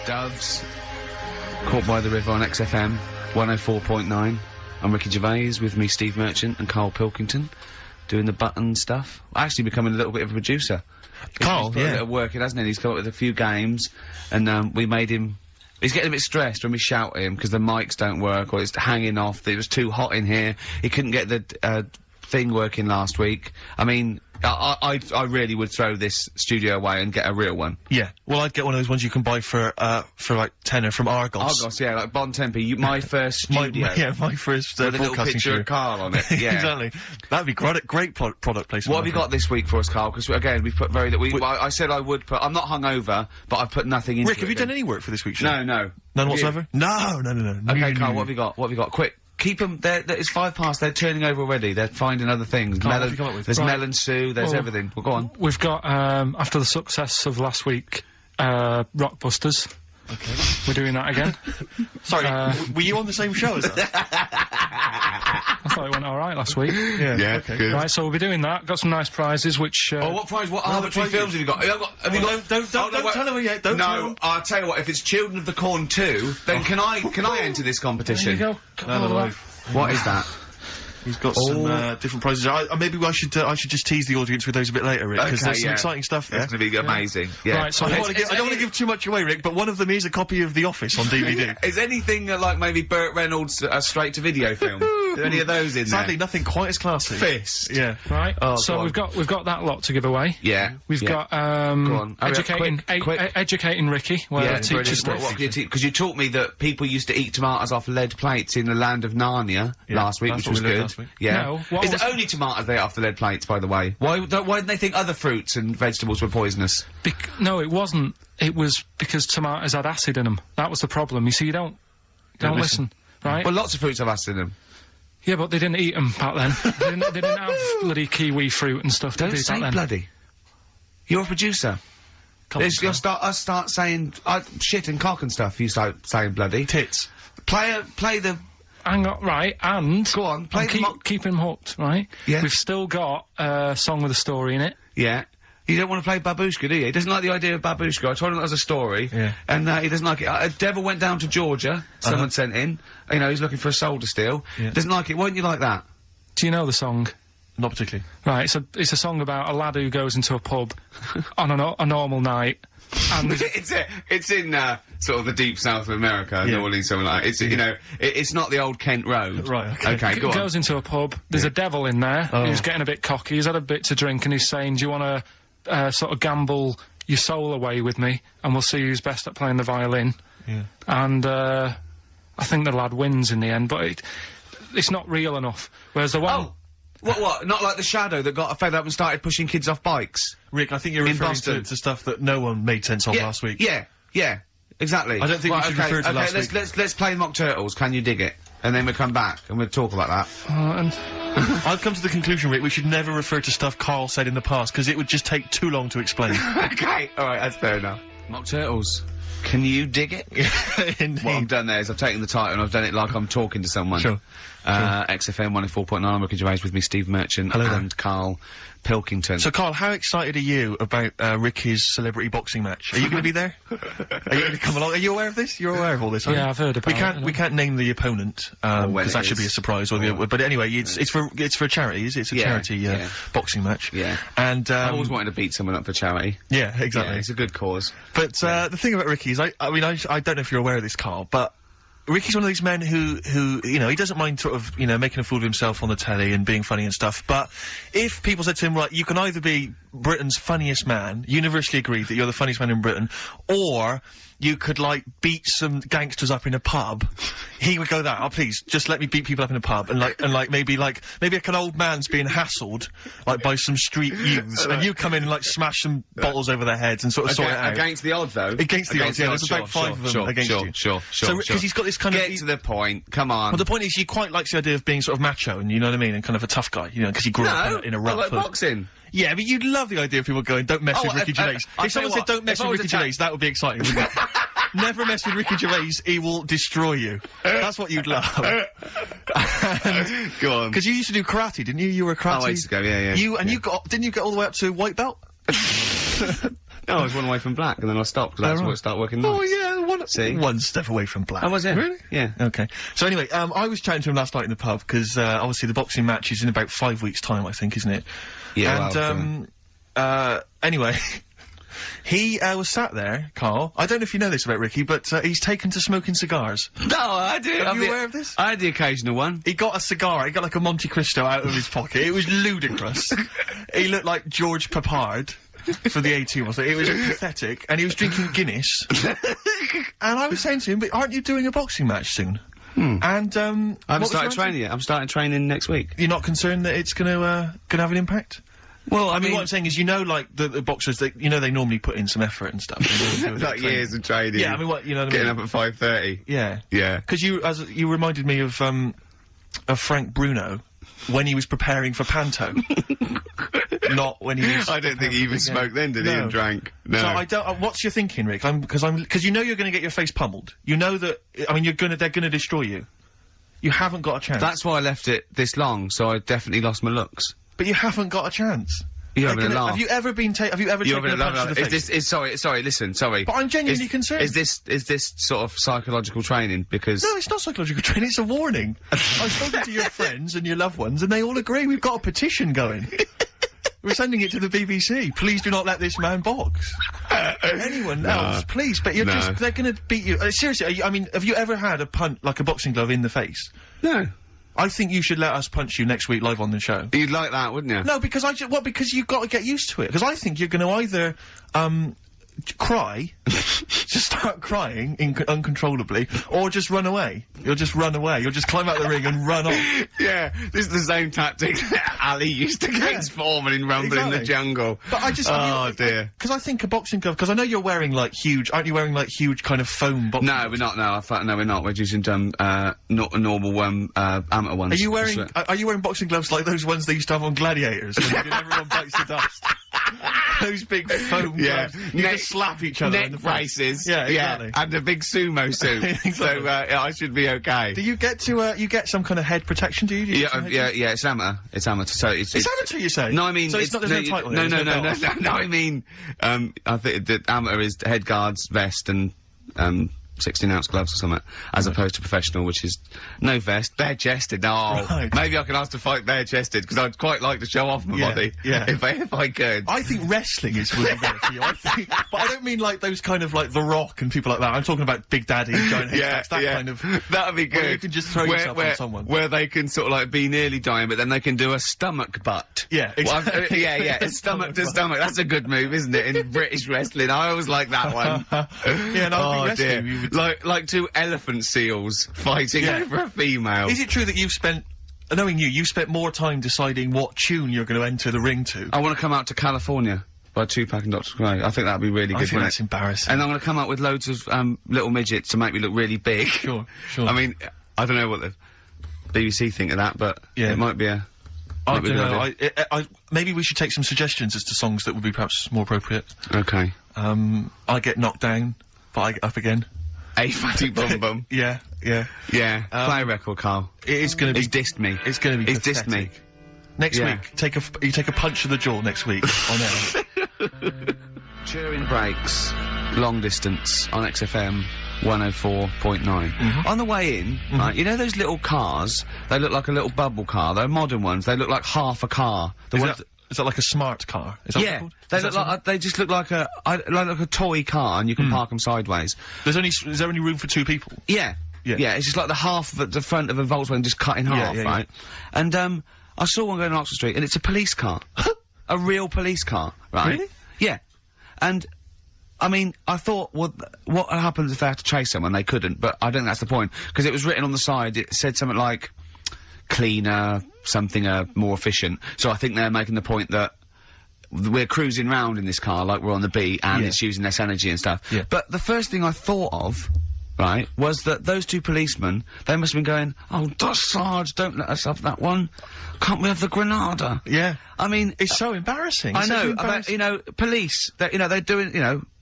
Doves, Caught by the River on XFM 104.9. I'm Ricky Gervais, with me Steve Merchant and Karl Pilkington, doing the button stuff. Actually becoming a little bit of a producer. Karl, he's put a bit of work in, hasn't he? He's come up with a few games, and we made him... He's getting a bit stressed when we shout at him, because the mics don't work, or it's hanging off, it was too hot in here, he couldn't get the, thing working last week. I mean, I really would throw this studio away and get a real one. Yeah. Well, I'd get one of those ones you can buy for like tenner from Argos. Argos, yeah, like Bon Tempe. My first studio. my first with a little broadcasting picture studio. of Karl on it. Yeah, exactly. That'd be great product placement. What have you got this week for us, Karl? Because again, we've put very little. I said I would put. I'm not hungover, but I've put nothing into Rick, have you done any work for this week's show? No. None whatsoever? No. Okay, Karl, what have you got? What have you got? Quick. Keep them. It's 5 past. They're turning over already. They're finding other things. Karl, what have you come up with? There's melon stew. There's everything. Well, go on. We've got after the success of last week, Rockbusters. Okay. We're doing that again. Sorry, were you on the same show as us? I thought it went all right last week. Yeah. Okay. Good. Right, so we'll be doing that. Got some nice prizes, which. What prize? What arbitrary films have you got? Have you got? Don't tell her yet. Don't tell her. I'll tell you what. If it's Children of the Corn 2, then can I enter this competition? There you go. No. What is that? He's got some different prizes. Maybe I should just tease the audience with those a bit later, Rick, because there's some exciting stuff there. It's going to be amazing. Yeah. Right, so I don't want to give too much away, Rick, but one of them is a copy of The Office on DVD. Is anything like maybe Burt Reynolds' straight-to-video film? Are there any of those in there? Sadly, nothing quite as classy. Fist. Yeah. Right. Oh, so we've got that lot to give away. Yeah. We've got Go on. Hurry up, quick. educating Ricky. Where teachers because you taught me that people used to eat tomatoes off lead plates in the land of Narnia last week, which was good. Yeah. No, is it only tomatoes they ate off the lead plates, by the way? Why didn't they think other fruits and vegetables were poisonous? No, it wasn't. It was because tomatoes had acid in them. That was the problem. You see, you don't listen, right? Well, lots of fruits have acid in them. Yeah, but they didn't eat them back then. they didn't have bloody kiwi fruit and stuff. Don't to do say back then. bloody. You're a producer. You'll start saying shit and cock and stuff. You start saying bloody. Tits. Play the. Hang on, right, and... Go on, play keep him hooked, right? Yeah. We've still got a song with a story in it. Yeah. You don't want to play Babushka, do you? He doesn't like the idea of Babushka. I told him that was a story. Yeah. And, he doesn't like it. Devil went down to Georgia. Someone sent in. You know, he's looking for a soul to steal. Yeah. Doesn't like it. Why don't you like that? Do you know the song? Not particularly. Right, it's a song about a lad who goes into a pub on a normal night. And it's in sort of the deep south of America, New Orleans, something like that. It's you know, it's not the old Kent Road. Right. Okay. Go on. Goes into a pub. There's a devil in there. Who's getting a bit cocky. He's had a bit to drink, and he's saying, "Do you want to sort of gamble your soul away with me, and we'll see who's best at playing the violin?" Yeah. And I think the lad wins in the end, but it's not real enough. Whereas the one. Oh. What? Not like the Shadow that got fed up and started pushing kids off bikes? Rick, I think you're referring to stuff that no one made sense of last week. Yeah, exactly. I don't think we should refer to last week. Let's play Mock Turtles, Can You Dig It? And then we'll come back and we'll talk about that. I've come to the conclusion, Rick, we should never refer to stuff Karl said in the past, because it would just take too long to explain. Okay, alright, that's fair enough. Mock Turtles. Can you dig it? Indeed. What I've done there is I've taken the title and I've done it like I'm talking to someone. Sure. XFM 104.9, I'm Ricky Gervais, with me Steve Merchant and Karl Pilkington. So, Karl, how excited are you about Ricky's celebrity boxing match? Are you going to be there? Are you going to come along? Are you aware of this? You're aware of all this, aren't you? Yeah, I've heard about it. We can't name the opponent, because that should be a surprise, but anyway, it's for charities, it's a charity boxing match. Yeah. And, I always wanted to beat someone up for charity. Yeah, exactly. Yeah, it's a good cause. But, the thing about Ricky is, I don't know if you're aware of this, Karl, but Ricky's one of these men who, you know, he doesn't mind sort of, you know, making a fool of himself on the telly and being funny and stuff, but if people said to him, right, you can either be Britain's funniest man, universally agreed that you're the funniest man in Britain, or you could, like, beat some gangsters up in a pub, he would go that, oh, please, just let me beat people up in a pub, and maybe like an old man's being hassled, like, by some street youths, and you come in and, like, smash some bottles over their heads and sort of sort it out. Against the odds, though? Against the odds, yeah, there's about 5 of them against you. Sure. So, because he's got this kind of... Get to the point, come on. Well, the point is, he quite likes the idea of being sort of macho, and you know what I mean, and kind of a tough guy, you know, because he grew up in a rough... like boxing. Yeah, but you'd love the idea of people going, don't mess with Ricky Gervais. If someone said, don't mess with Ricky Gervais, that would be exciting, wouldn't it? Never mess with Ricky Gervais, he will destroy you. That's what you'd love. Go on. Because you used to do karate, didn't you? You were a karate... Oh, I used to go, yeah. Didn't you get all the way up to white belt? No, I was one away from black, and then I stopped, because that's where it started working nice. Oh, yeah, one step away from black. Oh, was it? Really? Yeah. Okay. So anyway, I was chatting to him last night in the pub, because, obviously the boxing match is in about 5 weeks' time, I think, isn't it? Yeah. And, anyway, he, was sat there, Karl. I don't know if you know this about Ricky, but, he's taken to smoking cigars. No, I do. Are you aware of this? I had the occasional one. He got a cigar, he got like a Monte Cristo out of his pocket. It was ludicrous. He looked like George Papard for the A-Team, wasn't it? It was pathetic, and he was drinking Guinness. And I was saying to him, but aren't you doing a boxing match soon? And, I haven't started training yet. I'm starting training next week. You're not concerned that it's gonna have an impact? Well, I mean, what I'm saying is, like, the boxers, they normally put in some effort and stuff. Like years of training. Yeah, I mean, what, you know what I mean? Getting up at 5:30. Yeah. Yeah. Because you reminded me of Frank Bruno when he was preparing for Panto. Not when he was... I don't think he even smoked then, did he, and drank? No. So I don't... what's your thinking, Rick? Because you know you're gonna get your face pummeled. You know that... I mean, they're gonna destroy you. You haven't got a chance. That's why I left it this long, so I definitely lost my looks. But you haven't got a chance. You're having a laugh. Have you ever taken a punch to the face? Sorry, listen, sorry. But I'm genuinely concerned. Is this sort of psychological training? Because... No, it's not psychological training, it's a warning. I've spoken to your friends and your loved ones, and they all agree we've got a petition going. We're sending it to the BBC. Please do not let this man box. Anyone else, please. But they're gonna beat you. Seriously, I mean, have you ever had a punch, like a boxing glove, in the face? No. I think you should let us punch you next week live on the show. You'd like that, wouldn't you? No, because because you've got to get used to it. Because I think you're gonna either, cry, just start crying uncontrollably, or just run away. You'll just run away. You'll just climb out the ring and run off. Yeah, this is the same tactic that Ali used against Foreman in Rumble in the Jungle. But I just... Oh, dear. Because I think a boxing glove... Because I know you're wearing, like, huge... Aren't you wearing, like, huge kind of foam boxing gloves? We're not, no. No, we're not. We're using, normal, amateur ones. Are you wearing boxing gloves like those ones they used to have on Gladiators? When everyone bites the dust? Those big foam gloves. You just slap each other in the face. Braces. Yeah, exactly. And a big sumo suit. Exactly. So, I should be okay. Do you get to, you get some kind of head protection, do you? Yeah, it's amateur. It's amateur, so it's amateur, you say? No, I mean... So there's no title there? No, I mean, I think the amateur is head guards, vest, and, 16-ounce gloves or something, as opposed to professional, which is no vest, bare-chested. No, maybe I can ask to fight bare-chested, because I'd quite like to show off my body, if I could. I think wrestling is really better for you, but I don't mean like those kind of like The Rock and people like that. I'm talking about Big Daddy, Giant Haystacks, that kind of... That'd be good. Where you can just throw yourself on someone. Where they can sort of like be nearly dying, but then they can do a stomach butt. Yeah, exactly. It's stomach to stomach. That's a good move, isn't it, in British wrestling? I always like that one. Yeah, no, I think wrestling... Like two elephant seals fighting over a female. Is it true that you've spent, knowing you've spent more time deciding what tune you're going to enter the ring to? I want to come out to California by Tupac and Dr. Dre. I think that'd be really good. I think that's embarrassing. And I'm going to come up with loads of little midgets to make me look really big. Sure. I mean, I don't know what the BBC think of that, but it might be a... I don't know. Maybe we should take some suggestions as to songs that would be perhaps more appropriate. Okay. I Get Knocked Down, but I Get Up Again. A Fatty Bum Bum. Yeah. Play a record, Karl. It is going to be... He's dissed me. It's going to be He's dissed me. Next week, you take a punch to the jaw next week on air. Turing Breaks, long distance on XFM 104.9. On the way in, right, you know those little cars? They look like a little bubble car. They're modern ones. They look like half a car. Is that like a smart car? Is that what it's called? They look like they just look like a toy car, and you can park them sideways. Is there only room for two people? Yeah. It's just like the half of the front of a Volkswagen just cut in half, right? And I saw one going on Oxford Street, and it's a police car, a real police car, right? Really? Yeah. And I mean, I thought, well, what happens if they have to chase someone? They couldn't, but I don't think that's the point, because it was written on the side. It said something like cleaner, something more efficient. So I think they're making the point that we're cruising round in this car like we're on the beat, and it's using less energy and stuff. Yeah. But the first thing I thought of, right, was that those two policemen, they must have been going, oh, Sarge, don't let us have that one. Can't we have the Granada? Yeah. I mean... It's so embarrassing. I know, but, you know, police, they're doing,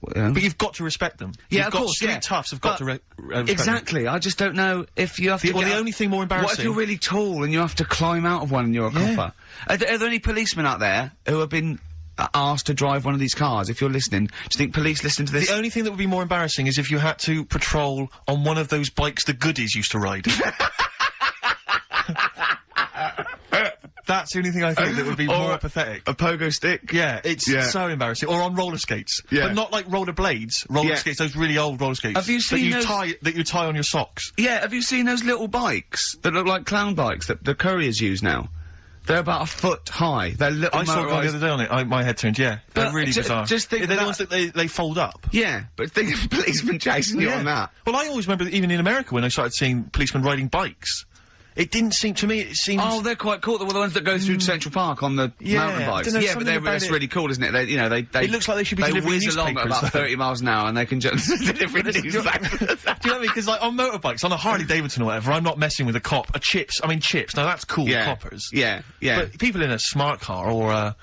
But you've got to respect them. Yeah, of course, street toughs have got to respect exactly. Them. I just don't know if you have to... Well, the only thing more embarrassing... What if you're really tall and you have to climb out of one and you're a copper? Are there any policemen out there who have been asked to drive one of these cars? If you're listening, do you think police listen to this? The only thing that would be more embarrassing is if you had to patrol on one of those bikes the goodies used to ride. That's the only thing I think that would be more pathetic. A pogo stick? Yeah, it's so embarrassing. Or on roller skates. Yeah. But not like roller blades. Roller skates, those really old roller skates. Have you seen that you tie on your socks. Yeah, have you seen those little bikes that look like clown bikes that the couriers use now? They're about a foot high. They're little I saw one the other day on it. My head turned, yeah. They're really bizarre. Just think they're the ones that they fold up. Yeah, but think of policemen chasing you on that. Well, I always remember that even in America when I started seeing policemen riding bikes. It didn't seem to me. It seems. Oh, they're quite cool. They're the ones that go through Central Park on the mountain bikes. Yeah, but that's really cool, isn't it? They, you know, they. It looks like they should be delivering whiz along at about 30 miles an hour, and they can just deliver news. Do you know what I mean? Because like on motorbikes, on a Harley Davidson or whatever, I'm not messing with a cop. Chips. Now that's cool. Coppers. Yeah. But people in a smart car or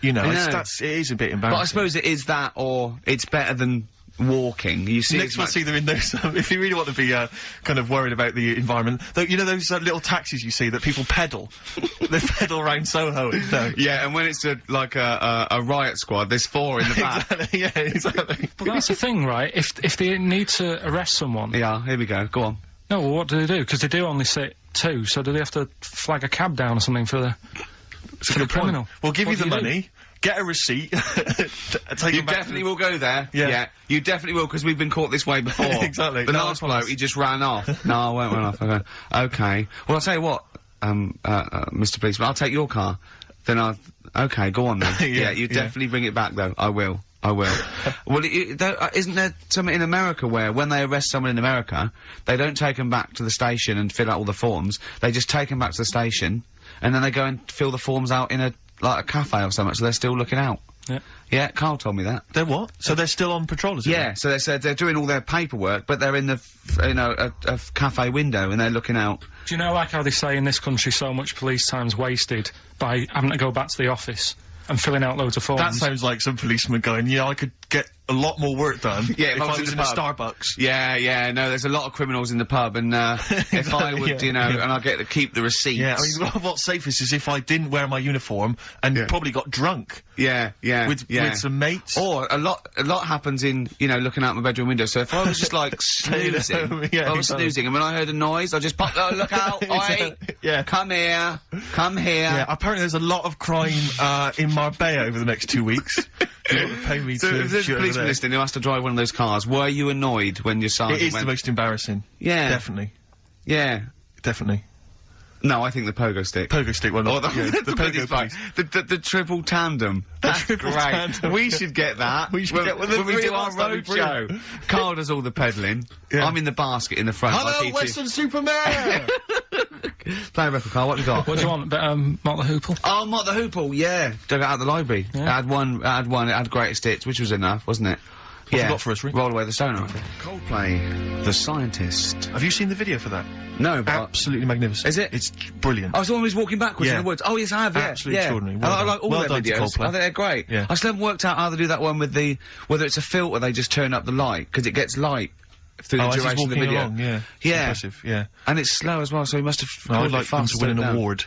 you know, it is a bit embarrassing. But I suppose it is that, or it's better than walking. You see, next we'll see them in those. If you really want to be kind of worried about the environment, though, you know those little taxis you see that people pedal. They pedal around Soho. Yeah, and when it's like a riot squad, there's 4 in the back. Exactly. Yeah, exactly. But that's the thing, right? If they need to arrest someone. Yeah, here we go. Go on. No, well, what do they do? Because they do only sit 2, so do they have to flag a cab down or something for the criminal? We'll give you the money. Get a receipt. You definitely will go there. Yeah. You definitely will, because we've been caught this way before. Exactly. The last bloke, he just ran off. No, I won't run off. Okay. Well, I'll tell you what, Mr. Policeman, I'll take your car. Then okay, go on then. You definitely bring it back, though. I will. Well, isn't there something in America where, when they arrest someone in America, they don't take them back to the station and fill out all the forms, they just take them back to the station, and then they go and fill the forms out in a cafe or something, so they're still looking out. Yeah. Yeah, Karl told me that. They're what? So they're still on patrol, is it? Yeah, so they said they're doing all their paperwork, but they're in the, a cafe window, and they're looking out. Do you know, like how they say in this country so much police time's wasted by having to go back to the office and filling out loads of forms? That sounds like some policeman going, yeah, I could get a lot more work done if I was in a Starbucks. Yeah, no, there's a lot of criminals in the pub, and if I would, you know, and I get to keep the receipts. Yeah, I mean, what's safest is if I didn't wear my uniform and probably got drunk. Yeah. With some mates. Or a lot happens in, you know, looking out my bedroom window. So if I was just like snoozing, snoozing, and when I heard a noise, I just popped, look out, oi, come here. Yeah, apparently there's a lot of crime in Marbella over the next 2 weeks. You want to pay me so to if there's a policeman listening who has to drive one of those cars, were you annoyed when your sergeant It is the most embarrassing. Yeah. Definitely. Yeah. Definitely. No, I think the pogo stick. Pogo stick, well, not the pogo bike. The triple tandem. That's triple great. Tandem. We should get that. We should get when we do our road show. Karl does all the pedalling. Yeah. I'm in the basket in the front. Hello, Western Superman! Play a record, Karl. What have you got? What do you want? Mott the Hoople? Oh, Mott the Hoople, yeah. Dug it out of the library. Yeah. It had one, it had greatest hits, which was enough, wasn't it? What have you got for us, Rick? Roll Away the Stone. Coldplay, The Scientist. Have you seen the video for that? No, but... Absolutely magnificent. Is it? It's brilliant. I was always walking backwards in the woods. Oh, yes, I have, Absolutely extraordinary. I like all their videos. I think they're great. Yeah. I still haven't worked out how to do that one with whether it's a filter, they just turn up the light, because it gets light through the duration of the video. Along, yeah. Impressive, yeah. And it's slow as well, so he must have... I'd like them to win an award.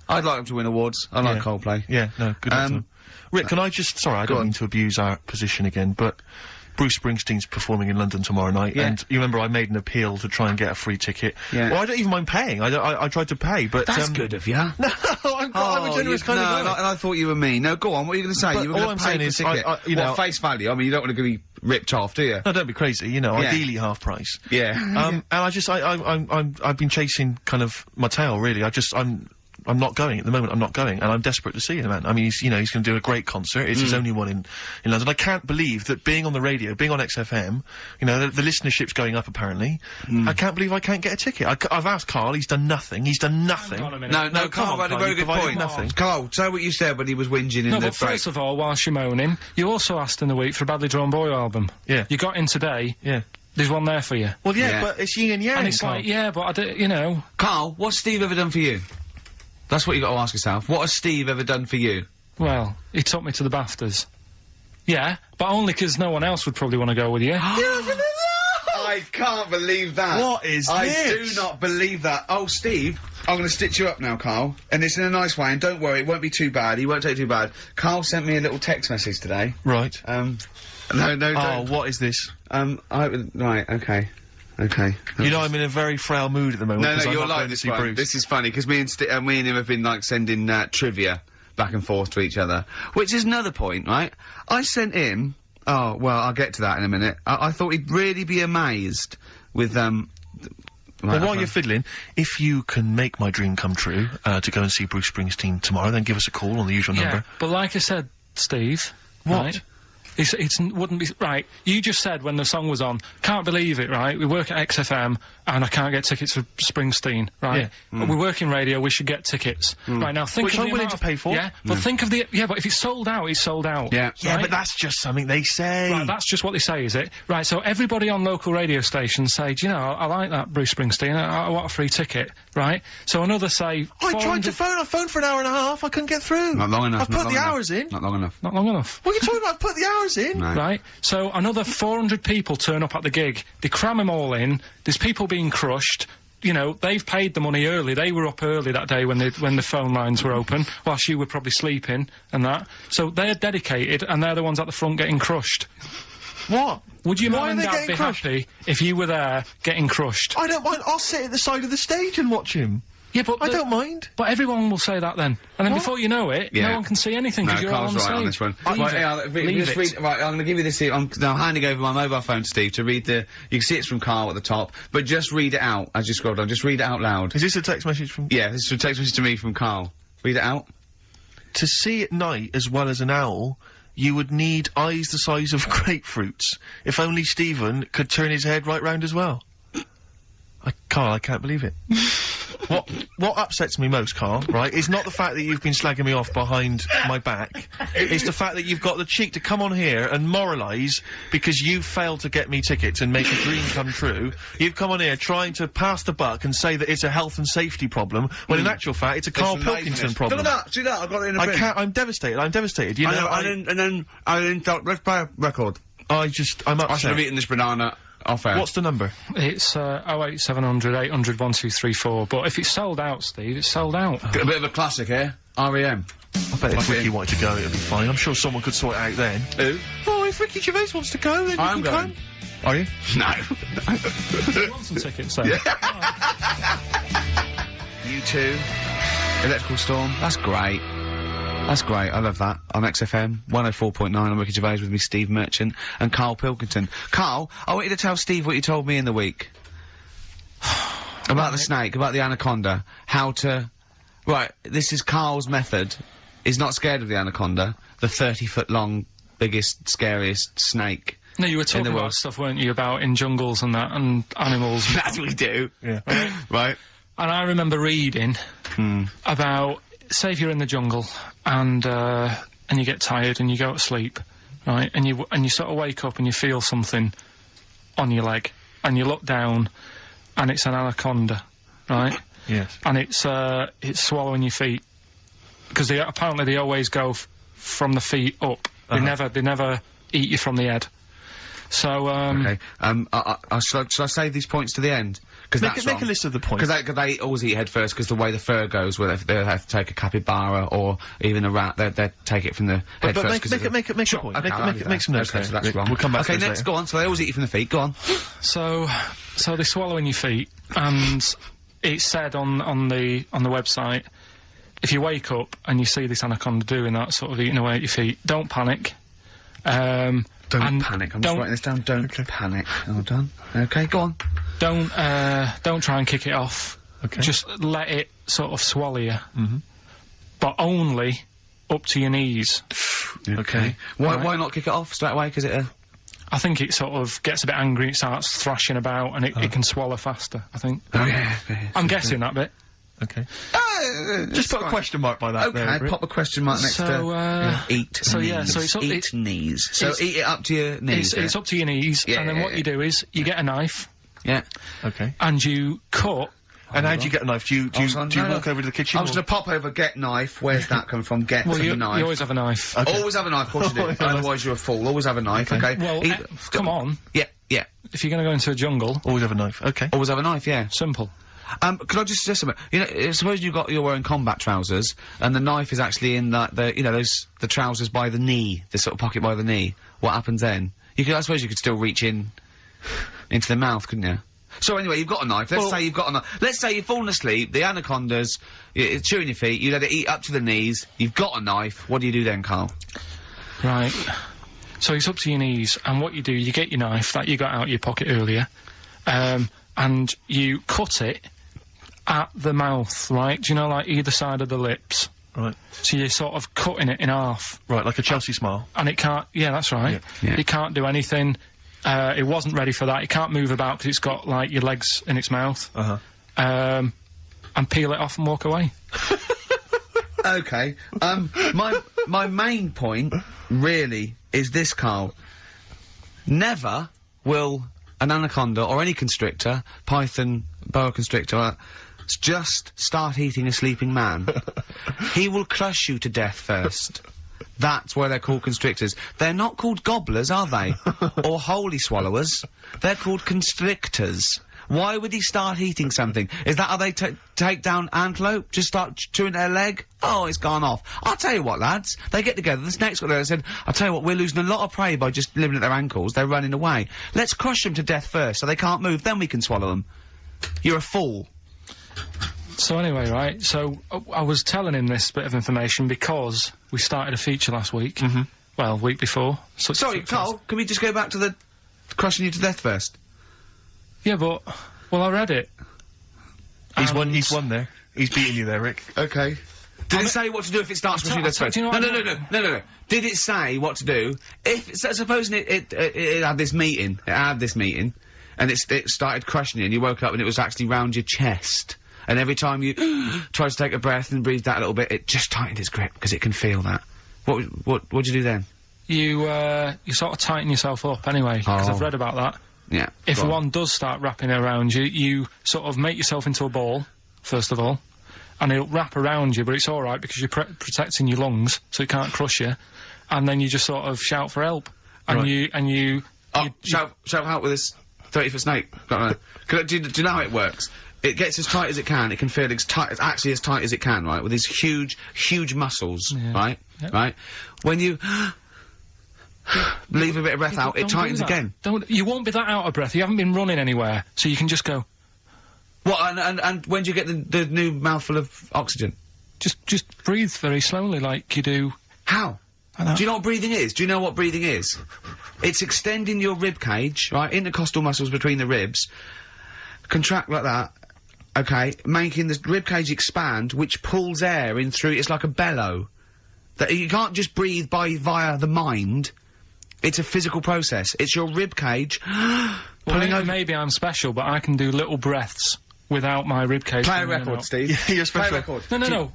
I'd like them to win awards. I like Coldplay. Yeah, no, good luck to them. Rick, can I just... Sorry, I don't mean to abuse our position again, but... Bruce Springsteen's performing in London tomorrow night, and you remember I made an appeal to try and get a free ticket. Yeah. Well, I don't even mind paying. I tried to pay, but that's good of you. No, I'm a generous kind of guy. And I thought you were me. No, go on. What are you going to say? You were going to pay for the ticket. You know, face value. I mean, you don't want to be ripped off, do you? No, don't be crazy. You know, ideally half price. Yeah. And I've been chasing kind of my tail really. I'm not going at the moment. I'm not going, and I'm desperate to see him, man. I mean, he's going to do a great concert. It's his only one in London. I can't believe that being on the radio, being on XFM, you know, the listenership's going up apparently. I can't believe I can't get a ticket. I've asked Karl. He's done nothing. He's done nothing. No, Karl had a very good point. Nothing. Karl, say what you said when he was whinging in the break. First of all, whilst you're moaning, you also asked in the week for a Badly Drawn Boy album. Yeah. You got in today. Yeah. There's one there for you. Well, yeah. But it's yin and yang. And it's like, but you know. Karl, what's Steve ever done for you? That's what you got to ask yourself. What has Steve ever done for you? Well, he took me to the BAFTAs. Yeah, but only because no one else would probably want to go with you. I I can't believe that. What is I this? do not believe that. Oh, Steve, I'm going to stitch you up now, Karl. And it's in a nice way, and don't worry, it won't be too bad. He won't take it too bad. Karl sent me a little text message today. Right. No, Oh, what is this? Right, okay. Okay. You know, I'm in a very frail mood at the moment. No, 'cause I'm you're not like going to this see one. Bruce. This is funny, because me and him have been, like, sending, trivia back and forth to each other. Which is another point, right? I sent him... Oh, well, I'll get to that in a minute. I thought he'd really be amazed with, Well, while you're fiddling, if you can make my dream come true, to go and see Bruce Springsteen tomorrow, then give us a call on the usual number. But like I said, Steve... What? Right, wouldn't be... Right, you just said when the song was on, can't believe it, right? We work at XFM, and I can't get tickets for Springsteen, right? Yeah. We work in radio, we should get tickets. Right, now think Which of I'm the willing amount to of- pay for. Yeah, but think of the... Yeah, but if it's sold out, it's sold out. Yeah. Yeah, right? but that's just something they say. Right, that's just what they say, is it? Right, so everybody on local radio stations say, do you know, I like that Bruce Springsteen, I want a free ticket, right? So another say... I tried to 400 phone, I phoned for an hour and a half, I couldn't get through. Not long enough. I've not put long the enough. hours in. Not long enough. Not long enough. What are you talking about? I've put the hours in. No. Right, so another 400 people turn up at the gig, they cram them all in, there's people being crushed, you know, they've paid the money early, they were up early that day when the phone lines were open, whilst you were probably sleeping, and that, so they're dedicated, and they're the ones at the front getting crushed. What? Would your Why mum are and they dad getting be crushed? happy if you were there getting crushed? I don't mind, I'll sit at the side of the stage and watch him. Yeah, but I don't mind. But everyone will say that then, and then What? before you know it, Yeah. no one can see anything No, because you're all Carl's on right stage. on this one. Leave Right, it. yeah, Leave just it. right, I'm going to give you this here. I'm now handing over my mobile phone to Steve to read the... You can see it's from Karl at the top, but just read it out as you scroll down. Just read it out loud. Is this a text message from... Yeah, this is a text message to me from Karl. Read it out. To see at night as well as an owl, you would need eyes the size of grapefruits. If only Stephen could turn his head right round as well. Carl, I can't believe it. What upsets me most, Carl, right, is not the fact that you've been slagging me off behind my back. It's the fact that you've got the cheek to come on here and moralise because you failed to get me tickets and make a dream come true. You've come on here trying to pass the buck and say that it's a health and safety problem, when in actual fact it's a Karl Pilkington problem. Look at that, see that, I got it in a bin. I'm devastated, you know, and then let's play a record. I'm I should have upset. eaten this banana off air. What's the number? It's 08700 800 1234. But if it's sold out, Steve, it's sold out. A bit of a classic here. R.E.M. I bet if Ricky wanted to go, it'd be fine. I'm sure someone could sort it out then. Who? Oh, if Ricky Gervais wants to go, then I'm you can going. come. Are you? No. You want some tickets then? U2, Electrical Storm. That's great. That's great. I love that. On XFM 104.9. I'm Ricky Gervais with me, Steve Merchant and Karl Pilkington. Karl, I want you to tell Steve what you told me in the week about the snake, about the anaconda. How to. Right. This is Karl's method. He's not scared of the anaconda, the 30-foot long, biggest, scariest snake. No, you were talking the world. about stuff, weren't you, about in jungles and that, and animals. That's what we do. Yeah. Right. And I remember reading about, say if you're in the jungle and you get tired and you go to sleep, right, and you sort of wake up and you feel something on your leg, and you look down, and it's an anaconda, right? Yes. And it's swallowing your feet, because apparently they always go from the feet up. They never eat you from the head. So Okay. Should I save these points to the end? Because Make a list of the points. Because they always eat head first, because the way the fur goes, well, if they have to take a capybara or even a rat, they take it from the head But first. make a point. Okay, Make some notes okay, there. so that's Rick. wrong. We'll come back to Okay, this next, later. go on. So they always eat you from the feet. Go on. So they swallow in your feet, and it's said on the website, if you wake up and you see this anaconda doing that, sort of eating away at your feet, don't panic. Don't panic. I'm just writing this down. Don't panic. All done. Okay, go on. Don't try and kick it off. Okay. Just let it sort of swallow you. But only up to your knees. Okay. Why not kick it off straight away? Because I think it sort of gets a bit angry, it starts thrashing about, and it can swallow faster, I think. Oh, yeah. I'm guessing that bit. Okay. Just put a question mark by that. Okay, there, Rick. pop a question mark next So, to eat so, knees. yeah, so it's up- eat knees. So it's- eat it up to your knees. It's up to your knees, Yeah, and then yeah, what yeah. you do is you get a knife Yeah. Okay. and you cut. And how do you get a knife? Do you walk over to the kitchen? I was or- going to pop over, get knife. Where's that come from? Get Well, from you the knife. always have a knife. Okay. Always have a knife, of course you do. Otherwise you're a fool. Always have a knife, okay? Well, come on. Yeah, yeah. if you're gonna go into a jungle, Always have a knife. Okay. Always have a knife, yeah. simple. Could I just suggest something? You know, suppose you're wearing combat trousers, and the knife is actually in the trousers by the knee, the sort of pocket by the knee. What happens then? I suppose you could still reach into the mouth, couldn't you? So anyway, you've got a knife. Let's say you've got a knife. Let's say you've fallen asleep, the anaconda's it's chewing your feet, you let it eat up to the knees, you've got a knife, what do you do then, Karl? Right. So it's up to your knees, and what you do, you get your knife that you got out of your pocket earlier, and you cut it at the mouth, right? Do you know, like, either side of the lips? Right. So you're sort of cutting it in half. Right, like a Chelsea smile. And it can't... Yeah, that's right. Yeah. It can't do anything. It wasn't ready for that. It can't move about because it's got, like, your legs in its mouth. Uh-huh. And peel it off and walk away. Okay. My main point, really, is this, Karl. Never will an anaconda or any constrictor, python, boa constrictor, just start eating a sleeping man. He will crush you to death first. That's why they're called constrictors. They're not called gobblers, are they? Or holy swallowers. They're called constrictors. Why would he start eating something? Is that how they take down antelope? Just start chewing their leg? Oh, it's gone off. I'll tell you what, lads. They get together. The snakes got there and said, I'll tell you what, we're losing a lot of prey by just living at their ankles. They're running away. Let's crush them to death first so they can't move, then we can swallow them. You're a fool. So anyway, right, so I was telling him this bit of information because we started a feature last week. Mm-hmm. Well, week before. Sorry, Karl, can we just go back to the crushing you to death first? Yeah, but... Well, I read it. He's won there. He's beating you there, Rick. Okay. Did it say what to do if it starts crushing you to death first? Do you know what No. Did it say what to do? Supposing it had this meeting, and it started crushing you, and you woke up and it was actually round your chest, and every time you tried to take a breath and breathed out a little bit, it just tightened its grip, because it can feel that. What'd you do then? You sort of tighten yourself up anyway, because I've read about that. Yeah. If one does start wrapping around you, you sort of make yourself into a ball, first of all, and it'll wrap around you, but it's alright because you're protecting your lungs, so it can't crush you, and then you just sort of shout for help. And you shout help with this 30-foot snake. Do you know how it works? It gets as tight as it can, it can feel as tight as it can, right, with these huge muscles, right? Yep. Right? When you... leave a bit of breath out, it tightens again. You won't be that out of breath, you haven't been running anywhere, so you can just go... What, and when do you get the new mouthful of oxygen? Just breathe very slowly, like you do... How? Do you know what breathing is? Do you know what breathing is? It's extending your rib cage, right, intercostal muscles between the ribs, contract like that, okay, making the rib cage expand, which pulls air in through, it's like a bellow. That you can't just breathe via the mind. It's a physical process. It's your rib cage pulling over. Maybe I'm special, but I can do little breaths without my rib cage. Play a record, Steve. Yeah, you're special. Play a record. No.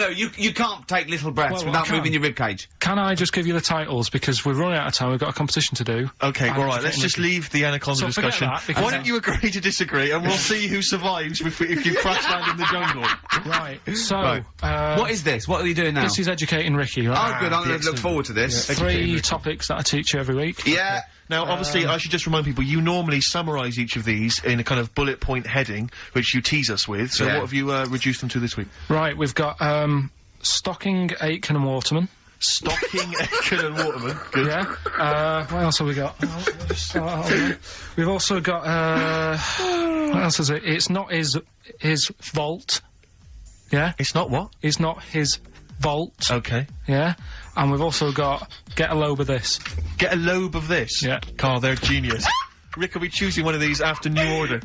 You can't take little breaths without moving your rib cage. Can I just give you the titles, because we're running out of time, we've got a competition to do. Okay, alright, let's just leave the anaconda discussion. Why don't you agree to disagree, and we'll see who survives if you crash land in the jungle. Right, so... Right. What is this? What are you doing now? This is Educating Ricky, right? Oh, good, I'm going to look forward to this. Yeah, 3 topics that I teach you every week. Yeah. Now, obviously, I should just remind people, you normally summarise each of these in a kind of bullet point heading, which you tease us with, so what have you reduced them to this week? Right, we've got, Stocking, Aitken and Waterman. Stocking, Aitken and Waterman, good. Yeah, what else have we got? We've also got, what else is it? It's not his vault. Yeah? It's not what? It's not his vault. Okay. Yeah? And we've also got Get a Lobe of This. Get a Lobe of This? Yeah. Carl, they're genius. Rick will be choosing one of these after New Order.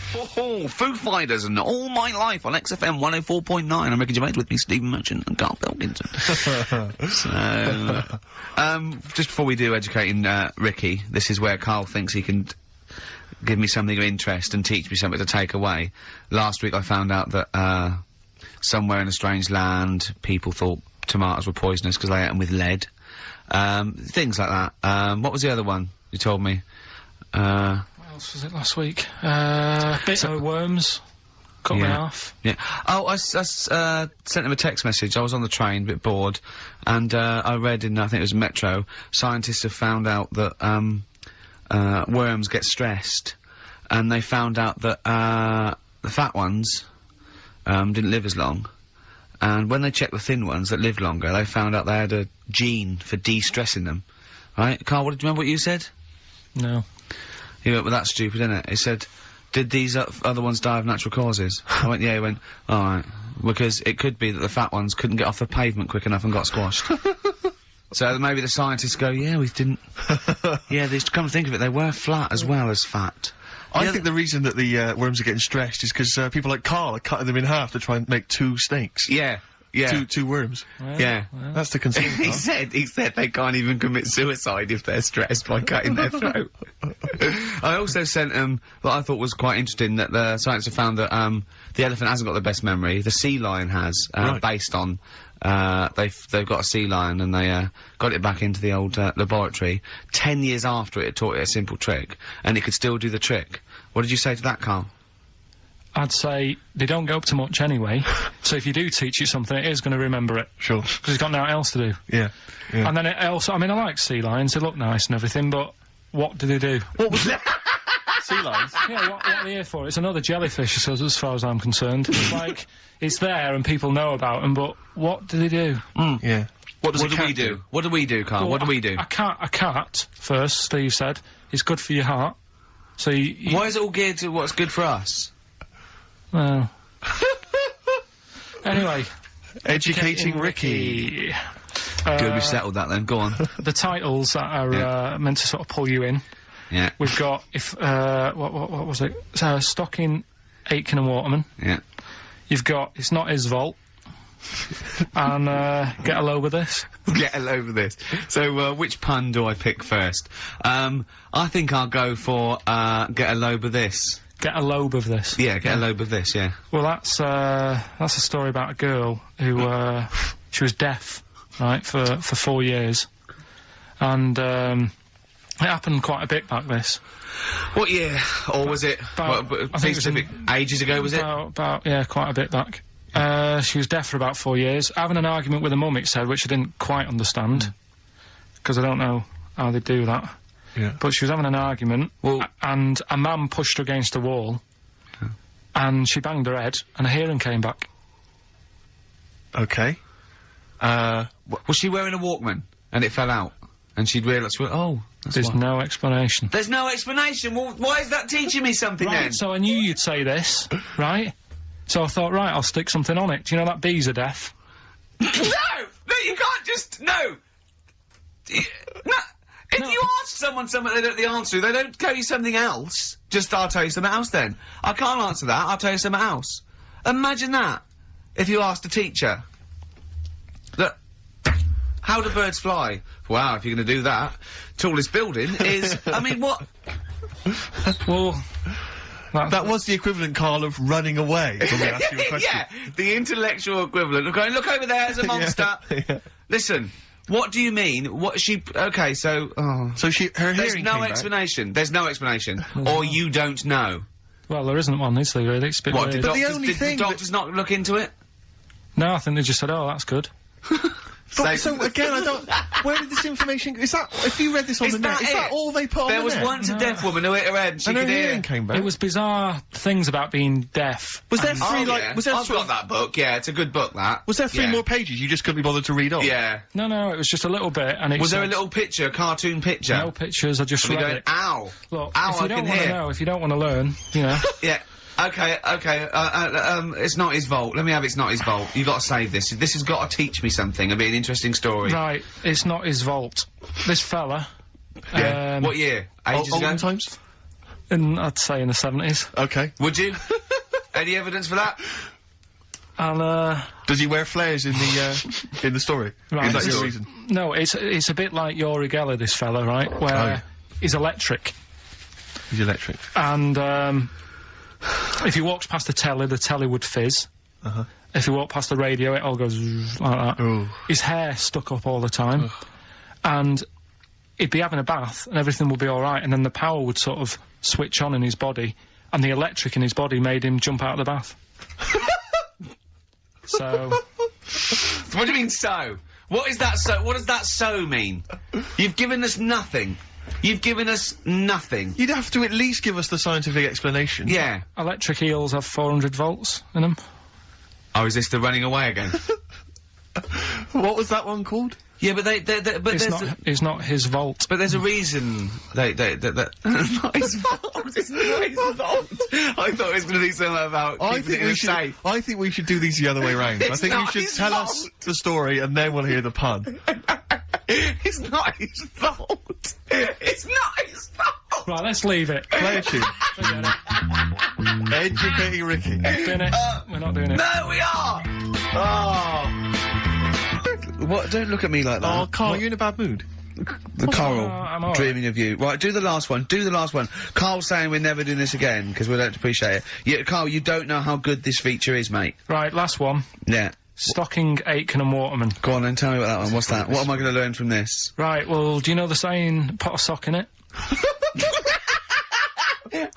Foo Fighters and All My Life on XFM 104.9. I'm Ricky Gervais, with me Stephen Merchant and Karl Pilkington. So, just before we do Educating Ricky, this is where Karl thinks he can give me something of interest and teach me something to take away. Last week I found out that somewhere in a strange land people thought tomatoes were poisonous because they ate them with lead. Things like that. What was the other one you told me? What else was it last week? Bit of worms. Cut me off. Yeah. Oh, I sent him a text message. I was on the train, a bit bored, and I read in, I think it was Metro, scientists have found out that worms get stressed, and they found out that the fat ones didn't live as long. And when they checked the thin ones that lived longer, they found out they had a gene for de-stressing them. Right? Karl, do you remember what you said? No. He went, well, that's stupid, isn't it? He said, did these other ones die of natural causes? I went, yeah. He went, alright. Because it could be that the fat ones couldn't get off the pavement quick enough and got squashed. So maybe the scientists go, yeah, we didn't... yeah, they come to think of it, they were flat as well as fat. I think the reason that the worms are getting stressed is because people like Karl are cutting them in half to try and make 2 snakes. Yeah. Yeah. Two worms. Well, Yeah. well. That's the concern. he said they can't even commit suicide if they're stressed by cutting their throat. I also sent what I thought was quite interesting, that the scientists have found that the elephant hasn't got the best memory. The sea lion has, Right. based on they've got a sea lion and they got it back into the old laboratory. 10 years after it taught it a simple trick, and it could still do the trick. What did you say to that, Karl? I'd say they don't go up to much anyway, so if you do teach it something, it is going to remember it. Sure. Because it's got nothing else to do. Yeah. Yeah. And then it also, I mean, I like sea lions, they look nice and everything, but what do they do? What was that? Sea lions? Yeah, what are they here for? It's another jellyfish, as far as I'm concerned. It's like, it's there and people know about them, but what do they do? Yeah. What do we do? What do we do, Karl? Well, what do we do? A cat, first, Steve said, is good for your heart. So you Why is it all geared to what's good for us? well... Anyway. Educating Ricky. Good, we've settled that then. Go on. The titles that are meant to sort of pull you in. Yeah. We've got, what was it? Stocking, Aitken and Waterman. Yeah. You've got, it's not his fault. And, get a load with this. Get a load of this. So, which pun do I pick first? I think I'll go for, get a load of this. Get a lobe of this. Yeah, get a load of this, yeah. Well, that's a story about a girl who, she was deaf, right, for 4 years. And, it happened quite a bit back this. What year? Or was it, I think it was ages ago, was it? About, yeah, quite a bit back. She was deaf for about 4 years, having an argument with her mum, it said, which I didn't quite understand. Because I don't know how they do that. Yeah. But she was having an argument, and a man pushed her against a wall, and she banged her head, and her hearing came back. Okay. Was she wearing a Walkman? And it fell out? And she'd realised, well, oh, that's There's why. no explanation. There's no explanation? Well, why is that teaching me something then? Right, so I knew you'd say this, right? So I thought, right, I'll stick something on it. Do you know that bees are deaf? No! No, you can't just... No! No! If you ask someone something they don't know the answer to, they don't tell you something else. Just, I'll tell you something else then. I can't answer that, I'll tell you something else. Imagine that. If you asked a teacher. Look, how do birds fly? Wow, if you're gonna do that. Tallest building is... I mean, what? Well... That was the equivalent, Karl, of running away when we asked you a question. Yeah, the intellectual equivalent of going, look over there, there's a monster. Yeah. Listen, what do you mean? What she... Okay, so... Oh. So her There's hearing no came back. explanation. There's no explanation. Or you don't know. Well, there isn't one, is there, really? It's a bit What, weird. did But the doctors, only did thing the doctors not look into it? No, I think they just said, oh, that's good. But, so again, I don't... Where did this information... Is that... If you read this on Is the net, that is that it? all they put on There the was net? once a deaf woman who hit her head and she And her could hear. hearing came back. It was bizarre things about being deaf. Was there And- three, Oh, like... yeah. Was there I've got that book, yeah, it's a good book, that. Was there 3 Yeah. more pages you just couldn't be bothered to read on? Yeah. No, it was just a little bit, and it Was there a said- little picture, a cartoon picture? No pictures, I just And we read going, it. ow! Look, Ow, if you I don't can want to hear. know, if you don't want to learn, you know. Yeah. Okay, it's not his fault. Let me have it's not his fault. You've got to save this. This has got to teach me something. It'll be an interesting story. Right, it's not his vault. This fella, Yeah. What year? Ages ago? Olden times? I'd say in the 70s, Okay. Would you? Any evidence for that? and, Does he wear flares in the story? Right. Is that your Sure. reason? no, it's a bit like Yuri Geller, this fella, right, where Oh, yeah. he's electric, He's electric. and, if he walks past the telly would fizz. Uh-huh. If he walked past the radio, it all goes like that. Oh. His hair stuck up all the time, and he'd be having a bath, and everything would be all right, and then the power would sort of switch on in his body, and the electric in his body made him jump out of the bath. So, What do you mean so? What is that so? What does that so mean? You've given us nothing. You've given us nothing. You'd have to at least give us the scientific explanation. Yeah. Electric eels have 400 volts in them. Oh, is this the running away again? What was that one called? Yeah, but It's not his volt. But there's a reason that not his fault. It's not his fault. I thought it was going to be something about keeping it in a safe. I think we should do these the other way round. I think you should tell us the story and then we'll hear the pun. It's not his fault. It's not his fault. Right, let's leave it. Play a tune. Forget it. Educating Ricky. Doing it. We're not doing it. No, we are. Oh. What? Don't look at me like that. Oh, Karl, you're in a bad mood. Karl, I'm all dreaming of you. Right, do the last one. Do the last one. Karl's saying we're never doing this again because we don't appreciate it. Yeah, Karl, you don't know how good this feature is, mate. Right, last one. Yeah. Stocking, Aitken and Waterman. Go on and tell me about that one. What's that? What am I going to learn from this? Right, well, do you know the saying, pot of sock in it?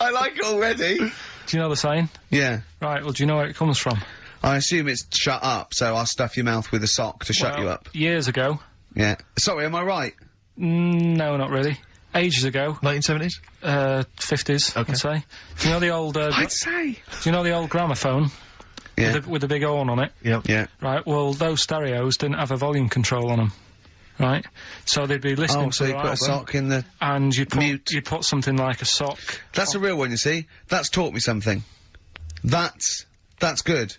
I like it already. Do you know the saying? Yeah. Right, well, do you know where it comes from? I assume it's shut up, so I'll stuff your mouth with a sock to shut you up. Years ago. Yeah. Sorry, am I right? No, not really. Ages ago. 1970s? 50s, Okay. I'd say. Do you know the old, I'd say. do you know the old gramophone? Yeah. With the big horn on it? Yep. Yeah. Right, well, those stereos didn't have a volume control on them. Right? So they'd be listening Oh, to so you their put a album, sock in the... and you'd mute. put something like a sock. That's a real one, you see. That's taught me something. That's good.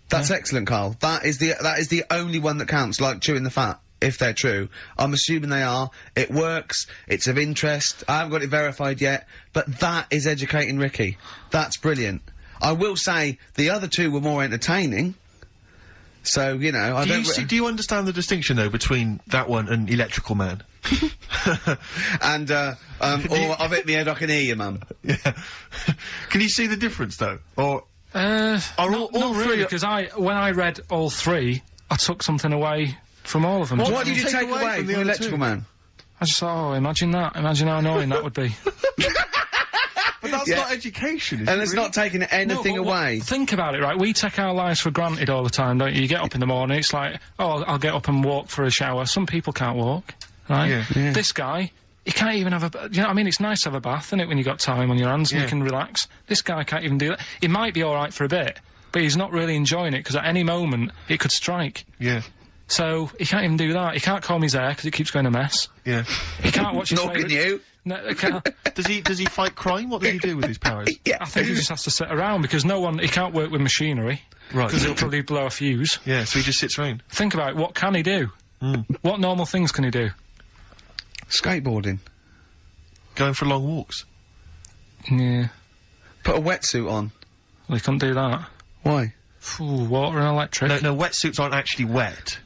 That's excellent, Karl. That is the only one that counts, like chewing the fat, if they're true. I'm assuming they are. It works. It's of interest. I haven't got it verified yet, but that is educating Ricky. That's brilliant. I will say the other two were more entertaining. So, you know, I don't... Do you understand the distinction, though, between that one and Electrical Man? And, or I've hit my head, I can hear you, Mum. Yeah. Can you see the difference, though? Or... not really, because when I read all three, I took something away from all of them. What did you take away from the the other Electrical two? Man? I just thought, oh, imagine that. Imagine how annoying that would be. But that's Yeah. not education, is And it it's really? not taking anything No, but away. Think about it, right? We take our lives for granted all the time, don't you? You get up in the morning, it's like, oh, I'll get up and walk for a shower. Some people can't walk, right? Yeah. Yeah. This guy, he can't even have you know what I mean? It's nice to have a bath, isn't it, when you got time on your hands and Yeah. you can relax. This guy can't even do that. He might be alright for a bit, but he's not really enjoying it, because at any moment, it could strike. Yeah. So, he can't even do that. He can't comb his hair, because it keeps going a mess. Yeah. He can't watch his Nor can favourite... you. No, he can't. Does he fight crime? What does he do with his powers? Yeah. I think he just has to sit around, because he can't work with machinery. Right. Because he'll probably blow a fuse. Yeah, so he just sits around. Think about it, what can he do? What normal things can he do? Skateboarding. Going for long walks. Yeah, Put a wetsuit on. well, he couldn't do that. Why? Ooh, water and electric. No, wetsuits aren't actually wet.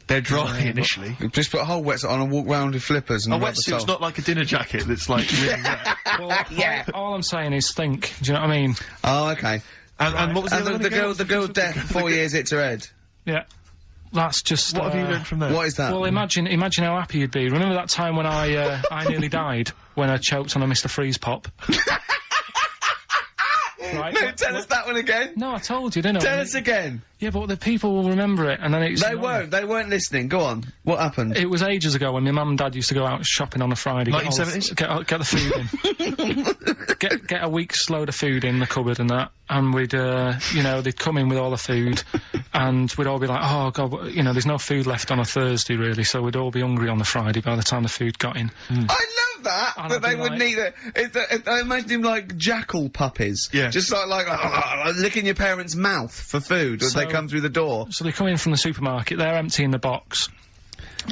They're dry initially. Just put a whole wetsuit on and walk round with flippers and A rub the wetsuit's sole. not like a dinner jacket that's like really wet. Well, Yeah. all I'm saying is think, do you know what I mean? Oh, okay. And what was the And other one the again? girl deaf for 4 years hits her head. Yeah. That's just, What have you learned from that? What is that? Well, imagine how happy you'd be. Remember that time when I nearly died? When I choked on a Mr. Freeze Pop? Right, No, tell us that one again. No, I told you, didn't I? Tell us again. Yeah, but the people will remember it, and then it's... They weren't listening. Go on. What happened? It was ages ago when my mum and dad used to go out shopping on a Friday. 1970s? Get the food in. get a week's load of food in the cupboard and that, and we'd, you know, they'd come in with all the food, and we'd all be like, oh god, you know, there's no food left on a Thursday really, so we'd all be hungry on the Friday by the time the food got in. I love that. And That I'd they be would like- need it. I imagine him like jackal puppies. Yeah. Just like licking your parents' mouth for food as they So- come through the door. So they come in from the supermarket, they're emptying the box.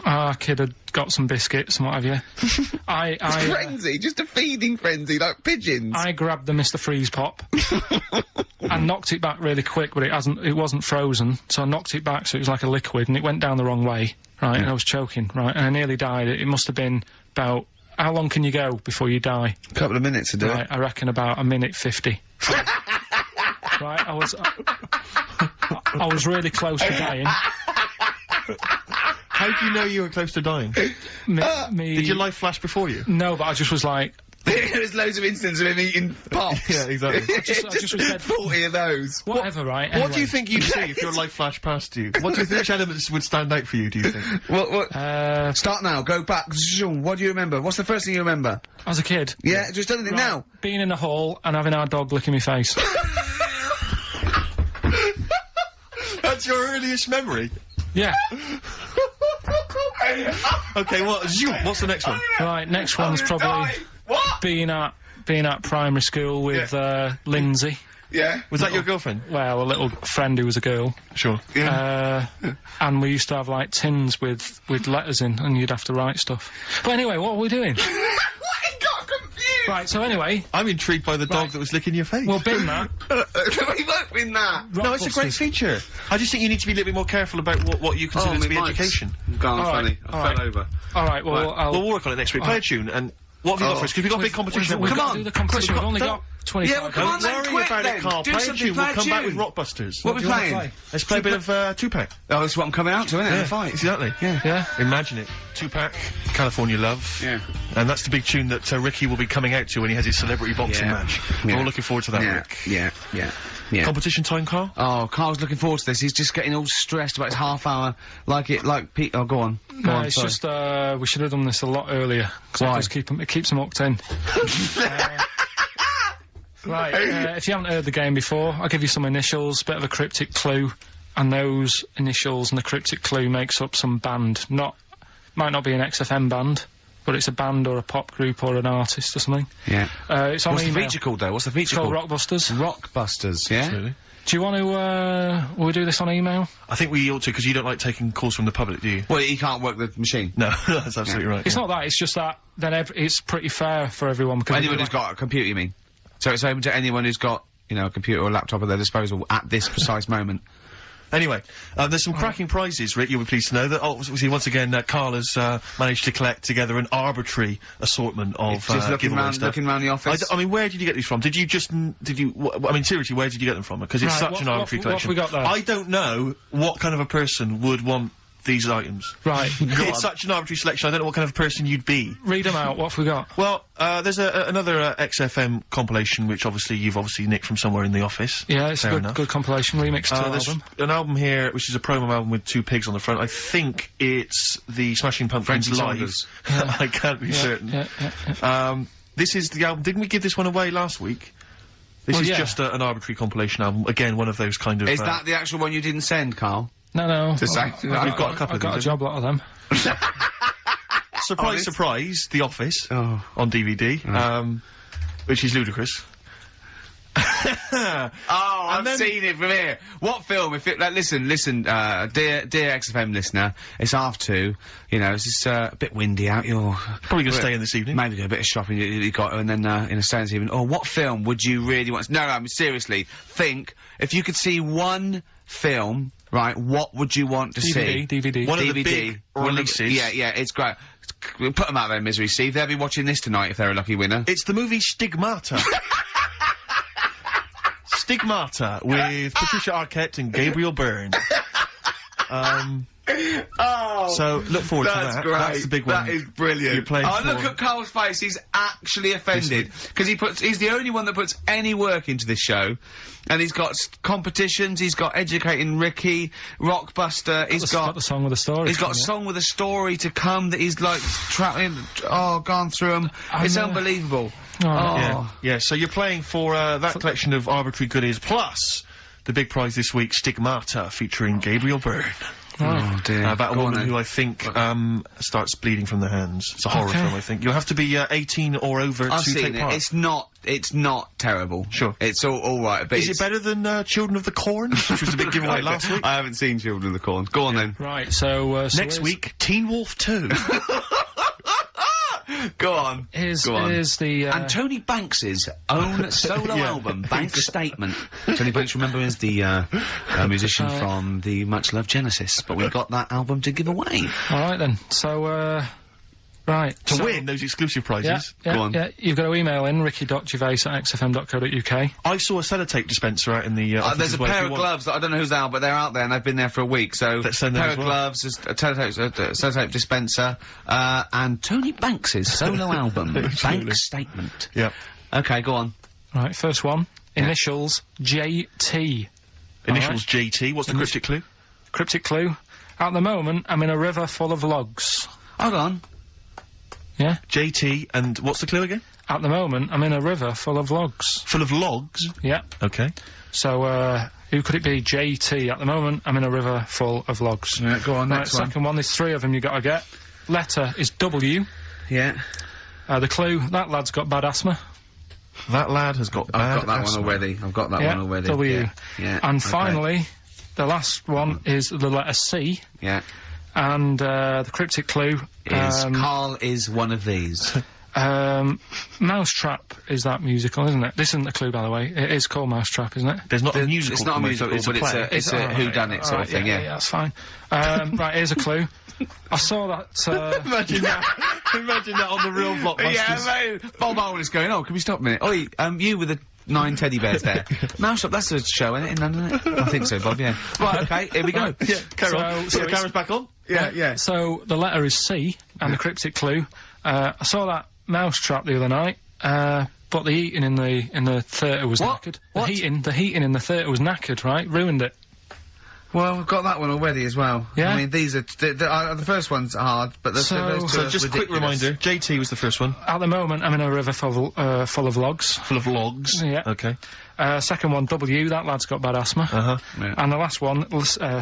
Our kid had got some biscuits and what have you. Frenzy, just a feeding frenzy, like pigeons. I grabbed the Mr. Freeze Pop and knocked it back really quick, but it wasn't frozen, so I knocked it back so it was like a liquid, and it went down the wrong way, right, and I was choking, right, and I nearly died. It must have been about, how long can you go before you die? A couple of minutes to do Right, it. I reckon about 1:50. Right, I was really close to dying. How do you know you were close to dying? Me, Did your life flash before you? No, but I just was like, There's loads of instances of him eating pops. Yeah, exactly. I just read 40 of those. whatever, right? What do Anyway. you think you'd see if your life flashed past you? What do you think which elements would stand out for you, do you think? What? Start now, go back. What do you remember? What's the first thing you remember? As a kid. Yeah, just anything Right, now. Being in a hall and having our dog licking my face. That's your earliest memory? Yeah. Okay, what's the next one? Right, next one's probably What? being at primary school with Lindsay. Yeah. Was that your girlfriend? Well, a little friend who was a girl. Sure. And we used to have like tins with letters in, and you'd have to write stuff. But anyway, what were we doing? What? He got confused. Right, so anyway, I'm intrigued by the dog that was licking your face. well, bin that. He won't win that. no, it's a great Rockbusters. feature. I just think you need to be a little bit more careful about what you consider to be education. Gone All funny. right, I all fell right. over. All right, well, I'll. We'll work on it next week. Play a tune, and what have you got for us? Because we've got a big competition. We've Come got on. to do the competition. We've only got 25 Yeah, well, come on minutes. then, Don't worry quick about then. it, Carl. Do Play a something, tune. play We'll a come back with tune. Rockbusters. What are we do you wanna playing? play? Let's play a bit of Tupac. Oh, that's what I'm coming out to, isn't it? The fight. Exactly. Yeah. Imagine it. Tupac, California Love. Yeah. And that's the big tune that Ricky will be coming out to when he has his celebrity boxing Yeah. match. Yeah. We're all looking forward to that, Yeah. Rick. Yeah. Competition time, Carl? Oh, Carl's looking forward to this. He's just getting all stressed about his half hour. Like Pete. Oh, go on. Go No, on, it's sorry. just we should have done this a lot earlier. 'Cause Why? it keeps them hooked in. Right, if you haven't heard the game before, I'll give you some initials, bit of a cryptic clue, and those initials and the cryptic clue makes up some band. Might not be an XFM band, but it's a band or a pop group or an artist or something. Yeah. It's on What's the email. feature called, though? What's the It's feature called called? Rockbusters. Rockbusters, yeah? Absolutely. Do you want to, will we do this on email? I think we ought to, because you don't like taking calls from the public, do you? Well, he can't work the machine. No, that's absolutely right. It's not that, it's just that then it's pretty fair for everyone because Anyone who's got a computer, you mean? So it's open to anyone who's got, you know, a computer or a laptop at their disposal at this precise moment. Anyway, there's some cracking prizes, Rick, you'll be pleased to know that, obviously, once again, Carl has managed to collect together an arbitrary assortment of Just looking giveaway round, stuff. looking round the office. I mean, where did you get these from? Did you just, I mean, seriously, where did you get them from? Because it's Right, such what- an arbitrary what have collection. we got there? I don't know what kind of a person would want these items. Right, It's such an arbitrary selection, I don't know what kind of person you'd be. read them out, what have we got? Well, there's another XFM compilation, which you've obviously nicked from somewhere in the office. Yeah, it's Fair a enough. good compilation remix to There's album. an album here, which is a promo album with two pigs on the front. I think it's the Smashing Pumpkins Frankie live. Saunders. I can't be certain. Yeah. This is the album. Didn't we give this one away last week? This Well, is yeah. just an arbitrary compilation album. Again, one of those kind of. Is that the actual one you didn't send, Carl? No. To say- We've got a couple I've of got a these, job lot of them. surprise, Honest? surprise? The Office Oh. on DVD, which is ludicrous. Oh, I've then- seen it from here. What film? If it, like, listen, dear XFM listener, it's 2:30. You know, it's a bit windy out. You're Probably gonna stay in this evening. Maybe do a bit of shopping you got, and then stay in this evening. Or what film would you really want? No, I mean seriously. Think if you could see one film, right? What would you want to see? DVD. One of the DVD. big One of the- releases. Yeah, it's great. Put them out there, misery. Steve. They'll be watching this tonight if they're a lucky winner. It's the movie Stigmata. Stigmata with Patricia Arquette and Gabriel Byrne. Oh, So look forward to that. great. That's the big one. That is brilliant. You're playing oh, for- look at Carl's face. He's actually offended because he's the only one that puts any work into this show, and he's got competitions. He's got educating Ricky, Rockbuster. He's got the song with the story. He's got a song with a story to come that he's like gone through them. It's unbelievable. Yeah. So you're playing for that collection of arbitrary goodies, plus the big prize this week, Stigmata, featuring Gabriel Byrne. Oh dear. About a Go on woman then. who I think starts bleeding from the hands. It's a horror Okay. film, I think. You'll have to be 18 or over I've to seen take it. part. It's not terrible. Sure. It's all right. But Is it better than Children of the Corn, which was a big giveaway last week? I haven't seen Children of the Corn. Go on then. Right, so Next here's- week, Teen Wolf 2. Go on. Here's the And Tony Banks's own solo album, Bank Statement. Tony Banks, remember, is the musician from the much loved Genesis, but we got that album to give away. all right then. So Right. To win those exclusive prizes. Yeah, Go on. yeah, you've got to email in ricky.gervais@xfm.co.uk. I saw a sellotape dispenser out in the office There's as a well, if pair you of want. gloves that I don't know who's out, but they're out there and they've been there for a week. So Let's send them pair as of well. gloves, a sellotape dispenser, and Tony Banks's solo album, Absolutely. Banks Statement. Yeah. Okay, go on. Right, first one. Initials JT. Initials JT. What's the cryptic clue? Cryptic clue. At the moment, I'm in a river full of logs. Hold on. Yeah? JT, and what's the clue again? At the moment, I'm in a river full of logs. Full of logs? Yeah. Okay. So, who could it be? JT. At the moment, I'm in a river full of logs. Yeah, go on, Right, next one. second one. There's 3 of them you got to get. Letter is W. Yeah. The clue, that lad's got bad asthma. That lad has got bad I've got that asthma. one already. I've got that Yeah, one already. W. Yeah. Yeah. And okay. finally, the last one is the letter C. Yeah. And, the cryptic clue Is Karl is one of these. Mousetrap is that musical, isn't it? This isn't the clue, by the way. It is called Mousetrap, isn't it? There's not a musical. It's not a musical, it's a but play. it's a alright, whodunit sort of thing, yeah, yeah. that's fine. Right, here's a clue. I saw that, Imagine that. Imagine that on the real blockbusters. Yeah, mate. Bob Owen is going, oh, can we stop a minute? Oi, you with the 9 teddy bears there. Mousetrap, that's a show, isn't it, in London, isn't it? I think so, Bob, yeah. Right, okay, here we go. Yeah, carry on. So So the camera's back on? Yeah, yeah. So the letter is C, and the cryptic clue. I saw that Mousetrap the other night, but the heating in the theatre was What? knackered. What? The heating in the theatre was knackered, right? Ruined it. Well, we've got that one already as well. Yeah? I mean, these are, the first one's hard, but the those two So are just a quick ridiculous. reminder, JT was the first one. At the moment, I'm in a river full of logs. Full of logs. Yeah. Okay. Second one, W, that lad's got bad asthma. Uh-huh. Yeah. And the last one,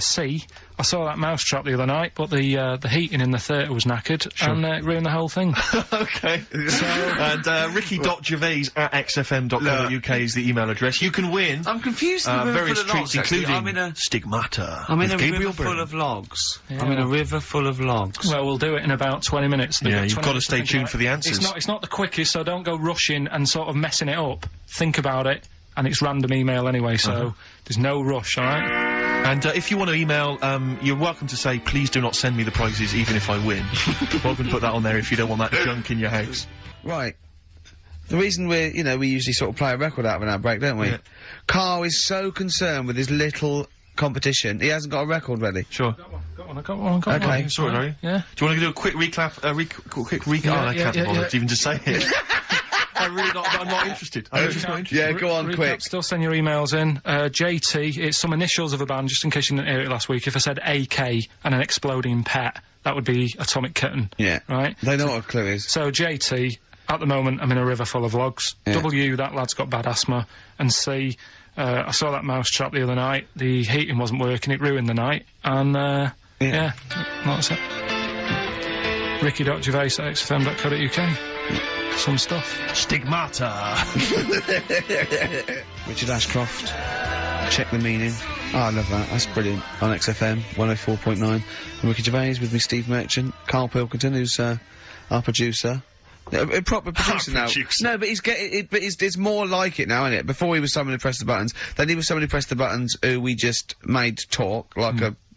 C, I saw that Mousetrap the other night, but the heating in the theatre was knackered, and it ruined the whole thing. Okay. And ricky.gervais@xfm.co.uk is the email address. You can win I'm confused with the river various full of treats, logs, actually. including I'm in a Stigmata. I'm in with a Gabriel river full Byrne. of logs. Yeah. I'm in a river full of logs. Well, we'll do it in about 20 minutes. They've Yeah, got you've 20 got to minutes stay think tuned about for it. the answers. It's not the quickest, so don't go rushing and sort of messing it up. Think about it, and it's random email anyway, so there's no rush, alright? And if you want to email, you're welcome to say, please do not send me the prizes even if I win. Welcome to put that on there if you don't want that junk in your house. Right. The reason we usually sort of play a record out of an outbreak, don't we? Yeah. Carl is so concerned with his little competition, he hasn't got a record ready. Sure. I got one. Okay. Sorry, are you? Yeah. Do you want to do a quick recap? Quick recap? Yeah, I can't yeah, bother yeah. to even just say it. I'm not interested. I'm just not interested. Yeah, go on, Recap, quick. Still send your emails in. JT, it's some initials of a band, just in case you didn't hear it last week. If I said AK and an exploding pet, that would be Atomic Kitten. Yeah. Right? They know what a clue is. So JT, at the moment, I'm in a river full of logs. Yeah. W, that lad's got bad asthma. And C, I saw that Mousetrap the other night. The heating wasn't working, it ruined the night. And, yeah, that's it. Ricky.gervais@xfm.co.uk. Some stuff. Stigmata. Richard Ashcroft. Check the meaning. Oh, I love that. That's brilliant. On XFM 104.9. I'm Ricky Gervais with me, Steve Merchant. Karl Pilkington, who's our producer. A proper producer now. producer. No, but it's more like it now, isn't it? Before he was someone who pressed the buttons, then he was someone who pressed the buttons who we just made talk like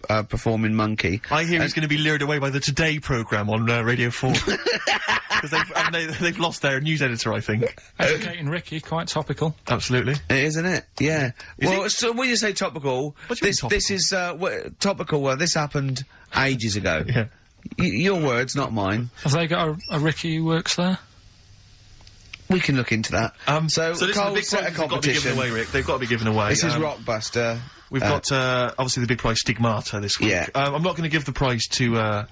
a performing monkey. I hear he's going to be lured away by the Today programme on Radio 4. Because they've lost their news editor, I think. Educating Ricky, quite topical. Absolutely. It is, isn't it? Yeah. Well, it? so when you say topical, What do you mean this is topical. Well, this happened ages ago. Yeah. Your words, not mine. Have they got a Ricky who works there? We can look into that. So this is the Carl big set a prizes have got to be given competition. away, Rick. They've got to be given away. This is Rockbuster. We've got, obviously the big prize Stigmata this week. Yeah. I'm not going to give the prize to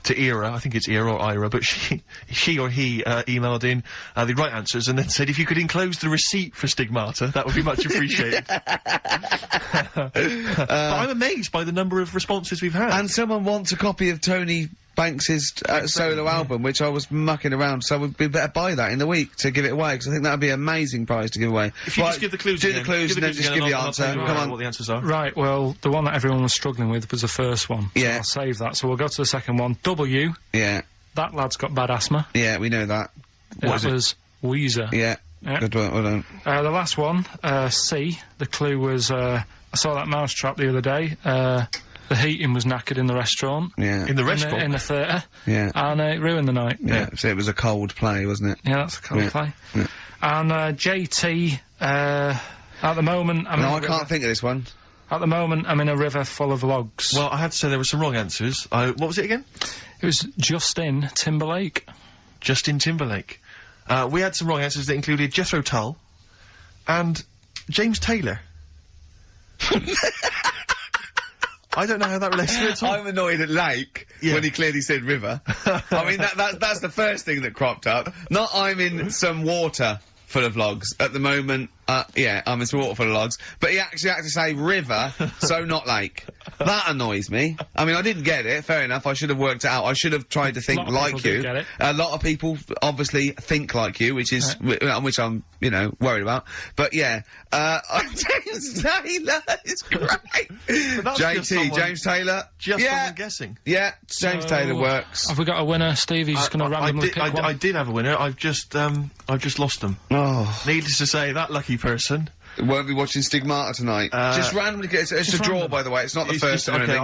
Ira, I think it's Ira or Ira, but she or he emailed in the right answers and then said if you could enclose the receipt for Stigmata, that would be much appreciated. But I'm amazed by the number of responses we've had. And someone wants a copy of Tony Banks's solo album, which I was mucking around, so we better buy that in the week to give it away, because I think that'd be an amazing prize to give away. If you just give the clues do again. the clues and then just give the answer. I'll tell you Come on. what the answers are. Right, well, the one that everyone was struggling with was the first one. So Yeah. I'll save that. So we'll go to the second one. W, Yeah, that lad's got bad asthma. yeah, we know that. That was Weezer. Yeah. Yeah. Good one, well done. The last one, C, the clue was, I saw that Mousetrap the other day. The the heating was knackered in the restaurant. Yeah. In the restaurant? In the theatre. Yeah. And it ruined the night. Yeah. So it was a cold play, wasn't it? Yeah, that's a cold play. Yeah. And JT, at the moment, I can't think of this one. At the moment, I'm in a river full of logs. Well, I had to say there were some wrong answers. What was it again? It was Justin Timberlake. Justin Timberlake. We had some wrong answers that included Jethro Tull and James Taylor. I don't know how that relates to it at all. I'm annoyed at Lake when he clearly said river. I mean, that's the first thing that cropped up. Not I'm in some water full of logs at the moment. I'm in some water full of logs. But he actually had to say river, so not lake. That annoys me. I mean, I didn't get it. Fair enough. I should have worked it out. I should have tried to think like you. Get it. A lot of people obviously think like you, which is which I'm, worried about. But yeah, James Taylor is great. James Taylor. Just someone guessing. Yeah, James Taylor works. Have we got a winner, Steve? He's just going to randomly pick one. I did have a winner. I've just lost them. Oh. Needless to say, that lucky person won't be watching Stigmata tonight. Just randomly get it's a draw, by the way. It's not the first one. Okay,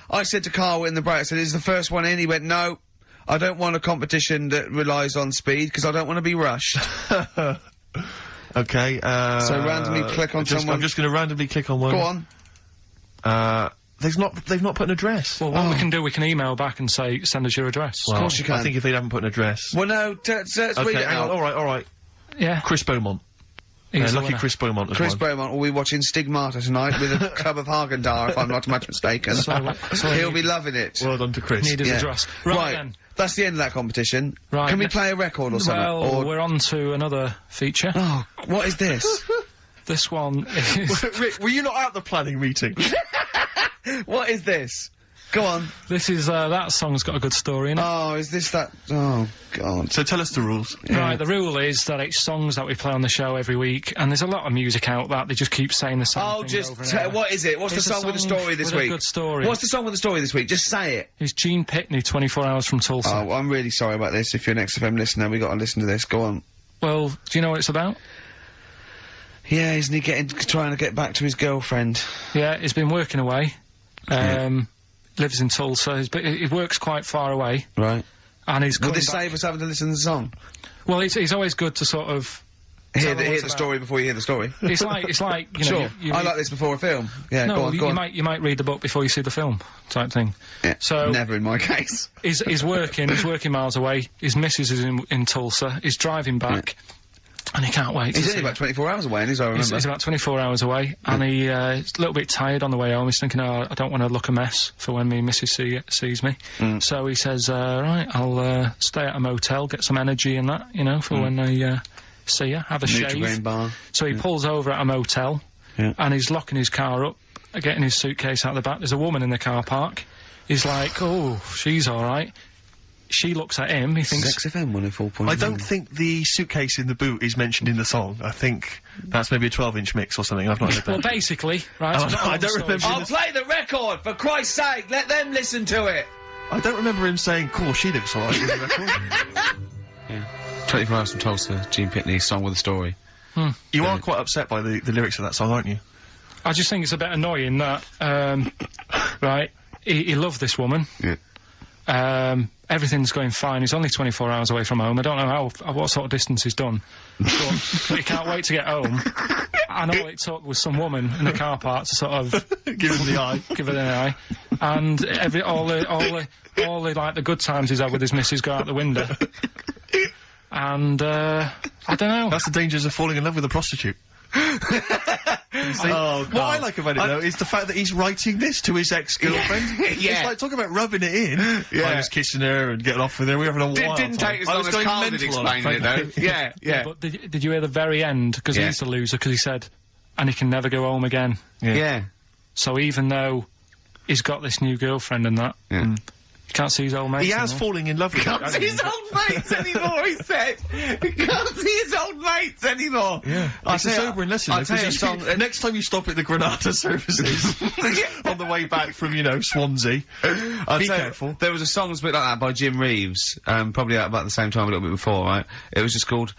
I said to Karl in the break, I said, "Is the first one in?" He went, "No, I don't want a competition that relies on speed because I don't want to be rushed." Okay. So randomly click on someone. I'm just going to randomly click on one. Go on. They've not put an address. Well, what we can do, we can email back and say, send us your address. Well, of course you can. I think if they haven't put an address. Well, no, read it out. All right. Yeah. Chris Beaumont. Lucky Chris Beaumont as Chris Beaumont will be watching Stigmata tonight with a club of Haagen-Dazs, if I'm not much mistaken. So he'll be loving it. Well done to Chris. Need his address. Right then. That's the end of that competition. Right. Can we play a record or something? Well, we're on to another feature. Oh, what is this? This one is... Rick, were you not at the planning meeting? What is this? Go on. This is, that song's got a good story in it. Oh, is this that? Oh, God. So tell us the rules. Yeah. Right, the rule is that it's songs that we play on the show every week, and there's a lot of music out that they just keep saying the same thing over and over. What is it? What's the song with the story this week? A good story. What's the song with the story this week? Just say it. It's Gene Pitney, 24 Hours from Tulsa. Oh, I'm really sorry about this. If you're an XFM listener, we got to listen to this. Go on. Well, do you know what it's about? Yeah, isn't he trying to get back to his girlfriend? Yeah, he's been working away. Lives in Tulsa. He works quite far away. Right. And he's Would this save us having to listen to the song? Well, it's always good to sort of hear the story before you hear the story. It's like you know. Sure. I like this before a film. Yeah. No, go on. you might read the book before you see the film, type thing. Yeah. So never in my case. He's working miles away. His missus is in Tulsa. He's driving back. Yeah. And he can't wait. He's only about 24 hours away, and he's about 24 hours away, and he's a little bit tired on the way home. He's thinking, oh, I don't want to look a mess for when me missus sees me. So he says, right, I'll stay at a motel, get some energy and that, for when I see her, have a shave. Bar. So he pulls over at a motel, and he's locking his car up, getting his suitcase out the back. There's a woman in the car park. He's like, oh, she's all right. She looks at him, he thinks... XFM 104.9. I don't think the suitcase in the boot is mentioned in the song. I think that's maybe a 12-inch mix or something. I've not heard that. Well, basically, right... I don't remember... I'll play the record, for Christ's sake! Let them listen to it! I don't remember him saying, cool, she looks alright in the record. Yeah. 24 Hours from Tulsa, Gene Pitney, song with a story. You are quite upset by the lyrics of that song, aren't you? I just think it's a bit annoying that, right, he loved this woman. Yeah. Everything's going fine. He's only 24 hours away from home. I don't know what sort of distance he's done. But he can't wait to get home. And all it took was some woman in the car park to sort of... give him the eye. Give her the eye. And all the like, the good times he's had with his missus go out the window. And, I don't know. That's the dangers of falling in love with a prostitute. What I like about it though is the fact that he's writing this to his ex-girlfriend. It's like talking about rubbing it in. I was kissing her and getting off with her. We were having a wild didn't take as long as Karl did explaining it though. Yeah. But did you hear the very end? Because he's the loser. Because he said, and he can never go home again. Yeah. So even though he's got this new girlfriend and that. He can't see his old mates anymore. He has falling in love with her. Can't see his old mates anymore, he said. He can't see his old mates anymore. Yeah. It's a sobering lesson. I'll tell you a song. Next time you stop at the Granada services on the way back from, Swansea, be careful. There was a song that's a bit like that by Jim Reeves, probably about the same time, a little bit before, right? It was just called,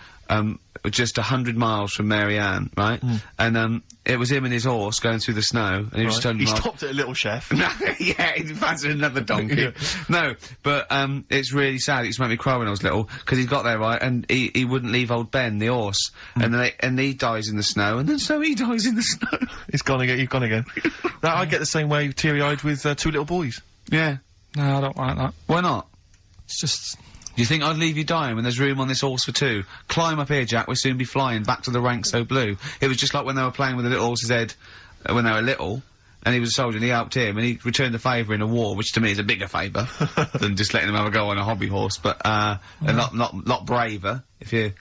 just 100 miles from Mary Ann, right? And it was him and his horse going through the snow, and he was just turning He around. stopped at a little chef. No, yeah, he fancied another donkey. No, but it's really sad. It used to make me cry when I was little, because he got there, right, and he wouldn't leave old Ben, the horse, and he dies in the snow, and then so he dies in the snow. He's gone again. You've gone again. Now, I get the same way, teary-eyed, with two little boys. Yeah. No, I don't like that. Why not? It's just... Do you think I'd leave you dying when there's room on this horse for two? Climb up here, Jack, we'll soon be flying back to the ranks so blue. It was just like when they were playing with the little horse's head when they were little, and he was a soldier, and he helped him, and he returned the favour in a war, which to me is a bigger favour than just letting them have a go on a hobby horse, but, a lot braver, if you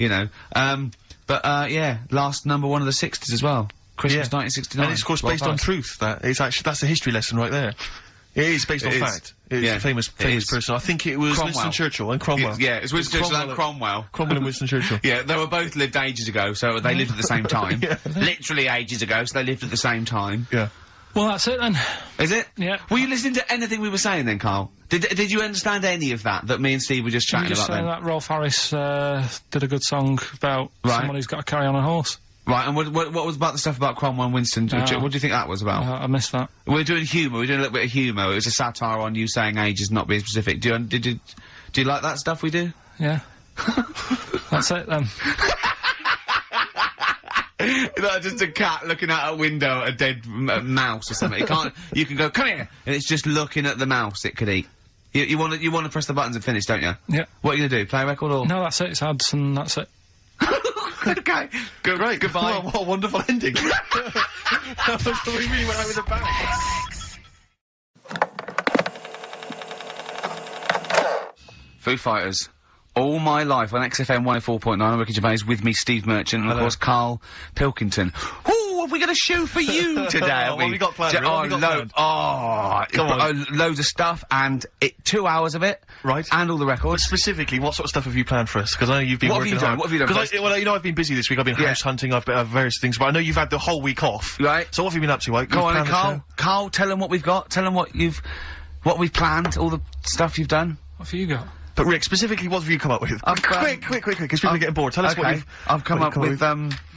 know. Yeah, last number one of the 60s as well. Christmas 1969. And it's, of course, based on truth. That's a history lesson right there. It is based on fact. It's a famous person. I think it was Cromwell. Winston Churchill and Cromwell. It's Winston Churchill and Cromwell. Cromwell and Winston Churchill. Yeah, they were both lived ages ago, so they lived at the same time. Literally ages ago, so they lived at the same time. Yeah. Well, that's it then. Is it? Yeah. Were you listening to anything we were saying then, Karl? Did you understand any of that me and Steve were just chatting just about then? saying that Rolf Harris did a good song about someone who's got to carry on a horse. Right, and what was about the stuff about Cromwell and Winston Churchill? What do you think that was about? I missed that. We're doing humour, we're doing a little bit of humour. It was a satire on you saying ages not being specific. Do you like that stuff we do? Yeah. That's it then. It's like just a cat looking out a window at a dead mouse or something. You can go, come here! And it's just looking at the mouse it could eat. You wanna press the buttons and finish, don't you? Yeah. What are you gonna do, play a record or? No, that's it, it's ads and that's it. Okay. Great. Goodbye. What a wonderful ending. We really went out with a bang. Foo Fighters. All my life on XFM 104.9, I'm Ricky Gervais, with me, Steve Merchant, and of course, Karl Pilkington. Ooh, have we got a show for you today? What have we got planned? Loads of stuff, and 2 hours of it. Right. And all the records. But specifically, what sort of stuff have you planned for us? Because I know you've been working hard. What have you done? Because I've been busy this week. I've been house hunting, I've various things, but I know you've had the whole week off. Right. So what have you been up to? Like, Go on, Karl. Karl, tell them what we've got. Tell them what we've planned, all the stuff you've done. What have you got? But Rick, specifically, what have you come up with? Quick, because people are getting bored. Tell us what you've... I've come up with,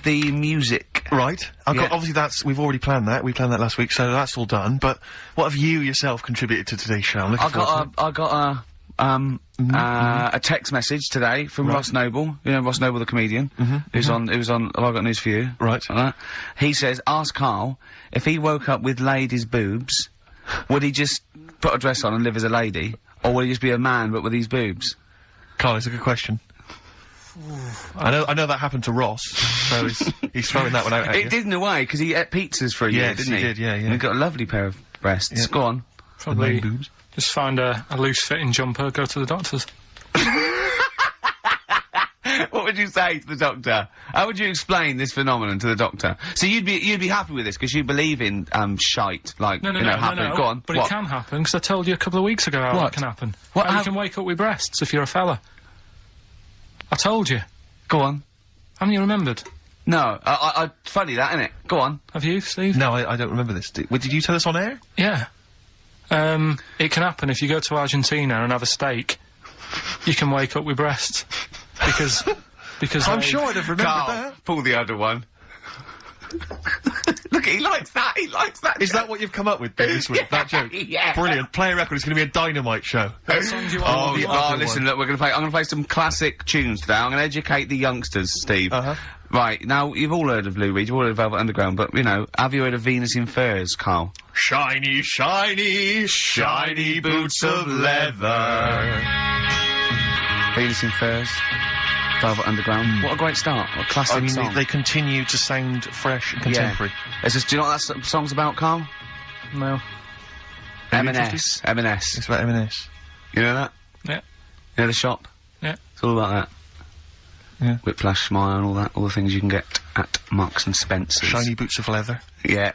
the music. Right. Obviously we've already planned that. We planned that last week, so that's all done. But what have you yourself contributed to today's show? I'm looking forward to it. I got a text message today from Ross Noble. You know Ross Noble, the comedian, who's on. Have I got news for you? Right. He says, ask Karl if he woke up with ladies' boobs, would he just put a dress on and live as a lady, or would he just be a man but with these boobs? Karl, it's a good question. I know that happened to Ross, so he's throwing that one out at you. It did in a way, because he ate pizzas for a year, didn't he? Yes, he did, yeah. And he got a lovely pair of breasts. Yeah. Go on. Probably just find a loose-fitting jumper, go to the doctor's. What would you say to the doctor? How would you explain this phenomenon to the doctor? So you'd be happy with this because you believe in shite, like happening. Go on. But it can happen because I told you a couple of weeks ago how it can happen. How you can wake up with breasts if you're a fella. I told you. Go on. Haven't you remembered? No, funny that, innit? Go on. Have you, Steve? No, I don't remember this. Did you tell us on air? Yeah. It can happen if you go to Argentina and have a steak. You can wake up with breasts. Because I'm sure I'd have remembered that. Pull the other one. Look, he likes that. Is that what you've come up with this week? That joke? Yeah. Brilliant. Play a record. It's going to be a dynamite show. Listen, look, we're going to play some classic tunes today. I'm going to educate the youngsters, Steve. Right, now, you've all heard of Lou Reed, you've all heard of Velvet Underground, but, have you heard of Venus in Furs, Karl? Shiny, shiny, shiny boots of leather. Venus in Furs, Velvet Underground. What a great start. What a classic song. They continue to sound fresh and contemporary. Do you know what that song's about, Karl? No. M&S. It's about M&S. You know that? Yeah. You know the shop? Yeah. It's all about that. Yeah. Whiplash, Smile and all that, all the things you can get at Marks and Spencer's. Shiny boots of leather. Yeah.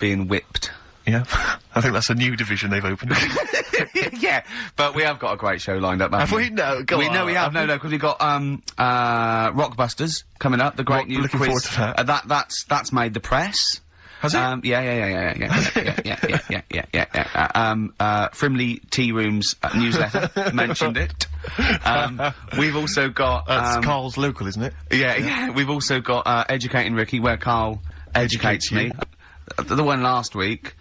Being whipped. Yeah. I think that's a new division they've opened. Yeah, but we have got a great show lined up, haven't we? Have we? No, go on. No, we have. No, because we've got, Rockbusters coming up, the great new looking quiz. Forward to that. That's made the press. Has it? Yeah. Frimley Tea Room's newsletter mentioned it. We've also got... That's Karl's local, isn't it? Yeah, we've also got, Educating Ricky, where Karl educates me. The one last week,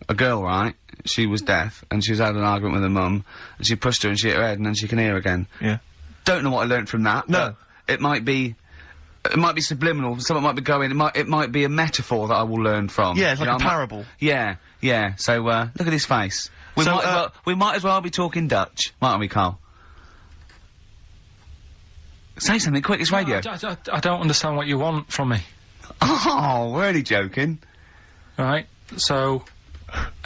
a girl, right? She was deaf, and she was had an argument with her mum, and she pushed her and she hit her head, and then she can hear again. Yeah. Don't know what I learnt from that. No. It might be subliminal, something might be going, it might be a metaphor that I will learn from. Yeah, it's like a parable. Yeah. So, look at his face. We might as well be talking Dutch, mightn't we, Karl? Say something quick, it's radio. I don't understand what you want from me. Oh, we're only joking. Right, so,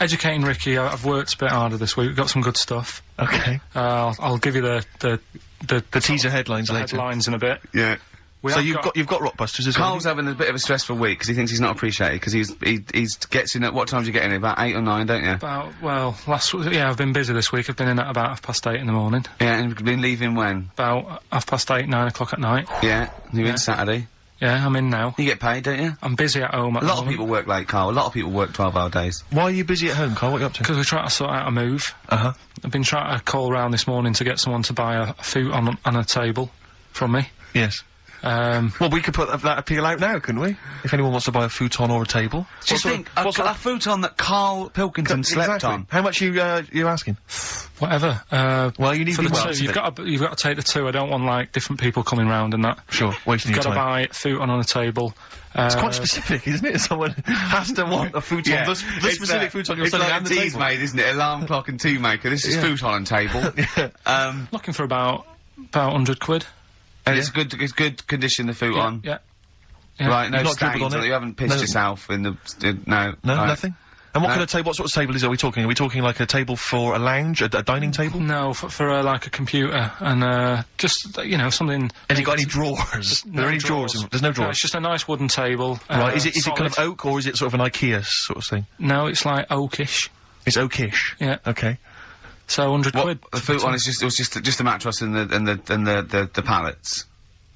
Educating Ricky, I've worked a bit harder this week, we've got some good stuff. Okay. I'll give you the teaser headlines later. Headlines in a bit. Yeah. So you've got Rockbusters as well. Karl's having a bit of a stressful week because he thinks he's not appreciated because he gets in at what time do you get in? About 8 or 9, don't you? I've been busy this week. I've been in at about 8:30 in the morning. Yeah, and you've been leaving when? About 8:30, 9 o'clock at night. Yeah, you're in Saturday. Yeah, I'm in now. You get paid, don't you? I'm busy at home at the A lot moment. of people work late, Karl. A lot of people work 12-hour days. Why are you busy at home, Karl? What are you up to? Because we're trying to sort out a move. Uh-huh. I've been trying to call round this morning to get someone to buy a futon on a table from me. Yes. Well, we could put that appeal out now, couldn't we? If anyone wants to buy a futon or a table. Just think, a futon that Karl Pilkington slept on. How much you asking? Whatever. Well, you need for to the be well. two. You've got to take the two. I don't want, like, different people coming round and that. Sure, wasting your You've got to time. buy a futon on a table. It's quite specific, isn't it? Someone has to want a futon. Yeah. The specific futon you're selling like and a the tea's table. made, isn't it? Alarm clock and tea maker. This is futon and table. Looking for about 100 quid. And it's good condition, the futon. Yeah. Right, no You've not stains dribbled on on it. it? You haven't pissed No. yourself in the... no. No, Right. nothing? And what kind of table, what sort of table is it? Are we talking? Are we talking like a table for a lounge, a dining table? No, for like a computer and just you know something. Has it got any drawers? Are there any drawers? There's no No, drawers. it's just a nice wooden table. Right, is it kind of solid. oak or is it sort of an IKEA sort of thing? No, it's like oakish. It's oakish. Yeah. Okay. So 100 quid. The futon is just a mattress and the pallets.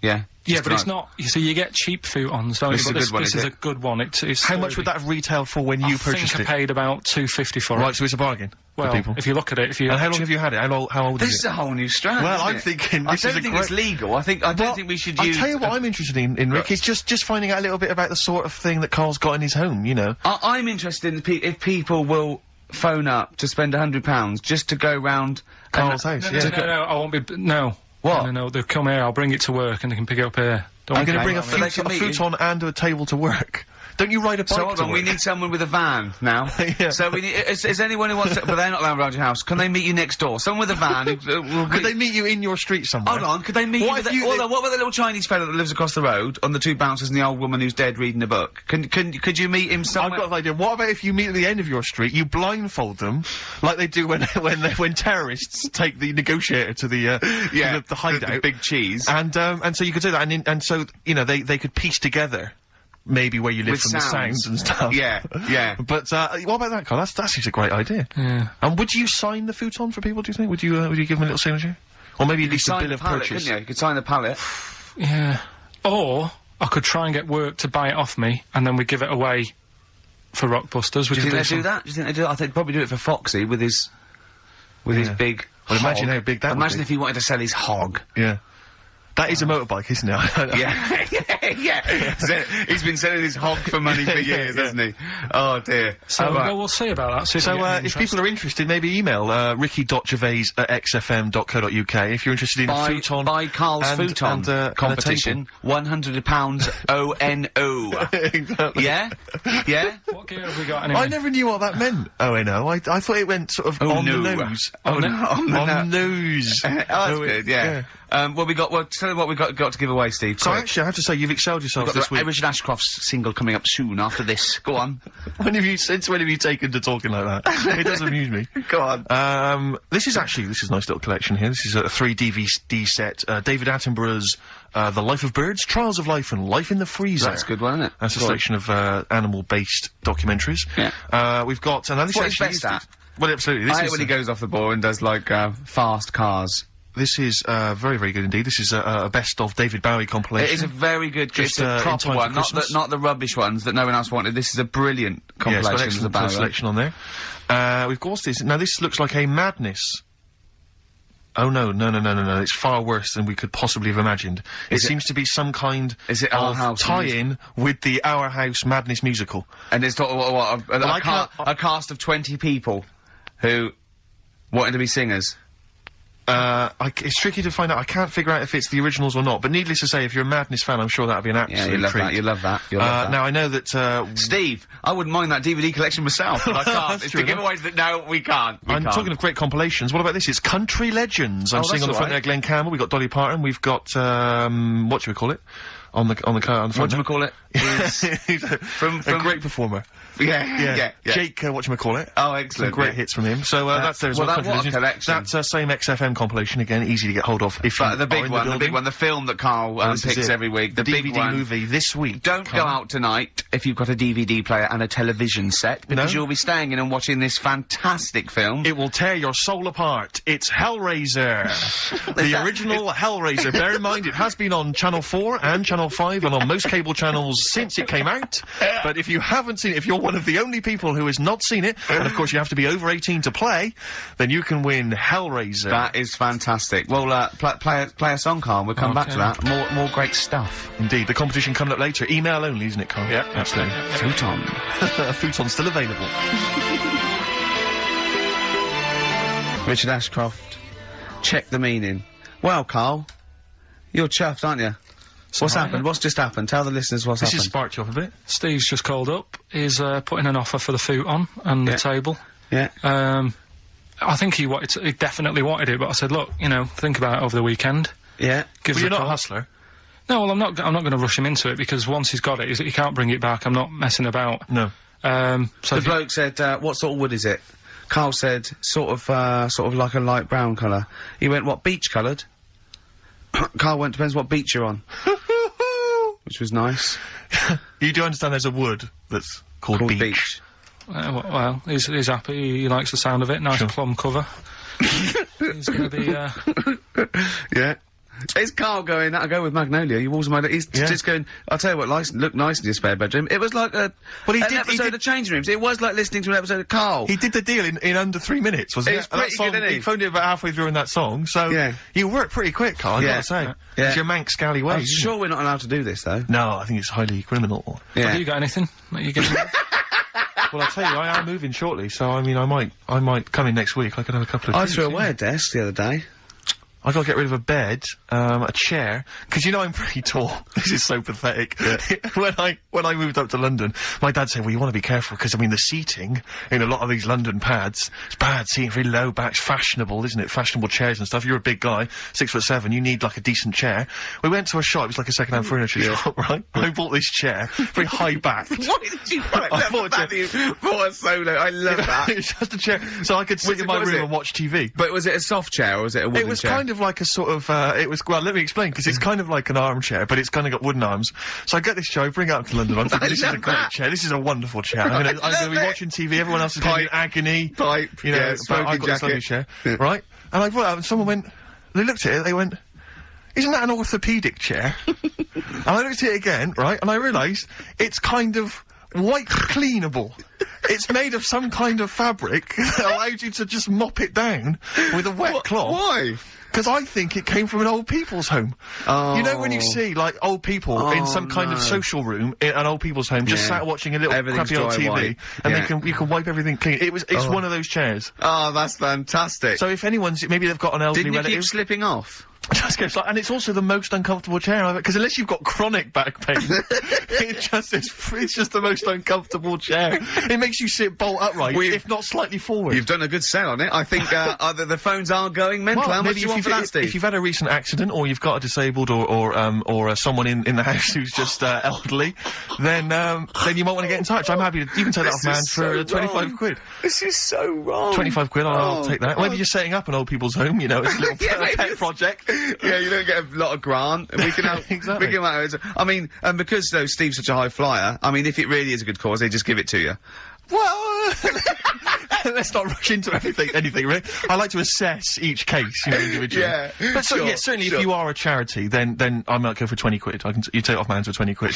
Yeah. Yeah, but it's not. You see, you get cheap futons, don't This you? is a But good one, this is is it? a good one. It's How much would that retail for when you purchased I think I it? paid about $2.50 for Right, it. so it's a bargain for Well, people. if you look at it, And how long have you had it? How old This is is it? a whole new strand. Well, isn't I'm it? thinking I this don't is a think it's great- legal. I don't think we should I'll use. tell you what I'm interested in Rick, is just finding out a little bit about the sort of thing that Karl's got in his home, you know. I'm interested in if people will phone up to spend £100 just to go round Karl's house, yeah. No, I won't be. No. What? No, they'll come here. I'll bring it to work, and they can pick it up here. Don't I'm worry going to about bring it. a But they can meet you. futon and a table to work. Don't you ride a bike So hold to on, work? we need someone with a van now. Yeah. So we need. Is anyone who wants to? But they're not allowed around your house. Can they meet you next door? Someone with a van. Could they meet you in your street somewhere? Hold on, could they meet What you? if you- Hold on, what about the little Chinese fella that lives across the road on the two bouncers and the old woman who's dead reading a book? Could you meet him somewhere? I've got an idea. What about if you meet at the end of your street, you blindfold them, like they do when terrorists take the negotiator to the the hideout, the big cheese. and so you could do that, and so you know they could piece together maybe where you live With from the sounds and stuff. Yeah, yeah. But what about that, Karl? That seems a great idea. Yeah. And would you sign the futon for people? Do you think? Would you give them a little signature, or maybe at least a Sign bill the of pallet, purchase? couldn't you? You could sign the pallet. Yeah. Or I could try and get work to buy it off me, and then we give it away for Rockbusters. Do you think they do that? Do you think they do that? I think they'd probably do it for Foxy with his big. Well, imagine hog. how big that would Imagine be. if he wanted to sell his hog. Yeah. That is a motorbike, isn't it? Yeah. So, he's been selling his hog for money for years, hasn't he? Oh dear. So Right. well, we'll see about that. See if, So, we get any if people are interested, maybe email ricky.gervais@xfm.co.uk if you're interested in a futon. By Karl's and- futon and a competition, £100 ONO. Exactly. Yeah? Yeah? What gear have we got anyway? I never knew what that meant. Oh, I know. I thought it went sort of Oh, on no. the nose. On the nose. nose. Oh, that's good, yeah. Well, tell you what we got to give away, Steve. So quick. actually, I have to say, you've excelled yourself We've got this the week. Richard Ashcroft's single coming up soon after this. Go on. Since when have you taken to talking like that? It does amuse me. Go on. This is a nice little collection here. This is a 3 DVD set. David Attenborough's The Life of Birds, Trials of Life, and Life in the Freezer. That's a good one, isn't it? That's a selection of animal-based documentaries. Yeah. We've got... And this What he's actually best at. Well, absolutely. This I hate is when he goes off the ball and does, like, fast cars. This is very, very good indeed. This is a best of David Bowie compilation. It is a very good, Just, it's a in proper time for one, Christmas. not the rubbish ones that no one else wanted. This is a brilliant Yeah, it's got compilation of the excellent Bowie. selection on there. We've got this. Now, this looks like a Madness Oh no. It's far worse than we could possibly have imagined. It seems to be some kind of tie-in with the Our House Madness musical. And it's a cast of 20 people who wanted to be singers. It's tricky to find out. I can't figure out if it's the originals or not, but needless to say, if you're a Madness fan, I'm sure that'd be an absolute treat. You love that. Now, I know that, Steve, I wouldn't mind that DVD collection myself, but I can't. It's the giveaways that, no, we can't. I'm talking of great compilations. What about this? It's Country Legends. I'm seeing on the front there Glenn Campbell, we've got Dolly Parton, we've got, whatchamacallit? On the front. Whatchamacallit? From a great performer. Yeah. Jake, whatchamacallit. Oh, excellent. Some great hits from him. So, that's there as well. What a collection. That's same XFM compilation, again, easy to get hold of. But the big one, the film that Karl picks every week. The big DVD movie this week. Don't go out tonight if you've got a DVD player and a television set, because you'll be staying in and watching this fantastic film. It will tear your soul apart. It's Hellraiser. The original Hellraiser. Bear in mind, it has been on Channel 4 and Channel 5 and on most cable channels since it came out. But if you haven't seen it, if you're one of the only people who has not seen it, and of course you have to be over 18 to play, then you can win Hellraiser. That is fantastic. Well, play a song, Karl. We'll come back to that. More great stuff. Indeed. The competition coming up later. Email only, isn't it, Karl? Yeah, absolutely. Futon. Futon's still available. Richard Ashcroft. Check the meaning. Well, Karl, you're chuffed, aren't you? What's happened? What's just happened? Tell the listeners what's happened. This has sparked you up a bit. Steve's just called up. He's putting an offer for the futon and the table. Yeah. I think he definitely wanted it, but I said, look, think about it over the weekend. Yeah. Well, you're not a hustler. No, well, I'm not going to rush him into it, because once he's got it, he can't bring it back. I'm not messing about. No. So the bloke said, what sort of wood is it? Karl said, sort of like a light brown colour. He went, what, beach coloured? Karl went, depends what beach you're on. Which was nice. You do understand there's a wood that's called beach. Well, he's happy. He likes the sound of it. Nice plum cover. He's going to be, Yeah. Is Karl going, I go with Magnolia, you walls my, he's just going, I'll tell you what, look nice in your spare bedroom. It was like an episode of Changing Rooms. It was like listening to an episode of Karl. He did the deal in under 3 minutes, wasn't it? It's pretty good, isn't he? He phoned it about halfway through in that song, so you worked pretty quick, Karl, I've got to say. It's your Manx scally way. I'm sure we're not allowed to do this, though. No, I think it's highly criminal. Yeah. Have you got anything? Are you getting Well, I'll tell you, I am moving shortly, so I mean, I might come in next week. I could have a couple of I threw away a desk the other day. I gotta get rid of a bed, a chair, because I'm pretty tall. This is so pathetic. When I moved up to London, my dad said, well, you want to be careful, because, the seating in a lot of these London pads, it's bad seating, very low backs, fashionable, isn't it? Fashionable chairs and stuff. You're a big guy, 6'7", you need, like, a decent chair. We went to a shop, it was like a second-hand furniture shop, right? I bought this chair, very high-backed. Why did you buy it? I bought a solo, I love that. It was just a chair, so I could sit in my room and watch TV. But was it a soft chair, or was it a wooden chair? It was kind of like a sort of, well, let me explain, because it's kind of like an armchair, but it's kind of got wooden arms. So I get this chair, I bring it up to London, I'm thinking, this is a great chair, this is a wonderful chair. I'm gonna be watching TV, everyone else is going to be in agony. I've got this lovely chair, right? And I brought it up, and someone went, they looked at it, they went, isn't that an orthopaedic chair? And I looked at it again, right, and I realised it's kind of white cleanable. It's made of some kind of fabric that allows you to just mop it down with a wet cloth. Why? Because I think it came from an old people's home. Oh. You know when you see, like, old people in some kind of social room in an old people's home, just sat watching a little crappy old TV, and you can wipe everything clean. It's one of those chairs. Oh, that's fantastic. So if anyone's, maybe they've got an elderly relative. Didn't you keep slipping off? And it's also the most uncomfortable chair I've ever, because unless you've got chronic back pain, it's just the most uncomfortable chair. It makes you sit bolt upright, if not slightly forward. You've done a good sell on it. I think, the phones are going mental. Well, how much do you want for that, Steve? If you've had a recent accident, or you've got a disabled, or someone in the house who's just, elderly, then you might want to get in touch. I'm happy to, you can take that off, man, for 25 quid. This is so wrong. 25 quid, I'll take that. Maybe you're setting up an old people's home, it's a little pet project. Yeah, you don't get a lot of grant. We can help. Exactly. We can I mean, because though Steve's such a high flyer, I mean, if it really is a good cause, they just give it to you. Well, let's not rush into anything, really. I like to assess each case, individually. Yeah. But certainly, if you are a charity, then I might go for 20 quid. You take it off my hands for 20 quid.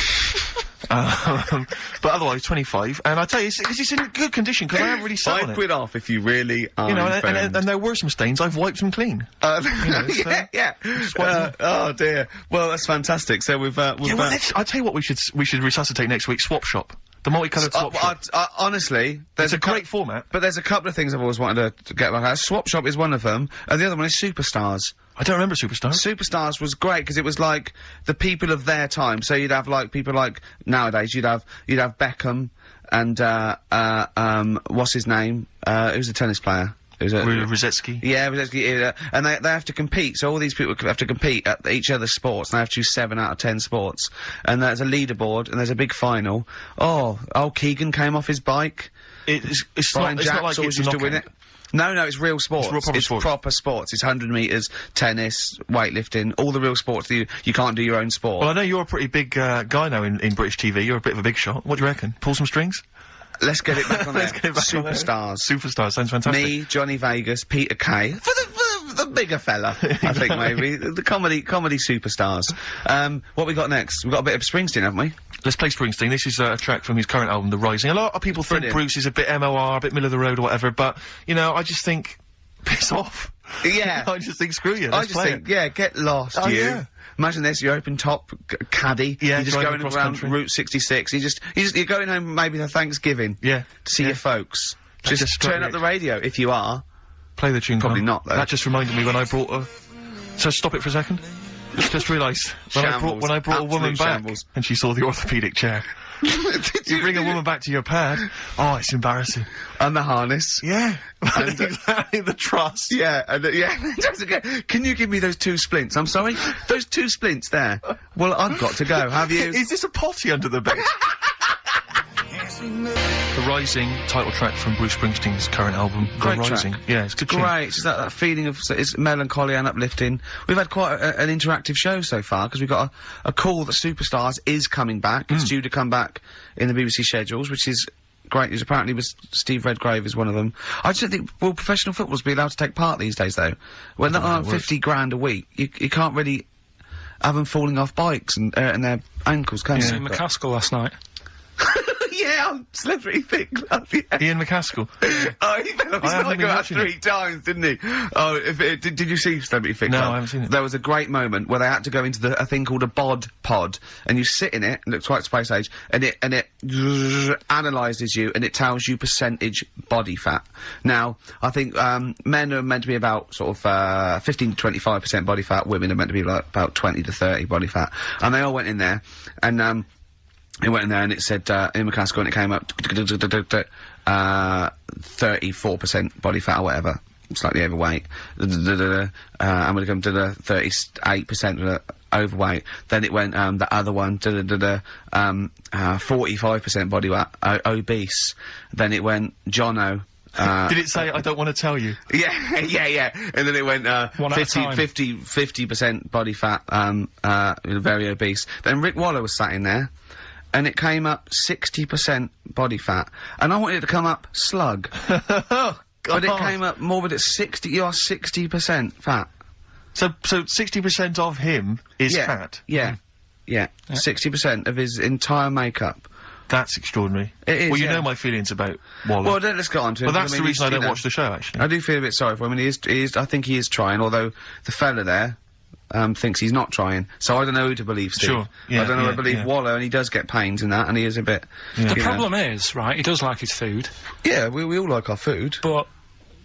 But otherwise, 25. And I tell you, it's in good condition, because I haven't really sat on it. £5 off if you really are. You know, and there were some stains, I've wiped them clean. Yeah. Oh dear. Well, that's fantastic. So we've I'll tell you what we should resuscitate next week, Swap Shop. The multicoloured Swap Shop. Honestly, there's a great format. But there's a couple of things I've always wanted to get like that. Swap Shop is one of them, and the other one is Superstars. I don't remember Superstars. Superstars was great because it was like the people of their time. So you'd have like people like nowadays. You'd have Beckham and what's his name? Who's a tennis player? Rosetsky. Yeah, Rosetsky. And they have to compete. So all these people have to compete at each other's sports. And they have to choose 7 out of 10 sports. And there's a leaderboard and there's a big final. Oh, Keegan came off his bike. It's Brian not Jacks like always it's used to win it. No, it's real sports. It's proper sports. It's 100 metres, tennis, weightlifting, all the real sports that you can't do your own sport. Well, I know you're a pretty big guy now in British TV. You're a bit of a big shot. What do you reckon? Pull some strings? Let's get it back on there. Superstars. Superstars, sounds fantastic. Me, Johnny Vegas, Peter Kay. For the bigger fella, I think, maybe. The comedy superstars. What we got next? We've got a bit of Springsteen, haven't we? Let's play Springsteen. This is a track from his current album, The Rising. A lot of people think Bruce is a bit MOR, a bit middle of the road or whatever, but, you know, I just think, piss off. Yeah. I just think, screw you, I just think, get lost, you. Yeah. Imagine this, you're open top caddy. Yeah, you're just going around country. Route 66. You're going home maybe for Thanksgiving. Yeah. To see your folks. Just turn up the radio if you are. Play the tune. Probably not, though. That just reminded me when I brought so stop it for a second. Just realised when I brought a woman back and she saw the orthopaedic chair. You bring a woman back to your pad. Oh, it's embarrassing. And the harness. Yeah. And the truss. Yeah. And can you give me those 2 splints? I'm sorry? Those 2 splints there. Well, I've got to go. Have you? Is this a potty under the bed? The Rising, title track from Bruce Springsteen's current album, Great The Rising. Track. Yeah, it's good. Great. It's that feeling of it's melancholy and uplifting. We've had quite an interactive show so far because we've got a call that Superstars is coming back. It's due to come back in the BBC schedules, which is great news. Apparently, Steve Redgrave is one of them. I just don't think professional footballers be allowed to take part these days, though. When they're on 50 grand a week, you can't really have them falling off bikes and their ankles, can you? Ian McCaskill last night. Yeah, on Slippery Thick Glove, yeah. Ian McCaskill. Oh, he fell off his bike about 3 times, didn't he? Oh, did you see Slippery Thick Glove? No, I haven't seen it. There was a great moment where they had to go into a thing called a bod pod, and you sit in it, and it's quite space age, and it analyses you, and it tells you percentage body fat. Now, I think, men are meant to be about sort of, 15 to 25% body fat, women are meant to be like about 20 to 30 body fat. And they all went in there, and, it went in there and it said, Ian McCaskill, and it came up, 34% body fat or whatever. Slightly overweight. I'm gonna come to the 38% overweight. Then it went, the other one, 45% body fat, obese. Then it went, Jono. Did it say, I don't want to tell you? Yeah. And then it went, 50% body fat, very obese. Then Rick Waller was sat in there, and it came up 60% body fat. And I wanted it to come up slug. Oh, God. But it came up more, but it's 60% fat. So 60% of him is fat? Yeah. 60% of his entire makeup. That's extraordinary. It is, well, you know my feelings about Waller. Well, let's get on to it. Well, that's the reason I don't watch the show, actually. I do feel a bit sorry for him, and he is, I think he is trying, although the fella there, thinks he's not trying. So I don't know who to believe, Steve. Sure. Yeah, I don't know who to believe Waller, and he does get pains in that, and he is a bit... The problem is, right, he does like his food. Yeah, we all like our food. But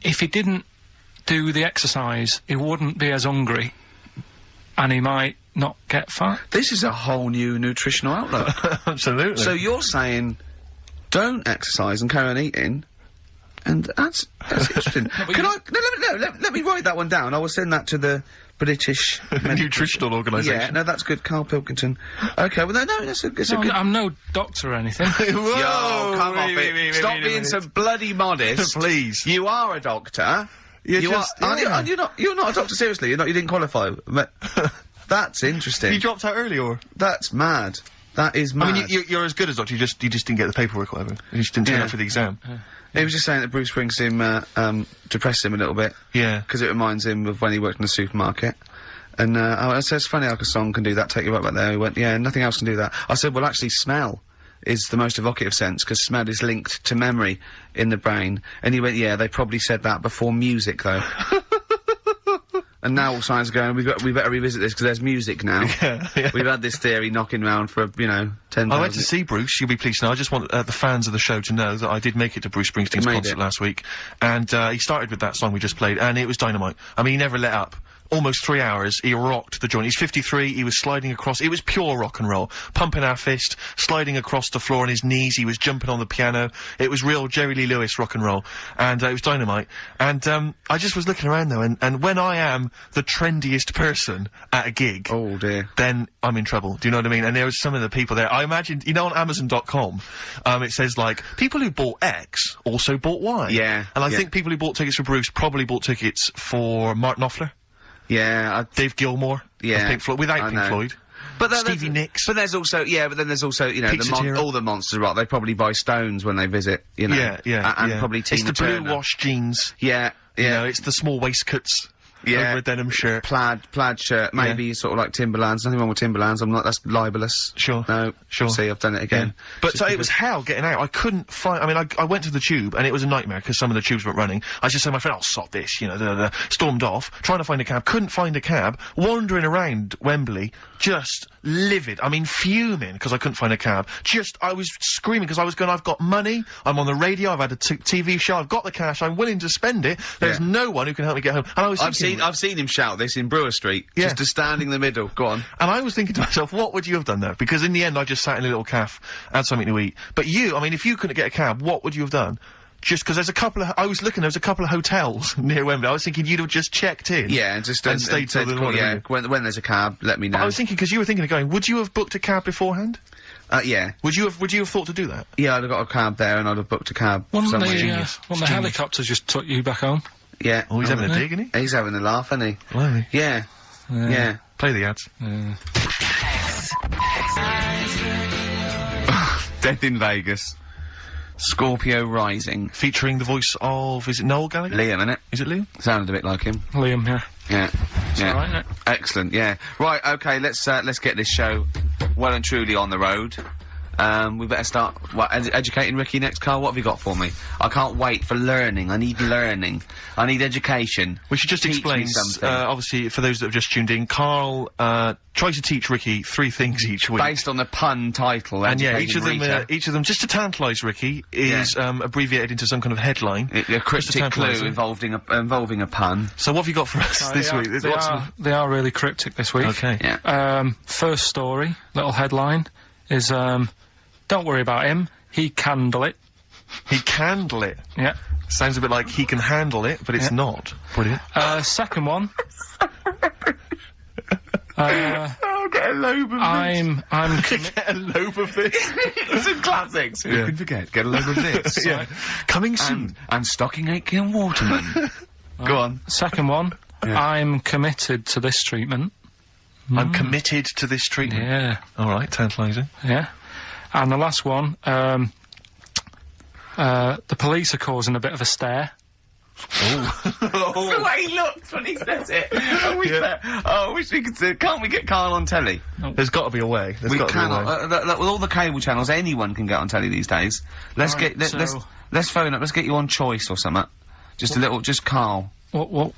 if he didn't do the exercise, he wouldn't be as hungry, and he might not get fat. This is a whole new nutritional outlook. Absolutely. So you're saying, don't exercise and carry on eating, and that's interesting. Let me write that one down. I will send that to the British Nutritional Organisation. Yeah, no, that's good. Karl Pilkington. Okay, well, no, it's a good... I'm no doctor or anything. Whoa, yo, come off it. Stop being so bloody modest. Please. You are a doctor. You're not a doctor, seriously. You didn't qualify. That's interesting. You dropped out early, or? That's mad. That is mad. I mean, you're as good as doctor, you just didn't get the paperwork or whatever. You just didn't turn up for the exam. He was just saying that Bruce Springsteen, depressed him a little bit. Yeah. Because it reminds him of when he worked in the supermarket. And, I said, it's funny how a song can do that, take you right back there. He went, yeah, nothing else can do that. I said, well, actually, smell is the most evocative sense, because smell is linked to memory in the brain. And he went, yeah, they probably said that before music, though. And now all science are going, we better revisit this, because there's music now. Yeah. We've had this theory knocking around for, 10,000. I went to see Bruce, you'll be pleased to know. I just want the fans of the show to know that I did make it to Bruce Springsteen's concert last week. And he started with that song we just played, and it was dynamite. I mean, he never let up. Almost 3 hours, he rocked the joint. He's 53, he was sliding across, it was pure rock and roll. Pumping our fist, sliding across the floor on his knees, he was jumping on the piano. It was real Jerry Lee Lewis rock and roll. And it was dynamite. And I just was looking around though, and when I am the trendiest person at a gig, oh dear, then I'm in trouble. Do you know what I mean? And there was some of the people there, I imagined, on Amazon.com, it says like, people who bought X also bought Y. Yeah. And I think people who bought tickets for Bruce probably bought tickets for Mark Knopfler. Yeah, Dave Gilmour. Yeah. Pink Floyd, without Pink Floyd. But Stevie Nicks. But there's also, all the Monsters Rock. They probably buy Stones when they visit, Yeah. And probably Tina Turner. It's the blue wash jeans. Yeah. It's the small waistcoats. Yeah. Over a denim shirt. Plaid shirt. Maybe sort of like Timberlands. Nothing wrong with Timberlands. that's libelous. Sure. No. Sure. See, I've done it again. Yeah. But so it was hell getting out. I couldn't find, I went to the Tube and it was a nightmare because some of the tubes weren't running. I just said to my friend, I'll sod this, stormed off, trying to find a cab, couldn't find a cab, wandering around Wembley, just livid. I mean, fuming because I couldn't find a cab. I was screaming because I was going, I've got money, I'm on the radio, I've had a TV show, I've got the cash, I'm willing to spend it, there's no one who can help me get home. And I was thinking, I've seen him shout this in Brewer Street, just to stand in the middle. Go on. And I was thinking to myself, what would you have done there? Because in the end, I just sat in a little cafe, had something to eat. But if you couldn't get a cab, what would you have done? Just because there was a couple of hotels near Wembley. I was thinking you'd have just checked in. Yeah, and stayed till the morning. Yeah, when there's a cab, let me know. But I was thinking, because you were thinking of going, would you have booked a cab beforehand? Yeah. Would you have thought to do that? Yeah, I'd have got a cab there and I'd have booked a cab. Wouldn't the helicopter just took you back home? Yeah. Oh, he's having a dig, isn't he? He's having a laugh, isn't he? Blimey. Yeah. Yeah. Play the ads. Death in Vegas. Scorpio Rising. Featuring the voice of, is it Noel Gallagher? Liam, innit? Is it Liam? Sounded a bit like him. Liam, yeah. Yeah. It's all right, innit? Excellent, yeah. Right, okay, let's get this show well and truly on the road. We better start, educating Ricky next, Karl? What have you got for me? I can't wait for learning. I need learning. I need education. We should just explain, obviously, for those that have just tuned in, Karl, tries to teach Ricky 3 things each week. Based on the pun title, and yeah, each of them, just to tantalise Ricky, is, abbreviated into some kind of headline. A cryptic clue involving a pun. So what have you got for us this week? They are really cryptic this week. Okay. Yeah. First story, little headline, is, don't worry about him, he candle it. He candle it? Yeah. Sounds a bit like he can handle it, but it's not. Brilliant. Second one. Get a lobe of this. Get a lobe of this. It's a classic. So you can forget. Get a lobe of this. Yeah. Coming soon. And Stocking Aitken Waterman. Go on. Second one. Yeah. I'm committed to this treatment. I'm committed to this treatment. Yeah. Alright, tantalising. Yeah. And the last one, the police are causing a bit of a stare. The way he looks when he says it. I wish we could see. Can't we get Karl on telly? No. There's got to be a way. We cannot. With all the cable channels, anyone can get on telly these days. Let's phone up. Let's get you on Choice or something. Just Karl. What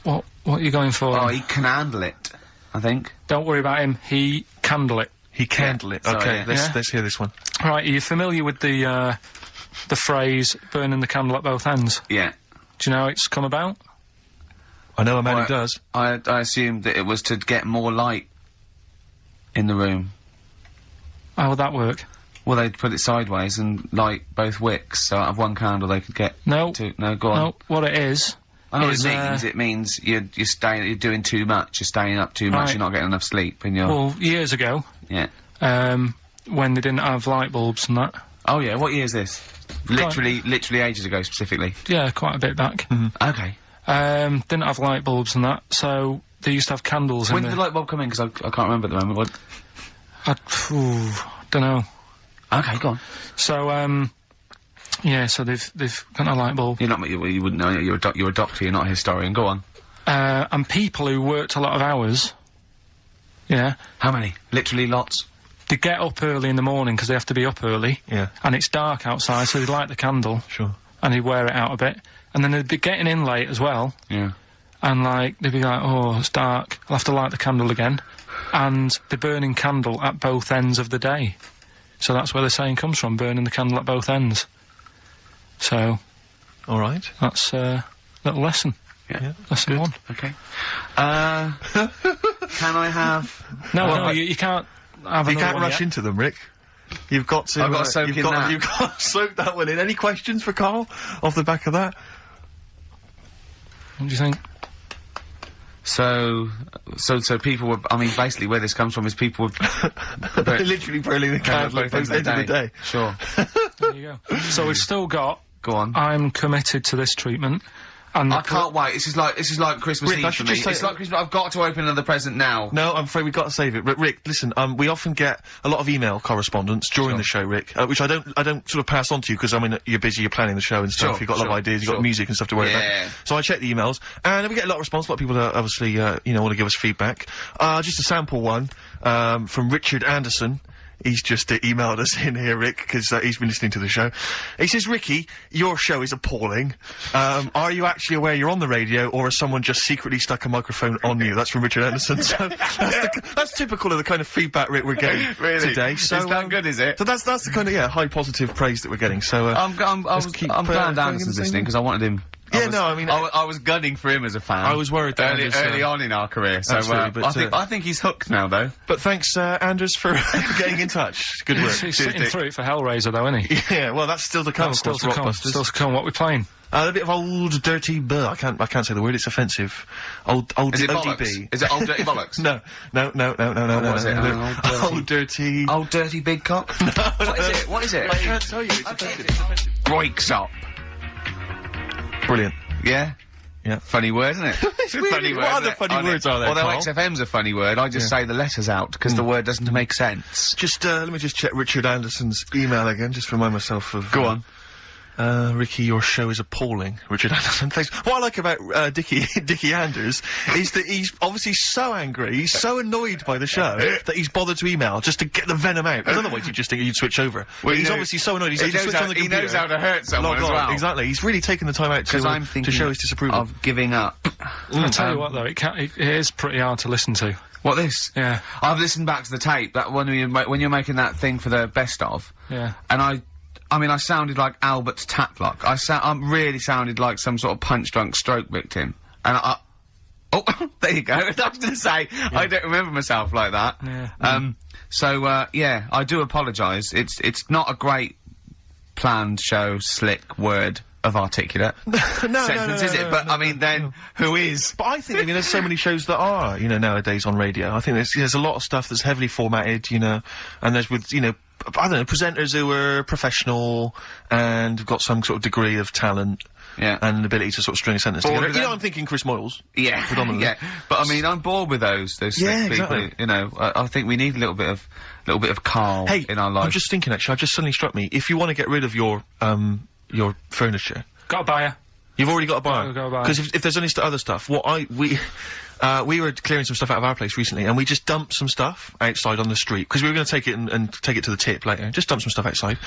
are you going for? Oh, he can handle it, I think. Don't worry about him. He candle it. He candle it. Okay, let's hear this one. Right, are you familiar with the phrase burning the candle at both ends? Yeah. Do you know how it's come about? I know a man who does. I assumed that it was to get more light in the room. How would that work? Well, they'd put it sideways and light both wicks, so out of one candle they could get two. No, go on. No, what it is... I know what it means. It means you're doing too much, you're staying up too much, you're not getting enough sleep, and you're... Well, years ago... Yeah. When they didn't have light bulbs and that. Oh yeah, what year is this? Literally ages ago, specifically. Yeah, quite a bit back. Okay. Didn't have light bulbs and that, so they used to have candles in there. When did the light bulb come in? Because I can't remember at the moment. Don't know. Okay, go on. So, yeah, so they've got a light bulb. You wouldn't know, you're a doctor, you're not a historian, go on. And people who worked a lot of hours, yeah. How many? Literally lots? they get up early in the morning because they have to be up early. Yeah. And it's dark outside, so they light the candle. Sure. And they'd wear it out a bit. And then they'd be getting in late as well. Yeah. And, like, they'd be like, oh, it's dark, I'll have to light the candle again. And they're burning candle at both ends of the day. So that's where the saying comes from, burning the candle at both ends. So... All right. That's a little lesson. Yeah. Lesson 1. Okay. Can I have... No, you can't have You another can't one rush yet. into them, Rick. You've got to... I've got to soak in that. You've got to soak that one in. Any questions for Karl off the back of that? What do you think? So people were... I mean, basically where this comes from is people were... They're literally burning the candle at both ends of the day. Sure. There you go. So we've still got... Go on. I'm committed to this treatment. And I can't wait. This is like Christmas Rick, Eve I for should me. just say- It's like Christmas. I've got to open another present now. No, I'm afraid we've got to save it. Rick, listen, we often get a lot of email correspondence during the show, Rick, which I don't sort of pass on to you because, I mean, you're busy, you're planning the show and stuff, Sure, you've got a lot of ideas, you've got music and stuff to worry about. So I check the emails, and we get a lot of response, a lot of people obviously, you know, want to give us feedback. Just a sample one, from Richard Anderson. He's just emailed us in here, Rick, because he's been listening to the show. He says, Ricky, your show is appalling. Are you actually aware you're on the radio, or has someone just secretly stuck a microphone on you? That's from Richard Anderson. So that's typical of the kind of feedback, Rick, we're getting today. So, is that good, is it? So that's the kind of, high positive praise that we're getting. So, I'm glad Anderson's listening, because I wanted him... I was gunning for him as a fan. I was worried that early on in our career. So I think he's hooked now, though. But thanks, Anders, for getting in touch. Good work. He's sitting through it for Hellraiser, though, isn't he? Yeah, well, that's still to come. Still to come. Still to come. What we playing? A bit of old dirty I can't say the word. It's offensive. Old is it ODB. Bollocks? Is it old dirty bollocks? No. What is it? Old dirty. Old dirty big cock. What is it? I can't tell you. It's offensive. Breaks up. Brilliant. Yeah. Yeah. Funny word, isn't it? It's weird. Funny word. What other funny words are there, Although Karl? XFM's a funny word, I just say the letters out because the word doesn't make sense. Just let me just check Richard Anderson's email again, just to remind myself of. Go on. Ricky, your show is appalling. Richard Anderson, thanks. What I like about Dickie Anders is that he's obviously so angry, he's so annoyed by the show that he's bothered to email just to get the venom out. Because otherwise you'd just think you'd switch over. Well, he's obviously so annoyed. He knows how to hurt someone as well. Exactly. He's really taken the time out to show his disapproval. Of giving up. I'll tell you what, though, it is pretty hard to listen to. What, this? Yeah. I've listened back to the tape, that when you're making that thing for the best of. Yeah. And I mean, I sounded like Albert Taplock. I really sounded like some sort of punch-drunk stroke victim. And oh, there you go. I was gonna say, I don't remember myself like that. Yeah. Yeah, I do apologise. It's not a great planned show, slick word of articulate sentence, is it? But, I mean, then, who is? But I think, I mean, there's so many shows that are, you know, nowadays on radio. I think there's a lot of stuff that's heavily formatted, you know, and there's with, you know, I don't know, presenters who are professional and have got some sort of degree of talent. Yeah. And an ability to sort of string a sentence together. You know, I'm thinking Chris Moyles. Yeah. Predominantly. Yeah. But, I mean, I'm bored with those slick people, exactly. you know. I think we need a little bit of Karl in our life. I'm just thinking, actually, I've just suddenly struck me. If you want to get rid of your furniture. Got a buyer. You've already got a buyer. Got a buyer. Because if there's any other stuff, we were clearing some stuff out of our place recently, and we just dumped some stuff outside on the street, because we were going to take it and take it to the tip later. Just dump some stuff outside.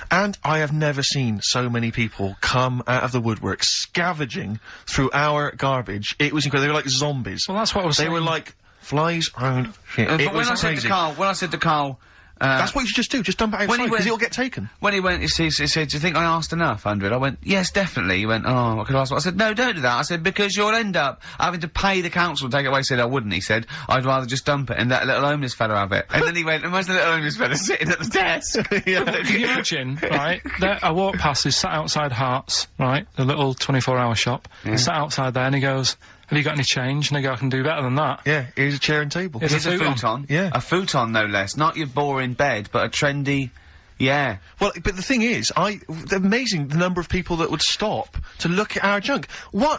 And I have never seen so many people come out of the woodwork scavenging through our garbage. It was incredible. They were like zombies. Well, that's what I was saying. They were like flies around shit. But It was crazy. when I said to Karl, that's what you should just do. Just dump it outside, because it'll get taken. When he went, he said, do you think I asked enough, 100? I went, yes, definitely. He went, oh, I could ask what? I said, no, don't do that. I said, because you'll end up having to pay the council to take it away. He said, I wouldn't. He said, I'd rather just dump it and let a little homeless fella have it. And then he went, imagine the little homeless fella sitting at the desk. Can you imagine, right? I walk past, he's sat outside Hearts, right? The little 24-hour shop. He's sat outside there and he goes, have you got any change? And I go, I can do better than that. Yeah, here's a chair and table. Here's a futon. Yeah. A futon, no less. Not your boring bed, but a trendy, Yeah. Well, but the thing is, amazing the number of people that would stop to look at our junk.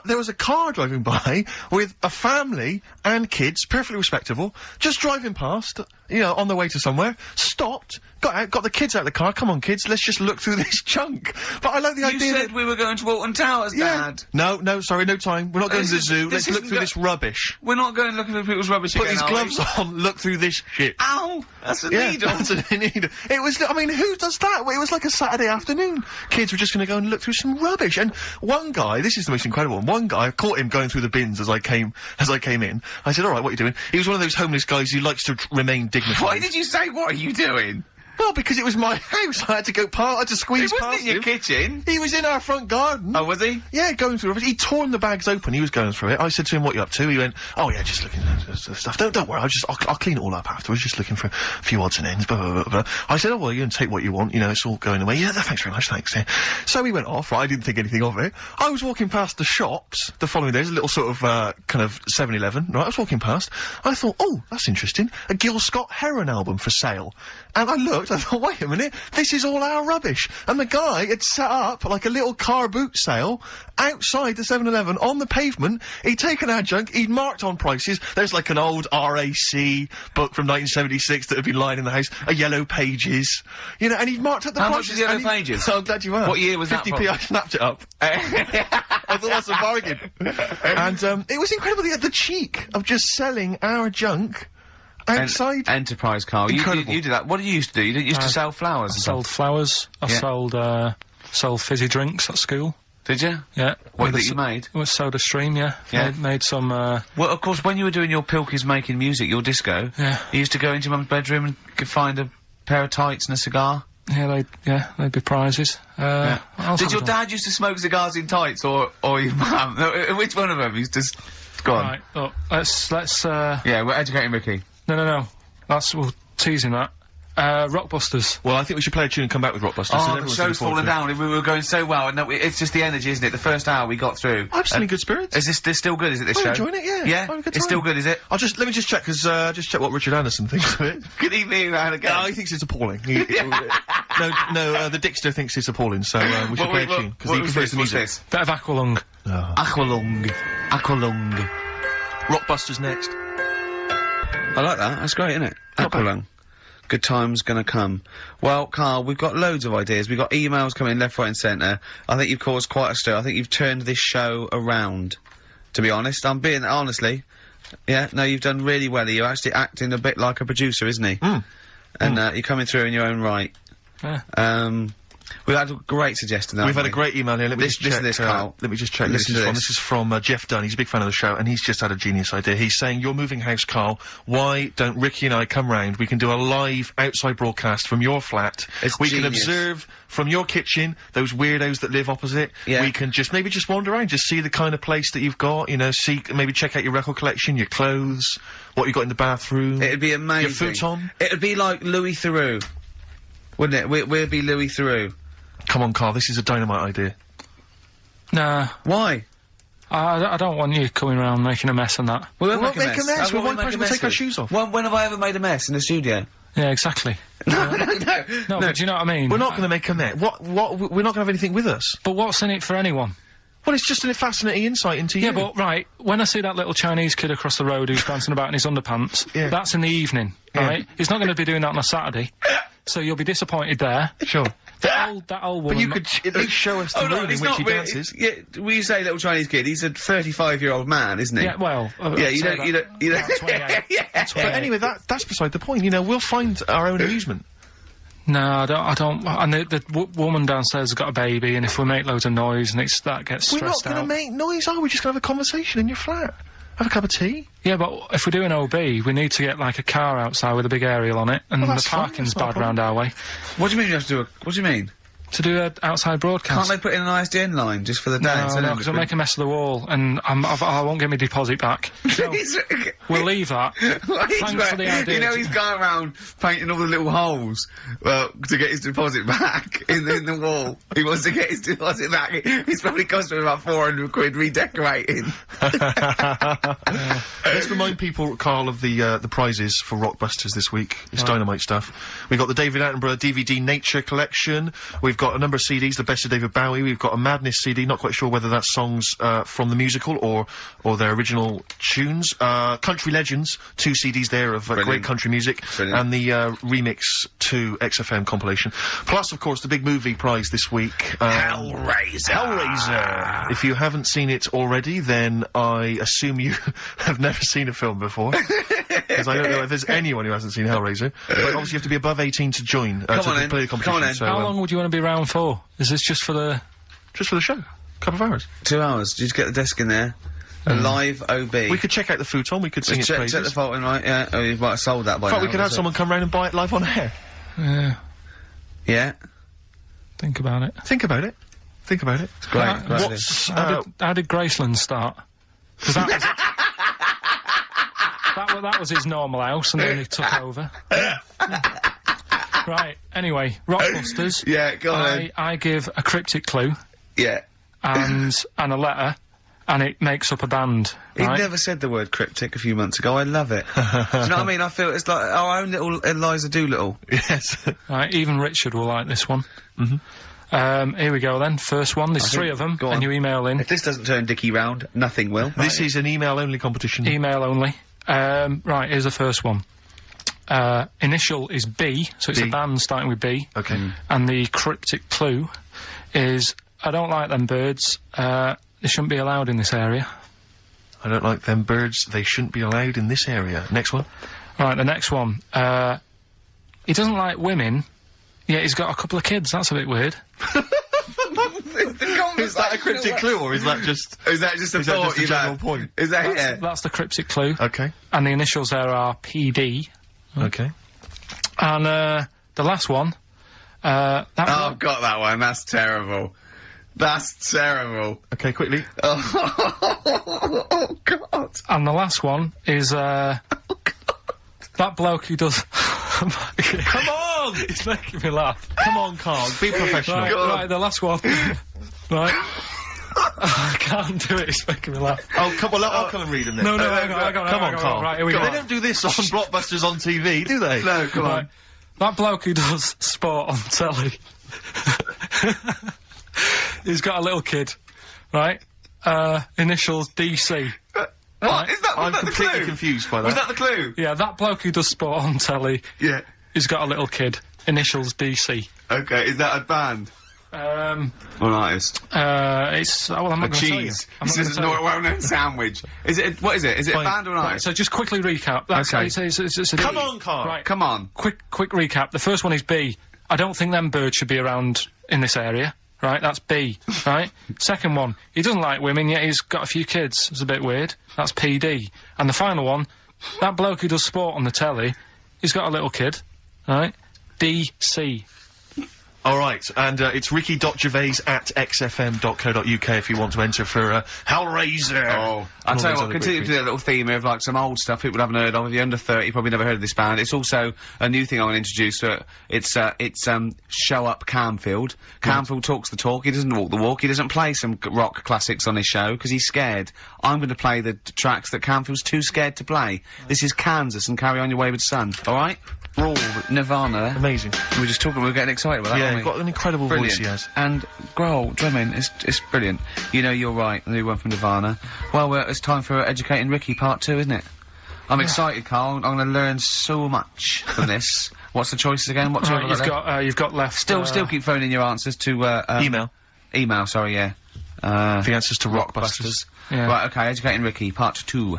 There was a car driving by with a family and kids, perfectly respectable, just driving past, you know, on the way to somewhere, stopped, got out, got the kids out of the car, come on kids, let's just look through this junk. But I like the idea You said we were going to Alton Towers, Dad. No, sorry, no time. We're not going to the zoo. Let's look through this rubbish. We're not going looking for people's rubbish Put again, these are gloves we? on, look through this shit. Ow! That's a needle. That's a needle. It was, I mean, who does that? It was like a Saturday afternoon. Kids were just gonna go and look through some rubbish. And one guy, this is the most incredible one, one guy, I caught him going through the bins as I came in. I said, alright, what are you doing? He was one of those homeless guys who likes to remain dignified. Why did you say, what are you doing? Well, because it was my house. I had to go I had to squeeze It past wasn't in your kitchen. He was in our front garden. Oh, was he? Yeah, going through rubbish. He torn the bags open. He was going through it. I said to him, what are you up to? He went, oh yeah, just looking at stuff. Don't worry, I'll clean it all up afterwards. Just looking for a few odds and ends, blah, blah, blah, blah. I said, oh well, you can take what you want. You know, it's all going away. Yeah, thanks very much, thanks. Yeah. So he went off, right? I didn't think anything of it. I was walking past the shops the following day. There's a little sort of, kind of 7-Eleven, right? I was walking past. I thought, oh, that's interesting. A Gil Scott Heron album for sale. And I looked, I thought, wait a minute, this is all our rubbish. And the guy had set up like a little car boot sale outside the 7-Eleven on the pavement. He'd taken our junk, he'd marked on prices. There's like an old RAC book from 1976 that had been lying in the house, a Yellow Pages, you know, and he'd marked up the How prices. much is Yellow Pages? So I'm glad you asked. What year was that 50p, I snapped it up. I thought that's a bargain. And, it was incredible, he had the cheek of just selling our junk outside. Enterprise, Karl. You did that. What did you used to do? You didn't used to sell flowers? I sold flowers. I sold fizzy drinks at school. Did you? Yeah. What that you made? It was Soda Stream, yeah. Yeah. Made some, Well, of course, when you were doing your Pilkies making music, your disco, Yeah. you used to go into your mum's bedroom and could find a pair of tights and a cigar. they'd be prizes. Did your dad used to smoke cigars in tights, or your mum? No, which one of them used to... Go on. Right, look, let's, Yeah, we're educating Ricky. No. We're teasing that. Rockbusters. Well, I think we should play a tune and come back with Rockbusters. Oh, the show's fallen down. We were going so well, and it's just the energy, isn't it? The first hour we got through. I'm still in good spirits. Is this still good, is it, this show? I'm enjoying it, yeah. Yeah? Having a good It's time. still good, is it? Let me just check, because, just check what Richard Anderson thinks of it. Good evening, round again. No, he thinks it's appalling. The Dixter thinks it's appalling, so, we should play a tune, because he prefers the music. Bit of Aqualung. Aqualung. Rockbusters next. I like that. That's great, isn't it? Aqualung. Good time's gonna come. Well, Karl, we've got loads of ideas. We've got emails coming left, right and centre. I think you've caused quite a stir. I think you've turned this show around, to be honest. I'm being, honestly. Yeah, no, you've done really well. You're actually acting a bit like a producer, isn't he? And, you're coming through in your own right. Yeah. We've had a great suggestion, We've had a great email here. Let me just check this, Karl. Let me just check Listen to this. This is from Jeff Dunn. He's a big fan of the show, and he's just had a genius idea. He's saying, "You're moving house, Karl. Why don't Ricky and I come round? We can do a live outside broadcast from your flat. We can observe from your kitchen those weirdos that live opposite. Yeah. We can maybe just wander around, just see the kind of place that you've got. You know, maybe check out your record collection, your clothes, what you got in the bathroom. It'd be amazing. Your futon. It'd be like Louis Theroux, wouldn't it? We'll be Louis Theroux. Come on, Karl. This is a dynamite idea. Nah. Why? I don't want you coming around making a mess and that. We won't make a mess. That's We're what one person will take our shoes off. When have I ever made a mess in the studio? Yeah, exactly. No. But do you know what I mean? We're not going to make a mess. We're not going to have anything with us. But what's in it for anyone? Well, it's just a fascinating insight into you. Yeah, but, right, when I see that little Chinese kid across the road who's dancing about in his underpants, that's in the evening, right? He's not going to be doing that on a Saturday. So you'll be disappointed there. Sure. That old woman... But you could at least show us the room in which he dances. Yeah, when you say little Chinese kid, he's a 35-year-old man, isn't he? Yeah, well... yeah, you don't... 28. Yeah. But anyway, that's beside the point. You know, we'll find our own amusement. No, I don't. And the woman downstairs has got a baby, and if we make loads of noise and that gets stressed out... We're not going to make noise, are we? We're just going to have a conversation in your flat. Have a cup of tea. Yeah, but if we're doing OB, we need to get, like, a car outside with a big aerial on it, and the parking's bad round our way. What do you mean you have to do what do you mean? to do an outside broadcast. Can't they put in an ISDN line just for the dance? No, because I'll make a mess of the wall, and I won't get my deposit back. So we'll leave that. Thanks for the idea. You know, he's going around painting all the little holes, to get his deposit back in the wall. He wants to get his deposit back. It's probably cost him about 400 quid redecorating. Let's remind people, Karl, of the prizes for Rockbusters this week. It's dynamite stuff. We've got the David Attenborough DVD Nature Collection. We've got a number of CDs, the best of David Bowie. We've got a Madness CD, not quite sure whether that's songs from the musical or their original tunes. Country Legends, 2 CDs there of great country music. Brilliant. And the remix to XFM compilation. Plus, of course, the big movie prize this week. Hellraiser. If you haven't seen it already, then I assume you have never seen a film before. Because I don't know if there's anyone who hasn't seen Hellraiser. But obviously you have to be above 18 to join, to play the competition. Come on then. So, How long would you want to be around for? Is this just for the... Just for the show. Couple of hours. 2 hours. Just get the desk in there. A live OB. We could check out the futon, we could sing its praises. Check the fault in, right? Yeah. Oh, you might have sold that by now. In fact, we could have someone come round and buy it live on air. Yeah. Yeah. Think about it. Think about it. Think about it. It's great. How did Graceland start? Because that was... that was his normal house, and then he took over. Right, anyway, Rockbusters. Yeah, go on. I give a cryptic clue. Yeah. And a letter, and it makes up a band. He right? never said the word cryptic a few months ago. I love it. Do you know what I mean? I feel it's like our own little Eliza Doolittle. Yes. Right, even Richard will like this one. Here we go then. First one. There's 3 of them, and you email in. If this doesn't turn Dickie round, nothing will. This is an email-only competition. Email only. Right, here's the first one. Initial is B, so it's a band starting with B. Okay. And the cryptic clue is, I don't like them birds, they shouldn't be allowed in this area. I don't like them birds, they shouldn't be allowed in this area. Next one. Right, the next one. He doesn't like women, yet he's got a couple of kids, that's a bit weird. Is that a cryptic clue, or is that just... Is that just a general point? Is that it? That's the cryptic clue. Okay. And the initials there are PD. Okay. And, the last one, I've got that one, that's terrible. That's terrible. Okay, quickly. Oh, God. And the last one is, that bloke who does... Come on! It's making me laugh. Come on, Karl, be professional. Right, the last one. Right. I can't do it, it's making me laugh. Oh, come on, I'll come and read them then. No, hang on, Come on, Karl. Right, here we go. They don't do this on Blockbusters on TV, do they? No, come on. That bloke who does sport on telly. He's got a little kid, right? Initials DC. What? Is that, I'm completely confused by that. Was that the clue? Yeah, that bloke who does sport on telly. Yeah. He's got a little kid. Initials DC. Okay, is that a band? Or an artist? It's... well, I'm not gonna tell you. Cheese. This is a well-known sandwich. Is it... What is it? Is it a band or an Right, artist? so just quickly recap. That's Okay. It's a Come on, Karl. Right. Come on. Quick recap. The first one is B. I don't think them birds should be around in this area. Right, that's B. Right? Second one, he doesn't like women, yet he's got a few kids. It's a bit weird. That's PD. And the final one, that bloke who does sport on the telly, he's got a little kid. Right? DC. Alright, and it's ricky.gervais@xfm.co.uk if you want to enter for Hellraiser. Oh, I'll tell you what, continue to do that little theme of like some old stuff people haven't heard of. If you're under 30, you probably never heard of this band. It's also a new thing I want to introduce. It's Show Up Camfield. Camfield talks the talk, he doesn't walk the walk, he doesn't play some rock classics on his show because he's scared. I'm going to play the tracks that Camfield's too scared to play. This is Kansas and Carry On Your Wayward Son, alright? Raw, Nirvana. Amazing. We were just talking, we were getting excited about that. Yeah, he's got an incredible voice he has. And Grohl, drumming, it's brilliant. You Know You're Right, the new one from Nirvana. Well, it's time for Educating Ricky Part 2, isn't it? I'm excited, Karl. I'm going to learn so much from this. What's the choices again? What's Right, you've got left. Still keep phoning your answers to Email. Email, sorry, yeah. The answers to Rockbusters. Yeah. Right, okay, Educating Ricky Part 2.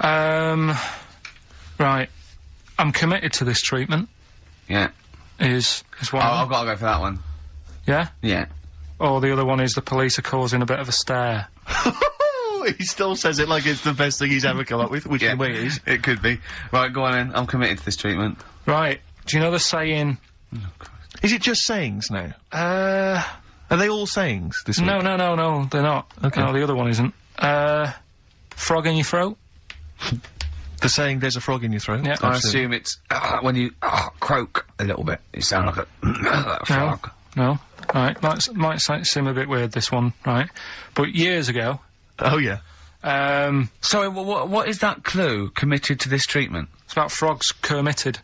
Right. I'm committed to this treatment. Yeah. Is one. I've got to go for that one. Yeah? Yeah. Or the other one is the police are causing a bit of a stir. He still says it like it's the best thing he's ever come up with, which in a way it is. It could be. Right, go on then. I'm committed to this treatment. Right. Do you know the saying, Is it just sayings now? Are they all sayings this week? No, they're not. Okay. No, the other one isn't. Frog in your throat? The saying, there's a frog in your throat? Yeah. I assume it's when you croak a little bit. You sound like a frog. No. Right, might seem a bit weird, this one, right? But years ago... Oh, yeah. Sorry, what is that clue? Committed to this treatment? It's about frogs Kermitted.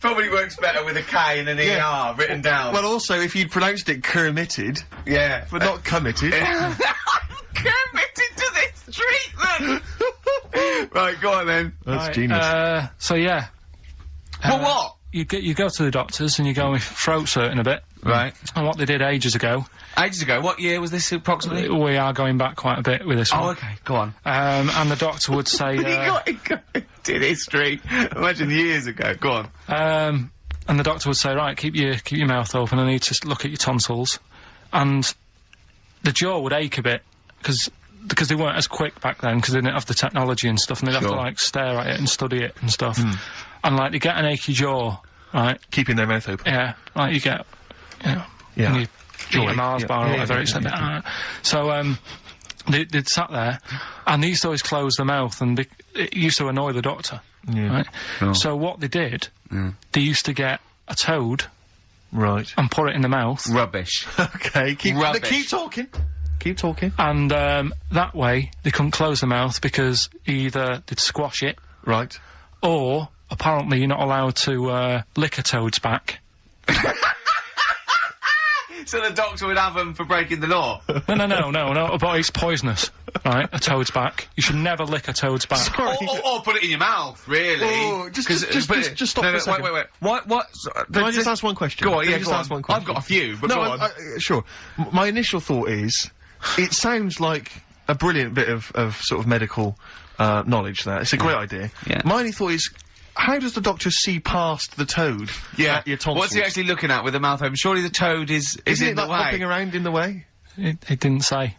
Probably works better with a K and an ER written down. Well, also, if you'd pronounced it Kermitted, yeah. but not committed. Committed to this treatment! Right, go on then. That's genius. So yeah. Well, what? You go to the doctors and you go with throat hurting a bit. Right. And what they did ages ago... Ages ago? What year was this approximately? We are going back quite a bit with this one. Oh, okay, go on. And the doctor would say... You got in history. Imagine years ago. Go on. And the doctor would say, right, keep your mouth open, I need to look at your tonsils. And the jaw would ache a bit, because they weren't as quick back then, because they didn't have the technology and stuff, and they'd have to, like, stare at it and study it and stuff. And, like, they get an achy jaw, right? Keeping their mouth open. Yeah, like you get, you know, Yeah. when you eat a Mars bar or whatever, it's a bit, So, they'd sat there, and they used to always close their mouth, and it used to annoy the doctor, right? Sure. So what they did, they used to get a toad, right, and put it in the mouth. Rubbish. Okay, keep talking. Keep talking. And, that way, they couldn't close the mouth, because either they'd squash it, Right. or, apparently, you're not allowed to, lick a toad's back. So the doctor would have them for breaking the law? No, but it's poisonous, right? A toad's back. You should never lick a toad's back. Sorry. Or put it in your mouth, really. Oh, just stop for a second. Wait. What? Can I just ask one question? Go on, Can I yeah, just go ask on. one question? I've got a few, but no, go on. Sure. My initial thought is, it sounds like a brilliant bit of sort of medical knowledge there. It's a great idea. Yeah. My only thought is, how does the doctor see past the toad at your tonsils? What's he actually looking at with the mouth open? Surely the toad is Isn't in it the like way. hopping around in the way? It didn't say.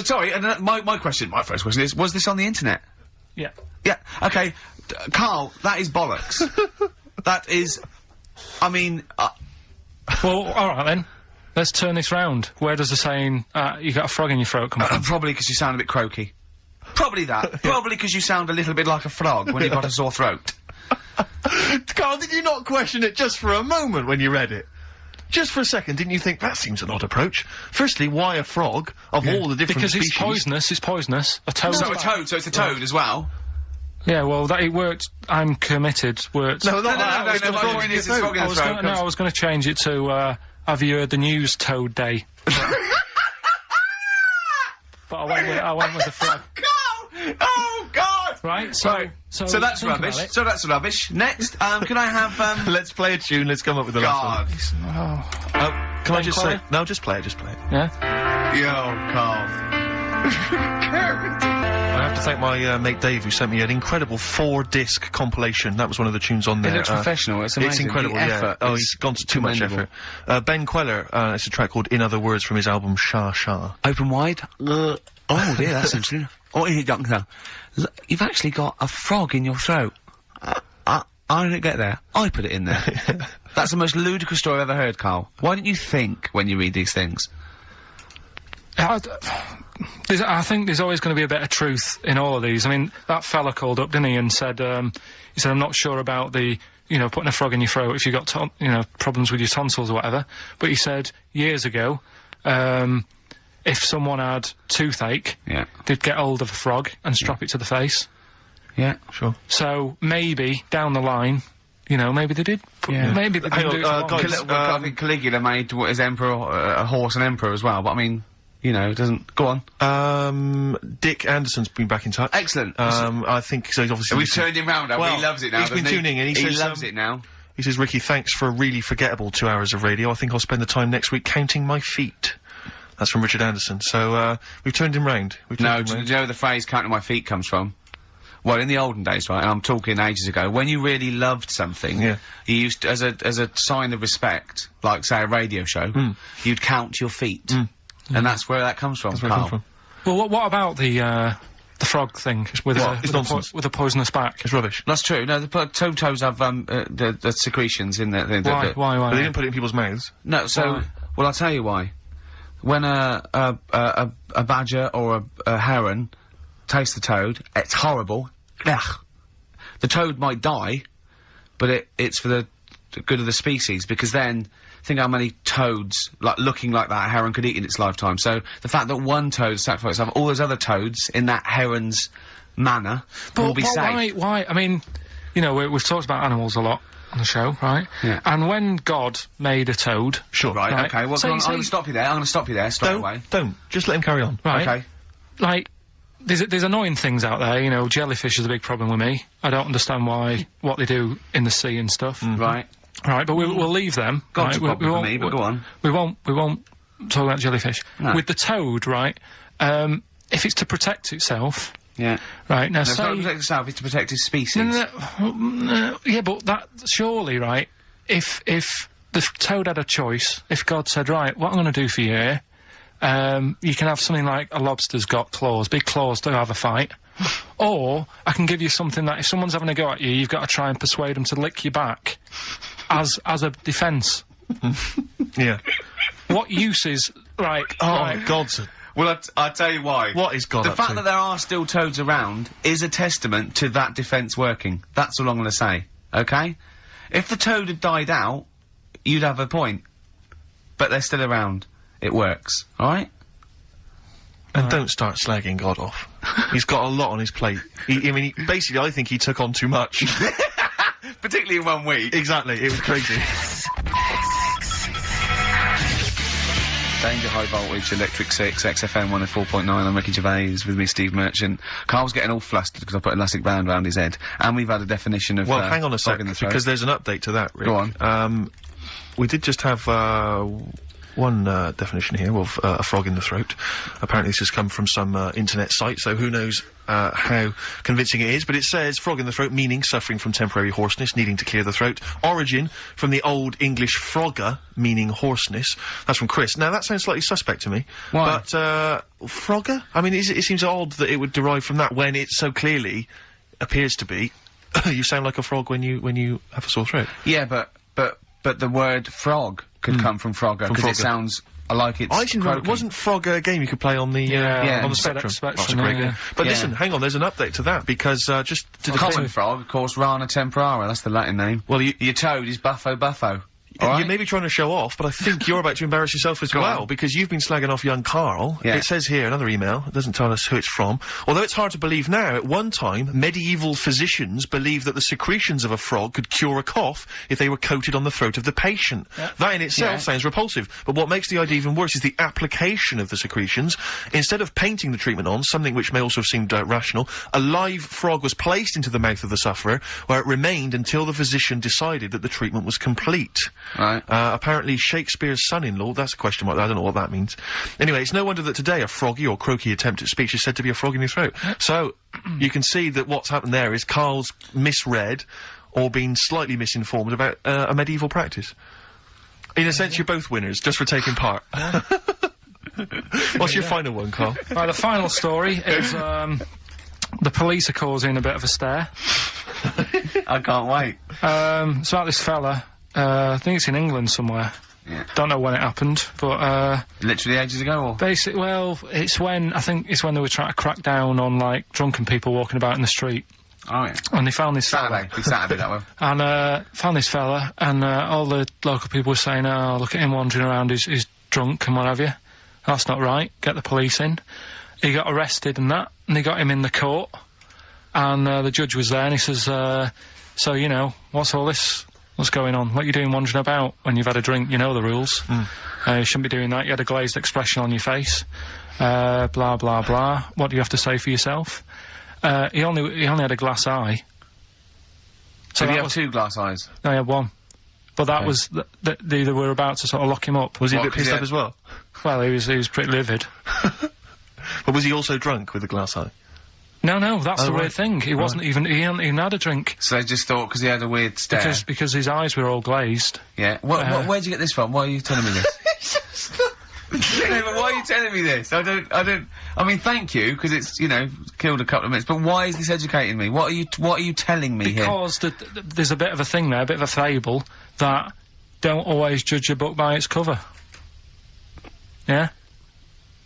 Sorry, and my first question is, was this on the internet? Yeah. Yeah, okay. Karl, that is bollocks. That is... I mean... Well, alright then. Let's turn this round. Where does the saying, you got a frog in your throat come from? Probably because you sound a bit croaky. Probably that. Probably because you sound a little bit like a frog when you've got a sore throat. Karl, did you not question it just for a moment when you read it? Just for a second, didn't you think, that seems an odd approach? Firstly, why a frog, of all the different Because species? it's poisonous. A toad. So it's a toad as well? Yeah, well, it worked. I'm committed. Worked. No, No, my point is it's frog in the throat. I was going to change it to, have you heard the news Toad Day? But I went with the frog. Oh, God! Right, so that's think rubbish. about it. So that's rubbish. Next, can I have, Let's play a tune, let's come up with the God. last one. Oh, Can I just Karl? say... No, just play it. yeah? Yo, Karl. I have to thank my mate Dave, who sent me an incredible 4-disc compilation. That was one of the tunes on there. It looks professional, it's amazing. It's incredible, The effort Oh, is he's gone to too much commendable. effort. Ben Queller, it's a track called In Other Words from his album Sha Sha. Open wide. Oh dear, that's interesting. Oh, here, doctor. You've actually got a frog in your throat. I didn't get there. I put it in there. That's the most ludicrous story I've ever heard, Karl. Why don't you think when you read these things? I think there's always going to be a bit of truth in all of these. I mean, that fella called up, didn't he, and said, I'm not sure about the, putting a frog in your throat if you got, problems with your tonsils or whatever. But he said, years ago, if someone had toothache, they'd get hold of a frog and strap it to the face. Yeah, sure. So, maybe, down the line, maybe they did. Maybe they didn't do it for long. guys, I think Caligula made his emperor, a horse and emperor as well, but I mean... it doesn't... Go on. Dick Anderson's been back in touch. Excellent. I think so. He's obviously... We've turned him round now. Well, he loves it now, he's been tuning in. He says, loves it now. He says, Ricky, thanks for a really forgettable 2 hours of radio. I think I'll spend the time next week counting my feet. That's from Richard Anderson. So, we've turned him round. Do you know where the phrase counting my feet comes from? Well, in the olden days, right, and I'm talking ages ago, when you really loved something, you used to, as a sign of respect, like, say, a radio show, you'd count your feet. And that's where that comes from, Karl. Well, what about the frog thing with a poisonous back. It's rubbish. That's true. No, the toads have the secretions in there. Why? But they didn't put it in people's mouths. No, so Why? well, I'll tell you why. When a badger or a heron tastes the toad, it's horrible. Ugh. The toad might die, but it's for the good of the species, because then think how many toads looking like that heron could eat in its lifetime. So the fact that one toad sacrificed itself, all those other toads in that heron's manner will be safe. Why? I mean, you know, we've talked about animals a lot on the show, right? Yeah. And when God made a toad, Sure. Right, okay, well, I'm going to stop you there, straight away. Don't. Just let him carry on. right? Okay. Like, there's annoying things out there. You know, jellyfish is a big problem with me. I don't understand what they do in the sea and stuff. Right. Right, but we'll leave them. God's right? a problem for me, but go on. We won't talk about jellyfish. No. With the toad, right? If it's to protect itself, Yeah. right now, No, it's not to say protect itself, it's to protect its species. yeah, but that surely, right? If the toad had a choice, if God said, right, what I'm going to do for you here, you can have something like a lobster's got claws, big claws to have a fight. Or I can give you something that if someone's having a go at you, you've got to try and persuade them to lick you back as a defence. Yeah. What use is right? Oh, right. God's. Well, I'll tell you why. What is God The up fact to? that there are still toads around is a testament to that defence working. That's all I'm going to say. Okay? If the toad had died out, you'd have a point. But they're still around. It works. Alright? And don't start slagging God off. He's got a lot on his plate. Basically, I think he took on too much. Particularly in 1 week. Exactly, it was crazy. Danger High Voltage, Electric 6, XFM 104.9, I'm Ricky Gervais, with me Steve Merchant. Carl's getting all flustered because I put an elastic band around his head. And we've had a definition of, Well, hang on a sec, frog in the throat. because there's an update to that, Rick. Go on. We did just have, one definition here of a frog in the throat. Apparently this has come from some internet site, so who knows how convincing it is, but it says frog in the throat, meaning suffering from temporary hoarseness, needing to clear the throat. Origin from the Old English frogger, meaning hoarseness. That's from Chris. Now that sounds slightly suspect to me. Why? But frogger? I mean, it seems odd that it would derive from that when it so clearly appears to be you sound like a frog when you have a sore throat. Yeah, but the word frog could come from Frogger, because it sounds like it's I didn't know, wasn't Frogger a game you could play on the Yeah, on the Spectrum. Spectrum? That's a Spectrum, great yeah. game. But Yeah. listen, hang on, there's an update to that, because just to common frog, of course, Rana temporara, that's the Latin name. Well, Your toad is Buffo. you Alright? may be trying to show off, but I think you're about to embarrass yourself as well, on. because you've been slagging off young Karl. Yeah. It says here, another email, it doesn't tell us who it's from. Although it's hard to believe now, at one time, medieval physicians believed that the secretions of a frog could cure a cough if they were coated on the throat of the patient. That in itself sounds repulsive, but what makes the idea even worse is the application of the secretions. Instead of painting the treatment on, something which may also have seemed rational, a live frog was placed into the mouth of the sufferer, where it remained until the physician decided that the treatment was complete. Right. Apparently Shakespeare's son-in-law, that's a question mark, I don't know what that means. Anyway, it's no wonder that today a froggy or croaky attempt at speech is said to be a frog in your throat. So, you can see that what's happened there is Karl's misread, or been slightly misinformed about a medieval practice. In a sense, you're both winners, just for taking part. What's your final one, Karl? Right, the final story is the police are causing a bit of a stir. I can't wait. It's about this fella. I think it's in England somewhere. Yeah. Don't know when it happened, but Literally ages ago, or? basically, well, I think it's when they were trying to crack down on like drunken people walking about in the street, Oh, yeah. and they found this fella. Saturday. Be Saturday, that one. And found this fella, and all the local people were saying, "Oh, look at him wandering around. He's drunk and what have you. That's not right. Get the police in." He got arrested and that, and they got him in the court, and the judge was there, and he says, "So you know, what's all this? What's going on? What are you doing wandering about when you've had a drink? You know the rules. You shouldn't be doing that. You had a glazed expression on your face. Blah blah blah. What do you have to say for yourself?" He only had a glass eye. So that you have was- 2 glass eyes? No, he had one. But that was they were about to sort of lock him up. Was he a What, bit pissed 'cause up as well? Well, he was pretty livid. But was he also drunk with the glass eye? No, that's the right. weird thing. He wasn't even. He hadn't even had a drink So they just thought, because he had a weird stare. because his eyes were all glazed. Yeah. Where'd you get this from? Why are you telling me this? No, but why are you telling me this? I mean, thank you, because it's, you know, killed a couple of minutes, but why is this educating me? What are you telling me here? Because there's a bit of a thing there, a bit of a fable, that don't always judge a book by its cover. Yeah?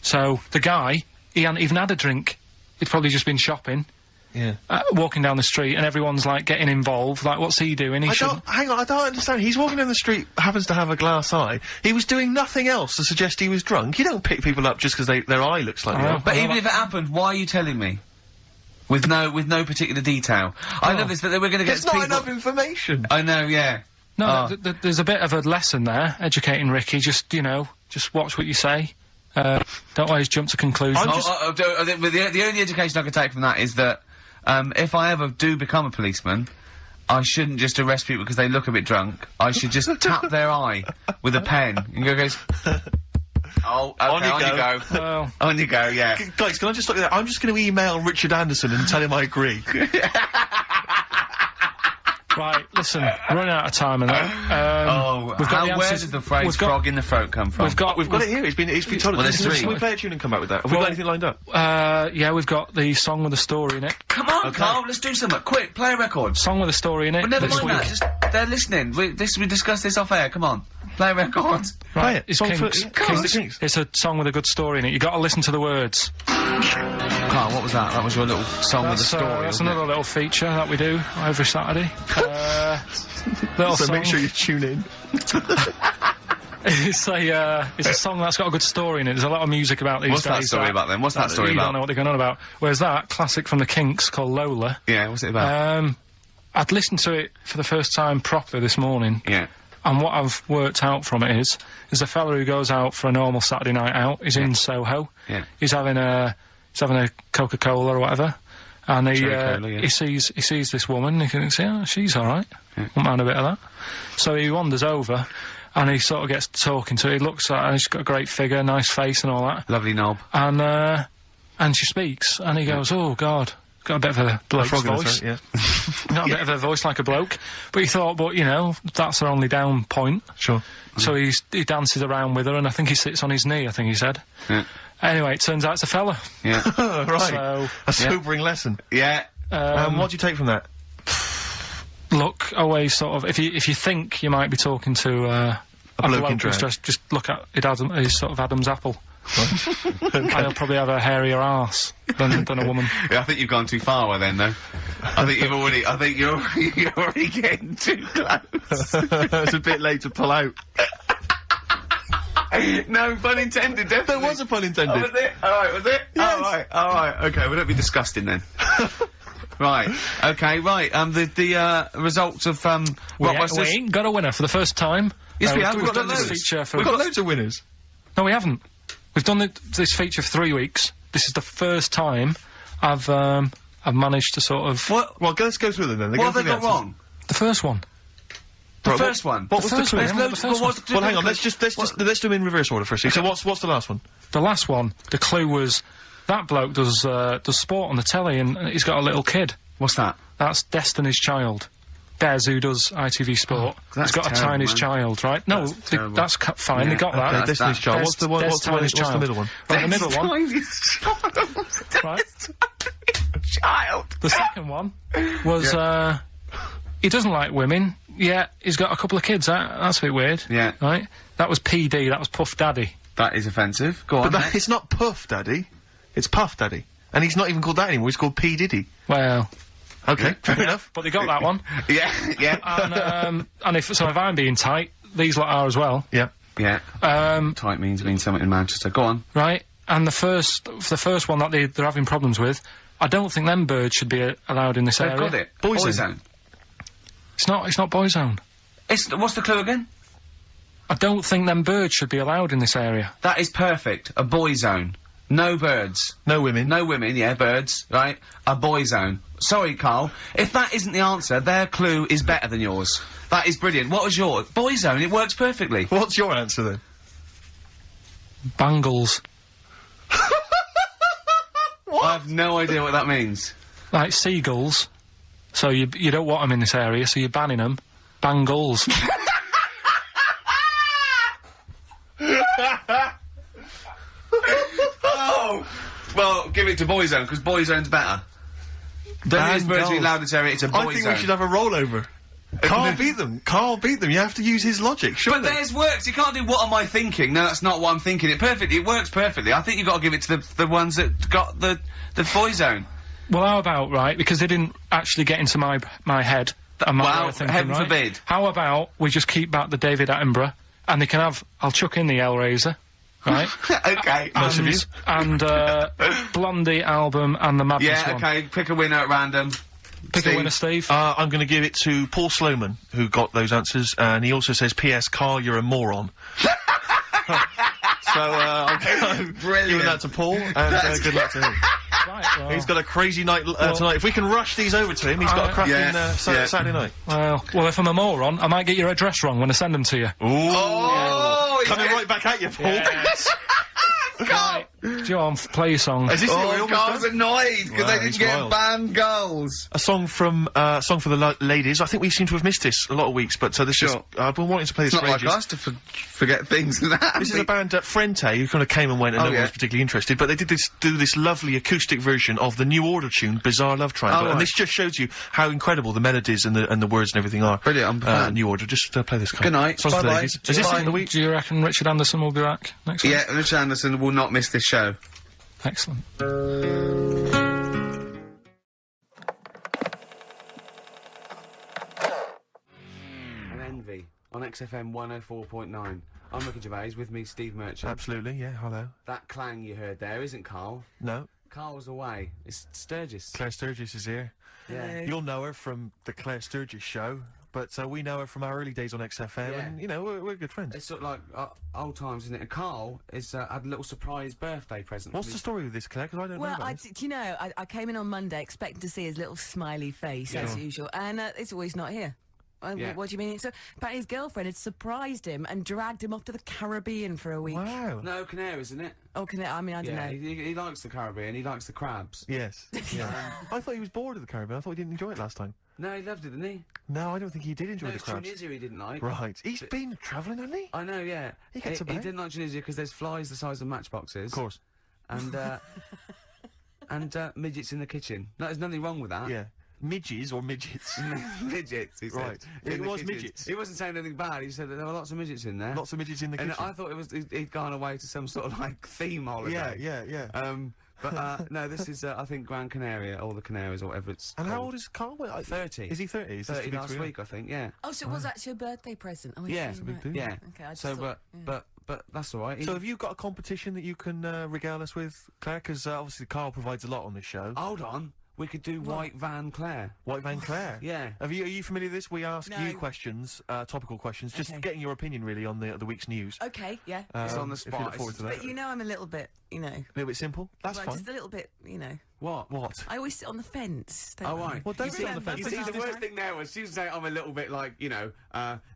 So, the guy, he hadn't even had a drink. He'd probably just been shopping. Yeah. Walking down the street, and everyone's, like, getting involved. Like, what's he doing? Hang on, I don't understand. He's walking down the street, happens to have a glass eye. He was doing nothing else to suggest he was drunk. You don't pick people up just because their eye looks like that. But even if it happened, why are you telling me? With no particular detail. I know this, but we're gonna get There's not enough information. I know, yeah. No, there's a bit of a lesson there, educating Ricky. Just, you know, just watch what you say. Don't always jump to conclusions. The only education I can take from that is that, if I ever do become a policeman, I shouldn't just arrest people because they look a bit drunk. I should just tap their eye with a pen and goes, oh, okay, on you go. Well, on you go, yeah. Guys, can I just look at that? I'm just going to email Richard Anderson and tell him I agree. right, listen, we're running out of time and that. Where did the phrase frog in the throat come from? We've got it here. It's been told. Well, there's three. Can we play a tune and come back with that? Have we got anything lined up? Yeah, we've got the song with the story in it. Come on, Karl, let's do something. Quick, play a record. Song with a story in it. But never mind that, just, they're listening. We discussed this off air, come on. Play a record. Right, it's Kinks. It's a song with a good story in it. You gotta listen to the words. Karl, what was that? That was your little song with a story, that's another little feature that we do every Saturday. Little so song. make sure you tune in. It's a song that's got a good story in it. There's a lot of music about these What's days. What's that story about then? What's that story you about? You don't know what they're going on about. Whereas that, classic from the Kinks, called Lola. Yeah, what's it about? I'd listened to it for the first time properly this morning. Yeah. And what I've worked out from it is a fella who goes out for a normal Saturday night out. He's in Soho. Yeah. He's having a Coca-Cola or whatever. And Cola, he sees this woman, and he thinks, yeah, she's alright. Won't mind a bit of that. So he wanders over, and he sort of gets talking to her. He looks at her, and she's got a great figure, nice face and all that. Lovely knob. And she speaks, and he goes, oh, God. Got a bit of a bloke's voice. Yeah. Got a bit of a voice like a bloke. But he thought, you know, that's her only down point. Sure. So he dances around with her, and I think he sits on his knee, I think he said. Yeah. Anyway, it turns out it's a fella. Yeah. Right. So, a sobering lesson. Yeah. What do you take from that? Look, always sort of, if you think you might be talking to, a bloke in who's drag. just look at his sort of Adam's apple. And he'll probably have a hairier arse than a woman. Yeah, I think you've gone too far then, though. I think you're already getting too close. It's a bit late to pull out. No, pun intended, definitely. There was a pun intended. Oh, was it? Alright, was it? Yes. Alright, okay, we don't be disgusting then. Right, okay, right, the results of, We ain't got a winner for the first time. Yes, we have, We've we've done got this loads. feature for... We've got loads of winners. No, we haven't. We've done this feature for 3 weeks. This is the first time I've managed to sort of... What? Well, let's go through them then. What have they got wrong? The first one. The first one? What was the first clue? one? Well, hang on, let's do them in reverse order first. So what's the last one? The last one, the clue was, that bloke does sport on the telly and he's got a little kid. What's that? That's Destiny's Child. Des, who does ITV Sport, that's he's got terrible, a tiniest man. child, right? No, that's fine, they got that. Okay, Destiny's Child. What's the middle one? Right, the middle one. Right. Child. The second one was, he doesn't like women, yet he's got a couple of kids, that's a bit weird. Yeah. Right? That was PD, that was Puff Daddy. That is offensive. Go on. But it's not Puff Daddy. It's Puff Daddy. And he's not even called that anymore, he's called P. Diddy. Well... Okay, fair enough. But they got that one. Yeah, yeah. And if I'm being tight, these lot are as well. Yeah. Yeah. Tight means something in Manchester. Go on. Right. And the first one that they're having problems with, I don't think them birds should be allowed in this area. They've got it. Boyzone. It's not Boyzone. What's the clue again? I don't think them birds should be allowed in this area. That is perfect. A boy zone. No birds. No women. No women, yeah, birds, right? A boy zone. Sorry, Karl. If that isn't the answer, their clue is better than yours. That is brilliant. What was yours? Boy zone, it works perfectly. What's your answer then? Bangles. What? I have no idea what that means. Like seagulls. So you don't want them in this area, so you're banning them. Bangles. give it to Boyzone, because Boyzone's better. Don't think it's virtually loudest area, it's a Boyzone. I think we should have a rollover. Carl beat them. Carl beat them. You have to use his logic, surely. But theirs works. You can't do what am I thinking. No, that's not what I'm thinking. It works perfectly. I think you've got to give it to the ones that got the Boyzone. Well, how about, right, because they didn't actually get into my head and my way of thinking, heaven right? forbid. How about we just keep back the David Attenborough, and they can have, I'll chuck in the Hellraiser, right? Okay. And Blondie album and the Madness one. Yeah, okay, pick a winner at random. Pick a winner, Steve. I'm going to give it to Paul Sloman, who got those answers, and he also says, P.S. Carl, you're a moron. So, I'm giving that to Paul, and good luck to him. Right, well. He's got a crazy night tonight. If we can rush these over to him, he's got a cracking Saturday night. Well, if I'm a moron, I might get your address wrong when I send them to you. Oh, coming right back at you, Paul. Yes. Right. John, play your song. Is this Carl's annoyed because they didn't get banned goals. A song from song for the ladies. I think we seem to have missed this a lot of weeks, but this is I've been wanting to play this it's for not ages. like us to forget things that. This is a band Frente who kind of came and went and no one was particularly interested, but they did do this lovely acoustic version of the New Order tune Bizarre Love Triangle, and this just shows you how incredible the melodies and the words and everything are. Brilliant. New Order. Just play this. Good night. Bye bye. Is this Bye. in the week? Do you reckon Richard Anderson will be back next week? Yeah, Richard Anderson will not miss this show. Excellent. An Envy on XFM 104.9. I'm Ricky Gervais, with me Steve Merchant. Absolutely, yeah, hello. That clang you heard there isn't Karl. No. Karl's away. It's Sturgis. Claire Sturgis is here. Yeah. You'll know her from the Claire Sturgis show, but we know her from our early days on XFM, and, you know, we're good friends. It's sort of like old times, isn't it? And Karl is, had a little surprise birthday present. What's the story with this, Claire? Because I don't know about this. Do you know, I came in on Monday expecting to see his little smiley face, as usual, and it's always not here. What do you mean? So, but his girlfriend had surprised him and dragged him off to the Caribbean for a week. Wow. No, Canaries, isn't it? Oh, I mean, I don't know. He likes the Caribbean, he likes the crabs. Yes. Yeah. I thought he was bored of the Caribbean. I thought he didn't enjoy it last time. No, he loved it, didn't he? No, I don't think he did enjoy the it's crabs. Tunisia he didn't like. Right. He's been travelling, hasn't he? I know, yeah. He gets He didn't like Tunisia because there's flies the size of matchboxes. Of course. And, and midgets in the kitchen. No, there's nothing wrong with that. Yeah. Midges or midgets? Midgets, he said. Right. It was midgets. He wasn't saying anything bad, he said that there were lots of midgets in there. Lots of midgets in the kitchen. And I thought he'd gone away to some sort of, like, theme holiday. Yeah. But, no, this is, I think, Gran Canaria, or the Canaries, or whatever it's And called. how old is Karl? 30. Is he 30? Is 30 last week, I think, yeah. Oh, so it was actually a birthday present. Oh, Yeah, yeah. Okay, I just So, thought, but that's all right. So have you got a competition that you can regale us with, Claire? Because obviously Karl provides a lot on this show. Hold on. We could do White Van Claire. White Van Claire? Yeah. Are you familiar with this? We ask No. you questions, topical questions, just getting your opinion really on the week's news. Okay, yeah. It's on the If you spot. look forward to that. But you know I'm a little bit, you know. A little bit simple? That's well, fine. just a little bit, you know. What? I always sit on the fence. Oh, right. Well, don't You sit on the remember fence. You when see, I the was worst thing there was she was saying I'm a little bit like, you know,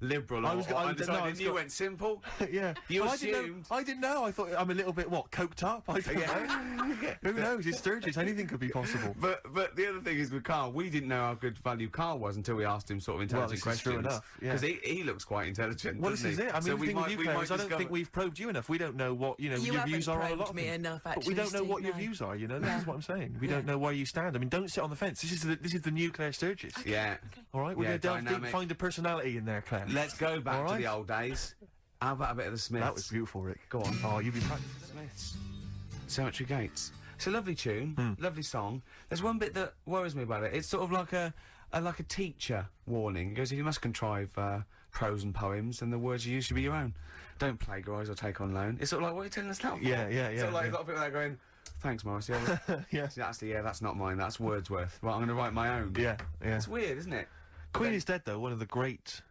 liberal. I was or undecided, and you got- went simple. Yeah. You Well, assumed. I didn't know. I thought I'm a little bit, coked up? I don't know. Who knows? It's Sturgis. Anything could be possible. But the other thing is with Karl, we didn't know how good value Karl was until we asked him sort of intelligent this is questions. true enough, yeah. Because he looks quite intelligent. Well, this doesn't is he? it. I mean, So the thing with you, Claire, is I don't discover- think we've probed you enough. We don't know what, you know, You your views haven't are on a lot probed of me things. enough, But we actually, don't know what Steve, your no. views are, you know? This is what I'm saying. We don't know where you stand. I mean, don't sit on the fence. This is the new Claire Sturgis. Yeah. All right? We're Yeah, going to delve deep, dynamic. find a personality in there, Claire. Let's go back All to right. the old days. How about a bit of the Smiths? That was beautiful, Rick. Go on. Oh, you've been practicing. Smiths. Cemetery Gates. It's a lovely tune, lovely song. There's one bit that worries me about it. It's sort of like a teacher warning. It goes, if you must contrive prose and poems, and the words you use should be your own. Don't plagiarise or take on loan. It's sort of like, what are you telling us that for? Yeah. Sort of like a lot of people there going, thanks, Morris. Yeah, Yeah. that's not mine. That's Wordsworth. Right, I'm going to write my own. Yeah. It's weird, isn't it? Queen is Dead, though, one of the great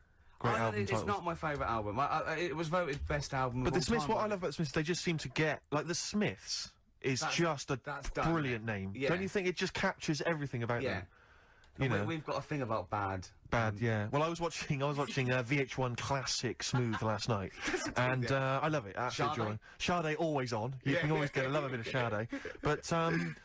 album It's titles. not my favourite album. It was voted best album But of the all Smiths, time. what I love about the Smiths, they just seem to get, like, the Smiths is just a that's done, brilliant name. yeah. Don't you think it just captures everything about Yeah. them? You know, We've got a thing about bad. yeah. Well, I was watching VH1 Classic Smooth last night, and I love it. Absolutely. Sade always on. You can always get a love a bit of Sade. But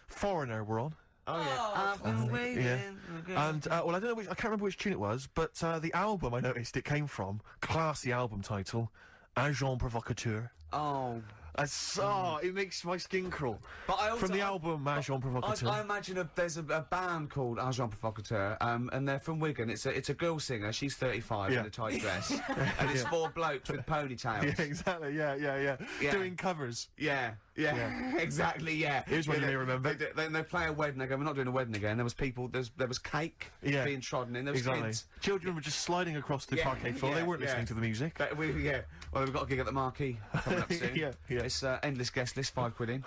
Foreigner were on. Oh yeah. I've been waiting. Yeah. And well, I don't know I can't remember which tune it was, but the album I noticed it came from, classy album title, Agent Provocateur. Oh. It makes my skin crawl. But I also, From the album Agent Provocateur. I imagine there's a band called Agent Provocateur, and they're from Wigan. It's a girl singer. She's 35 in a tight dress, and it's 4 blokes with ponytails. Yeah, exactly. Yeah. Doing covers. Yeah, exactly. Yeah. Here's one you may remember. They play a wedding. They go, we're not doing a wedding again. There was people. There was cake being trodden in. There was kids. Children were just sliding across the parquet floor. They weren't listening to the music. Well, we've got a gig at the Marquee coming up soon. It's endless guest list, £5 in.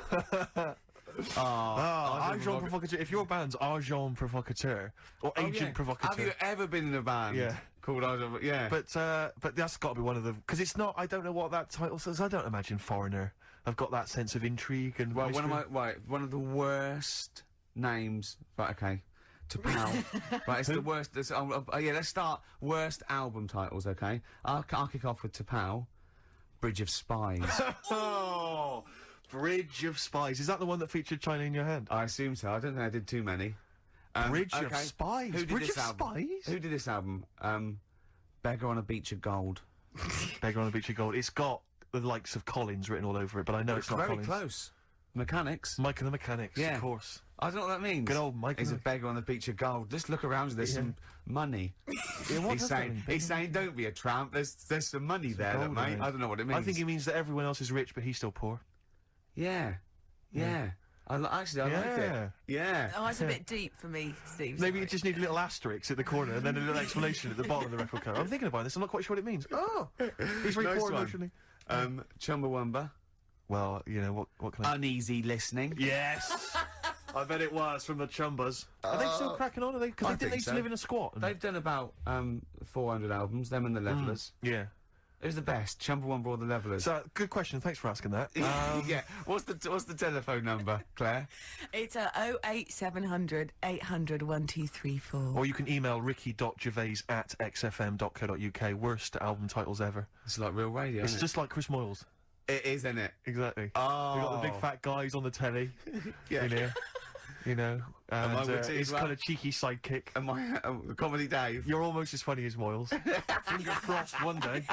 Agent Provocateur. If your band's Agent Provocateur or Agent Provocateur, have you ever been in a band called Agent? Yeah, but that's got to be one of them, because it's not. I don't know what that title says. I don't imagine Foreigner. I've got that sense of intrigue and. Well, one of the worst names. Right, okay. To Pal. Right, it's the worst. Let's start worst album titles. Okay, I'll kick off with To Pal. Bridge of Spies. Oh. Bridge of Spies. Is that the one that featured China in Your Hand? I assume so. I don't think I did too many. Bridge of Spies? Who did Bridge this of album? Spies? Who did this album? Beggar on a Beach of Gold. Beggar on a Beach of Gold. It's got the likes of Collins written all over it, but I know it's not Collins. Very close. Mechanics. Mike and the Mechanics, of course. I don't know what that means. Good old Mike. He's a beggar on the beach of gold. Just look around, there's some money. He's saying, don't be a tramp, there's some money there, gold, mate. I don't know what it means. I think it means that everyone else is rich, but he's still poor. Yeah. I like it. Yeah. Oh, it's a bit deep for me, Steve. Maybe you just need a little asterisk at the corner and then a little explanation at the bottom of the record cover. I'm thinking about this, I'm not quite sure what it means. Oh! He's very poor emotionally. Chumbawamba. Well, you know, what can I... Uneasy listening. Yes! I bet it was, from the Chumbas. Are they still cracking on? Are they? Because they used to live in a squat. They've done about 400 albums, them and the Levellers. Yeah. Who's the best, Chumbawamba or the Levellers? So, good question, thanks for asking that. Yeah, what's the telephone number, Claire? It's 08700 800 1234. Or you can email ricky.gervais@xfm.co.uk. Worst album titles ever. It's like real radio, It's just like Chris Moyles. It is, isn't it? Exactly. Oh. We've got the big fat guys on the telly. In here. You know, and his kind of cheeky sidekick. And my Comedy Dave. You're almost as funny as Moyles. Fingers crossed one day.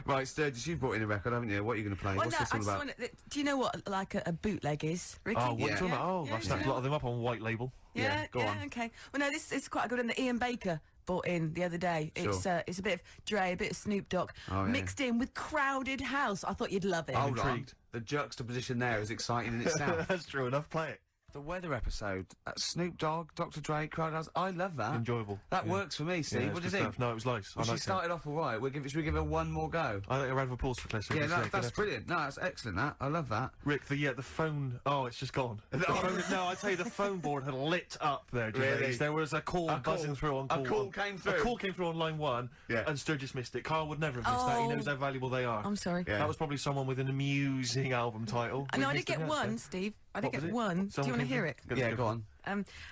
Right, Sturgis, you've brought in a record, haven't you? What are you going to play? Well, What's this all about? Do you know what, like, a bootleg is, Ricky? Oh, what are you talking about? Oh, I've snapped a lot of them up on white label. Go on. Okay. Well, no, this is quite a good one that Ian Baker bought in the other day. Sure. It's a bit of Dre, a bit of Snoop Dogg, mixed in with Crowded House. I thought you'd love it. Hold on. The juxtaposition there is exciting in itself. That's true enough, play it. The weather episode, Snoop Dogg, Dr. Dre, Crowd House, I love that. Enjoyable. That works for me, Steve. What do you think? No, it was nice. Well, she started off alright. Should we give her one more go? I think a round of applause for Claire. Yeah, that's brilliant. No, that's excellent, that. I love that. Rick, the phone... Oh, it's just gone. No, I tell you, the phone board had lit up there, Gervais. Really? There was a call buzzing through on call. A call came through? A call came through on line 1, and Sturgis missed it. Karl would never have missed that. He knows how valuable they are. I'm sorry. Yeah. That was probably someone with an amusing album title. I know, I did get one, Steve. I did get one. Do you want to hear it? Yeah, go on.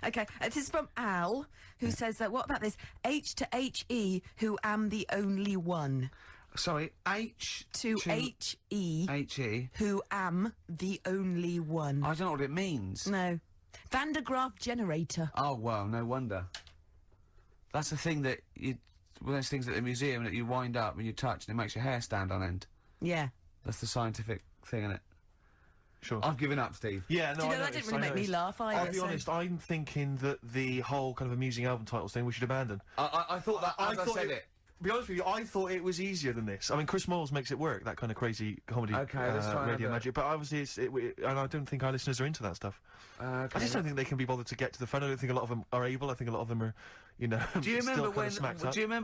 Okay, this is from Al, who says that, what about this? H to H-E, who am the only one. Sorry, H to H-E. H-E. Who am the only one. I don't know what it means. No. Van de Graaff generator. Oh, well, no wonder. That's the thing that one of those things at the museum that you wind up and you touch and it makes your hair stand on end. Yeah. That's the scientific thing, isn't it? Sure. I've given up, Steve. Yeah, no, do you know, that didn't really make me laugh either. I'll be honest, I'm thinking that the whole kind of amusing album titles thing we should abandon. I thought that as I said it. To be honest with you, I thought it was easier than this. I mean, Chris Moyles makes it work, that kind of crazy comedy let's try radio magic, but obviously and I don't think our listeners are into that stuff. I just don't think they can be bothered to get to the phone. I don't think a lot of them are able. I think a lot of them are, you know, do you remember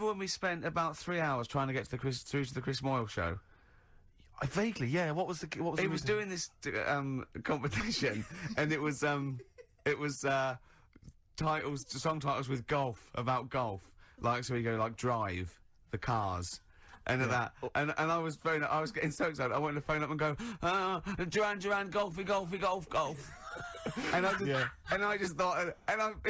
when we spent about 3 hours trying to get to through to the Chris Moyle show? Vaguely, yeah. What was the He was doing this competition, and it was song titles with golf, about golf. Like, so you go like Drive, the Cars, and that, and I was getting so excited. I wanted to phone up and go, Duran, golfy, golf. And I just thought, it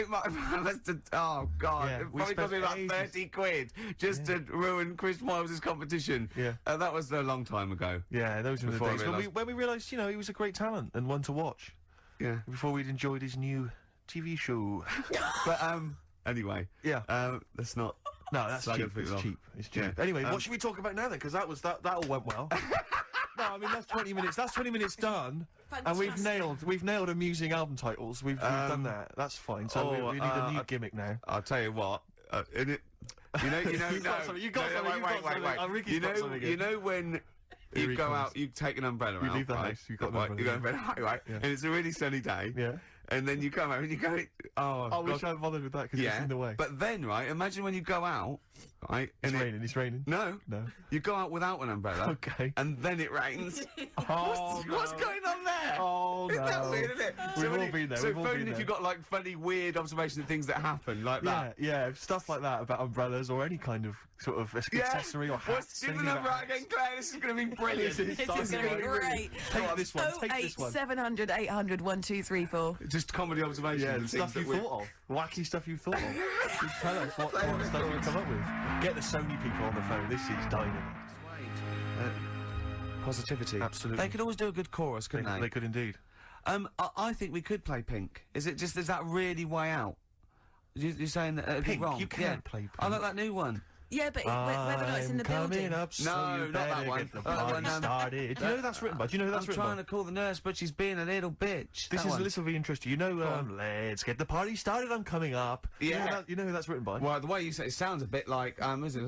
might have lasted, oh god, it probably cost me about 30 quid just to ruin Chris Moyles' competition. Yeah. That was a long time ago. Yeah, those were the days when we realised, you know, he was a great talent and one to watch. Yeah. Before we'd enjoyed his new TV show. But, anyway. Yeah. That's not... No, that's cheap. It's cheap. It's cheap. Anyway, what should we talk about now then? Because that all went well. I mean, that's 20 minutes. That's 20 minutes done. Fantastic. And we've nailed amusing album titles. We've done that. That's fine. So we need a new gimmick now. I'll tell you what. You know, You've got something, you've got something, wait. Oh, Ricky's got something You know when Here you he go comes. out, you take an umbrella You out, leave the right? house, you've got an Right, umbrella, you go to bed, right? Yeah. And it's a really sunny day. Yeah. And then you come home and you go, oh, I wish I God. hadn't bothered with that because it's in the way. But then, right, imagine when you go out, right? It's raining. No. No. You go out without an umbrella. Okay. And then it rains. Oh, What's going on there? Oh, Isn't that no. weird, isn't it? We've when all you- been there, So we've all phone been if there. you've got, like, funny, weird observations of things that happen, like Yeah, that. yeah, stuff like that about umbrellas or any kind of sort of accessory or hats. Give the anything number about out again, Claire. This is going to be brilliant. This This is going to be great. Take this one. Take this one. 08700 800 1234. Just comedy observations. Yeah, and the things stuff you that we- thought of. Wacky stuff you thought of. Just tell us what stuff you come up with. Get the Sony people on the phone. This is dynamite. Positivity. Absolutely. They could always do a good chorus, couldn't they? They could indeed. I think we could play Pink. Is that really way out? You're saying that it'd be Pink? wrong? You can't play I like Pink. that new one. Yeah, but whether or not it's in the I'm building. coming up, so No, you not that better one. get the That party one, started. Do you know who that's written by? Do you know who that's I'm written trying by? to call the nurse, but she's being a little bitch. This That is one. this will be interesting. You know, let's get the party started. I'm coming up. Yeah. You know who that's written by? Well, the way you say it sounds a bit like is it? Is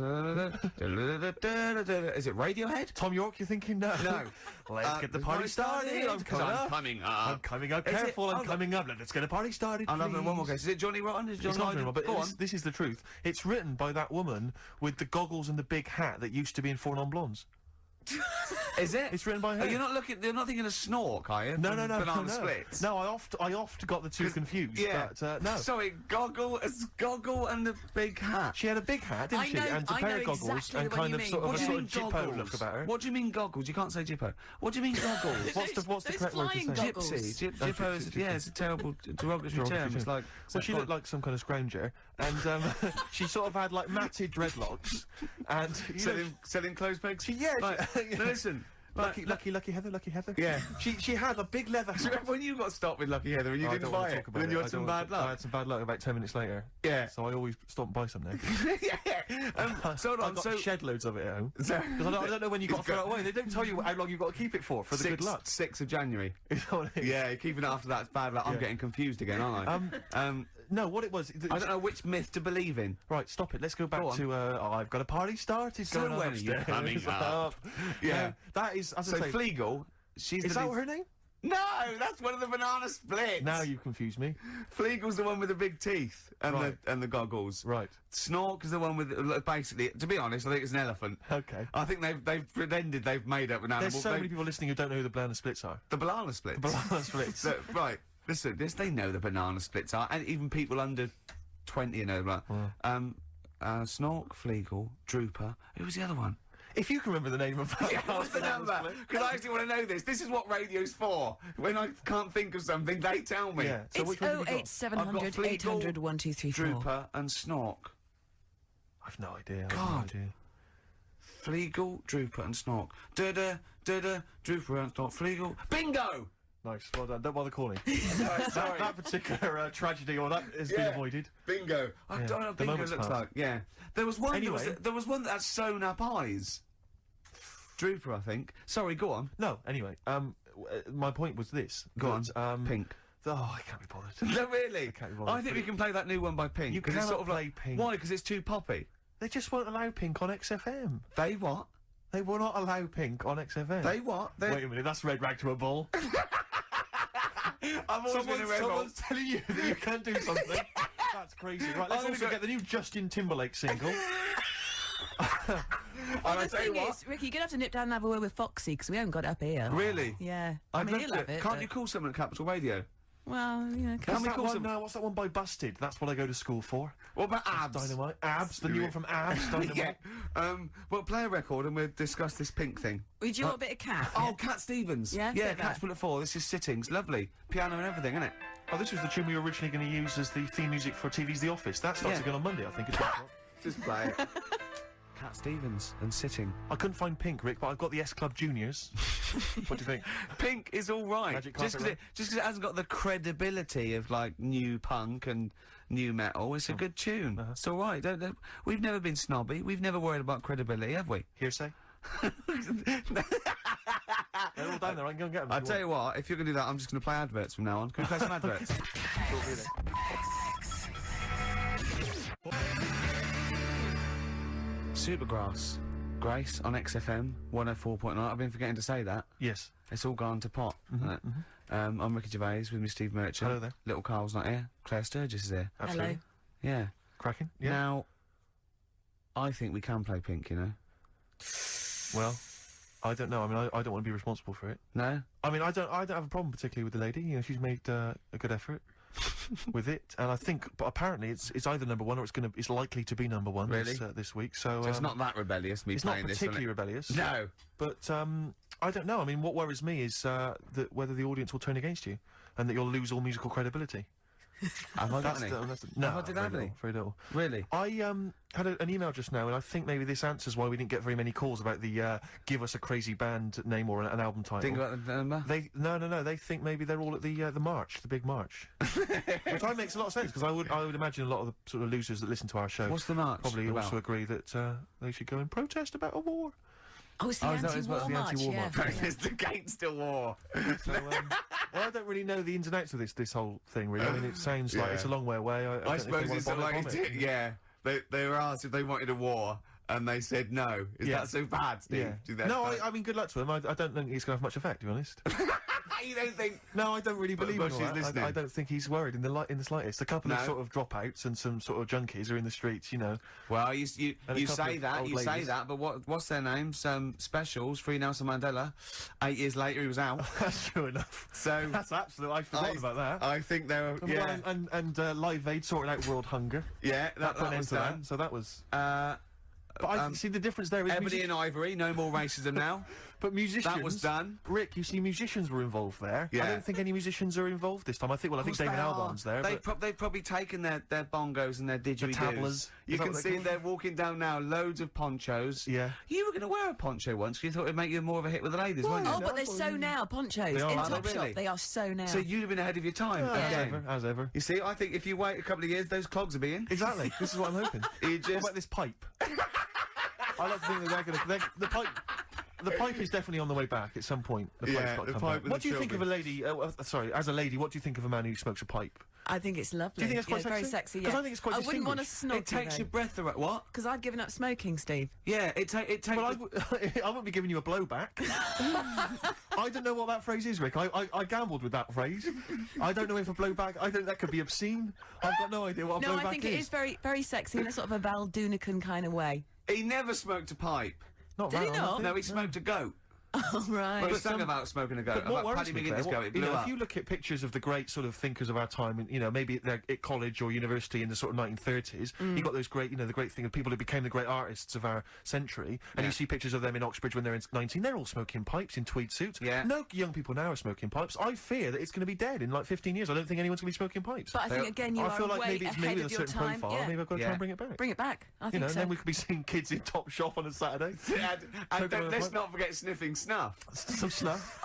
it Radiohead? Tom York, you're thinking? No. No. Let's get the party started. I'm 'Cause coming I'm up. coming up. I'm coming up. Is it- Careful, I'm hold on. coming up. Let's get the party started. I'll have one more please. guess. Is it Johnny Rotten? Is it It's Johnny not written, but Go on. this is the truth. It's written by that woman with the goggles and the big hat that used to be in Four Non-Blondes. Is it? It's written by her. You're not thinking of Snork, are you? No, From no, no, Banana no. Splits. No, I oft got the two confused. Yeah. But, no. Sorry, goggle and the big hat. She had a big hat, didn't I she? know- And a I pair know of goggles exactly and the one kind you of mean. sort of What a do you sort mean of Jippo goggles? look about her. What do you mean goggles? You can't say Jippo. What do you mean goggles? What's the Those correct word to flying say? goggles. Gypsy. Oh, Jippo is, gypsy. yeah, it's a terrible derogatory term. It's like... Well, she looked like some kind of scrounger, and she sort of had like matted dreadlocks, and you know, selling clothes pegs? yeah, Right, she- now listen. Lucky Heather. Yeah. She had a big leather Do you hat. remember when you got stopped with Lucky Heather and you I didn't don't wanna buy talk it? about Then you I had some don't bad wanna- I luck? had some bad luck about 10 minutes later. Yeah. So I always stop and buy some now. Yeah. So hold I on, got so... shed loads of it at home. So- Because I don't know when you got to throw it away. They don't tell you how long you've got to keep it for the good luck. 6th of January. You know what I mean? Yeah, keeping it after that's bad luck. I'm Yeah. getting confused again, aren't I? No, what it was... I don't know which myth to believe in. Right, stop it. Let's go back Go on. to, I've got a party started So going on when are you upstairs. coming up? Yeah. That is, as So I say... Fleagle, she's Is the that lead- her name? No, that's one of the Banana Splits. Now you've confused me. Fleagle's the one with the big teeth and Right. the goggles. Right. Snork is the one with basically. To be honest, I think it's an elephant. Okay. I think they've pretended they've made up an animal. There's so many people listening who don't know who the Banana Splits are. The Banana Splits. Banana Splits. Right. Listen, this they know the Banana Splits are, and even people under 20 know that. Snork, Fleagle, Drooper. Who was the other one? If you can remember the name of that. Yeah, what's the number? Because I actually want to know this. This is what radio's for. When I can't think of something, they tell me. Yeah. So It's which one have you got? 08700 Fleagle, 800 1234. Drooper and Snork. I've no idea. God. Fleagle, Drooper and Snork. Da-da, da-da, Drooper and Snork. Fleagle. Bingo! Nice. Well done. Don't bother calling. Sorry. that particular tragedy or that has been avoided. Bingo. I Yeah. don't know what The bingo moment's looks passed. like. Yeah. There was one. Anyway. There was one that had sewn up eyes. Drooper, I think. Sorry, go on. No, anyway, my point was this. Go that, on. Pink. Oh, I can't be bothered. No, really? can't be bothered. I think we can play that new one by Pink. You 'cause it's cannot sort of play like, Pink. Why? Because it's too poppy. They just won't allow Pink on XFM. They what? They will not allow Pink on XFM. They what? They. Wait a minute, that's red rag to a bull. I've always been a rebel. Someone's telling you that you can't do something. That's crazy. Right, let's gonna also go- get the new Justin Timberlake single. And I The tell you thing what. is, Ricky, you're going to have to nip down and have a word with Foxy, because we haven't got it up here. Really? Yeah. I'd love he'll to. have it. Can't but- you call someone at Capital Radio? Well, you know, Can we call some? What's that one by Busted? That's what I go to school for. What about Abs? Dynamite. Abs, the new one from Abs. Dynamite. Yeah. Well, play a record and we'll discuss this Pink thing. Would you want a bit of cat? Oh, Cat Stevens. Yeah, Yeah, bit of Cat's that. Bullet 4. This is Sittings. Lovely. Piano and everything, isn't it? Oh, this was the tune we were originally going to use as the theme music for TV's The Office. That starts Yeah. again on Monday, I think. It's Just play it. Cat Stevens and Sitting. I couldn't find Pink, Rick, but I've got the S Club Juniors. What do you think? Pink is all right. Magic Just Carpet because it hasn't got the credibility of like new punk and new metal, it's a good tune. It's all right. We've never been snobby. We've never worried about credibility, have we? Hearsay? They're all down there. I can go and get them. I'll tell you what, if you're going to do that, I'm just going to play adverts from now on. Can we play some adverts? Supergrass. Grace on XFM 104.9. I've been forgetting to say that. Yes. It's all gone to pot. I'm Ricky Gervais with me, Steve Merchant. Hello there. Little Karl's not here. Claire Sturgis is here. Absolutely. Hello. Yeah. Cracking. Yeah. Now, I think we can play Pink, you know. Well, I don't know. I mean, I don't want to be responsible for it. No? I mean, I don't have a problem particularly with the lady. You know, she's made a good effort with it, and I think, but apparently it's either number one or it's likely to be number one this week. So it's not that rebellious, me it's playing not this. particularly rebellious. No. But I don't know. I mean, what worries me is that whether the audience will turn against you, and that you'll lose all musical credibility. Have I got any? No, Have I did have any? Very little. Really? I had an email just now, and I think maybe this answers why we didn't get very many calls about the give us a crazy band name or an album title. Think about the number? No. They think maybe they're all at the march, the big march, which makes a lot of sense because I would imagine a lot of the sort of losers that listen to our show. What's the march Probably about? also agree that they should go and protest about a war. Oh, it's the anti-war march, yeah. It's the gangster war. So, well, I don't really know the ins and outs of this whole thing, really. I mean, it sounds like it's a long way away. I suppose it's like, yeah. They were asked if they wanted a war, and they said no. Is that so bad, Steve? Yeah. Do that No, I mean, good luck to them. I don't think it's going to have much effect, to be honest. You don't think? No, I don't really believe in all that. listening. I don't think he's worried in the slightest. A couple of sort of dropouts and some sort of junkies are in the streets, you know. Well, you say that, but what's their names? Specials, Free Nelson Mandela. 8 years later, he was out. That's true enough. So that's absolute. I forgot about that. I think they were. Yeah. And Live Aid sorting out world hunger. Yeah, that was done. That. So that was. But I see the difference there is Ebony and Ivory, no more racism now. But musicians... That was done. Rick, you see musicians were involved there. Yeah. I don't think any musicians are involved this time. I think David Albarn's there. They've probably taken their bongos and their didgeridoos. You can see they're walking down now, loads of ponchos. Yeah. You were going to wear a poncho once, because you thought it'd make you more of a hit with the ladies, weren't you? Oh, but they're so now, ponchos. They are, in aren't they? Topshop, Really? they are so now. So you'd have been ahead of your time. As ever. You see, I think if you wait a couple of years, those clogs will be in. Exactly. This is what I'm hoping. What about this pipe? I like to think that the pipe is definitely on the way back at some point. The pipe's got to come back. What do you think of a lady? Sorry, as a lady, what do you think of a man who smokes a pipe? I think it's lovely. Do you think it's quite sexy? Very sexy, yeah. Because I think it's quite I wouldn't want to snog It takes your breath away. What? Because I've given up smoking, Steve. Yeah, it takes. Well, I won't be giving you a blowback. I don't know what that phrase is, Rick. I gambled with that phrase. I don't know if a blowback. I think that could be obscene. I've got no idea what a blowback is. No, I think it is very, very sexy in a sort of a Val Dunican kind of way. He never smoked a pipe. Not Did he not? No, he smoked a goat. Oh, right. Well, he sang about smoking a goat. But what About worries Paddy me, McGuinness goat. It blew up. if you look at pictures of the great sort of thinkers of our time, and maybe they're at college or university in the sort of 1930s, you got those great, the great thing of people who became the great artists of our century, and you see pictures of them in Oxbridge when they're 19, they're all smoking pipes in tweed suits. Yeah. No young people now are smoking pipes. I fear that it's going to be dead in like 15 years. I don't think anyone's going to be smoking pipes. But I think, again, I feel like maybe it's me with a certain time. profile. Yeah. Maybe I've got to try and bring it back. Bring it back. I think so. Then we could be seeing kids in Top Shop on a Saturday. And let's not forget sniffing snuff. Some snuff.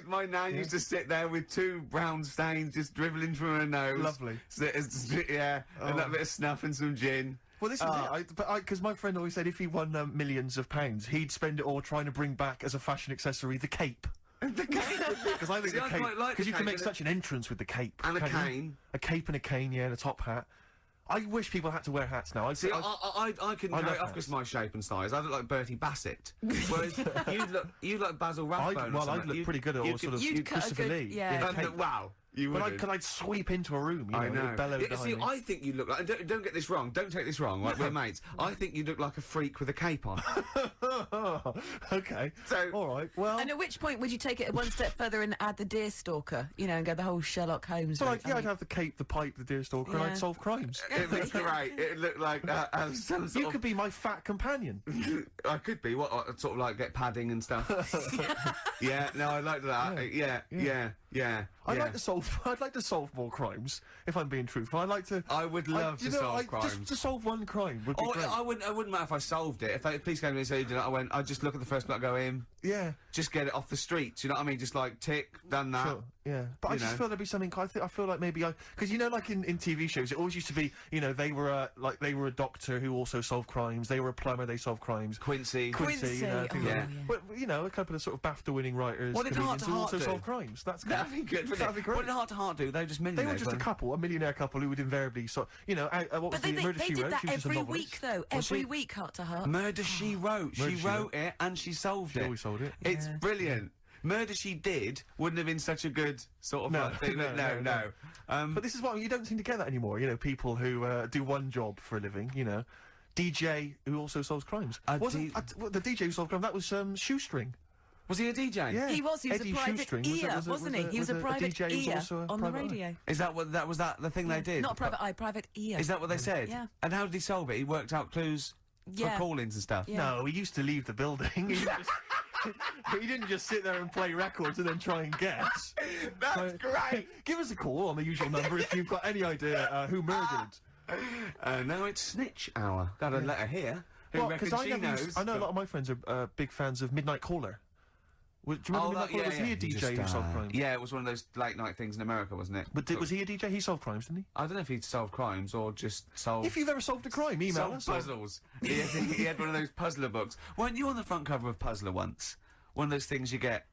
My nan used to sit there with 2 brown stains just dribbling from her nose. Lovely. And that bit of snuff and some gin. Well, this is it. Because my friend always said if he won millions of pounds, he'd spend it all trying to bring back as a fashion accessory the cape. The cape? Because I think the cape. Because you can make such an entrance with the cape. And a cane. A cape and a cane, yeah, and a top hat. I wish people had to wear hats now. See, I couldn't carry it off because of my shape and size. I look like Bertie Bassett. Whereas you'd look Basil Rathbone. Well, I'd look pretty good at all sort of Christopher Lee. Yeah. Wow. You would. I'd sweep into a room, I know. See, I think you look like. Don't get this wrong. Don't take this wrong. Like we're mates. I think you look like a freak with a cape on. Okay. So all right. Well. And at which point would you take it one step further and add the deerstalker? And go the whole Sherlock Holmes. Well, I'd have the cape, the pipe, the deerstalker, and I'd solve crimes. It looks great. It looked like some sort You could be my fat companion. I could be. What sort of like get padding and stuff. Yeah. No, I like that. Yeah. I'd like to solve more crimes. If I'm being truthful, I would love to solve crimes. Just to solve one crime would be great. I wouldn't matter if I solved it. If the police came to me and said, I'd just look at the first block, go in. Yeah. Just get it off the streets. You know what I mean? Just like tick, done that. Sure. Yeah, but I just feel there'd be something. I feel like maybe because you know, like in TV shows, it always used to be, you know, they were a doctor who also solved crimes. They were a plumber, they solved crimes. Quincy. You know, But you know, a couple of sort of BAFTA-winning writers. What did Heart to who Heart also do? solve crimes. That'd be good. That'd be great. What did Heart to Heart do? They were just They millionaires. were just a millionaire couple who would invariably you know, what was But the Murder they She did Wrote? that She was just a every novelist. week, though. Every week, Heart to Heart. Murder She Wrote. Murder She She wrote it and she solved it. She always solved it. It's brilliant. Murder She Did wouldn't have been such a good sort of thing. No. But this is what you don't seem to get that anymore. You know, people who do one job for a living. You know, DJ who also solves crimes. The DJ who solved crime, that was Shoestring. Was he a DJ? Yeah. He was Eddie a private Shoestring. ear, wasn't he? He was a private DJ who was ear also a on the private eye. radio. Is that what that was? That the thing they did? Not a private eye, private ear. Is that what they said? Yeah. And how did he solve it? He worked out clues for call-ins and stuff. Yeah. No, he used to leave the building. He didn't just sit there and play records and then try and guess. That's great. Give us a call on the usual number if you've got any idea who murdered. Now it's Snitch Hour. Got a letter here. Who reckons Because she knows? I know a lot of my friends are big fans of Midnight Caller. Do you remember Midnight Caller? Was he a DJ who solved crimes? Yeah, it was one of those late night things in America, wasn't it? But was he a DJ? He solved crimes, didn't he? I don't know if he'd solved crimes or just solved... If you've ever solved a crime, email us. puzzles. He had one of those puzzler books. Weren't you on the front cover of Puzzler once? One of those things you get.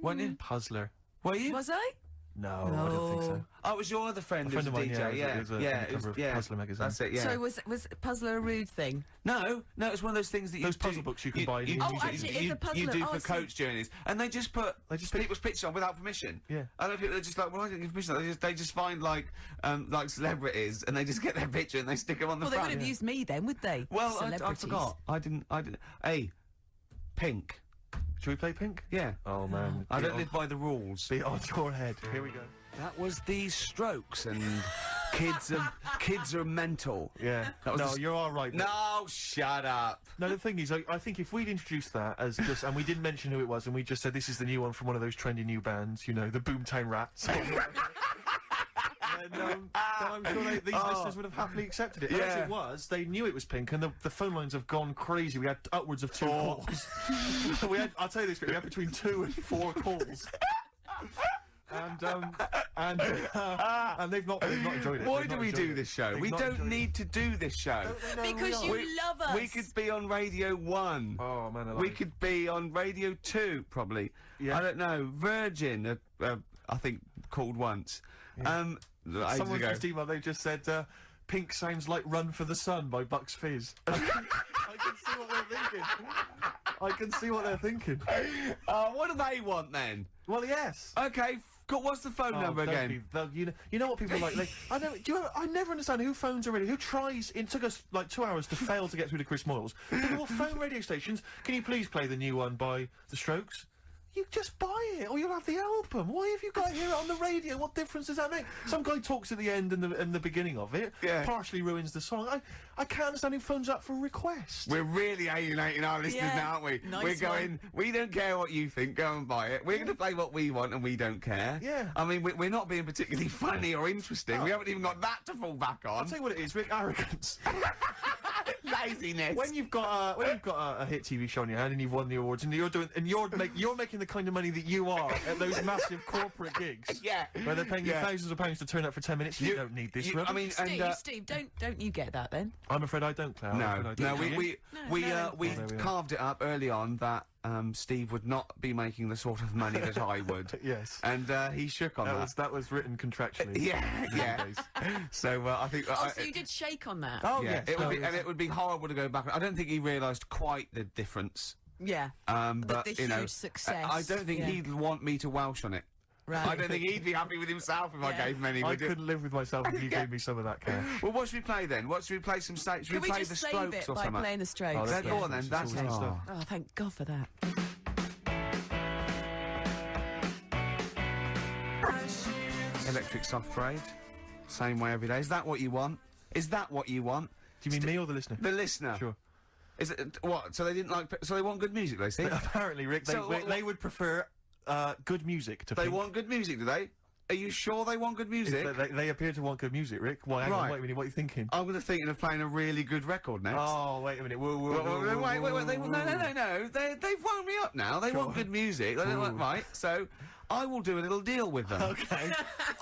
Weren't you? Puzzler. Were you? Was I? No, I don't think so. Oh, it was your other friend who was a of mine, DJ, it was a cover of Puzzler magazine. That's it, yeah. So was Puzzler a rude thing? No, it's one of those things that you Those puzzle books you can buy in the Oh, actually, it's a puzzler. You do Oh, I for see. coach journeys, and they just put people's pictures on without permission. Yeah. I know people are just like, well, I didn't give permission. They just find like celebrities, and they just get their picture and they stick them on the Well, they front. would have used me then, would they? Well, I Celebrities. forgot. I didn't. Hey, Pink. Should we play Pink? Yeah. Oh man, I don't live by the rules. Be on your head. Here we go. That was the Strokes, and kids are mental. Yeah. That was No, you're all right. No, shut up. No, the thing is, I think if we'd introduced that as just, and we didn't mention who it was, and we just said this is the new one from one of those trendy new bands, you know, the Boomtown Rats. then I'm sure these listeners would have happily accepted it. As it was, they knew it was Pink, and the phone lines have gone crazy. We had upwards of 2 calls. I'll tell you this, we had between 2 and 4 calls. And they've not enjoyed it. Why do we do this show? We don't need to do this show. Because you love us. We could be on Radio 1. Oh man, We could be on Radio 2, probably. Yeah. I don't know. Virgin, I think, called once. Yeah. Ages Someone ago. just emailed, they just said, Pink sounds like Run for the Sun by Bucks Fizz. I can see what they're thinking. I can see what they're thinking. What do they want then? Well, yes. Okay, what's the phone number don't again? You know what people are like. I never understand who phones a radio. Who tries? It took us like 2 hours to fail to get through to Chris Moyles. People will phone radio stations. Can you please play the new one by The Strokes? You just buy it, or you'll have the album. Why have you got to hear it on the radio? What difference does that make? Some guy talks at the end and the beginning of it. Yeah. Partially ruins the song. I can't understand who phones up for a request. We're really alienating our listeners now, aren't we? Nice We're going, we don't care what you think, go and buy it. We're going to play what we want and we don't care. Yeah. I mean, we're not being particularly funny or interesting. We haven't even got that to fall back on. I'll tell you what it is, Rick. Arrogance. Laziness. When you've got a hit TV show on your hand and you've won the awards and you're making the kind of money that you are at those massive corporate gigs. Yeah. Where they're paying you thousands of pounds to turn up for 10 minutes. You don't need this. I mean, Steve, don't you get that then? I'm afraid I don't, Claire. We carved it up early on that Steve would not be making the sort of money that I would. Yes. And he shook on that. That was written contractually. Yeah. So I think. So you did shake on that. Oh yeah. yes. It would be horrible to go back. I don't think he realised quite the difference. Yeah. But the you know, huge success. I don't think he'd want me to Welsh on it. Right. I don't think he'd be happy with himself if I gave him any. I couldn't live with myself if you gave me some of that cash. Well, what should we play then? What should we play? Some states? Should Can we we play just the save Strokes it or by something? playing the Strokes? Oh, Go on then. That's all stuff. Oh, thank God for that. Electric Soft Parade. Same way every day. Is that what you want? Is that what you want? Do you mean me or the listener? The listener. Sure. Is it what? So they didn't like. So they want good music, they see. Apparently, Rick, they would prefer good music to They Pink. want good music, do they? Are you sure they want good music? They appear to want good music, Rick. Why? Hang on, Right. wait a minute. What are you thinking? I'm gonna thinking of playing a really good record next. Oh, wait a minute. Wait, no. They've wound me up now. They want good music. They don't want right. So I will do a little deal with them. Okay.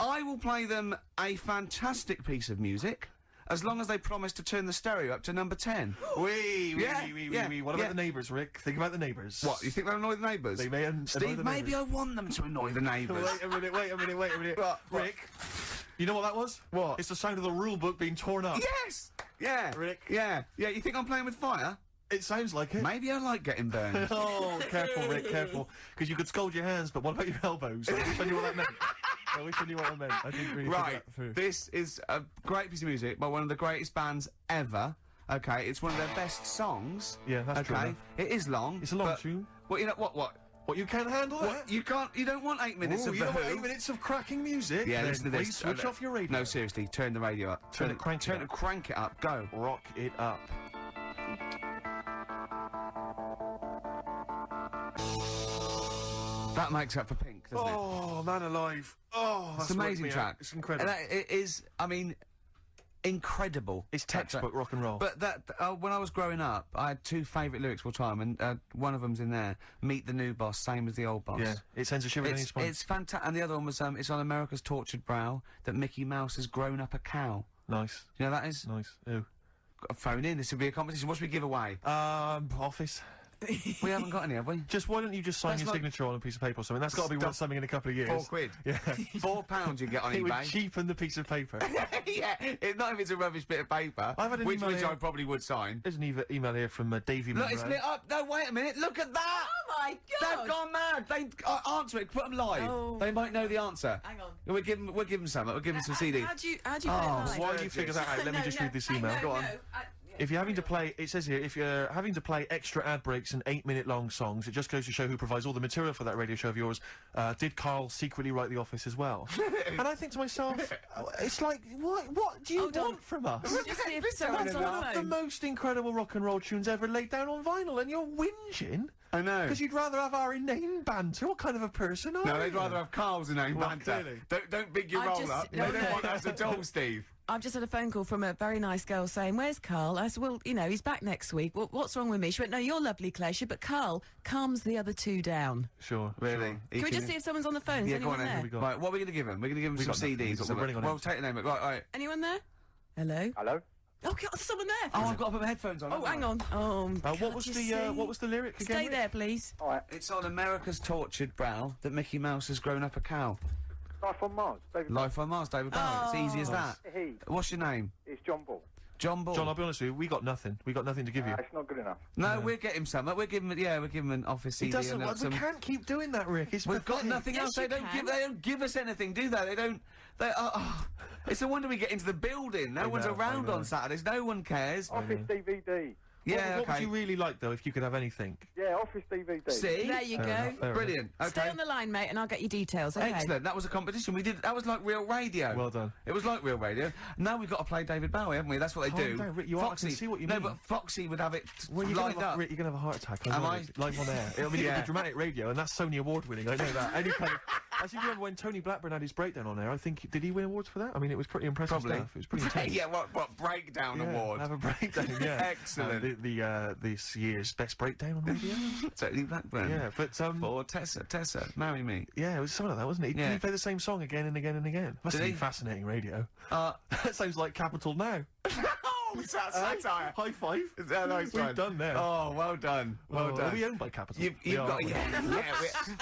I will play them a fantastic piece of music, as long as they promise to turn the stereo up to number 10. Wee. Yeah, What about the neighbours, Rick? Think about the neighbours. What, you think they'll annoy the neighbours? They may annoy Steve, the maybe neighbours. I want them to annoy the neighbours. Wait a minute. What? Rick, you know what that was? What? It's the sound of the rule book being torn up. Yes! Yeah. Rick. Yeah. Yeah, you think I'm playing with fire? It sounds like it. Maybe I like getting burned. Oh, careful, Rick, careful. Because you could scald your hands, but what about your elbows? Which one knew what that meant? Which one knew what I meant? I didn't really think Right, that through. this is a great piece of music by one of the greatest bands ever. Okay, it's one of their best songs. Yeah, that's true Okay, enough. it is long. It's a long but- tune. Well, you know what? What, you can't handle that? What? You can't. You don't want 8 minutes Ooh, of you the don't want Who. 8 minutes of cracking music? Yeah, Then listen to this. please switch off your radio. No, seriously, turn the radio up. Turn it, crank it up. Crank it up. Go. Rock it up. That makes up for Pink, doesn't it? Oh, man alive. Oh, that's It's an amazing worked me out. track. It's incredible. And it is. I mean, incredible. It's textbook rock and roll. But that when I was growing up, I had 2 favourite lyrics all time, and one of them's in there: "Meet the new boss, same as the old boss." Yeah, it sends a shiver down your spine. It's fantastic. And the other one was it's on America's tortured brow that Mickey Mouse has grown up a cow. Nice. You know that is? Nice. Ooh. Got a phone in. This will be a competition. What should we give away? Office. We haven't got any, have we? Just why don't you just sign That's your like- signature on a piece of paper or something? That's got to be worth Stuff- something in a couple of years. £4. Yeah. £4 you get on It would eBay. cheapen the piece of paper. Yeah, not if it's a rubbish bit of paper. I've had an which email here- I probably would sign. There's an email here from Davey Look, Monroe. it's lit up. No, wait a minute. Look at that. Oh my They've god! gone mad. They answer it. Put them live. Oh. They might know the answer. Hang on. We'll give them something. We'll give them some CD. How do you put it Oh, live? While you figure that out, let me just read this email. Go on. If you're having to play, it says here, if you're having to play extra ad breaks and 8-minute long songs, it just goes to show who provides all the material for that radio show of yours. Did Karl secretly write The Office as well? And I think to myself, it's like, what do you Hold on. want from us? Just see if This someone's sounded on One the of the phone. most incredible rock and roll tunes ever laid down on vinyl, and you're whinging? I know. Because you'd rather have our inane banter. What kind of a person are No, you? they'd rather have Carl's inane Well, banter. clearly. Don't big your I roll just- up. no, They don't no. want us at all, Steve. I've just had a phone call from a very nice girl saying, "Where's Karl?" I said, "Well, you know, he's back next week. What's wrong with me?" She went, "No, you're lovely, Claire." She, but Karl calms the other 2 down. Sure. Really? Can we just see if someone's on the phone? Is Yeah, go on anyone then. there? we got? Right, what are we going to give him? We're going to give him some got nothing. CDs or We're something. running on Well, it. take the name. Right. Anyone there? Hello? Hello? Oh, God, there's someone there. Oh, I've got to put my headphones on. Oh, haven't hang I? on. Oh, What was the lyric again? Stay Rick? there, please. Alright, It's on America's tortured brow that Mickey Mouse has grown up a cow. Life on Mars. David Life on Mars, David Bowie. It's easy as that. He. What's your name? It's John Ball. John Ball. John, I'll be honest with you, we got nothing. We got nothing to give you. It's not good enough. No, we'll get him some. We'll give him. Yeah, we'll give him an office CD. He doesn't. and We can't keep doing that, Rick. It's We've got pathetic. nothing Yes, else. They you don't can. give. They don't give us anything, do they? They don't. They. It's a wonder we get into the building. No one's know, around I know. on Saturdays. No one cares. Office DVD. Yeah. What okay. would you really like, though, if you could have anything? Yeah, Office DVD. See. There you Fair go. enough, fair Brilliant. Okay. Stay on the line, mate, and I'll get you details, okay? Excellent. That was a competition. We did. That was like real radio. Well done. It was like real radio. Now we've got to play David Bowie, haven't we? That's what they Calm do. down, Rick, you are- I can Foxy. see what you no, mean. but Foxy would have it Well, you're lined gonna have, up. Rick, you're gonna have a heart attack. Am I? Live on air. I mean, Yeah. it'll be dramatic radio, and that's Sony Award winning. I know that. Any kind of. I seem to remember when Tony Blackburn had his breakdown on there. I think did he win awards for that? I mean, it was pretty impressive Probably. stuff. It was pretty intense. Yeah. What breakdown award? Have a breakdown. Yeah. Excellent. This year's best breakdown on radio. Totally Blackburn. Yeah, but For Tessa, marry me. yeah, it was something like that, wasn't it? Yeah. Did he play the same song again and again and again? Must Did have he? been fascinating radio. Uh, That sounds like Capital Now. oh, it's that satire. High five. Is that a nice We've one? done there. Oh, well done. Well Oh, done. Are we owned by Capital? You've We are, got, aren't we? yeah.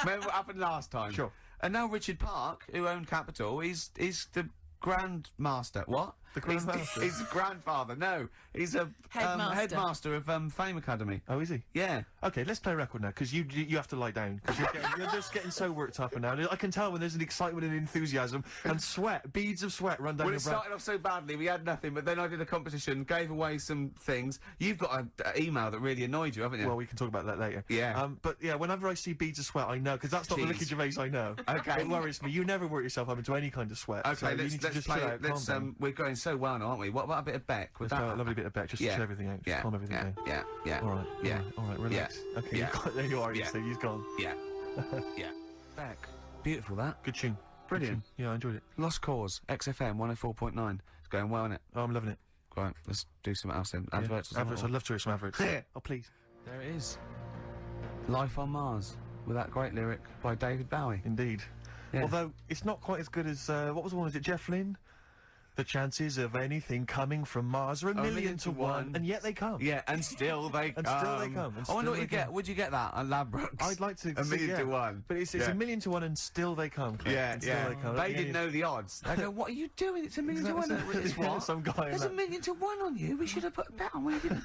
Remember what happened last time? Sure. And now Richard Park, who owned Capital, is the Grand Master. What? The Grand Master? He's grandfather. No, he's a Headmaster. headmaster of Fame Academy. Oh, is he? Yeah. Okay, let's play a record now, because you have to lie down, because you're just getting so worked up and down. I can tell when there's an excitement and enthusiasm, and sweat, beads of sweat run down Well, your it brow. started off so badly, we had nothing, but then I did a competition, gave away some things. You've got an email that really annoyed you, haven't you? Well, we can talk about that later. Yeah. But yeah, whenever I see beads of sweat, I know, because that's not the Jeez. Ricky Gervais I know. Okay. It worries me. You never work yourself up into any kind of sweat. Okay, so you let's need to just play chill it. out, calm Let's down. we're going so well now, aren't we? What about a bit of Beck? Would Let's play a lovely bit of Beck, just to chill everything out, just calm everything down. Yeah. All right. Yeah. All right. Relax. Yeah. Okay. Yeah. You've got, there you are. Yeah. You see, he's gone. Yeah. Yeah. Beck. Beautiful, that. Good tune. Brilliant. Good tune. Yeah, I enjoyed it. Lost Cause, XFM 104.9. It's going well, isn't it? Oh, I'm loving it. Right, let's do something else then. Adverts. or Adverts. I'd something. love to hear some adverts. Yeah. Oh, please. There it is. Life on Mars. with that great lyric by David Bowie. Indeed. Yeah. Although, it's not quite as good as, what was the one, was it Jeff Lynne? The chances of anything coming from Mars are a million to one, and yet they come. Yeah, and still they come. And still they come. And I wonder still what you they get. come. Would you get that at Ladbrokes? I'd like to A see, million yeah. to one. But it's Yeah. a million to one and still they come. Clive. Yeah, And still yeah. They come. They didn't know the odds. They go, what are you doing? It's a million to one. It's what? Some guy There's in a million to one on you. We should have put a bet on. We didn't.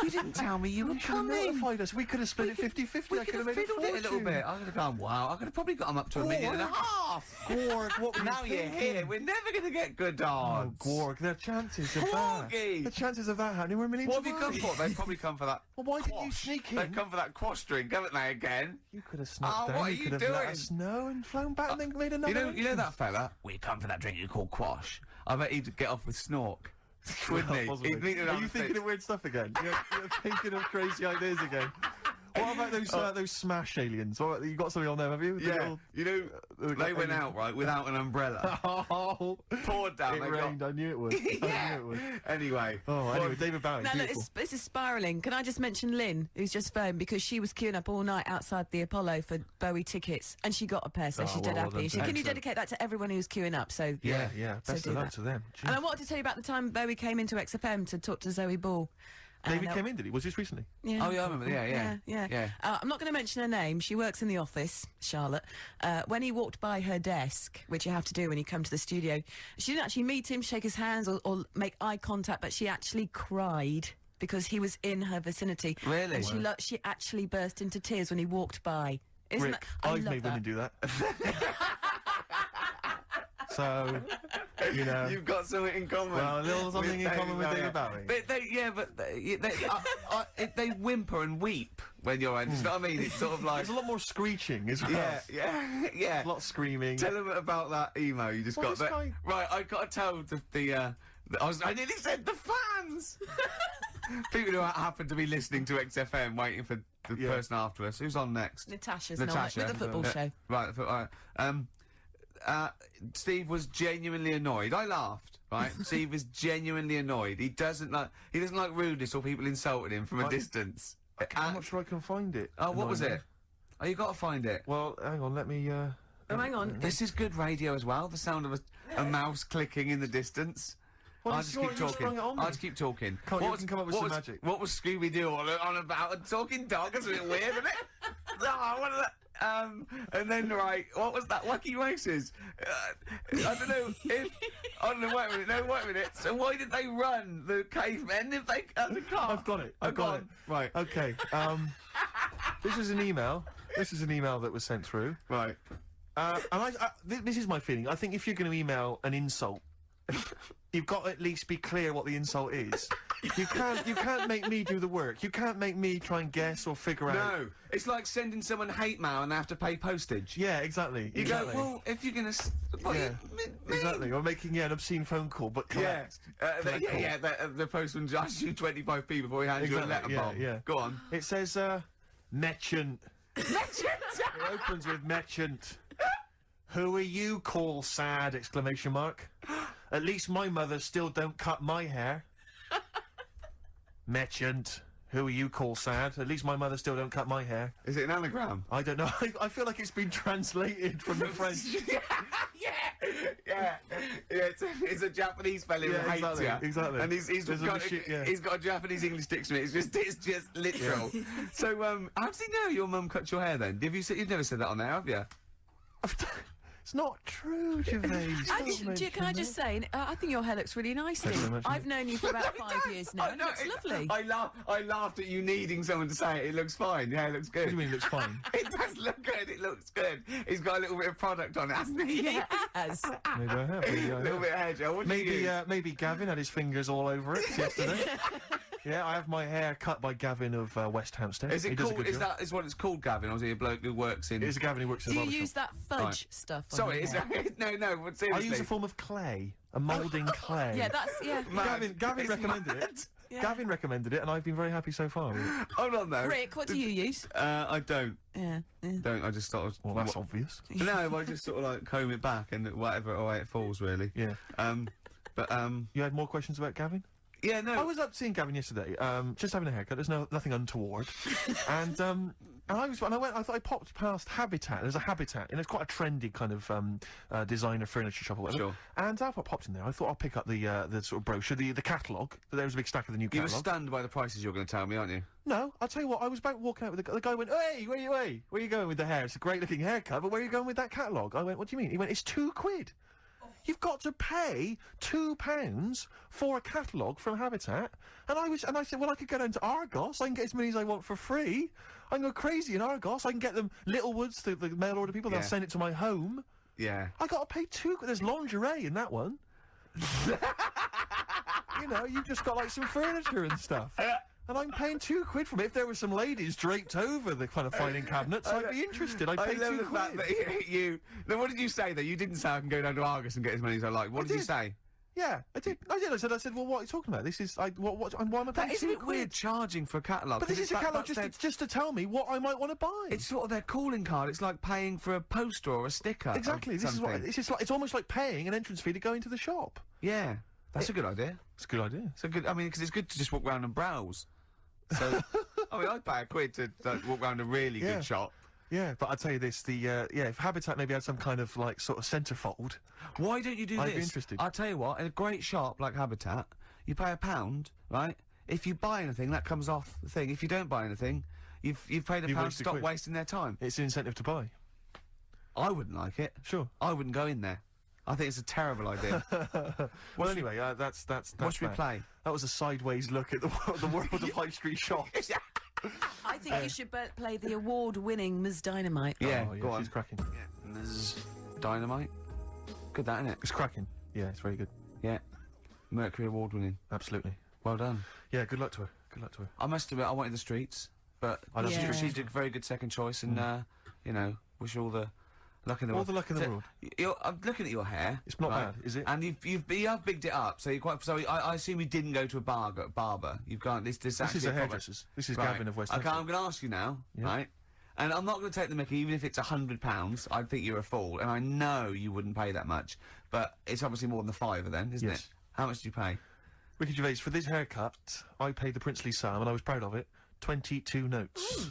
You didn't tell me you were coming. notified us. We could have split it 50-50. We I could have made fiddled it a little fortune. bit. I could have gone, wow. I could have probably got them up to a million and a half. Gorg, what were Now you you're thinking? here. We're never going to get good Oh, odds. Gorg, the chances of that. Gorgie! The chances of that happening were a million What to have you one. come for? They've probably come for that. Well, why didn't you quash. sneak in? They've come for that quash drink, haven't they, again? You could have snuck Oh, down. what are you you could have doing? let us know and flown back and then made another. You know that fella? We come for that drink you call quash. I bet he'd get off with snork. Wouldn't he? Possibly. He'd meet Are around you the thinking fence. of weird stuff again? You're thinking of crazy ideas again. What about those smash aliens? What, you got something on them, have you? The Yeah, little- you know, they went out, right, without an umbrella. Oh, Poured down. it they rained. got... I knew it would. Yeah. I knew it would. Anyway. Oh, anyway, David Bowie, No, beautiful. this is spiralling. Can I just mention Lynn, who's just phoned because she was queuing up all night outside the Apollo for Bowie tickets, and she got a pair, so Oh, she's dead well happy. done. Can you Excellent. dedicate that to everyone who's queuing up? So Yeah. So Best do of luck that. to them. Gee. And I wanted to tell you about the time Bowie came into XFM to talk to Zoe Ball. David came in, did he? Was this recently? Yeah. Oh, yeah, I remember. Yeah. I'm not going to mention her name. She works in the office, Charlotte. When he walked by her desk, which you have to do when you come to the studio, she didn't actually meet him, shake his hands, or make eye contact, but she actually cried because he was in her vicinity. Really? And she actually burst into tears when he walked by. Isn't Rick, that? I I've love made that. women do that. So, you know. You've got something in common. Well, a little something in common with David Bowie. They whimper and weep when you're in. You know what I mean? It's sort of like... There's a lot more screeching as well. Yeah. A lot of screaming. Tell them about that email you just Well, got. this guy- Right, I got to tell I nearly said the fans! People who happen to be listening to XFM waiting for the Yeah. person after us. Who's on next? Natasha's Natasha. not with the football show. Right, all right. Steve was genuinely annoyed. I laughed, right? Steve is genuinely annoyed. He doesn't like rudeness or people insulting him from a Right. distance. I'm not sure I can find it. Oh, what was Annoying. it? Oh, you got to find it. Well, hang on, let me, Oh, hang on. This is good radio as well. The sound of a mouse clicking in the distance. Well, I'll it's just your- keep you talking. sprung it on me. I'll just keep talking. Can't you can come up with some magic? What was Scooby-Doo on about? A talking dog? That's a bit weird, isn't it? Oh, what is that? And then, right, what was that? Wacky Races? I don't know if... Oh, no, wait a minute. So why did they run, the cavemen, if they had the car? I've got it. Oh, I've got it. Right. Okay, this is an email. This is an email that was sent through. Right. And this is my feeling. I think if you're going to email an insult, you've got to at least be clear what the insult is. You can't make me do the work. You can't make me try and guess or figure out. No, it's like sending someone hate mail and they have to pay postage. Yeah, exactly. You go, well, if you're gonna... What Yeah, exactly. Or making an obscene phone call, but Yeah, collect. Collect call. the postman asks you 25p before he hands you a letter bomb. Yeah. Go on. It says, merchant. It opens with merchant. Who are you, call sad, exclamation mark. At least my mother still don't cut my hair. Merchant. Who are you, call sad? At least my mother still don't cut my hair. Is it an anagram? I don't know. I feel like it's been translated from the French. Yeah. It's a Japanese fella who Yeah, hates exactly, you. exactly. And he's There's a got, machine- yeah. he's got a Japanese English dictionary. It's just literal. So, how does he know your mum cut your hair then? You've never said that on there, have you? It's not true, Gervais. Can I just say, I think your hair looks really nice, Thank you Steve. very much. I've known you for about 5 years now. I It know, looks lovely. I laughed at you needing someone to say it. It looks fine. Yeah, it looks good. What do you mean it looks fine? It does look good. It looks good. He's got a little bit of product on it, hasn't he? Yes. Maybe I have. Maybe I A little have. bit of hair gel. What do you use? Maybe Gavin had his fingers all over it yesterday. Yeah, I have my hair cut by Gavin of West Hampstead. Is He it does a called? good Is job. that is what it's called, Gavin? Or is he a bloke who works in? It's Gavin who works at Do the you barber use shop. that fudge stuff on Sorry, your is hair? no, but I seriously. use a form of clay, a moulding clay. Yeah, that's, yeah. Mad. Gavin It's recommended mad. it. Yeah. Gavin recommended it, and I've been very happy so far. Hold on though. Rick, what do you use? I don't. Yeah. Don't. I just sort of. Well, that's obvious. No, I just sort of like comb it back and whatever way it falls, really. Yeah. But You had more questions about Gavin? Yeah, no. I was up seeing Gavin yesterday, just having a haircut. There's nothing untoward, and I thought I popped past Habitat. There's a Habitat, and it's quite a trendy kind of designer furniture shop or whatever. Sure. And I popped in there. I thought I'll pick up the sort of brochure, the catalogue. There was a big stack of the new You were catalogue. stunned by the prices you're going to tell me, aren't you? No, I'll tell you what. I was about walking out with the guy. Went, "Hey, where are you going with the hair? It's a great looking haircut, but where are you going with that catalogue?" I went, "What do you mean?" He went, "It's £2. You've got to pay £2 for a catalogue from Habitat." And I said, well, I could go down to Argos. I can get as many as I want for free. I can go crazy in Argos. I can get them Littlewoods, the mail order people. They'll send it to my home. Yeah. I got to pay There's lingerie in that one. You know, you've just got like some furniture and stuff. And I'm paying £2 from it. If there were some ladies draped over the kind of filing cabinets, I'd be interested. I'd pay love the £2. fact that you. Then what did you say though? You didn't say I can go down to Argos and get as many as I like. What did you say? Yeah, I did. I said, well, what are you talking about? This is, why am I paying That isn't it £2? weird charging for a catalogue? But this is a catalogue just to tell me what I might want to buy. It's sort of their calling card. It's like paying for a poster or a sticker. Exactly. This is what something. it's almost like paying an entrance fee to go into the shop. Yeah, that's a good idea. It's a good idea. It's a good. I mean, because it's good to just walk around and browse. So, I mean, I'd pay £1 to like, walk around a really good shop. Yeah, but I'll tell you this, if Habitat maybe had some kind of, like, sort of centrefold... Why don't you do this? I'd be interested. I'll tell you what, in a great shop like Habitat, you pay £1, right? If you buy anything, that comes off the thing. If you don't buy anything, you've paid £1 to stop wasting their time. It's an incentive to buy. I wouldn't like it. Sure. I wouldn't go in there. I think it's a terrible idea. Well, anyway, that's What should we play? That was a sideways look at the world of high street shops. I think you should play the award-winning Ms. Dynamite. Yeah, Oh, go on. she's cracking. Yeah, Ms. Dynamite. Good, that, isn't it? It's cracking. Yeah, it's very good. Yeah. Mercury Award winning. Absolutely. Well done. Yeah, good luck to her. Good luck to her. I must admit, I wanted the streets, but I love the Streets. she did a very good second choice, and you know, wish her all the luck in the All world. the luck in the world. I'm looking at your hair. It's not right? bad, is it? And you have bigged it up, so you're quite. So I assume you didn't go to a barber. You've gone. This This actually is a proper- hairdresser's. This is Right. Gavin of West Okay, Hampton. I'm going to ask you now, right? And I'm not going to take the mickey, even if it's £100. I'd think you're a fool, and I know you wouldn't pay that much. But it's obviously more than the £5 then, isn't Yes. it? How much did you pay? Ricky Gervais, for this haircut, I paid the princely sum, and I was proud of it, 22 notes.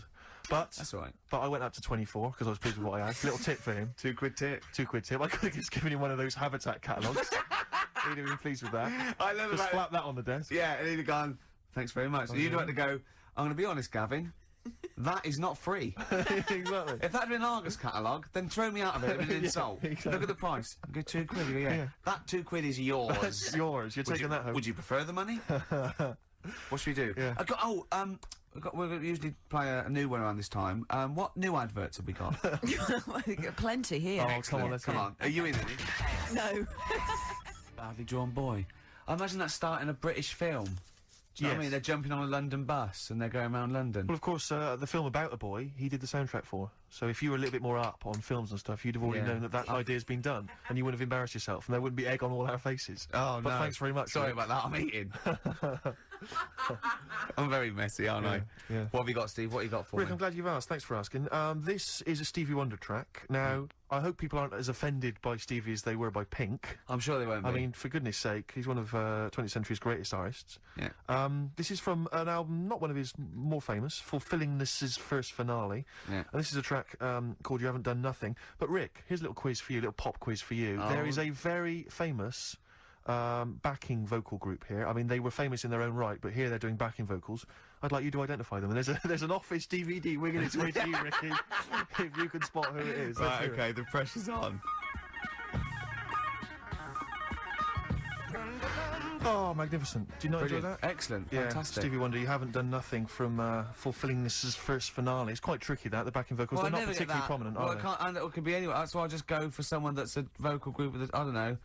But That's all right. But I went up to 24 because I was pleased with what I had. Little tip for him. £2 tip. £2 tip. I could have just given him one of those Habitat catalogues. He'd have been pleased with that. I love Just about flap that on the desk. Yeah, and he'd have gone, thanks very much. And you'd have to go, I'm going to be honest, Gavin, that is not free. Exactly. If that had been an Argos catalogue, then throw me out of it with an insult. exactly. Look at the price. I'll go £2. You go, yeah. That £2 is yours. It's yours. You're taking that home. Would you prefer the money? What should we do? Yeah. We're going to usually play a new one around this time. What new adverts have we got? Plenty here. Oh, come on, let's Come go. on. Are you in any? No. Badly drawn boy. I imagine that's starting a British film. Do you know what I Yes. mean? They're jumping on a London bus and they're going around London. Well, of course, the film about a boy, he did the soundtrack for. So if you were a little bit more up on films and stuff, you'd have already Yeah. known that idea's been done, and you wouldn't have embarrassed yourself, and there wouldn't be egg on all our faces. Oh, but no. thanks very much. Sorry Rick. about that, I'm eating. I'm very messy, aren't I? yeah. What have you got, Steve? What have you got for Rick, me? I'm glad you've asked. Thanks for asking. This is a Stevie Wonder track. Now, I hope people aren't as offended by Stevie as they were by Pink. I'm sure they won't be. I mean, for goodness sake, he's one of 20th century's greatest artists. Yeah. This is from an album, not one of his more famous, Fulfillingness's first finale. Yeah. And this is a track called You Haven't Done Nothing. But Rick, here's a little quiz for you, a little pop quiz for you. Oh. There is a very famous backing vocal group here. I mean, they were famous in their own right, but here they're doing backing vocals. I'd like you to identify them. And there's an Office DVD winging its way to you, Ricky, if you can spot who it is. Let's Right, hear it. okay, the pressure's on. Oh, magnificent. Do you not enjoy Brilliant. that? Excellent. Yeah, Fantastic. Stevie Wonder, You Haven't Done Nothing from Fulfillingness's first finale. It's quite tricky, that, the backing vocals. Well, I They're not never get particularly that. prominent, well, are it they? can't, and it could be anyone. So I'll just go for someone that's a vocal group with, I don't know.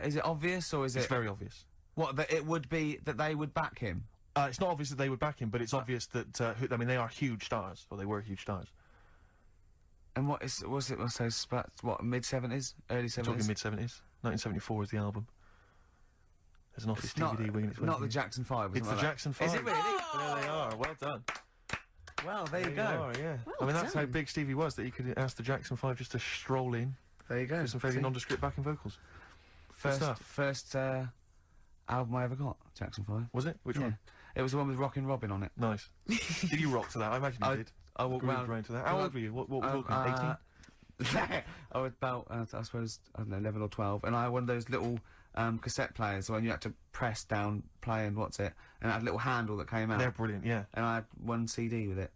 Is it obvious or is It's it... very obvious. What, that it would be that they would back him? It's not obvious that they would back him, but it's obvious that, I mean, they are huge stars, or they were huge stars. And what is, was it, what's those, what, mid-70s? Early 70s? Talking mid-70s. 1974 is the album. There's an Office It's not, DVD winging its way not to the you. Jackson 5 or It's the something like Jackson that. 5. Is it really? There they are, well done. Well, there you There go. are, yeah. Well I mean, that's how done. big Stevie was, that you could ask the Jackson 5 just to stroll in There you go. with some fairly See? nondescript backing vocals. First, stuff. first, album I ever got, Jackson 5. Was it? Which one? It was the one with Rockin' Robin on it. Nice. Did you rock to that? I imagine you did. I walked Grooved around to that. How old were you? What was you talking? 18? I was about, I suppose, I don't know, 11 or 12, and I had one of those little cassette players, so when you had to press down play and and it had a little handle that came out. They're brilliant, yeah. And I had one CD with it.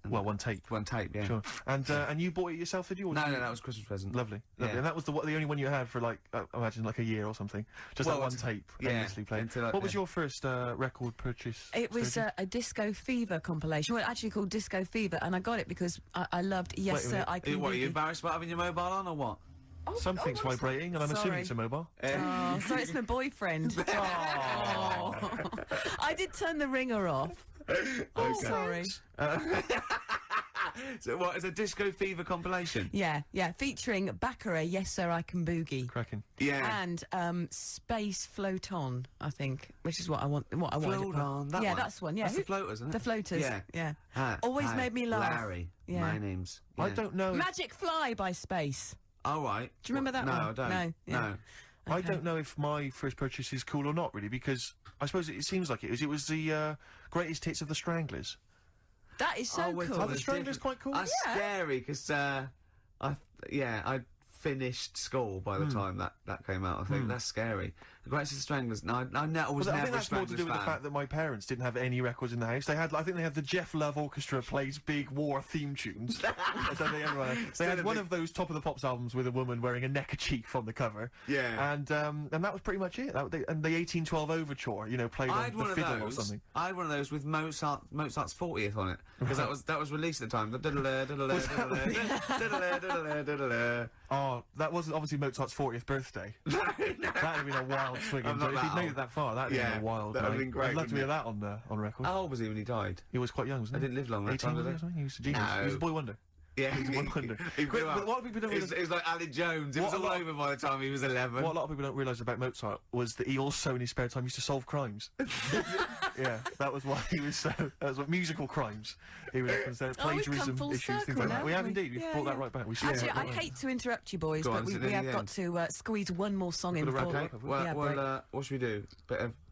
Well, one tape. One tape, yeah. Sure. And you bought it yourself, did you? Or No, did no, you... that was a Christmas present. Lovely. Yeah. And that was the only one you had for, like, I imagine, like a year or something. Just Well, that one tape, yeah, endlessly played. until I- What was your first record purchase? It was Sophie? a Disco Fever compilation. Well, actually called Disco Fever, and I got it because I loved Yes Wait a Sir, minute. I Can What, are you Boogie. embarrassed about having your mobile on, or what? Something's I'm vibrating, and I'm assuming sorry. it's a mobile. Oh, so it's my boyfriend. Oh. I did turn the ringer off. Oh, sorry. So what, it's a Disco Fever compilation? Yeah, featuring Baccarat, Yes Sir, I Can Boogie. Cracking. Yeah. And Space Float On, I think, which is what I want. What I Float wanted. On, that yeah, one? that's one. Yeah, That's the Floaters, isn't it? The Floaters. Yeah. Yeah. Always Hi, made me laugh. Larry. Yeah. My name's... I yeah. don't know. Magic Fly by Space. Oh, right. Do you remember that no, one? I don't. No, yeah. No. I don't know if my first purchase is cool or not, really, because I suppose it seems like it was. It was the greatest hits of the Stranglers. That is so we're cool. talking Are the Stranglers different- quite cool? That's Yeah. scary, because, I finished school by the time that came out, I think. That's scary. The Greatest of the Stranglers, no, I was Well, I never think a that's more to Stranglers do with the fan. fact that my parents didn't have any records in the house. They had, I think they had the Jeff Love Orchestra plays big war theme tunes. That's how they had one of those Top of the Pops albums with a woman wearing a neckerchief on the cover. Yeah. And that was pretty much it. And the 1812 Overture, you know, played I on had the one of fiddle or those. something. I had one of those with Mozart's 40th on it, because that was released at the time. Oh, that wasn't obviously Mozart's 40th birthday. That'd have been a wild swing. I'm not If he'd that made old. it that far, that'd have been a wild that'd have night. been great, I'd love to wouldn't hear that on record. How old was he when he died? He was quite young, wasn't I he? didn't live long that 18 time, did I? or something? He was a genius. No. He was a boy wonder. Yeah, He was one wonder. He grew But up. what people don't It was realise... like Alec Jones. It was What a all lot- over by the time he was 11. What a lot of people don't realise about Mozart was that he also, in his spare time, used to solve crimes. Yeah, that was why he was so... That was what musical crimes. He was often saying Oh, we've come plagiarism full issues, things circle like that. now, We have haven't we? indeed. We've Yeah, brought that yeah. right back. We Actually, right I back. hate to interrupt you, boys, Go but on, we is it nearly have the got end? to squeeze one more song in Got to wrap before. it up, Well, yeah, break. what should we do?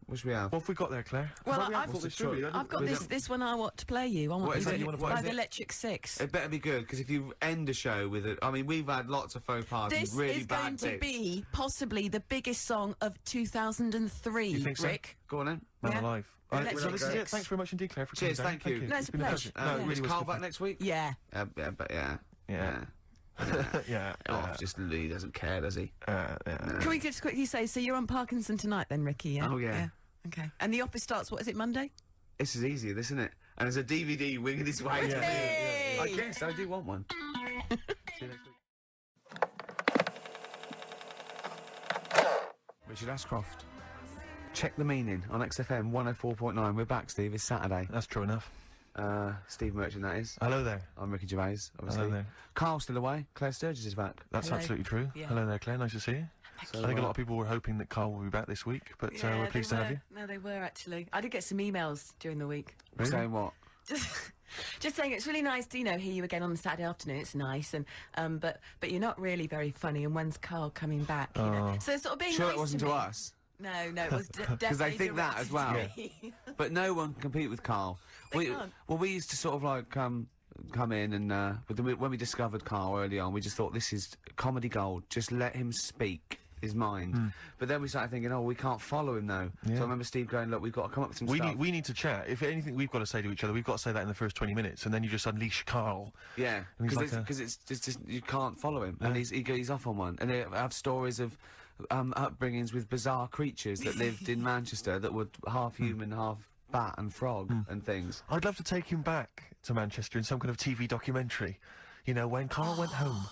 What should we have? What have we got there, Claire? 'Cause Well, we haven't I've- thought this through, really. I've got We this one I want to play you. I want What is you it? to- You wanna by play? the Electric Six. It better be good, because if you end a show with it, I mean, we've had lots of faux pas This and really is going bad to bits. be possibly the biggest song of 2003, You think so? Rick. Go on then. Man Yeah. alive. Electric So this is it. Six. Thanks very much indeed, Claire, for Cheers, coming down. thank you. No, it's a been pleasure. No, it Yeah. really Is was Karl good back fun. next week? Yeah. But yeah. Yeah. Yeah. Oh, he doesn't care, does he? Can we just quickly say, so you're on Parkinson tonight then, Ricky, yeah? Oh, yeah. Okay. And the office starts, what is it, Monday? This is easier, this, isn't it? And there's a DVD winging its way. Yeah. Hey! I guess I do want one. See you next week. Richard Ashcroft. Check the meaning on XFM 104.9. We're back, Steve. It's Saturday. That's true enough. Steve Merchant, that is. Hello there. I'm Ricky Gervais, obviously. Hello there. Carl's still away. Claire Sturgis is back. That's Hello. absolutely true. Yeah. Hello there, Claire. Nice to see you. So, I think a lot of people were hoping that Karl will be back this week, but we're pleased to have you. No, they were actually. I did get some emails during the week. Really? saying what? Just saying it's really nice to, hear you again on the Saturday afternoon. It's nice, and but you're not really very funny. And when's Karl coming back? You know? So sort of being Sure nice it wasn't to to me. us. No, it was definitely Because they think that as well. directed to me. But no one can compete with Karl. They can't. Well, we used to sort of like come in and when we discovered Karl early on, we just thought this is comedy gold. Just let him speak his mind. But then we started thinking, oh, we can't follow him though. So I remember Steve going, look, we've got to come up with some stuff. We need to chat. If anything we've got to say to each other, we've got to say that in the first 20 minutes, and then you just unleash Karl. Yeah, And he's like because it's just you can't follow him, and he's off on one, and they have stories of upbringings with bizarre creatures that lived in Manchester that were half human, half bat and frog and things. I'd love to take him back to Manchester in some kind of TV documentary. You know, when Karl went home.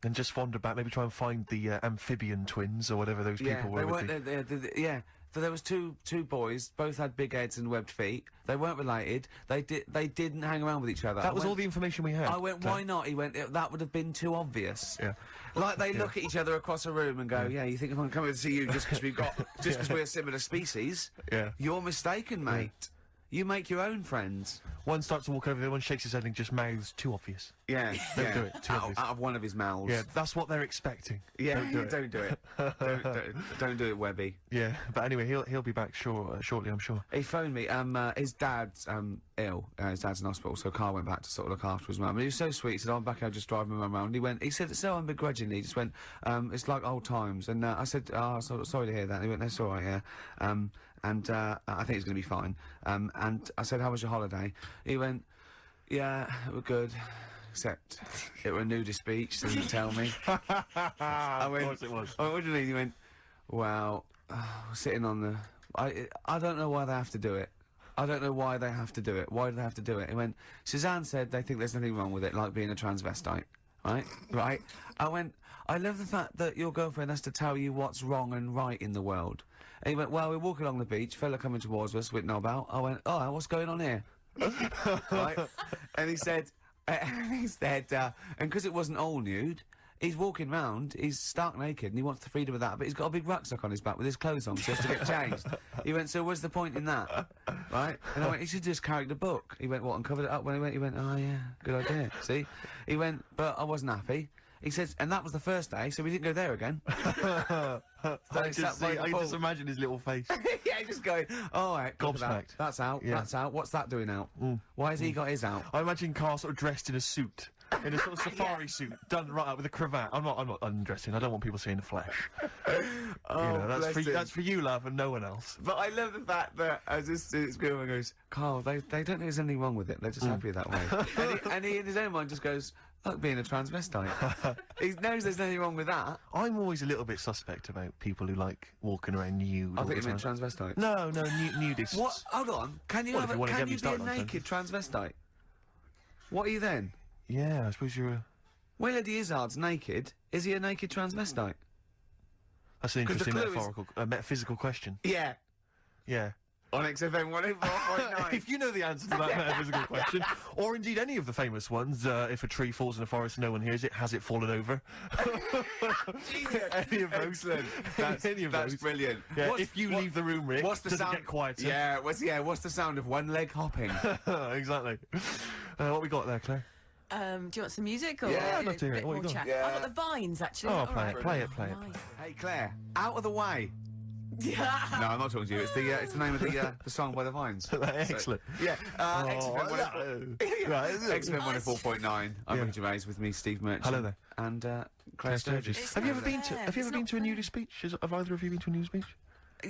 And just wander back, maybe try and find the amphibian twins or whatever those people were. They with weren't. Yeah, so there was two boys, both had big heads and webbed feet. They weren't related. They didn't hang around with each other. That was all the information we had. I went, Claire. why not? He went, that would have been too obvious. Yeah. Like they look at each other across a room and go, yeah, you think I'm coming to see you just because we've got, just because we're a similar species? Yeah. You're mistaken, mate. You make your own friends. One starts to walk over there, one shakes his head and just mouths too obvious. Yeah, Don't do it, too obvious. out of one of his mouths. Yeah, that's what they're expecting. Yeah, Don't do it. don't do it, Webby. Yeah, but anyway, he'll be back shortly, I'm sure. He phoned me. His dad's ill. His dad's in hospital, so Karl went back to sort of look after his mum. And he was so sweet. He said, "I'm back here, just driving my mum around." He said so unbegrudgingly. He just went, "It's like old times." And I said, "Oh, sorry to hear that." And he went, "That's all right, yeah." I think it's going to be fine. And I said, "How was your holiday?" He went, "Yeah, we're good. Except it were a nudist beach, so didn't tell me." I went, of course it was. I went, "What do you mean?" He went, "Well, sitting on the... I don't know why they have to do it. I don't know why they have to do it. Why do they have to do it?" He went, "Suzanne said they think there's nothing wrong with it, like being a transvestite." Right? Right? I went, "I love the fact that your girlfriend has to tell you what's wrong and right in the world." And he went, "Well, we're walking along the beach, fella coming towards us with knob out." I went, "Oh, what's going on here?" Right? And he said, and because it wasn't all nude, he's walking round, he's stark naked, and he wants the freedom of that, but he's got a big rucksack on his back with his clothes on, so he has to get changed. He went, "So what's the point in that?" Right? And I went, "He should just carried the book." He went, "What, and covered it up?" When he went, "Oh yeah, good idea." See? He went, "But I wasn't happy." He says, and that was the first day, so we didn't go there again. I can just imagine his little face. Yeah, just going, "Oh, right, Gobsmacked. that's out, Yeah. that's out, what's that doing out? Why has he got his out?" I imagine Karl sort of dressed in a suit. In a sort of safari suit, done right up with a cravat. I'm not undressing. I don't want people seeing the flesh. That's for you, love, and no one else. But I love the fact that as this girlfriend goes, "Karl, they don't think there's anything wrong with it. They're just happy that way." and he in his own mind just goes, "Like being a transvestite." He knows there's nothing wrong with that. I'm always a little bit suspect about people who like walking around nude. I all think you the meant time. transvestite. No, nudists. What? Hold on. Can you Well, if you wanna get me be a started on naked transvestite? What are you then? Yeah, I suppose you're a... When Eddie Izzard's naked, is he a naked transvestite? That's an 'Cause the interesting clue metaphysical question. Yeah. Yeah. On XFM 104.9. If you know the answer to that metaphysical question, or indeed any of the famous ones, if a tree falls in a forest and no one hears it, has it fallen over? Any of those. Excellent. Any of That's those. brilliant. Yeah, if you leave the room, Rick, what's the does sound? it get quieter? Yeah, what's the sound of one leg hopping? Exactly. What we got there, Claire? Do you want some music or Yeah, I'd love to hear a it. bit What you more got? chat? Yeah. I've got the vines actually. Oh, Is that play all right? it. Nice. Hey Claire, out of the way. Yeah. No, I'm not talking to you. It's the name of the song by the Vines. Excellent. Yeah. XFM Right, XFM 104.9. I'm Ricky Gervais with me, Steve Merchant. Hello there. And Claire Sturgis. It's Have you not ever been to? fair. Have you ever It's been not to a fair. nudist beach? Have either of you been to a nudist beach?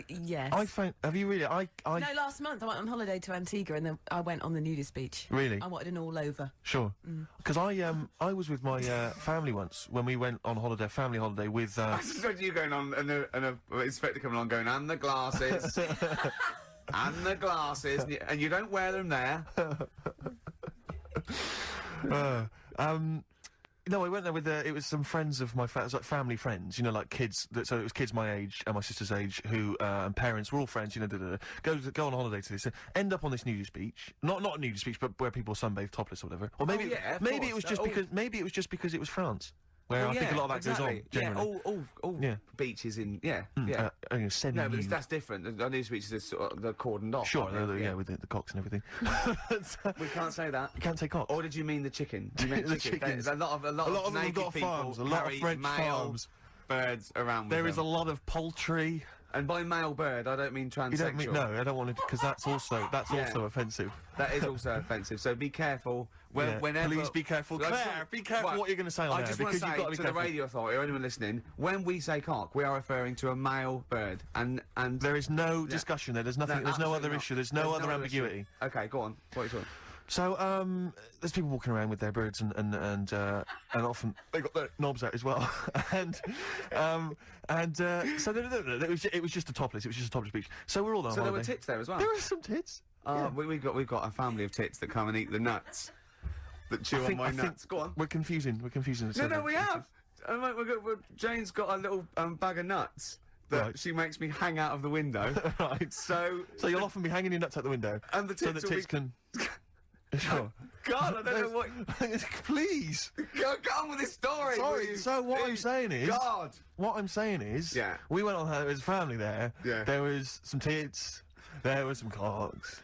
Yes. I found. Have you really? I. No, last month I went on holiday to Antigua and then I went on the nudist beach. Really? I wanted an all over. Sure. Because I was with my family once when we went on holiday, family holiday with. I just heard you going on and a inspector coming along going, "And the glasses." And the glasses. And you don't wear them there. No, I went there with it was some friends of my it was like family friends, you know, like kids. So it was kids my age and my sister's age who and parents were all friends, you know. Go on holiday to this, end up on this nudist beach, not a nudist beach, but where people sunbathe topless or whatever. Or maybe yeah, of maybe it course. was just because it was France, where I think a lot of that goes on. Generally. All Yeah. beaches in no, Semi-nude. but that's different. The nudist beaches are sort of, they're cordoned off. Sure, aren't they? yeah, with the cocks and everything. We can't say that. You can't say cock. Or did you mean the chicken? You meant The chicken. chickens. There's a lot of them naked got people farms, a lot of carry French male farms. birds around. There with is a them. lot of poultry. And by male bird, I don't mean transsexual. You don't mean no, I don't want to because that's also offensive. That is also offensive. So be careful. Yeah, Whenever. please be careful. I just Claire, want- be careful Well, what you're going to say on I there, just want to because you've say got to be to careful. the radio authority or anyone listening, when we say cock, we are referring to a male bird, and There is no discussion there. There's nothing. There's no absolutely other not. issue. There's no other issue. ambiguity. Okay, go on. What are you talking? So there's people walking around with their birds and often they got their knobs out as well. So it was just a topless. It was just a topless beach. So we're all on So there holiday. were tits there as well. There were some tits. Yeah. We've got a family of tits that come and eat the nuts that chew on my nuts. Go on. We're confusing. We're confusing. No, we have. Jane's got a little bag of nuts that Right. she makes me hang out of the window. Right. So you'll often be hanging your nuts out the window, And the so tits that will tits can. Sure. God, I don't know what. Please. Go on with this story. will Sorry. you? So what I'm Please. saying is. God. What I'm saying is. Yeah. We went on holiday as a family there. Yeah. There was some tits. There was some cocks.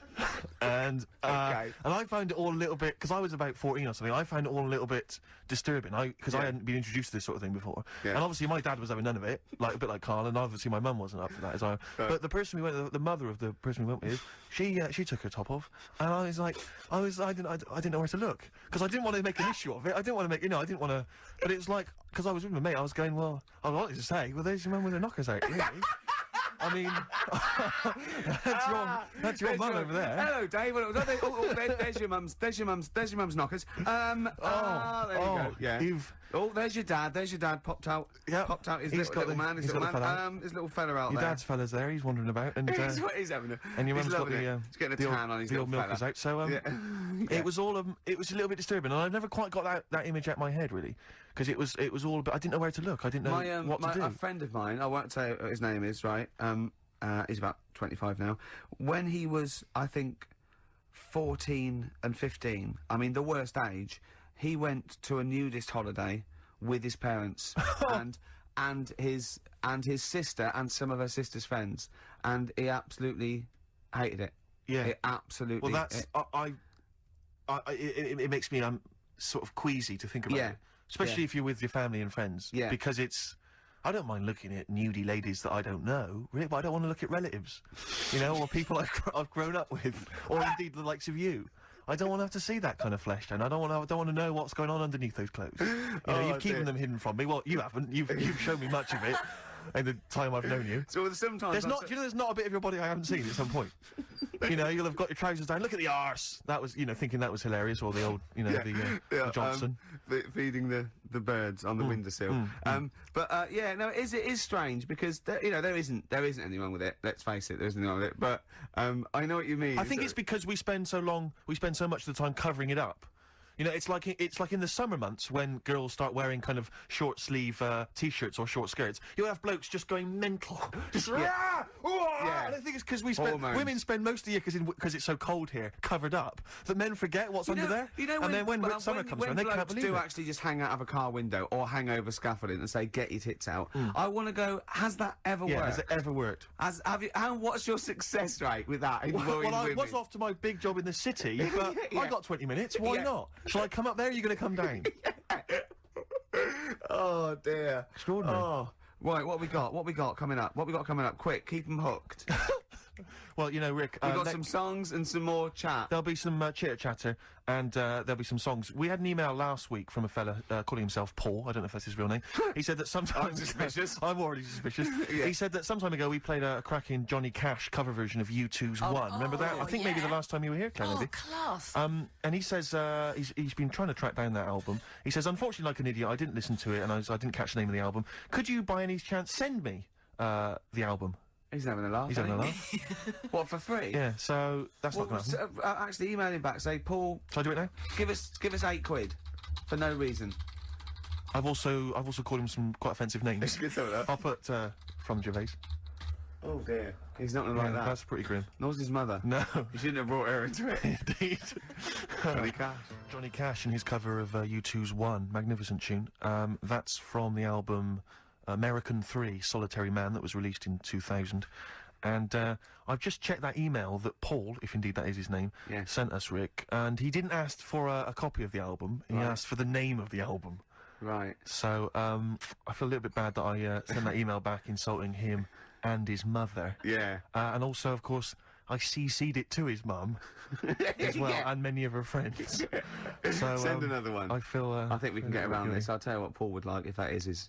And I found it all a little bit, because I was about 14 or something, I found it all a little bit disturbing, because I hadn't been introduced to this sort of thing before. Yeah. And obviously my dad was having none of it, like, a bit like Karl, and obviously my mum wasn't up for that as well. But the person we went, the mother of the person we went with, she took her top off, and I was like, I didn't know where to look, because I didn't want to make an issue of it, I didn't want to make, I didn't want to, but it was like, because I was with my mate, I was going, well, I wanted to say, well, there's your mum with her knockers out, really. I mean, that's your mum over there. Hello, Dave. There's your mum's knockers. There you go. Yeah. There's your dad. Popped out. Yeah. Popped out his little man. His little fella out your there. Your dad's fella's there. He's wandering about, and he's having a. And your mum's got he's getting a tan on his little milkers fella. out. So it was all it was a little bit disturbing, and I've never quite got that image out of my head really, because it was all. I didn't know where to look. I didn't know what to do. A friend of mine, I won't say what his name is, right? He's about 25 now. When he was, I think, 14 and 15, I mean, the worst age, he went to a nudist holiday with his parents and his sister and some of her sister's friends, and he absolutely hated it. Yeah, it absolutely. Well, that's it makes me sort of queasy to think about it, especially if you're with your family and friends. Yeah, because it's. I don't mind looking at nudie ladies that I don't know, really, but I don't want to look at relatives, or people I've grown up with, or indeed the likes of you. I don't want to have to see that kind of flesh, and I don't want to know what's going on underneath those clothes. You've keeping them hidden from me. Well, you haven't. You've shown me much of it in the time I've known you. So sometimes there's not a bit of your body I haven't seen at some point. You'll have got your trousers down. Look at the arse. That was, thinking that was hilarious, or the old, the Johnson feeding the birds on the windowsill. It is strange because there isn't anyone with it. Let's face it, there isn't anyone with it. But I know what you mean. I think it's because we spend so much of the time covering it up. It's like in the summer months when girls start wearing kind of short sleeve t-shirts or short skirts. You'll have blokes just going mental, just And I think it's because women spend most of the year because it's so cold here, covered up, that men forget what's under there. And then when summer comes around, they can't believe it. Actually just hang out of a car window or hang over scaffolding and say, "Get your tits out." I want to go. Has that ever worked? Has it ever worked? What's your success rate with that? Well, I was off to my big job in the city, but I got 20 minutes. Why not? Shall I come up there, or are you going to come down? Oh, dear. Extraordinary. Oh. Right, what we got coming up? Quick, keep them hooked. Well, Rick... We've got some songs and some more chat. There'll be some chitter-chatter, and there'll be some songs. We had an email last week from a fella calling himself Paul. I don't know if that's his real name. He said that sometimes... I'm suspicious. I'm already suspicious. Yeah. He said that some time ago we played a cracking Johnny Cash cover version of U2's One. Remember that? I think maybe the last time you were here, Claire, maybe. Class. And he says he's been trying to track down that album. He says, unfortunately, like an idiot, I didn't listen to it, and I didn't catch the name of the album. Could you, by any chance, send me the album? He's having a laugh. He's having a laugh. What, for free? Yeah, so that's not going to happen. Actually, email him back. Say, Paul. Shall I do it now? Give us £8 for no reason. I've also called him some quite offensive names. I'll put from Gervais. Oh dear, he's not going to like that. That's pretty grim. Nor's his mother. No, you shouldn't have brought her into it. Indeed. Johnny Cash. Johnny Cash and his cover of U2's One, magnificent tune. That's from the album American 3, Solitary Man, that was released in 2000. And I've just checked that email that Paul, if indeed that is his name, sent us, Rick, and he didn't ask for a copy of the album, he asked for the name of the album. Right. So, I feel a little bit bad that I sent that email back insulting him and his mother. Yeah. And also, of course, I CC'd it to his mum as well, and many of her friends. So, send another one. I feel, I think we can get around this. I'll tell you what Paul would like if that is his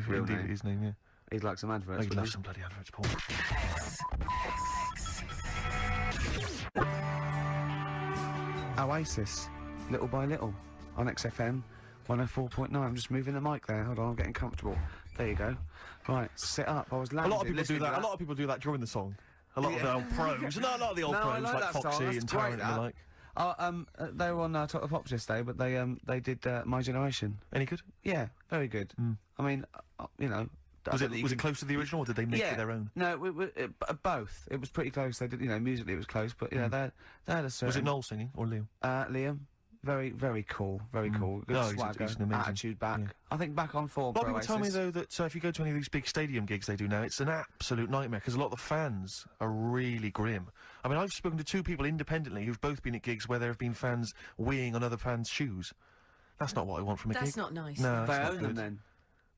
real indeed name. His name, yeah. He'd like some adverts. He'd love some bloody adverts, Paul. Oasis, Little by Little, on XFM 104.9. I'm just moving the mic there. Hold on, I'm getting comfortable. There you go. Right, sit up. I was landing. A lot of people do that. A lot of people do that during the song. A lot of the old pros. No, a lot of the old pros like Foxy and Tarrant and the like. They were on Top of Pops yesterday, but they did My Generation. Any good? Yeah, very good. I mean, Was it close to the original, or did they make it their own? No, both. It was pretty close. They did, musically it was close, but they had a certain... Was it Noel singing, or Liam? Liam. very, very cool. Very cool. Good No, he's swagger, an amazing- attitude back. yeah. I think back on form. A lot of for people tell me Oasis. though that if you go to any of these big stadium gigs they do now, it's an absolute nightmare because a lot of the fans are really grim. I mean, I've spoken to 2 people independently who've both been at gigs where there have been fans weeing on other fans' shoes. That's not what I want from a gig. That's not nice. No, They that's not own them good. then.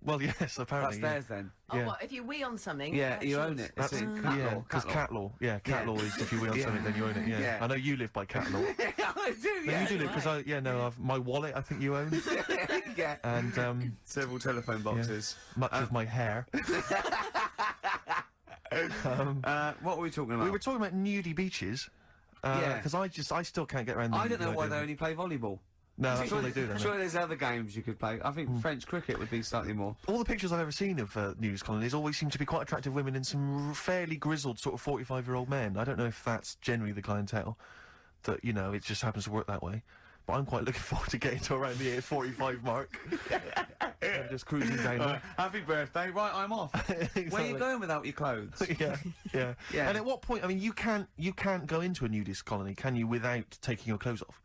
Well, yes, apparently. That's theirs then. Oh, Yeah. what, if you wee on something? Yeah, that's you yours. own it. That's It's in yeah, cat law. because cat law. Yeah, cat Yeah. law is if you wheel on Yeah. something, then you own it. Yeah. Yeah. I know you live by cat law. I do, No, you do live because I've my wallet. I think you own, yeah. and Several telephone boxes. much of my hair. What were we talking about? We were talking about nudie beaches. Yeah. Because I still can't get around. I don't know why idea. they only play volleyball. No, that's all they do. Then. Surely there's other games you could play. I think French cricket would be slightly more. All the pictures I've ever seen of news colonies always seem to be quite attractive women and some fairly grizzled sort of 45-year-old men. I don't know if that's generally the clientele, that, you know, it just happens to work that way. But I'm quite looking forward to getting to around the 45 mark. I'm just cruising down there. Happy birthday! Right, I'm off. Where are Exactly. you going without your clothes? Yeah, yeah. Yeah. And at what point, I mean, you can't go into a nudist colony, can you, without taking your clothes off?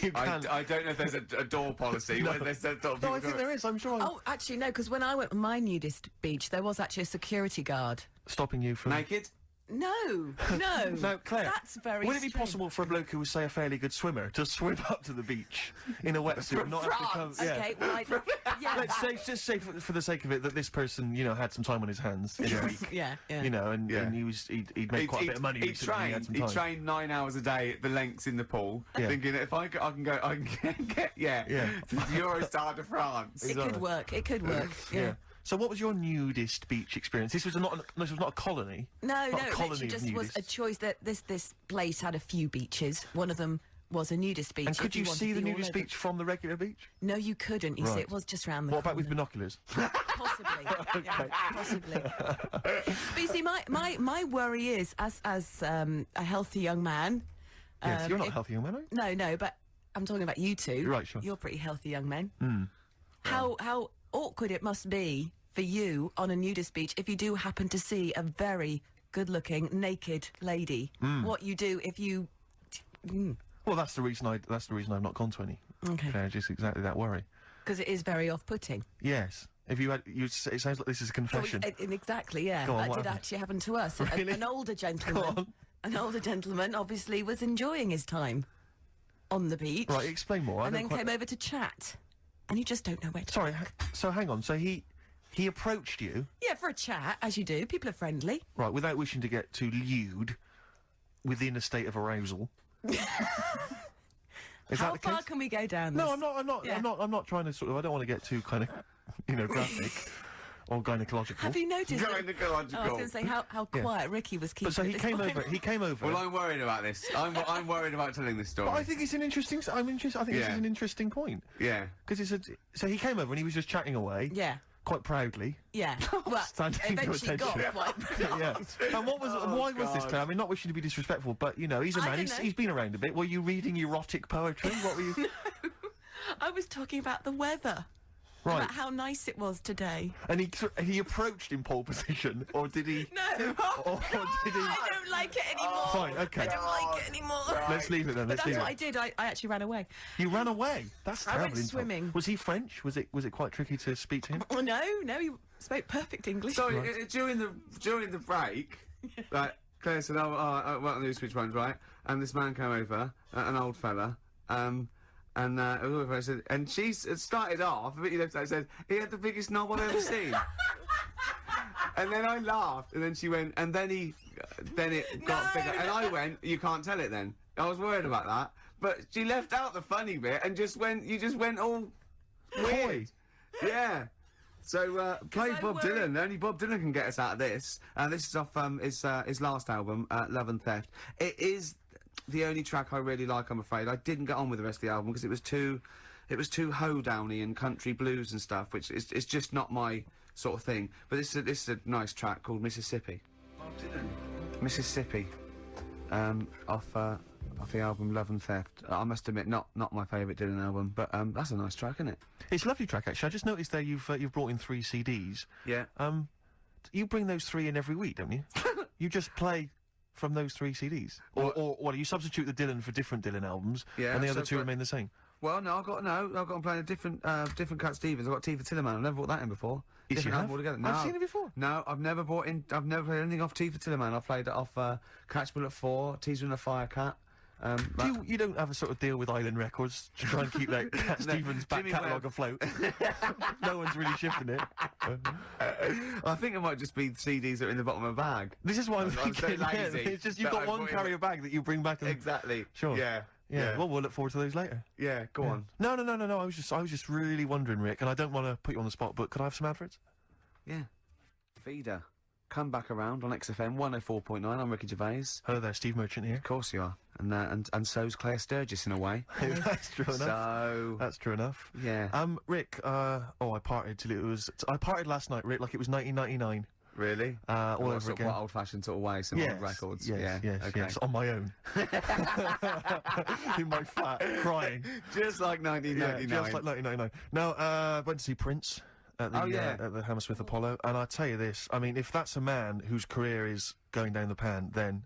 You can't. I don't know if there's a door policy. No. Where they said sort of No, I people think go- there is, I'm sure. Oh, actually, no, because when I went to my nudist beach, there was actually a security guard. Stopping you from... naked. No, no. No, Claire. That's very Would it be strange. possible for a bloke who was, say, a fairly good swimmer to swim up to the beach in a wetsuit and not have to come... France? Okay, well, yeah. Let's say, just say for the sake of it, that this person, you know, had some time on his hands in a week. Yeah, yeah. You know, and, Yeah. and he'd made quite a bit of money. He recently, he had some time. trained 9 hours a day at the lengths in the pool, Yeah. thinking that if I can get Yeah. Eurostar to France. It could work. It could work. Yeah. So what was your nudist beach experience? This was not a colony. No, Not a no, it colony literally of just was a nudists. choice that this place had a few beaches. One of them was a nudist beach. And if could you wanted see the to be all nudist over. beach from the regular beach? No, you couldn't. You see, Right. it was just round the What about with corner. binoculars? Possibly. Yeah, possibly. But you see, my worry is, as a healthy young man... Yes, you're not if- healthy, young man, are you? No, but I'm talking about you two. Right, sure. You're pretty healthy young men. How awkward it must be for you on a nudist beach if you do happen to see a very good-looking, naked lady. What you do if you... Well, that's the reason I've not gone to any. Okay. Claire, just exactly that worry. Because it is very off-putting. Yes. If you had, it sounds like this is a confession. Exactly, yeah. Go on, That what did happened? actually happen to us. Really? An older Go on. gentleman. An older gentleman obviously was enjoying his time on the beach. Right, explain more. I And don't then quite- came over to chat. And you just don't know where to... Sorry, so hang on. So he approached you, Yeah, for a chat, as you do. People are friendly. right, without wishing to get too lewd, within a state of arousal. Is How that the far case? can we go down this? No, I'm Yeah. not trying to sort of. I don't want to get too kind of, graphic or gynecological. Have you noticed... that- Gynecological. Oh, I was going to say how Yeah. quiet Ricky was keeping But so at he this came point. over. He came over. Well, I'm worried about this. I'm worried about telling this story. but I think it's an interesting. I'm interested. I think this Yeah. is an interesting point yeah. because so he came over and he was just chatting away. Yeah, Quite proudly. yeah. Well, Standing to eventually got attention. quite... Yeah. And what was? why was this, God. Claire? I mean, not wishing to be disrespectful, but you know, he's a I man. don't know. He's been around a bit. Were you reading erotic poetry? What were you? I was talking about the weather. Right. About how nice it was today. And he approached in pole position, or did he? No! Or did he? I don't like it anymore. Fine, okay. I don't like it anymore. Let's leave it then. But Let's that's leave what I it. did. I actually ran away. You ran away. That's I terrible. went insult. swimming. Was he French? Was it quite tricky to speak to him? Oh, no, he spoke perfect English. So during the break, like Claire said, "Oh, what are these switch ones, right?" And this man came over, an old fella, and she started off. A bit you know, said he had the biggest knob I've ever seen. And then I laughed, and then she went, and then it got bigger, and I went, "You can't tell it." Then I was worried about that, but she left out the funny bit and you just went all weird. Yeah. So, play I Bob worry- Dylan. Only Bob Dylan can get us out of this. This is off his last album, Love and Theft. It is the only track I really like, I'm afraid. I didn't get on with the rest of the album because it was too hoedowny and country blues and stuff, which is just not my sort of thing. But this is a nice track called Mississippi. Bob Dylan. Mississippi. Off the album Love and Theft. I must admit, not my favourite Dylan album, but that's a nice track, isn't it? It's a lovely track, actually. I just noticed there you've brought in 3 CDs. Yeah. You bring those 3 in every week, don't you? You just play from those 3 CDs, or what? You substitute the Dylan for different Dylan albums, Yeah, and the other so 2 for- remain the same. Well, no, I've got playing a different Cat Stevens. I've got Tea for Tillerman. I've never brought that in before. Yes, you Different have? album altogether. No. I've seen it before. No, I've never played anything off Tea for Tillerman. I've played it off, Catchable at 4, Teaser and the Fire Cat. You don't have a sort of deal with Island Records to try and keep that Cat Stevens back Jimmy catalogue Webb. afloat? No one's really shifting it. I think it might just be CDs that are in the bottom of a bag. This is why I'm I'm so thinking, lazy it's just you've that got I one put in- carrier bag that you bring back and... Exactly. Sure. Yeah. Yeah, well, we'll look forward to those later. Yeah, go on. No, I was just really wondering, Rick, and I don't want to put you on the spot, but could I have some adverts? Yeah. Feeder. Come back around on XFM 104.9. I'm Ricky Gervais. Hello there, Steve Merchant here. Of course you are. And so's Claire Sturgis in a way. That's true enough. So, That's true enough. yeah. Rick, I partied till I partied last night, Rick, like it was 1999. Really? All What over sort of again. what old-fashioned sort of way, some old records. Yes, yeah. yes, Okay. yes, on my own. In my flat, crying. Just like 1999. Yeah, just like 1999. Now, went to see Prince at the, Oh, yeah. at the Hammersmith Apollo, and I tell you this, I mean, if that's a man whose career is going down the pan, then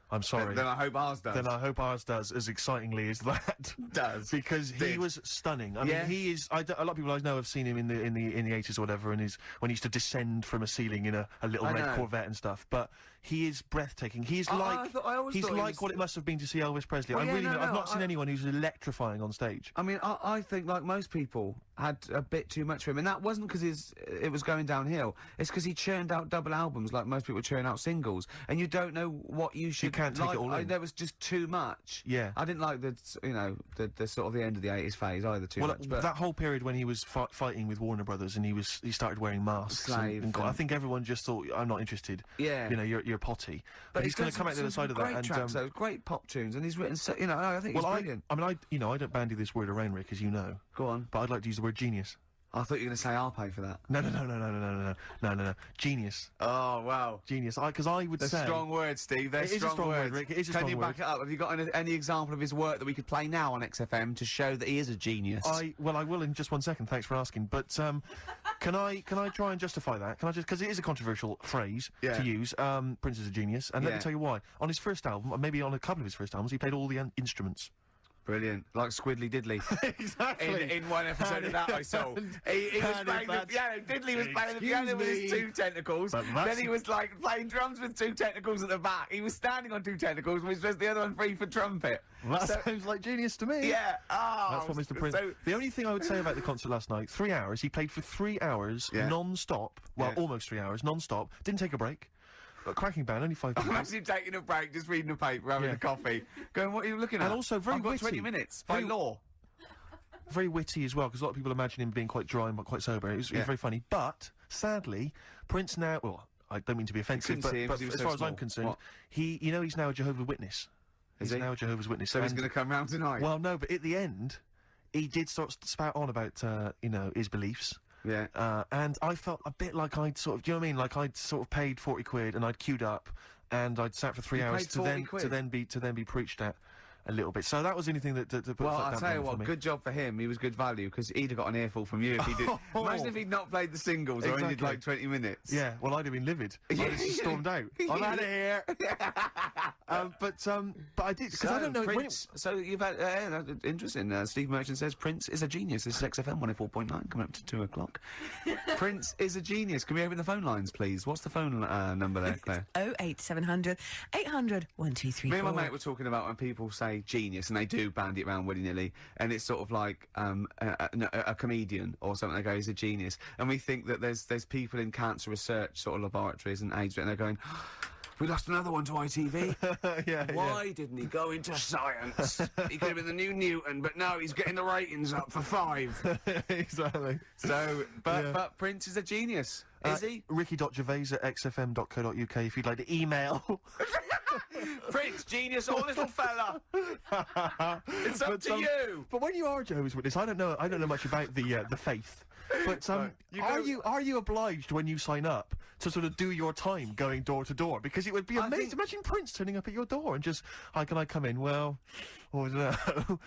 I'm sorry. Then I hope ours does. Then I hope ours does as excitingly as that Does. because he Did. was stunning. I Yeah. mean, he is. A lot of people I know have seen him in the 80s or whatever, and when he used to descend from a ceiling in a little I red know. Corvette and stuff. But he is breathtaking. He's I like always he's thought he like was- what it must have been to see Elvis Presley. Well, I yeah, really, no, I've no, not seen I- anyone who's electrifying on stage. I mean, I think, like most people, had a bit too much for him, and that wasn't because it was going downhill. It's because he churned out double albums like most people churn out singles, and you don't know what you should. can't take like. it all in. There was just too much. Yeah. I didn't like the sort of the end of the 80s phase either too much. But that whole period when he was fighting with Warner Brothers and he started wearing masks. Slave and I think everyone just thought, I'm not interested. Yeah. You know, you're potty. But he's going to come out the other side of that. Great And tracks, though, great pop tunes, and he's written. I think he's brilliant. I don't bandy this word around, Rick, as you know. Go on. But I'd like to use the word genius. I thought you were going to say I'll pay for that. No. Genius. Oh wow. Genius. Because I would They're say... strong words, Steve. They're It is a strong word, Rick. It is a Can strong you word. back it up? Have you got any example of his work that we could play now on XFM to show that he is a genius? I will in just 1 second, thanks for asking. But, can I try and justify that? Can I just... Because it is a controversial phrase Yeah. to use. Prince is a genius. And let Yeah. me tell you why. On his first album, or maybe on a couple of his first albums, he played all the instruments. Brilliant, like Squiddly Diddly. Exactly. In one episode of that I saw, he was and playing if the that's- piano. Diddley was playing the piano with his me, 2 tentacles. but that's- Then he was like playing drums with 2 tentacles at the back. He was standing on 2 tentacles, which was the other one free for trumpet. That So- sounds like genius to me. Yeah. Oh, That's what Mr. Prince... So, the only thing I would say about the concert last night, 3 hours, he played for 3 hours, Yeah. non-stop, well, Yeah. almost 3 hours, non-stop, didn't take a break. A cracking band, only 5 people. imagine taking a break, just reading a paper, having Yeah. a coffee, going, "What are you looking at?" And also very I've got witty. 20 minutes by Very- law. Very witty as well, because a lot of people imagine him being quite dry and quite sober. It was Yeah. very funny. But, sadly, Prince now... Well, I don't mean to be offensive, couldn't see him but 'cause he was as so far as I'm small. concerned, What? he's now a Jehovah's Witness. Is He's he? now a Jehovah's Witness. So he's and- going to come round tonight. Well, no, but at the end, he did sort of spout on about, his beliefs. yeah. And I felt a bit like I'd sort of, do you know what I mean? Like I'd sort of paid 40 quid and I'd queued up and I'd sat for 3 You hours paid 40 quid? to then be preached at a little bit. So that was anything that put Well, that I'll down tell you for what, me. good job for him. He was good value, because he'd have got an earful from you if he did. Imagine if he'd not played the singles or only did Exactly. like 20 minutes. Yeah, well, I'd have been livid. I'd have just stormed out. I'm out of here. But I did, because I don't know. Prince, so you've had, interesting, Steve Merchant says Prince is a genius. This is XFM 104.9, coming up to 2 o'clock. Prince is a genius. Can we open the phone lines, please? What's the phone number there, Claire? 08700 800 1234. Me and my mate were talking about when people say genius, and they do bandy it around willy-nilly, and it's sort of like a comedian or something. They go, he's a genius, and we think that there's people in cancer research sort of laboratories and AIDS, and they're going, we lost another one to ITV. yeah, Why didn't he go into science? He could have been the new Newton, but no, he's getting the ratings up for 5. yeah. Exactly. So, but Yeah. but Prince is a genius, is he? Ricky.gervais@xfm.co.uk if you'd like to email. Prince, genius or little fella? It's up to you. But when you are a Jehovah's Witness, I don't know much about the faith. But you are go- you obliged when you sign up to sort of do your time going door to door? Because it would be I amazing. think- Imagine Prince turning up at your door and just, hi, can I come in? Well, I don't know.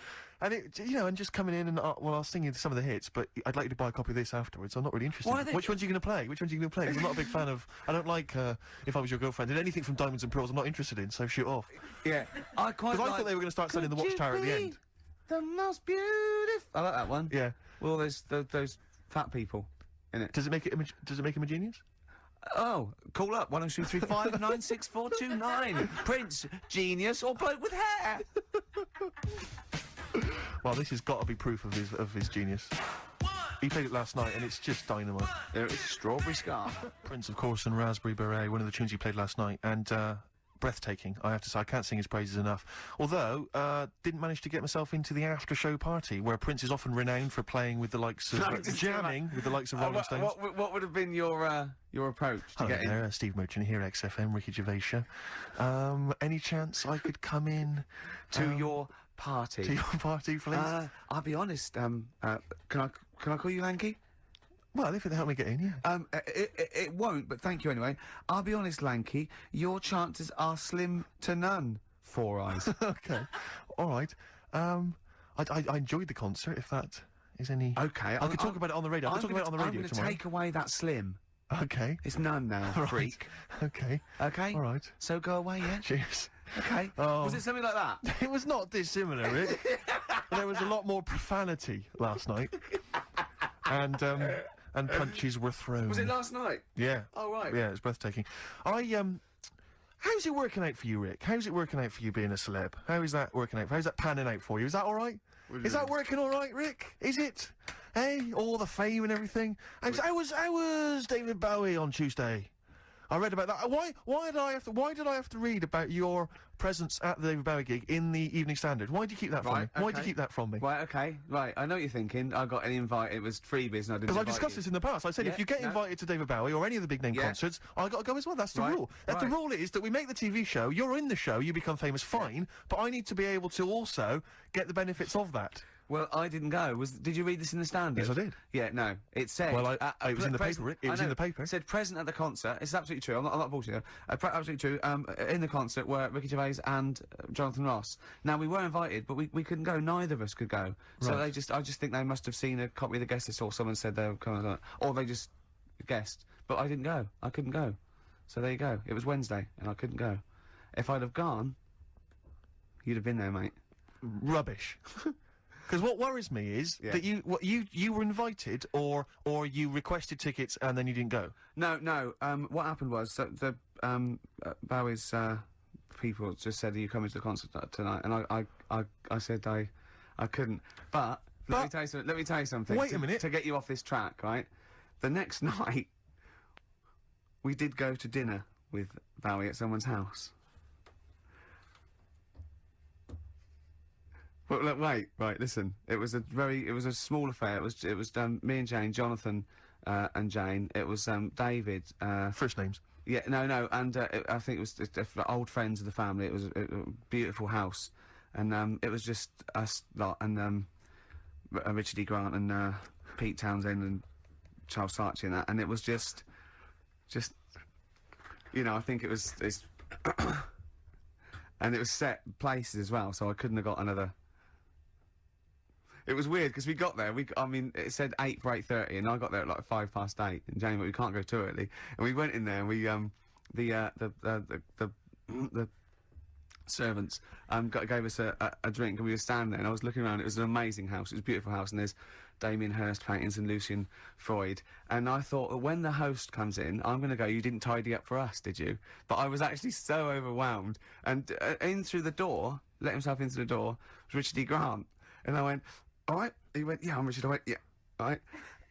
And and just coming in and well, I'll sing you some of the hits, but I'd like you to buy a copy of this afterwards. I'm not really interested. Well, I think- Which ones are you going to play? Which ones are you going to play? 'Cause I'm not a big fan of. I don't like If I Was Your Girlfriend, and anything from Diamonds and Pearls I'm not interested in. So shoot off. Yeah, I quite Because like... I thought they were going to start selling the Watchtower at the end. the most beautiful. I like that one. Yeah. Well, there's those fat people in it. Does it make him a genius? Oh, call up 10235 96429. Prince, genius, or bloke with hair. Well, this has got to be proof of his genius. He played it last night, and it's just dynamite. There is Strawberry Scarf. Prince, of course, and Raspberry Beret, one of the tunes he played last night, and breathtaking, I have to say. I can't sing his praises enough. Although, didn't manage to get myself into the after-show party, where Prince is often renowned for playing with the likes of... jamming with the likes of Rolling Stones. What would have been your approach to Hello get in? there, Steve Merchant here, XFM, Ricky Gervais show. Any chance I could come in... To your party? To your party, please? I'll be honest, can I call you Lanky? Well, if it helped me get in, yeah. It won't, but thank you anyway. I'll be honest, Lanky, your chances are slim to none. Four Eyes. Okay. Alright. I enjoyed the concert, if that is any... Okay. I could talk about it on the radio. I could talk about it on the radio I'm tomorrow. gonna take away that slim. Okay. It's none now, Right. freak. Okay. Okay? Alright. So go away, yeah? Cheers. Okay. Oh. Was it something like that? It was not dissimilar, Rick. There was a lot more profanity last night. And punches were thrown. Was it last night? Yeah. Oh, right. Yeah, it's breathtaking. How's it working out for you, Rick? How's it working out for you being a celeb? How is that working out? How's that panning out for you? Is that alright? Is that working alright, Rick? Is it? Hey, all the fame and everything? How was David Bowie on Tuesday? I read about that. Why did I have to read about your presence at the David Bowie gig in the Evening Standard? Why did you keep that from me? Why did you keep that from me? Right, okay. Right, I know what you're thinking. I got an invite. It was freebies and I didn't Because I invite discussed you. this in the past. I said if you get invited to David Bowie or any of the big name concerts, I got to go as well. That's the Right, rule. The rule is that we make the TV show, you're in the show, you become famous, fine, but I need to be able to also get the benefits of that. Well, I didn't go. Did you read this in the Standard? Yes, I did. Yeah, no. It said... Well, it was in the paper, Rick. It was in the paper. It said present at the concert. It's absolutely true. I'm not bullshitting. Absolutely true. In the concert were Ricky Gervais and Jonathan Ross. Now, we were invited, but we couldn't go. Neither of us could go. So I just think they must have seen a copy of the guest list or someone said they were coming, or they just guessed. But I didn't go. I couldn't go. So there you go. It was Wednesday, and I couldn't go. If I'd have gone, you'd have been there, mate. Rubbish. Because what worries me is that you were invited, or you requested tickets and then you didn't go. No. What happened was that Bowie's people just said, "Are you coming to the concert tonight?" And I said I couldn't. But let me tell you something. Wait a minute. To get you off this track, right? The next night, we did go to dinner with Bowie at someone's house. Well, look, right, listen. It was a small affair. It was me and Jane, Jonathan, and Jane. It was, David, First names. Yeah, no, and, I think it was old friends of the family. It was a beautiful house. And, it was just us lot, and, Richard E. Grant and, Pete Townsend and Charles Saatchi and that. And it was just, you know, I think it's and it was set places as well, so I couldn't have got another. It was weird because we got there. I mean, it said 8 for 8:30, and I got there at like 8:05. And Jane, we can't go too early. And we went in there, and we the servants gave us a drink, and we were standing there. And I was looking around. It was an amazing house. It was a beautiful house, and there's Damien Hirst paintings and Lucian Freud. And I thought, well, when the host comes in, I'm going to go, "You didn't tidy up for us, did you?" But I was actually so overwhelmed. And in through the door, let himself into the door, was Richard E. Grant, and I went, "All right." He went, "Yeah, I'm Richard." I went, "Yeah, all right."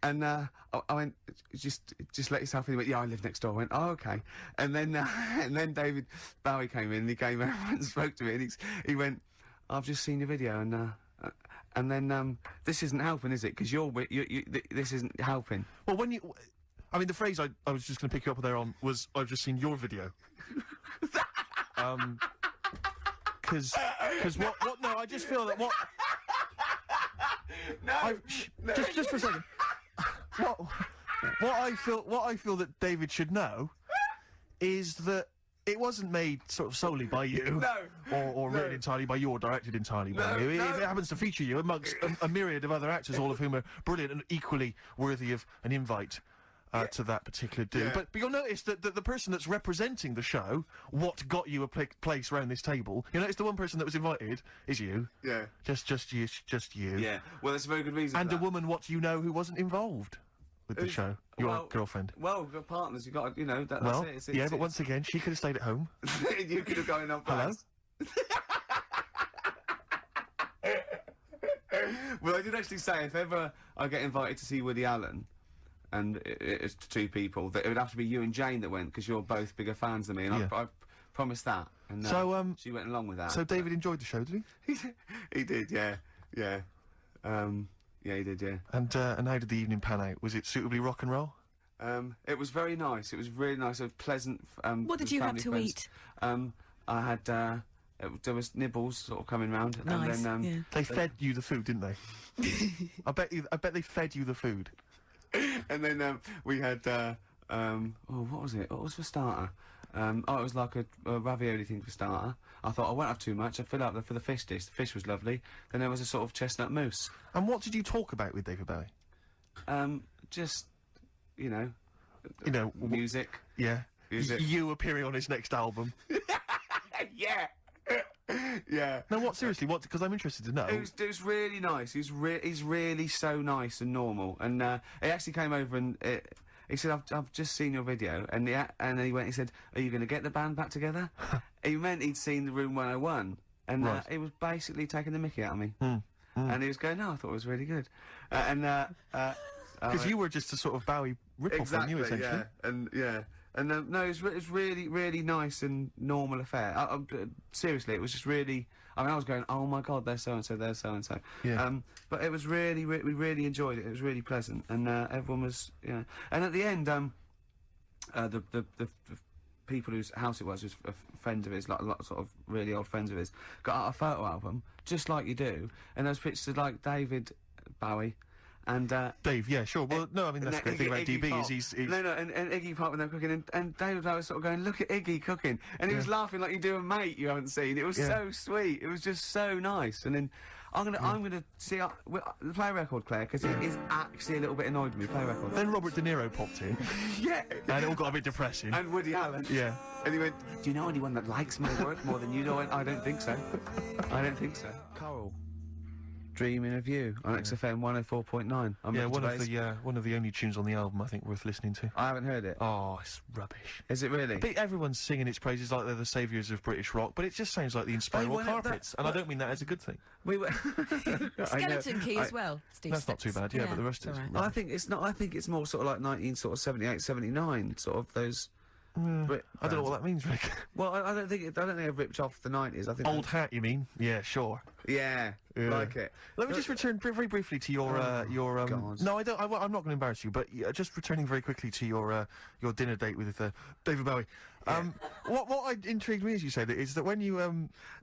And I went, just let yourself in. He went, "Yeah, I live next door." I went, "Oh, okay." And then David Bowie came in, and he came over and spoke to me, and he went, "I've just seen your video, and then this isn't helping, is it? Because this isn't helping." Well, I mean, the phrase I was just going to pick you up there on was, "I've just seen your video." Because what? No, I just feel that what. No, just for a second. What I feel that David should know is that it wasn't made sort of solely by you, or written entirely by you, or directed entirely by you. If it happens to feature you amongst a myriad of other actors, all of whom are brilliant and equally worthy of an invite, to that particular do. Yeah. But you'll notice that the person that's representing the show, what got you a place around this table, you'll notice the one person that was invited is you. Yeah. Just you. Yeah. Well, that's a very good reason. And for a that. woman, what you know, who wasn't involved with the show. Your girlfriend. Well, we've got partners. You got, that's Well, it. but once again, she could have stayed at home. You could have gone on Hello? first. Well, I did actually say if ever I get invited to see Woody Allen, and it's two people, that it would have to be you and Jane that went because you're both bigger fans than me, and I promised that. And So, she went along with that. So David enjoyed the show, did he? He did, yeah. Yeah, he did, yeah. And how did the evening pan out? Was it suitably rock and roll? It was very nice. It was really nice. It was pleasant. What did you have to eat? I had, there was nibbles sort of coming round. Nice, and then, yeah. They fed you the food, didn't they? I bet they fed you the food. And then, we had, what was it? What was for starter? It was like a ravioli thing for starter. I thought I won't have too much. I'd fill up for the fish dish. The fish was lovely. Then there was a sort of chestnut mousse. And what did you talk about with David Bowie? Just, music. Yeah. Music. You appearing on his next album. Yeah. Yeah. No, what, seriously, what, because I'm interested to know. It was really nice. He's really so nice and normal. And, he actually came over and, he said, I've just seen your video. And then he said, are you going to get the band back together? He meant he'd seen the Room 101. And, Right. he was basically taking the mickey out of me. Hmm. And he was going, no, I thought it was really good. Because you were just a sort of Bowie rip-off, exactly, weren't you, essentially? And no, it was really nice and normal affair. Seriously, it was just really. I mean, I was going, oh my god, there's so and so, there's so and so. Yeah. But it was we really enjoyed it. It was really pleasant, and everyone was, And at the end, the people whose house it was friends of his, like a lot of sort of really old friends of his, got out a photo album, just like you do, and those pictures of like David Bowie. And, Dave, yeah, sure. Well, no, I mean, that's the great thing about Iggy DB Pop. is he's... No, and Iggy Pop when they were cooking, and David was sort of going, look at Iggy cooking. And he was laughing like you do a mate you haven't seen. It was so sweet. It was just so nice. And then, I'm gonna see, play a record, Claire, because it is actually a little bit annoyed with me. Play a record. Then Robert De Niro popped in. Yeah. And it all got a bit depressing. And Woody Allen. Yeah. And he went, do you know anyone that likes my work more than you do? I don't think so. I don't think so. Karl. Dreaming of You on XFM 104.9. Yeah, one of the only tunes on the album I think worth listening to. I haven't heard it. Oh, it's rubbish. Is it really? I think everyone's singing its praises like they're the saviours of British rock, but it just sounds like the Inspiral well, that- Carpets, and I don't mean that as a good thing. We were Skeleton Key as well, Steve. That's not too bad, yeah, but the rest it's is all right. I think it's not. I think it's more sort of like 1978, 79, sort of those. Brit I don't know what that means, Rick. Well, I don't think I've ripped off the 90s. I think Old hat, you mean? Yeah, sure. Yeah, like it. Let me just return very briefly to your God. No, I don't. I'm not going to embarrass you, but just returning very quickly to your dinner date with David Bowie. What intrigued me, as you said, is that when you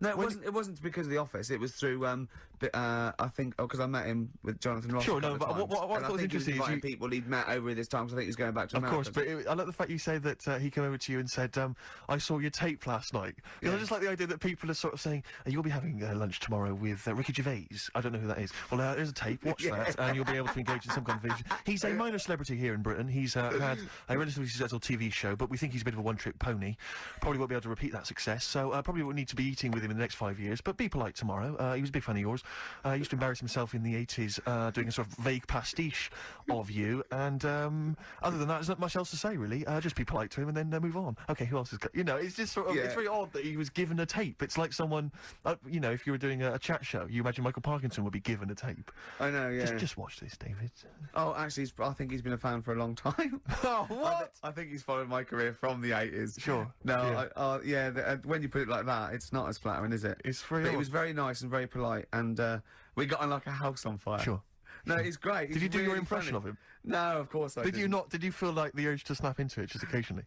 No, it wasn't because of the office. It was through I think because I met him with Jonathan Ross. Sure, a no, couple but of what times, I and thought was think he interesting is inviting you- people he'd met over this time. 'Cause I think he was going back to Of America. course, but I like the fact you say that he came over to you and said, I saw your tape last night. Because I just like the idea that people are sort of saying, you'll be having lunch tomorrow with Ricky Gervais. I don't know who that is. Well, there's a tape, watch that, and you'll be able to engage in some conversation. He's a minor celebrity here in Britain. He's had a relatively successful TV show, but we think he's a bit of a one-trick pony. Probably won't be able to repeat that success, so probably won't need to be eating with him in the next 5 years, but be polite tomorrow. He was a big fan of yours. He used to embarrass himself in the 80s doing a sort of vague pastiche of you, and other than that, there's not much else to say, really. Just be polite to him and then move on. Okay, who else has got... it's just sort of... It's very odd that he was given a tape. It's like someone... if you were doing a chat show, you imagine Michael Parkinson would be given a tape. I know, yeah. Just watch this, David. Oh, actually, I think he's been a fan for a long time. Oh, what? I think he's followed my career from the 80s. Sure. No, when you put it like that, it's not as flattering, is it? It's very But he odd. was very nice and very polite, and we got on like a house on fire. Sure. No, he's great. Did you do your impression of him? No, of course I Did you didn't. not? Did you feel like the urge to snap into it just occasionally?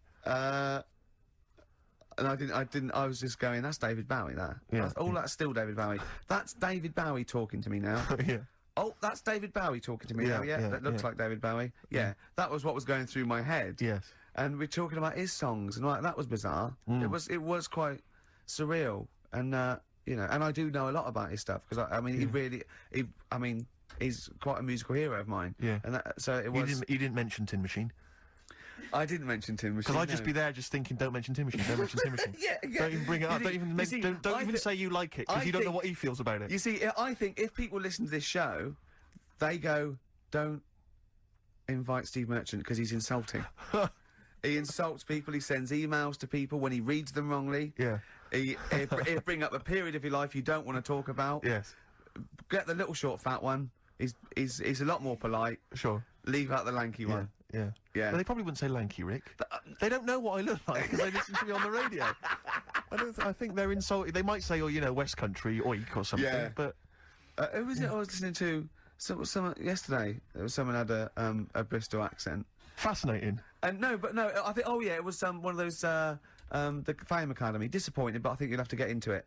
And I didn't, I was just going, that's David Bowie, that. Yeah. That's still David Bowie. That's David Bowie talking to me now. Yeah. Oh, that's David Bowie talking to me now, that looks like David Bowie. Yeah, that was what was going through my head. Yes. And we're talking about his songs, and that was bizarre. It was quite surreal, and and I do know a lot about his stuff, because he's quite a musical hero of mine. Yeah. And so it was... You didn't mention Tin Machine. I didn't mention Tin Machine. Because I'd just be there just thinking, don't mention Tin Machine, don't mention Tin Machine. Yeah. Don't even bring it up, don't even say you like it, because you don't know what he feels about it. You see, I think if people listen to this show, they go, don't invite Steve Merchant because he's insulting. He insults people, he sends emails to people when he reads them wrongly. Yeah. He'll bring up a period of your life you don't want to talk about. Yes. Get the little short fat one. He's a lot more polite. Sure. Leave out the lanky one. Yeah. Yeah. Well, they probably wouldn't say lanky, Rick. They don't know what I look like because they listen to me on the radio. I think they're insulted. They might say, oh, you know, West Country, oik or something, Yeah. but... Who was it I was listening to? Someone yesterday. Someone had a Bristol accent. Fascinating. And no, I think, oh yeah, it was one of those, the Fame Academy. Disappointed, but I think you'll have to get into it.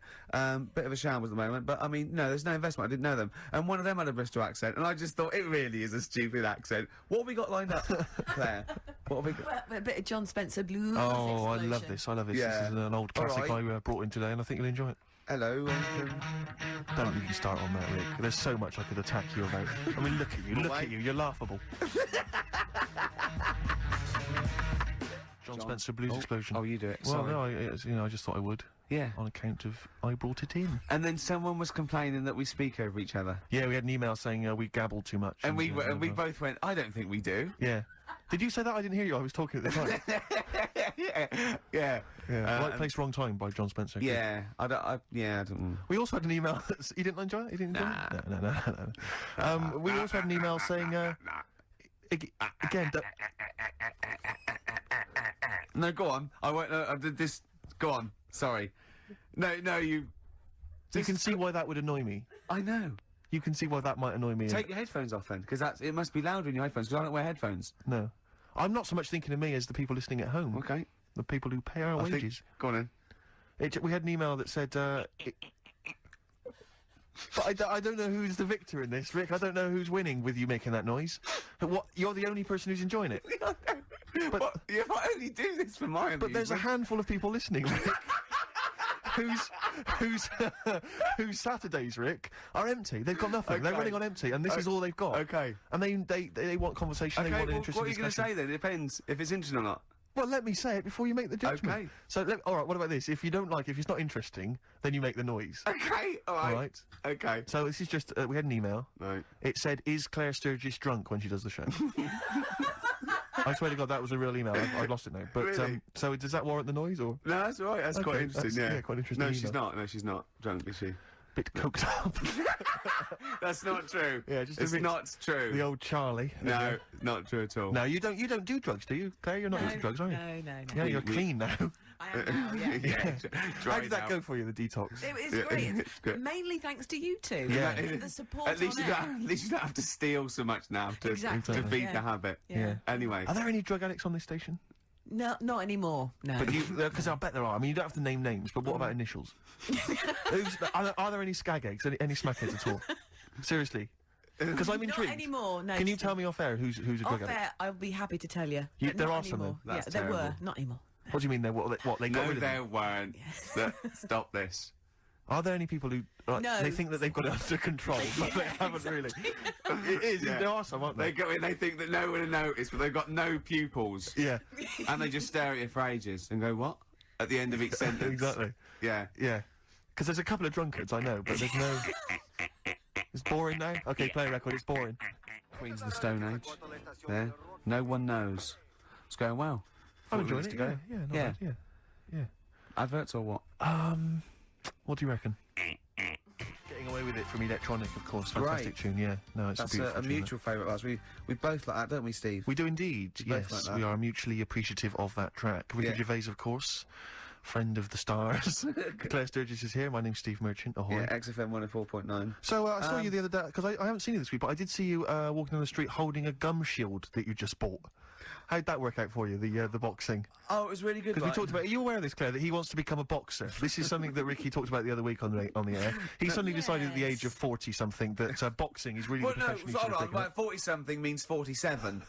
Bit of a shambles at the moment, but I mean, no, there's no investment, I didn't know them. And one of them had a Bristol accent, and I just thought, it really is a stupid accent. What have we got lined up, Claire? What have we got? Well, a bit of John Spencer blues. Oh, I explosion. love this, I love this. Yeah. This is an old classic All right. I brought in today, and I think you'll enjoy it. Hello, Don't even start on that, Rick. There's so much I could attack you about. I mean, look at you, you're laughable. John Spencer Blues Explosion. Oh, you do it, Well, sorry. no, I just thought I would. Yeah. On account of I brought it in. And then someone was complaining that we speak over each other. Yeah, we had an email saying we gabble too much. And we both went, I don't think we do. Yeah. Did you say that? I didn't hear you. I was talking at the time. Yeah. Right Place, Wrong Time by John Spencer. Yeah. I don't. We also had an email. You didn't enjoy it? You didn't enjoy it? No. We also had an email saying. Again. No, go on. I won't. I did this. Go on. Sorry. No, you. You can see why that would annoy me. I know. You can see why that might annoy me. Take your headphones off then, because it must be louder in your headphones. Because I don't wear headphones. No. I'm not so much thinking of me as the people listening at home. Okay. The people who pay our wages. Go on then. We had an email that said. But I don't know who's the victor in this, Rick. I don't know who's winning with you making that noise. What? You're the only person whose enjoying it. But if I only do this for my amusement. But there's a handful of people listening, Rick. whose Saturdays, Rick, are empty. They've got nothing. They're running on empty, and this is all they've got. Okay. And they want conversation. They want an interesting what are you going to discussion. say then? It depends if it's interesting or not. Well, let me say it before you make the judgment. Okay. So, all right. What about this? If you don't like, if it's not interesting, then you make the noise. Okay. All right. All right. Okay. So this is just we had an email. Right. It said, "Is Claire Sturgis drunk when she does the show?" I swear to God, that was a real email. I've lost it now. But Really? so does that warrant the noise or? No, that's all right. That's quite Okay, interesting. that's- Yeah. yeah, quite interesting No, she's email. not. No, she's not drunk, is she? Bit coked up. That's not true. Yeah, just a it's bit- not true. The old Charlie. No, not true at all. No, you don't do drugs, do you, Claire? You're not into drugs, are you? No. Yeah, you're clean now. I am now, yeah. Yeah. How did that go for you, the detox? It was Yeah, great. it's good. Mainly thanks to you two. Yeah. The support At least on you air. don't. At least you don't have to steal so much now to Exactly, to feed yeah. the habit. Yeah. Anyway. Are there any drug addicts on this station? No, not anymore. No. But because I bet there are. I mean, you don't have to name names, but what about initials? Are there any skag eggs, any smackheads at all? Seriously, because I'm intrigued. Not anymore. No. Can you tell me off air who's a drug Off addict? air, I'll be happy to tell you. You- but there not are some, anymore. though. That's yeah, there were. terrible. Not anymore. What do you mean? They got rid No, of them? there weren't. Stop this. Are there any people who No. they think that they've got it under control, but they haven't really? It is. Yeah. There are some, aren't They there? go in, they think that no one will notice, but they've got no pupils. Yeah, And they just stare at you for ages and go, what? At the end of each sentence. exactly. Yeah. Yeah, because there's a couple of drunkards I know, but there's no. It's boring now. Okay, play a record. It's boring. Queens of the Stone Age. There. No one knows. It's going well. I'm Thought we enjoying used it. to go. Yeah, not Yeah. bad, yeah. Adverts or what? What do you reckon? Getting away with it from electronic, of course. Fantastic Great. tune. Yeah, no, it's That's a beautiful a tune, mutual favourite of ours. We both like that, don't we, Steve? We do indeed, We both yes. like that. We are mutually appreciative of that track. Ricky Yeah. Gervais, of course, friend of the stars. Claire Sturgis is here. My name's Steve Merchant. Ahoy. Yeah, XFM 104.9. So, I saw you the other day, because I haven't seen you this week, but I did see you walking on the street holding a gum shield that you just bought. How'd that work out for you, the boxing? Oh, it was really good. Because we talked about, are you aware of this, Claire, that he wants to become a boxer? This is something that Ricky talked about the other week on the air. He suddenly decided at the age of 40-something that boxing is really Well, the no, profession he should hold have on, taken up. right, 40-something means 47.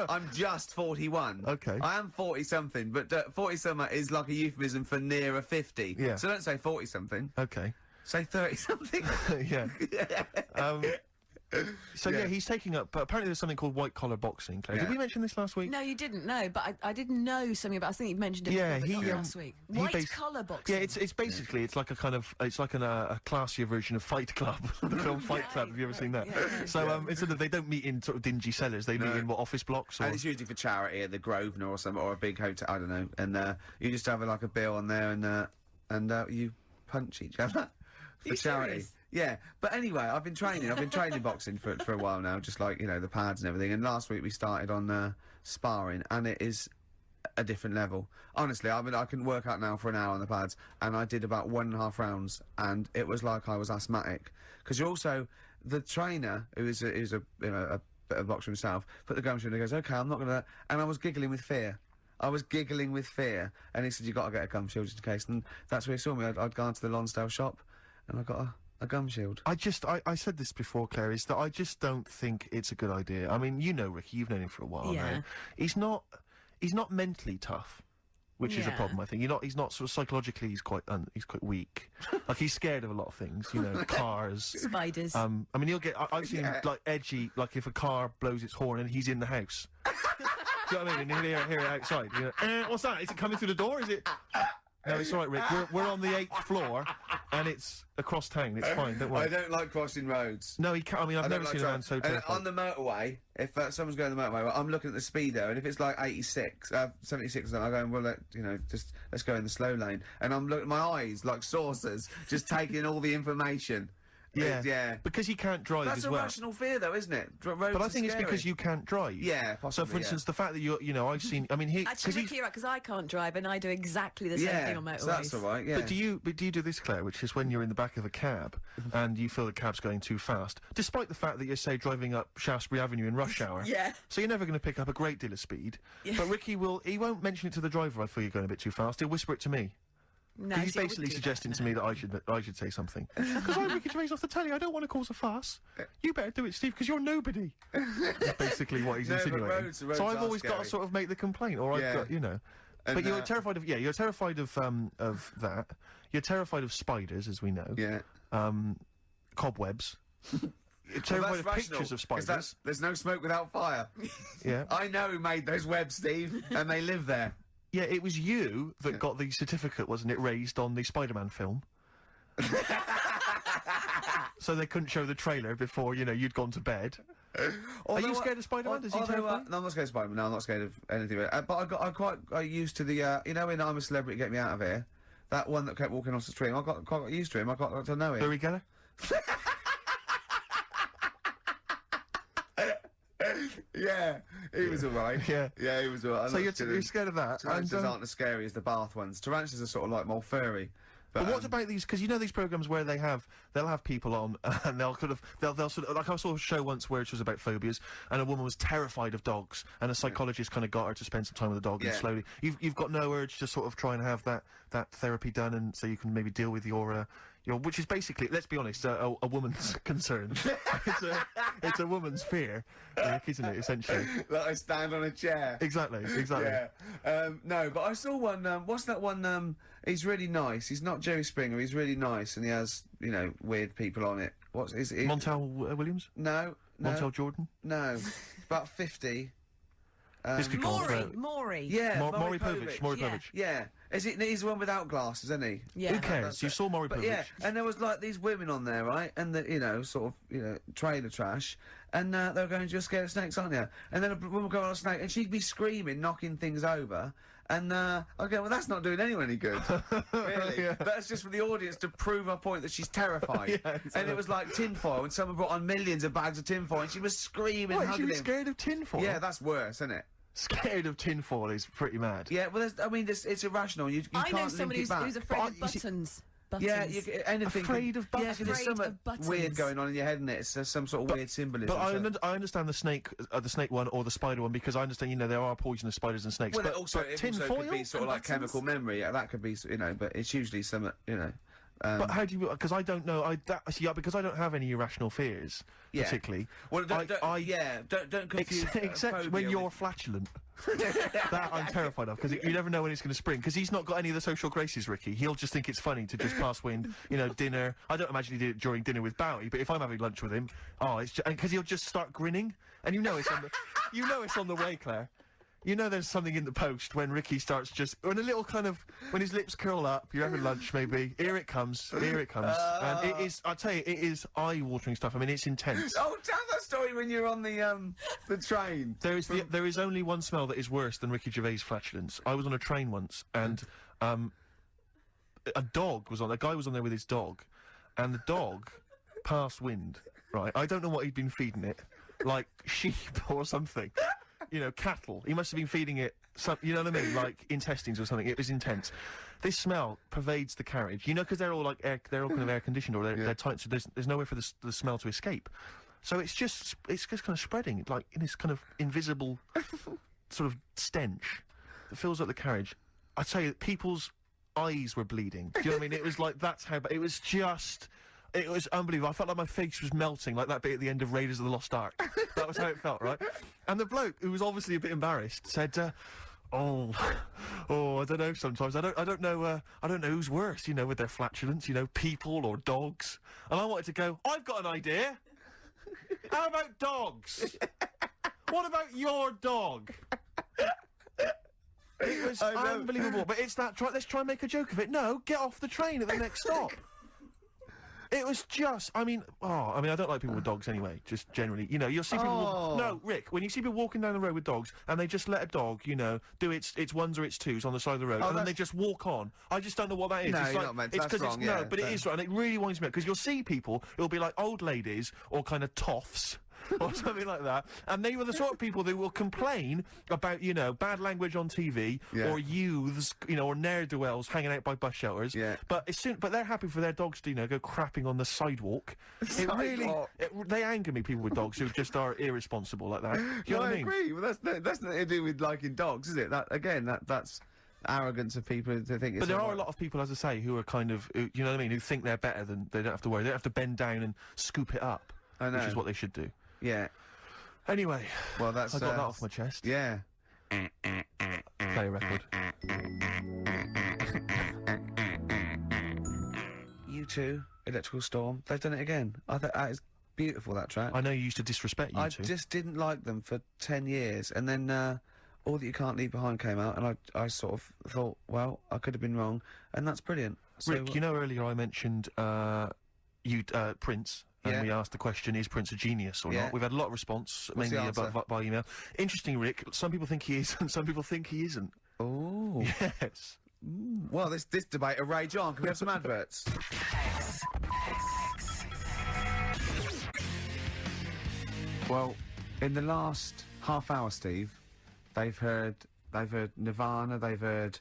I'm just 41. Okay. I am 40-something, but 40-something is like a euphemism for nearer 50. Yeah. So don't say 40-something. Okay. Say 30-something. Yeah. So yeah, he's taking up. But apparently, there's something called white collar boxing. Claire, did we mention this last week? No, you didn't know, but I didn't know something about. I think you mentioned it. Yeah, before, but not last week. White collar boxing. Yeah, it's basically it's like a kind of a classier version of Fight Club, the film Fight Club. Have you ever seen that? Yeah. So instead of they don't meet in sort of dingy cellars, they meet in office blocks. Or And it's usually for charity at the Grosvenor or something, or a big hotel. I don't know. And you just have like a bill on there, and you punch each other for charity. Serious? Yeah, but anyway, I've been training boxing for a while now, just like, the pads and everything, and last week we started on sparring, and it is a different level. Honestly, I mean, I can work out now for an hour on the pads, and I did about 1.5 rounds, and it was like I was asthmatic. Because you're also, the trainer, who is a bit of a boxer himself, put the gum to him and he goes, okay, I'm not gonna, and I was giggling with fear. And he said, you got to get a gum shield just in case, and that's where he saw me. I'd gone to the Lonsdale shop, and I got a gum shield. I said this before, Claire, is that I just don't think it's a good idea. I mean, Ricky, you've known him for a while now. He's not mentally tough, which is a problem, I think. He's not sort of psychologically, he's quite weak. Like, he's scared of a lot of things, cars. Spiders. I mean, he'll get, I've seen him, like, edgy, like if a car blows its horn and he's in the house. Do you know what I mean? And he'll hear it outside. What's that? Is it coming through the door? Is it? No, it's all right, Rick. We're on the 8th floor, and it's across town. It's fine. Don't worry. I don't like crossing roads. No, he can't. I mean, I've never seen a man so terrified. On the motorway, if someone's going the motorway, I'm looking at the speedo, and if it's like 86, 76, I'm going, well, let's go in the slow lane. And I'm looking, my eyes like saucers, just taking all the information. Yeah, because he can't drive That's as a well. rational fear, though, isn't it? But I think it's because you can't drive. Yeah, possibly. So, for instance, the fact that I've seen. I mean, Actually, Ricky, you're right, because I can't drive, and I do exactly the same thing on motorways. So that's all right. Yeah. But do you do this, Claire? Which is when you're in the back of a cab and you feel the cab's going too fast, despite the fact that you're, say, driving up Shaftesbury Avenue in rush hour. Yeah. So you're never going to pick up a great deal of speed. Yeah. But Ricky he won't mention it to the driver. I feel you're going a bit too fast. He'll whisper it to me. No, He's basically suggesting to me that I should say something. Because I'm Ricky Gervais off the telly, I don't want to cause a fuss. You better do it, Steve, because you're nobody. That's basically what he's insinuating. But roads so I've always got to sort of make the complaint, or I've got, But you're terrified of, you're terrified of that. You're terrified of spiders, as we know. Yeah. Cobwebs. You're terrified of pictures of spiders. There's no smoke without fire. Yeah. I know who made those webs, Steve, and they live there. Yeah, it was you that got the certificate, wasn't it, raised on the Spider-Man film? So they couldn't show the trailer before, you'd gone to bed. Are you scared of Spider-Man? Does he terrify? No, I'm not squared of Spider-Man. No, I'm not scared of anything. But I got used to the, in I'm a Celebrity, Get Me Out of Here. That one that kept walking off the street. I got used to him. I got to know him. Barry Geller? Yeah, he was alright. Yeah, he was alright. So you're scared of that? Tarantulas aren't as scary as the bath ones. Tarantulas are sort of like more furry. But what about these? Because these programs where they'll have people on and they'll sort of, like I saw a show once where it was about phobias and a woman was terrified of dogs and a psychologist kind of got her to spend some time with the dog and slowly you've got no urge to sort of try and have that therapy done and so you can maybe deal with your which is basically, let's be honest, a woman's concern. It's a woman's fear, isn't it, essentially? That I stand on a chair. Exactly. Yeah. No, but I saw one, what's that one, he's really nice. He's not Jerry Springer, he's really nice, and he has, weird people on it. Is it? Montel Williams? No. Montel Jordan? No. About 50. This could go on for... Maury. Yeah, Maury Povich. Yeah. He's the one without glasses, isn't he? Yeah. Who cares? You saw Maury Povich. Yeah, and there was like these women on there, right? And the, trailer trash. And they were going, you're scared of snakes, aren't you? And then a woman would go on a snake and she'd be screaming, knocking things over. And I go, well, that's not doing anyone any good. Really? Yeah. That's just for the audience to prove her point that she's terrified. Yeah, exactly. And it was like tinfoil, and someone brought on millions of bags of tinfoil, and she was screaming, What, hugging she was him. scared of tinfoil? Yeah, that's worse, isn't it? Scared of tinfoil is pretty mad. Yeah, well, it's irrational. You I can't know link somebody it back. who's afraid of buttons. Yeah, anything. Afraid of buttons? Yeah, there's Afraid something of buttons. weird going on in your head, isn't it? It's some sort of weird symbolism. But I understand the snake one or the spider one because I understand, there are poisonous spiders and snakes. Well, but it also could be sort of like chemical memory. Yeah, that could be, but it's usually some, But how do you? Because I don't know. Because I don't have any irrational fears, particularly. Well, don't confuse. Except when you're flatulent. That I'm terrified of, because you never know when it's going to spring. Because he's not got any of the social graces, Ricky. He'll just think it's funny to just pass wind. You know, dinner. I don't imagine he did it during dinner with Bowie, but if I'm having lunch with him, it's because he'll just start grinning, and you know it's on the way, Claire. You know there's something in the post when Ricky starts when a little kind of, when his lips curl up, you're having lunch maybe, here it comes. And it is, I'll tell you, it is eye-watering stuff. I mean, it's intense. Oh, tell that story when you're on the train. There is only one smell that is worse than Ricky Gervais' flatulence. I was on a train once, and, a guy was on there with his dog, and the dog passed wind, right? I don't know what he'd been feeding it, like sheep or something. You know, cattle. He must have been feeding it you know what I mean? Like intestines or something. It was intense. This smell pervades the carriage. You know, because they're all like they're all kind of air conditioned, or they're tight, so there's nowhere for the smell to escape. So it's just kind of spreading, like in this kind of invisible sort of stench that fills up the carriage. I tell you, people's eyes were bleeding. Do you know what I mean? It was like, that's how bad. It was unbelievable. I felt like my face was melting, like that bit at the end of Raiders of the Lost Ark. That was how it felt, right? And the bloke, who was obviously a bit embarrassed, said, I don't know sometimes. I don't know who's worse, you know, with their flatulence, you know, people or dogs. And I wanted to go, I've got an idea. How about dogs? What about your dog? It was unbelievable. But it's that, let's try and make a joke of it. No, get off the train at the next stop. It was just, I don't like people with dogs anyway, just generally. You know, you'll see people... No, Rick, when you see people walking down the road with dogs, and they just let a dog, you know, do its ones or its twos on the side of the road, and then they just walk on. I just don't know what that is. No, it's you're like, not meant it's to. That's wrong, No, but it is right, and it really winds me up, because you'll see people, it'll be like old ladies, or kind of toffs, or something like that, and they were the sort of people that will complain about, you know, bad language on TV, or youths, you know, or ne'er-do-wells hanging out by bus shelters. Yeah. But they're happy for their dogs to, you know, go crapping on the sidewalk. They anger me, people with dogs who just are irresponsible like that. Do you know what I mean? agree. Well, that's nothing to do with liking dogs, is it? That's arrogance of people who think it's... But there are a lot of people, as I say, who are kind of, you know what I mean, who think they're better than, they don't have to worry. They don't have to bend down and scoop it up. I know. Which is what they should do. Yeah. Anyway. Well, that's... I got that off my chest. Yeah. Play a record. U2, Electrical Storm, they've done it again. I thought that is beautiful, that track. I know you used to disrespect U2. I just didn't like them for 10 years, and then, All That You Can't Leave Behind came out, and I sort of thought, well, I could have been wrong, and that's brilliant. So, Rick, you know earlier I mentioned, Prince, and we asked the question, is Prince a genius or not? We've had a lot of response, mainly by email. Interesting, Rick, some people think he is, and some people think he isn't. Oh. Yes. Well, this debate will rage on. Can we have some adverts? Well, in the last half hour, Steve, they've heard Nirvana, they've heard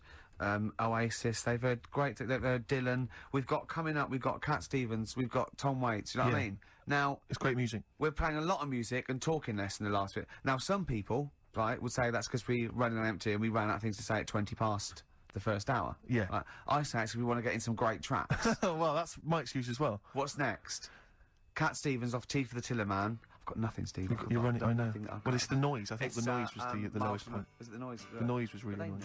Oasis, they've heard they've heard Dylan. We've got Cat Stevens, we've got Tom Waits, you know what I mean? Now, it's great music. We're playing a lot of music and talking less in the last bit. Now, some people, right, would say that's because we running on empty and we ran out of things to say at 20 past the first hour. Yeah. Right? I say it's 'cause we want to get in some great tracks. Well, that's my excuse as well. What's next? Cat Stevens off Teeth of the Tiller Man. I've got nothing, Steve. You're running, I know. Well, it's the noise. I think the noise was the lowest point. Was it the noise? The noise was really annoying.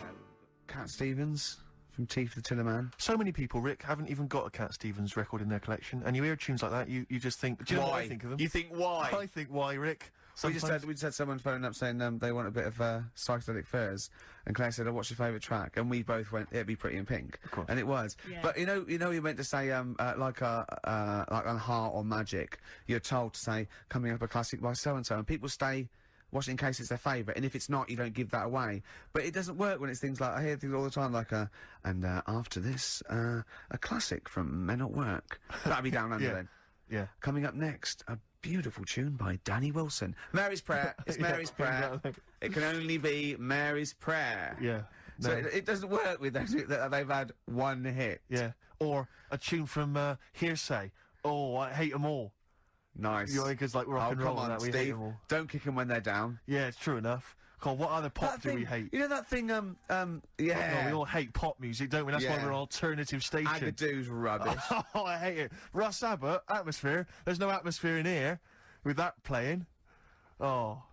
Cat Stevens from Teeth of the Tiller Man. So many people, Rick, haven't even got a Cat Stevens record in their collection, and you hear tunes like that, you just think, do you know what I think of them? You think why? I think why, Rick. We just had someone phoning up saying they want a bit of psychedelic furs, and Claire said, "Oh, what's your favourite track?" And we both went, "It'd be Pretty in Pink," of course. And it was. Yeah. But you know, you meant to say like on Heart or Magic, you're told to say coming up a classic by so and so, and people stay watch it in case it's their favourite, and if it's not, you don't give that away. But it doesn't work when it's things like, I hear things all the time like, after this, a classic from Men at Work. That'd be Down Under then. Yeah. Coming up next, a beautiful tune by Danny Wilson. Mary's Prayer. It's Mary's Prayer. It can only be Mary's Prayer. Yeah. No. So it doesn't work with those that they've had one hit. Yeah. Or a tune from Hearsay. Oh, I hate them all. Nice. You know, because like rock and roll come on, and that, we Steve. hate them all. Don't kick them when they're down. Yeah, it's true enough. God, what other pop do we hate? You know that thing, yeah. No, we all hate pop music, don't we? That's why we're an alternative station. Agadoo's rubbish. Oh, I hate it. Russ Abbott, Atmosphere. There's no atmosphere in here with that playing. Oh.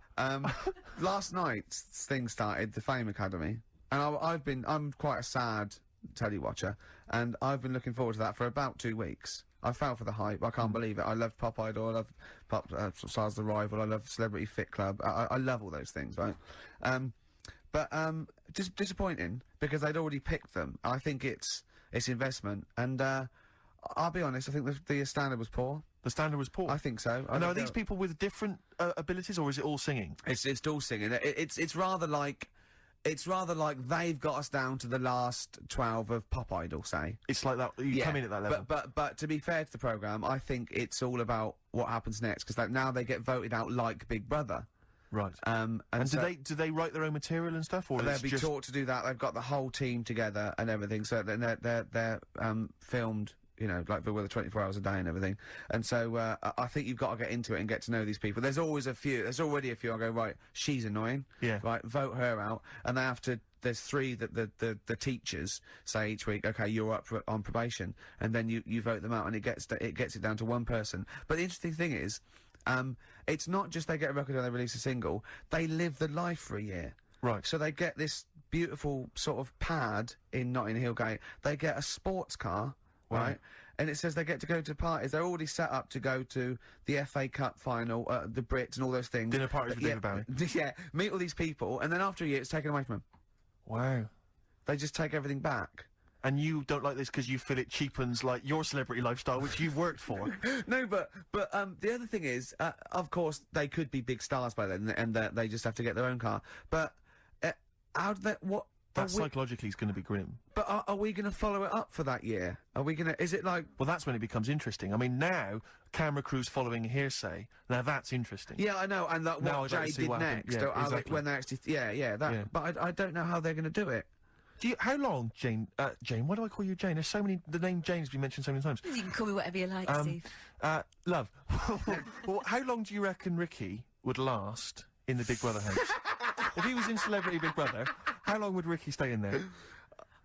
Last night's thing started, the Fame Academy, and I'm quite a sad telly watcher, and I've been looking forward to that for about 2 weeks. I fell for the hype. I can't believe it. I love Pop Idol. I love Pop Stars the Rival. I love Celebrity Fit Club. I love all those things, right? But just disappointing because they'd already picked them. I think it's investment, and I'll be honest. I think the standard was poor. The standard was poor. I think so. And are these people with different abilities, or is it all singing? It's all singing. It's rather like they've got us down to the last 12 of Pop Idol, say. It's like that. You come in at that level. But to be fair to the programme, I think it's all about what happens next, because now they get voted out like Big Brother. Right. And so do they write their own material and stuff, or they'll be taught to do that? They've got the whole team together and everything, so they're filmed, you know, like with 24 hours a day and everything. And so I think you've got to get into it and get to know these people. There's always a few. There's already a few. I go, right, she's annoying. Yeah. Right, vote her out. And they have to. There's 3 that the teachers say each week. Okay, you're up on probation, and then you vote them out, and it gets it down to 1 person. But the interesting thing is, it's not just they get a record and they release a single. They live the life for a year. Right. So they get this beautiful sort of pad in Notting Hill Gate. They get a sports car. Right, and it says they get to go to parties. They're already set up to go to the FA Cup final, the Brits and all those things. Dinner parties with David Bowie. Yeah, meet all these people, and then after a year, it's taken away from them. Wow. They just take everything back. And you don't like this because you feel it cheapens, like, your celebrity lifestyle, which you've worked for. No, but the other thing is, of course, they could be big stars by then, and they just have to get their own car. But how do they, what... That psychologically is going to be grim. But are we going to follow it up for that year? Are we going to... Is it like... Well, that's when it becomes interesting. I mean, now, camera crews following hearsay, now that's interesting. Yeah, I know, and that Now what I'd like Jay to see did what happened. next, Yeah, or how they, exactly. when they actually... Yeah, that... Yeah. But I don't know how they're going to do it. How long, Jane, why do I call you Jane? There's so many, the name Jane's been mentioned so many times. You can call me whatever you like, Steve. Love, well, how long do you reckon Ricky would last in the Big Brother house? If he was in Celebrity Big Brother, how long would Ricky stay in there?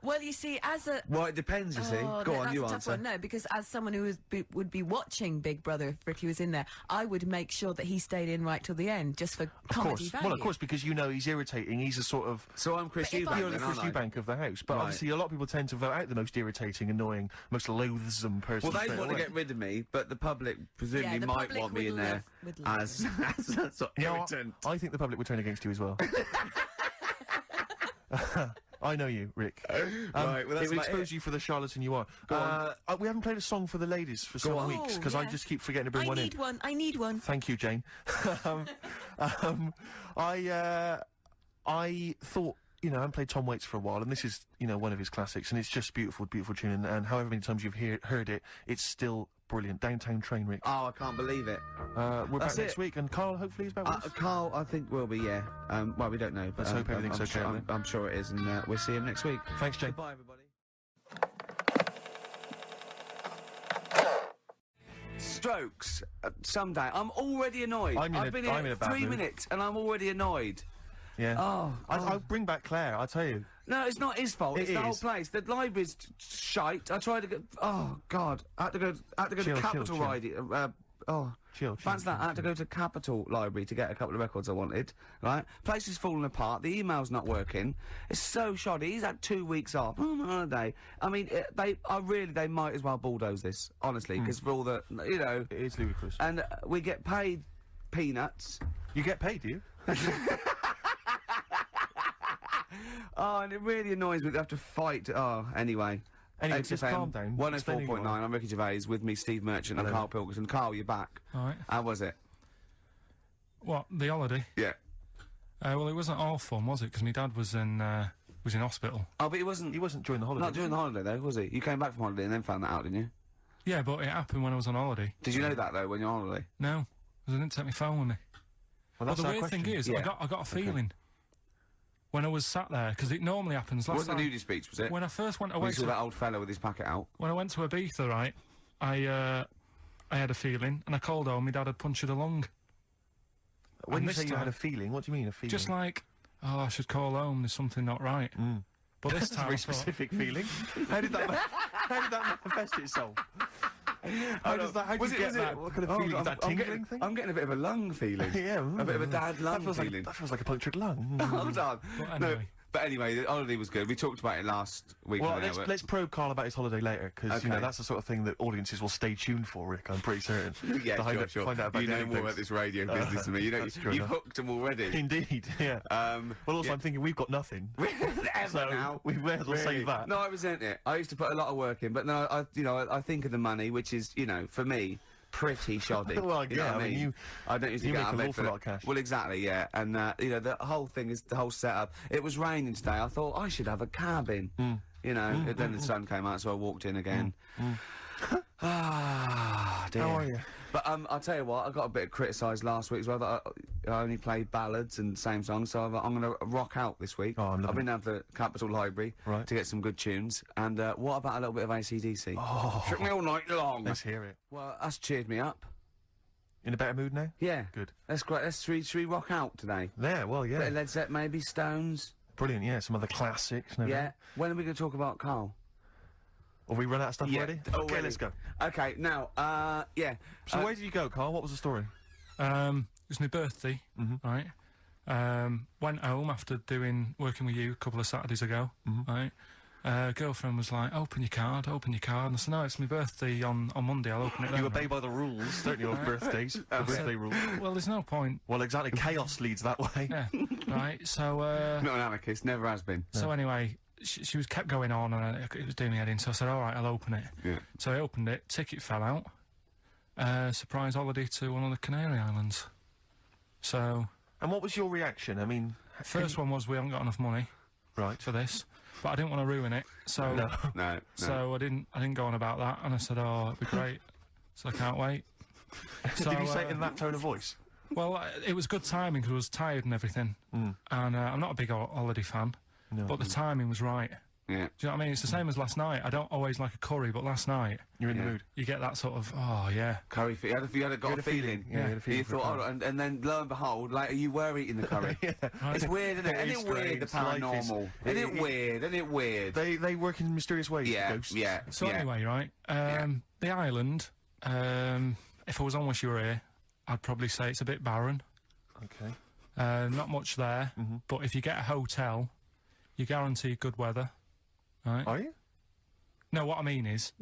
Well, you see, as a... Well, it depends, you see. Oh, Go no, on, that's you a tough answer. one. No, because as someone who would be watching Big Brother if Ricky was in there, I would make sure that he stayed in right till the end, just for comedy value. Well, of course, because you know he's irritating. He's a sort of... So I'm Chris But if I- Eubank, You're the then, Chris aren't I? Eubank of the house. But Right. obviously a lot of people tend to vote out the most irritating, annoying, most loathsome person. Well, they straight want to away. get rid of me, but the public presumably Yeah, the might public want me would in there love- would love as a sort of You know irritant. what? I think the public would turn against you as well. I know you, Rick. Right, well, that's it would about expose it. you for the charlatan you are. Go on. We haven't played a song for the ladies for some on. weeks, because Oh, I yeah. just keep forgetting to bring I one need in. one. I need one. Thank you, Jane. I thought, you know, I haven't played Tom Waits for a while, and this is, you know, one of his classics, and it's just beautiful, beautiful tune, and however many times you've heard it, it's still brilliant. Downtown Train, Rick. Oh, I can't believe it. We're back That's next it. week, and Karl hopefully is back with us. Carl, I think will be, yeah. Well, we don't know, but Let's hope everything's I'm okay sure, with it. I'm sure it is, and we'll see him next week. Thanks, Jane. Goodbye, everybody. Strokes, someday. I'm already annoyed. I'm in I've a- been I'm in here a bad 3 mood. minutes, and I'm already annoyed. Yeah. Oh, I'll bring back Claire, I'll tell you. No, it's not his fault. It It's the whole is. place. The library's shite. I tried to get. Oh God, I had to go Chill, to Capital chill. Riding. Chill, Fancy that. I had to go to Capital Library to get a couple of records I wanted. Right, place is falling apart. The email's not working. It's so shoddy. He's had 2 weeks off. I'm on holiday. I mean, they might as well bulldoze this, honestly, because for all the, you know, It is ludicrous. and we get paid peanuts. You get paid, do you? Oh, and it really annoys me to have to fight. Oh, anyway. Anyway, just calm down. Explain who you 104.9, are. I'm Ricky Gervais, with me Steve Merchant and Hello. Karl Pilkington. Karl, you're back. Alright. How was it? What, the holiday? Yeah. Well, it wasn't all fun, was it? Because my dad was in hospital. Oh, but he wasn't during the holiday. not during the holiday, though, was he? You came back from holiday and then found that out, didn't you? Yeah, but it happened when I was on holiday. Did you know that, though, when you're on holiday? No, 'cause I didn't take my phone with me. Well, But that's the our weird thing question. is, Yeah. I got a feeling when I was sat there, because it normally happens. Last Wasn't the time, nudie speech, was it? when I first went When away you saw to that old fella with his packet out. when I went to Ibiza, right, I had a feeling, and I called home. My dad had punctured a lung. When And you this say you had time- a feeling, what do you mean, a feeling? Just like, oh, I should call home, there's something not right. But this That's a time very I thought, specific feeling. How did that manifest itself? How does that? How do you get that? What kind of feeling? Is that tingling thing? I'm getting a bit of a lung feeling. Yeah, a bit of a dad lung feeling. That feels like a punctured lung. Hold on. But anyway. But anyway, the holiday was good. We talked about it last week. Well, let's probe Karl about his holiday later, because you know that's the sort of thing that audiences will stay tuned for, Rick. I'm pretty certain. Yeah, sure. Find out about you know more about this radio business than me. You know, you've hooked them already. Indeed, yeah. Well, also I'm thinking we've got nothing. So now we may as well save that. No, I resent it. I used to put a lot of work in, but no, I think of the money, which is, for me, pretty shoddy. Well, you know what I mean? I don't usually you get make out of an bed awful lot of cash. Well, exactly, yeah. And the whole thing is the whole setup. It was raining today. I thought I should have a cabin. And then the sun came out, so I walked in again. Ah, dear. How are you? But I'll tell you what, I got a bit criticised last week as well that I only played ballads and same songs, so I'm going to rock out this week. Oh, I've been down to the Capitol Library to get some good tunes. And what about a little bit of AC/DC? Oh, took me all night long. Let's hear it. Well, that's cheered me up. In a better mood now? Yeah. Good. That's great. Should we rock out today? Yeah, well, yeah. Bit of Led Zeppelin, maybe Stones. Brilliant, yeah. Some other classics. Yeah. When are we going to talk about Karl? Have we run out of stuff already? Okay, let's go. Okay, now, yeah. So where did you go, Karl? What was the story? it was my birthday, right? Went home after working with you a couple of Saturdays ago, right? Girlfriend was like, open your card. And I said, no, it's my birthday on Monday, I'll open it then. You obey by the rules, don't you, of birthdays? The birthday rules. Well, there's no point. Well, exactly. Chaos leads that way. Yeah, right, so, Not an anarchist, never has been. So anyway, she was kept going on, and it was doing me head in, so I said, alright, I'll open it. Yeah. So I opened it, ticket fell out. Surprise holiday to one of the Canary Islands. So... And what was your reaction? I mean... First one was we haven't got enough money for this, but I didn't want to ruin it, so... No. So I didn't go on about that, and I said, oh, it'd be great. So I can't wait. So, Did you say it in that tone of voice? Well, it was good timing, because I was tired and everything. And I'm not a big holiday fan, but the timing was right. Yeah. Do you know what I mean? It's the same as last night. I don't always like a curry, but last night... You're in the mood. You get that sort of, oh, yeah. Curry, you had a feeling. Yeah, you had a feeling. You thought, and then lo and behold, later you were eating the curry. It's weird, isn't it? Isn't it weird, the paranormal? Isn't it weird? They work in mysterious ways, ghosts. Yeah. So anyway, right, the island, if I was on with you here, I'd probably say it's a bit barren. Okay. Not much there, but if you get a hotel, you're guaranteed good weather. Right. Are you? No, what I mean is,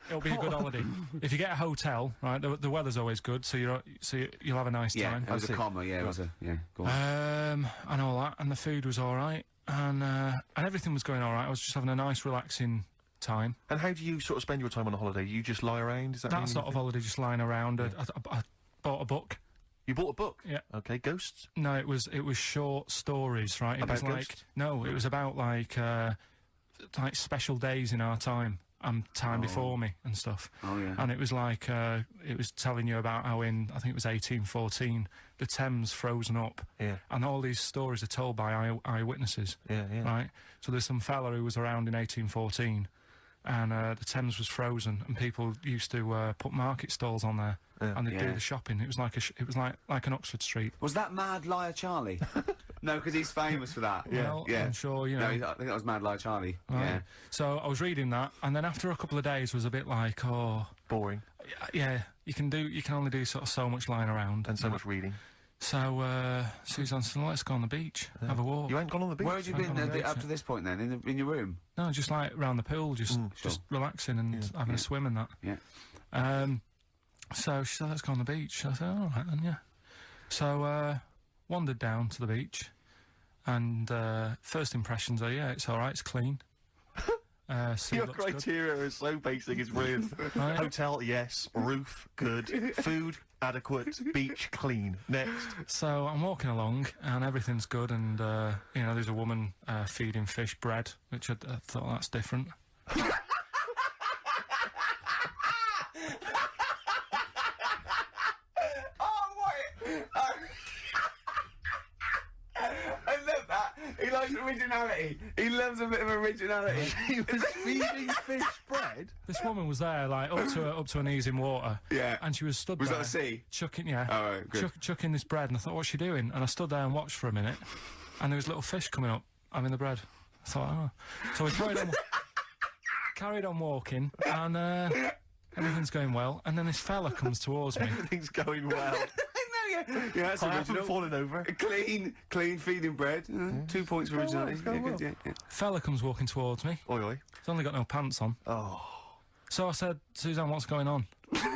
it'll be a good holiday. If you get a hotel, right, the weather's always good, so you'll have a nice time. Yeah, it was a comma, it was a, go on. And all that, and the food was alright, and everything was going alright. I was just having a nice, relaxing time. And how do you sort of spend your time on a holiday? You just lie around? Is that That sort of holiday, just lying around. I bought a book. You bought a book? Yeah. Okay, ghosts? No, it was short stories, right? It About was like ghosts? no, it was about like special days in our time and time before me and stuff. Oh yeah. And it was like it was telling you about how I think it was 1814 the Thames frozen up. Yeah. And all these stories are told by eyewitnesses. Yeah. Right. So there's some fella who was around in 1814. And the Thames was frozen, and people used to put market stalls on there, and they'd do the shopping. It was like like an Oxford Street. Was that Mad Liar Charlie? No, because he's famous for that. Well, I'm sure, you know. No, I think that was Mad Liar Charlie. Right. Yeah. So I was reading that, and then after a couple of days was a bit like, oh, Boring. yeah, you can only do sort of so much lying around And so much reading. So Suzanne said, let's go on the beach, have a walk. You ain't gone on the beach? Where had you been up to this point then? In your room? No, just like round the pool, just relaxing and having a swim and that. Yeah. So she said, let's go on the beach. I said, all right then, yeah. So wandered down to the beach, and first impressions are, yeah, it's all right, it's clean. Sea Your looks good. criteria is so basic, it's brilliant. Right. Hotel, yes. Roof, good. Food, adequate. Beach, clean. Next. So I'm walking along, and everything's good, and you know, there's a woman feeding fish bread, which I thought that's different. I love that. He likes originality. He loves a bit of originality. He was feeding fish bread? This woman was there, like, up to her knees in water. Yeah. And she was stood Was there. that the sea? Chucking, yeah. Oh, right, good. Chucking this bread, and I thought, what's she doing? And I stood there and watched for a minute. and there was little fish coming up. I'm in the bread. I thought, oh. So we carried on walking, and everything's going well. And then this fella comes towards me. Everything's going well. Yeah, that's I haven't fallen over. Clean feeding bread. 2 points for originality. Yeah. Fella comes walking towards me. Oi, oi. He's only got no pants on. Oh. So I said, Suzanne, what's going on? Why did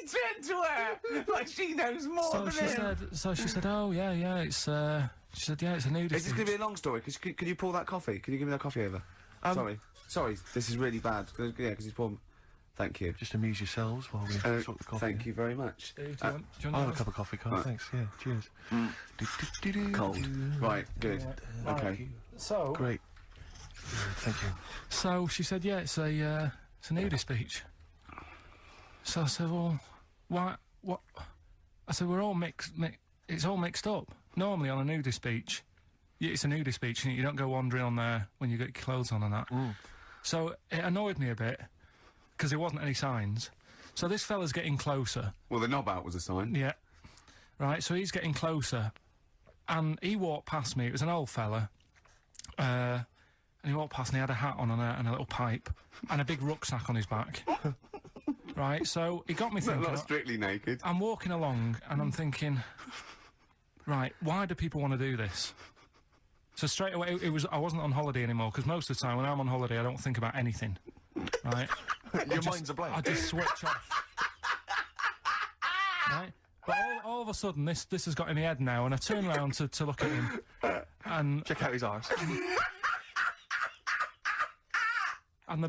he turn to her? Like she knows more So than him. she said, oh, yeah, it's, she said, yeah, it's a nudist. Is this going to be a long story? Can you pour that coffee? Can you give me that coffee over? Sorry, this is really bad. Yeah, because he's pouring... Thank you. Just amuse yourselves while we sort the coffee. Thank you very much. Steve, do you want I'll have a cup of coffee, Karl. Right. Thanks, yeah. Cheers. Cold. Right, good. Okay. So... Great. Thank you. So she said, yeah, it's a nudist beach. So I said, well, why, what? I said, we're all it's all mixed up. Normally on a nudist beach, it's a nudist beach and you don't go wandering on there when you get your clothes on and that. So it annoyed me a bit, because there wasn't any signs. So this fella's getting closer. Well, the knob out was a sign. Yeah. Right, so he's getting closer. And he walked past me, it was an old fella. And he walked past and he had a hat on and a little pipe. And a big rucksack on his back. Right, so he got me thinking... Not strictly naked. I'm walking along and I'm thinking... Right, why do people want to do this? So straight away, I wasn't on holiday anymore, because most of the time when I'm on holiday I don't think about anything. Right? Your mind's a blank. I just switch off. Right? But all of a sudden, this has got in my head now, and I turn around to look at him, and... Check out his arse. And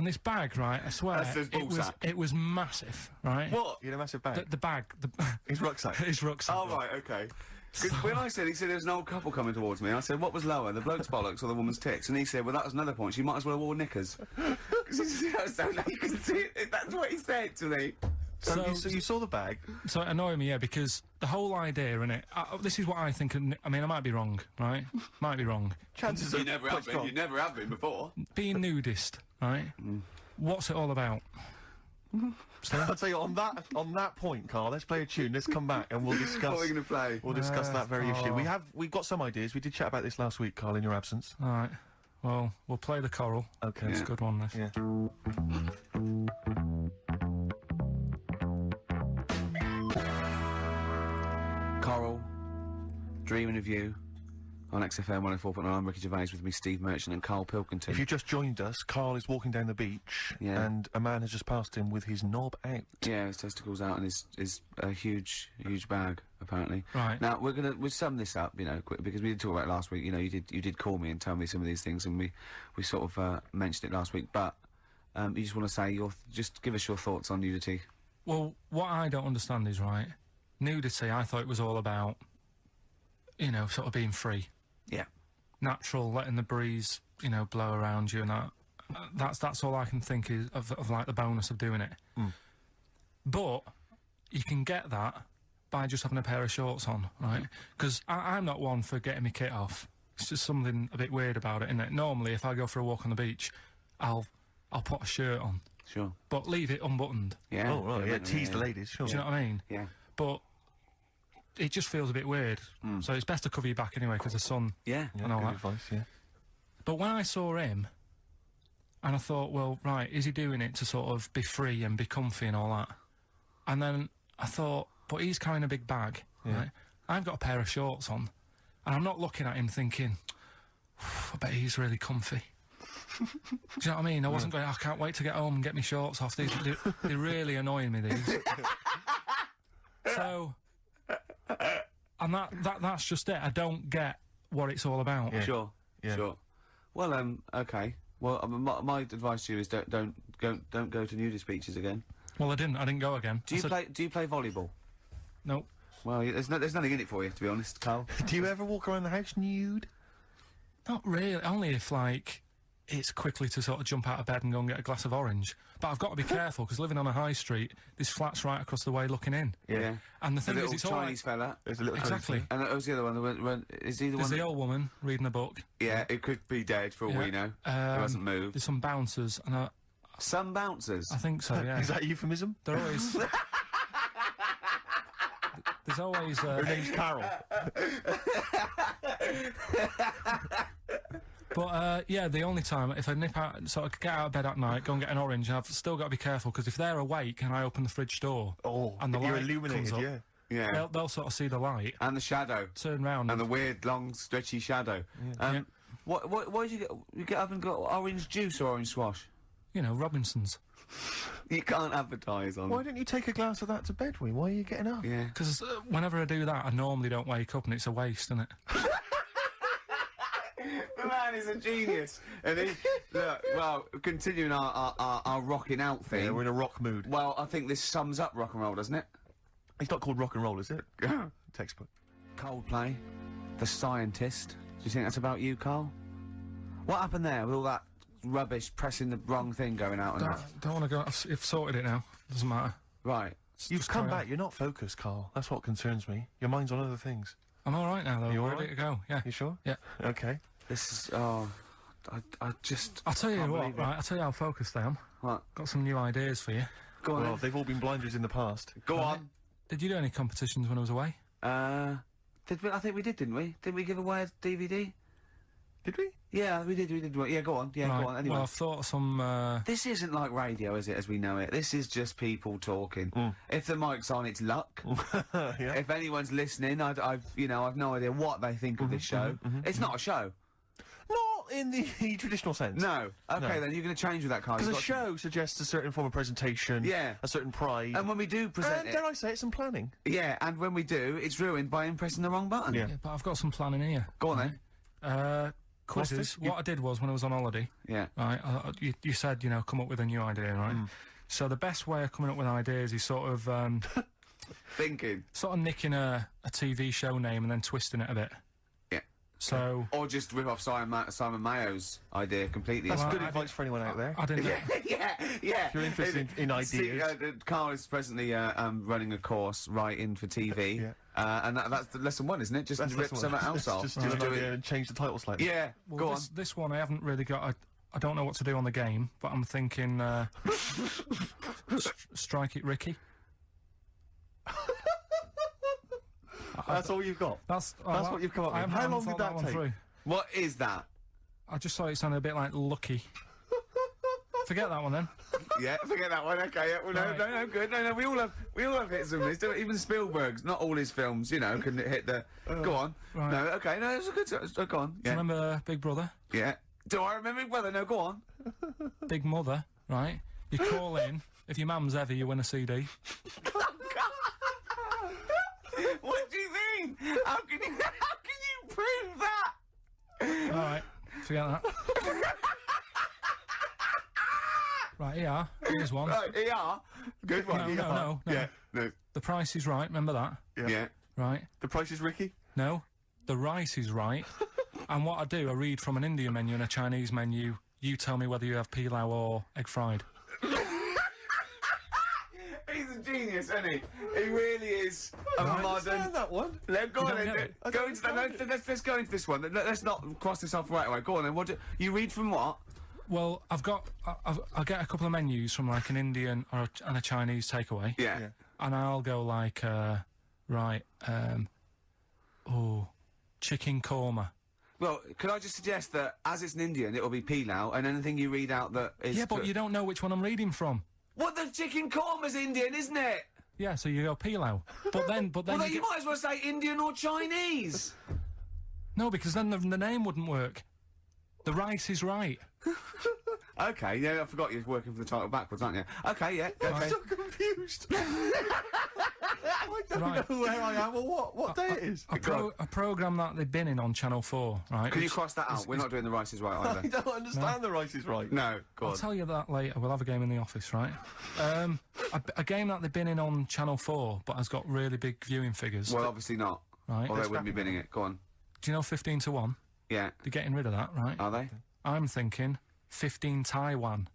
this bag, right, I swear, That's his ballsack. it was massive, right? What? You had a massive bag? The bag. His rucksack? His rucksack. Oh, right, okay. 'Cause when he said there's an old couple coming towards me, I said, what was lower, the bloke's bollocks or the woman's tits? And he said, well, that was another point, she might as well have worn knickers. Because he said, so you can see it, that's what he said to me. So you saw the bag? So it annoyed me, yeah, because the whole idea, innit, this is what I think, I mean, I might be wrong, right? Might be wrong. Chances You never have been before. Being nudist, right? What's it all about? I'll tell you, on that point, Karl, let's play a tune, let's come back and we'll discuss... What are we going to play? We'll discuss that very issue. We've got some ideas, we did chat about this last week, Karl, in your absence. Alright, well, we'll play the choral. Okay. It's a good one, this. Yeah. Coral, Dreaming of You, on XFM 104.9. I'm Ricky Gervais, with me Steve Merchant and Karl Pilkington. If you just joined us, Karl is walking down the beach, and a man has just passed him with his knob out. Yeah, his testicles out and his huge bag, apparently. Right. Now, we'll sum this up, you know, because we did talk about it last week, you know, you did call me and tell me some of these things, and we sort of, mentioned it last week, but, you just want to say just give us your thoughts on nudity. Well, what I don't understand is, right, nudity, I thought it was all about, you know, sort of being free. Yeah. Natural, letting the breeze, you know, blow around you and that. That's all I can think is of like the bonus of doing it. But you can get that by just having a pair of shorts on, right? Because I'm not one for getting my kit off. It's just something a bit weird about it, isn't it? Normally, if I go for a walk on the beach, I'll put a shirt on. Sure. But leave it unbuttoned. Yeah. Oh, right, yeah, tease the ladies, sure. Do you know what I mean? Yeah. But it just feels a bit weird. So it's best to cover your back anyway, because the sun Yeah. and all Good that. advice, yeah. But when I saw him, and I thought, well, right, is he doing it to sort of be free and be comfy and all that? And then I thought, but he's carrying a big bag, right? I've got a pair of shorts on, and I'm not looking at him thinking, I bet he's really comfy. Do you know what I mean? I wasn't going, I can't wait to get home and get my shorts off. They're really annoying me, these. So... And that's just it. I don't get what it's all about. Yeah. Sure. Yeah. Sure. Well, okay. Well, my advice to you is don't go to nudist beaches again. Well, I didn't go again. Do you play volleyball? Nope. Well, there's nothing in it for you, to be honest, Karl. Do you ever walk around the house nude? Not really. Only if, like, it's quickly to sort of jump out of bed and go and get a glass of orange. But I've got to be careful, because living on a high street, there's flats right across the way looking in. Yeah. And the thing The is, little it's all Chinese fella. There's a little Exactly. And that was the other one. Is he the There's one? the old woman reading a book. Yeah, it could be dead for all we know. It hasn't moved. There's some bouncers, and Some bouncers. I think so, yeah. Is that a euphemism? They're always... There's always, Her name's Karl. But, yeah, the only time, if I nip out, sort of get out of bed at night, go and get an orange, I've still got to be careful, because if they're awake and I open the fridge door, and the you're light illuminated, comes up, yeah. Yeah. they'll sort of see the light, And the shadow. turn round, And the weird, long, stretchy shadow. Yeah. What did you get? You get up and got orange juice or orange squash? you know, Robinsons. You can't advertise on. Why don't you take a glass of that to bed with? Why are you getting up? Yeah. Because whenever I do that, I normally don't wake up, and it's a waste, isn't it? The man is a genius. And he, look, well, continuing our rocking out thing. Yeah, we're in a rock mood. Well, I think this sums up rock and roll, doesn't it? It's not called rock and roll, is it? Textbook. Coldplay, The Scientist. Do you think that's about you, Karl? What happened there with all that rubbish pressing the wrong thing going out and that? Don't want to go. I've sorted it now. Doesn't matter. Right. You've Just come carry on. back, you're not focused, Karl. That's what concerns me. Your mind's on other things. I'm all right now, though. You all Ready right? to go. Yeah. You sure? Yeah. Okay. This is, oh, I just... I'll tell you can't what. believe it. Right. I'll tell you how focused I am. What? Got some new ideas for you. Go on Well, then. they've all been blinders in the past. Go on. Did you do any competitions when I was away? Did we? I think we did, didn't we? Didn't we give away a DVD? Did we? Yeah, we did, Yeah, go on. Yeah, Right. go on. Anyway. Well, I've thought of some. This isn't like radio, is it, as we know it? This is just people talking. If the mic's on, it's luck. Yeah. If anyone's listening, I've no idea what they think of this show. It's not a show. Not in the traditional sense. No. Okay, No. then you're going to change with that, Karl. Because You've a got show suggests a certain form of presentation. Yeah. A certain pride. to- And when we do present and dare it, I say it, some planning. yeah, and when we do, it's ruined by him pressing the wrong button. Yeah. Yeah, but I've got some planning here. Go on then. Quizzes. this? What I did was when I was on holiday. Yeah. Right. You said, you know, come up with a new idea, right? So the best way of coming up with ideas is sort of Thinking. nicking a TV show name and then twisting it a bit. Yeah. So Or just rip off Simon Mayo's idea completely. That's Well, good I advice for anyone out there. I didn't. yeah. If you're interested in ideas. Karl is presently running a course writing for TV. Yeah. And that's the lesson one, isn't it? Just That's rip one. something else off. Just do an idea and change the title slightly. Yeah. Well, go on. this one I haven't really got. I don't know what to do on the game, but I'm thinking strike it, Ricky. That's all you've got. That's what you've come up I with. haven't- How I haven't long did thought that one take? through. What is that? I just thought it sounded a bit like Lucky. Forget that one then. Yeah, forget that one. Okay, yeah, well, Right. no, good. No, we all have hits and misses. Even Spielberg's, not all his films, you know, can hit the. Go on. Right. No, okay, no, it's a good. Go on. Do you Yeah, remember Big Brother, yeah. Do I remember? Well, no, go on. Big Mother? Right. You call in. If your mum's ever, you win a CD. What do you mean? How can you prove that? All right. Forget that. Right. Here. Here's one. Right, ER. Good one. No. Yeah. No. The Price is Right. Remember that? Yeah. Right. The Price is Ricky? No. The rice is right. And what I do, I read from an Indian menu and a Chinese menu. You tell me whether you have pilau or egg fried. He's a genius, isn't he? He really is a I modern. understand that one. Go on don't then. get it? I Go don't into that. understand No, let's go into this one. Let's not cross this off right away. Go on then. What do you read from? What? Well, I'll get a couple of menus from like an Indian and a Chinese takeaway. Yeah. And I'll go like, chicken korma. Well, could I just suggest that as it's an Indian, it will be pilau, and anything you read out that is. Yeah, but you don't know which one I'm reading from. What, the chicken korma's Indian, isn't it? Yeah, so you go pilau. But then Well, then you get- might as well say Indian or Chinese. No, because then the name wouldn't work. The rice is right. Okay, yeah, I forgot you're working for the title backwards, aren't you? Okay, yeah, okay. I'm so confused. I don't Right. know where I am or what day it is. A programme that they've been in on Channel 4, right? Can you which- cross that out? We're not doing the rice is right I either. don't understand the Rice is Right. No, go I'll on. tell you that later. We'll have a game in the office, right? A game that they've been in on Channel 4, but has got really big viewing figures. Well, obviously not. Right. Or they wouldn't be binning it. Go on. Do you know 15 to 1? Yeah. They're getting rid of that, right? Are they? I'm thinking 15 Taiwan.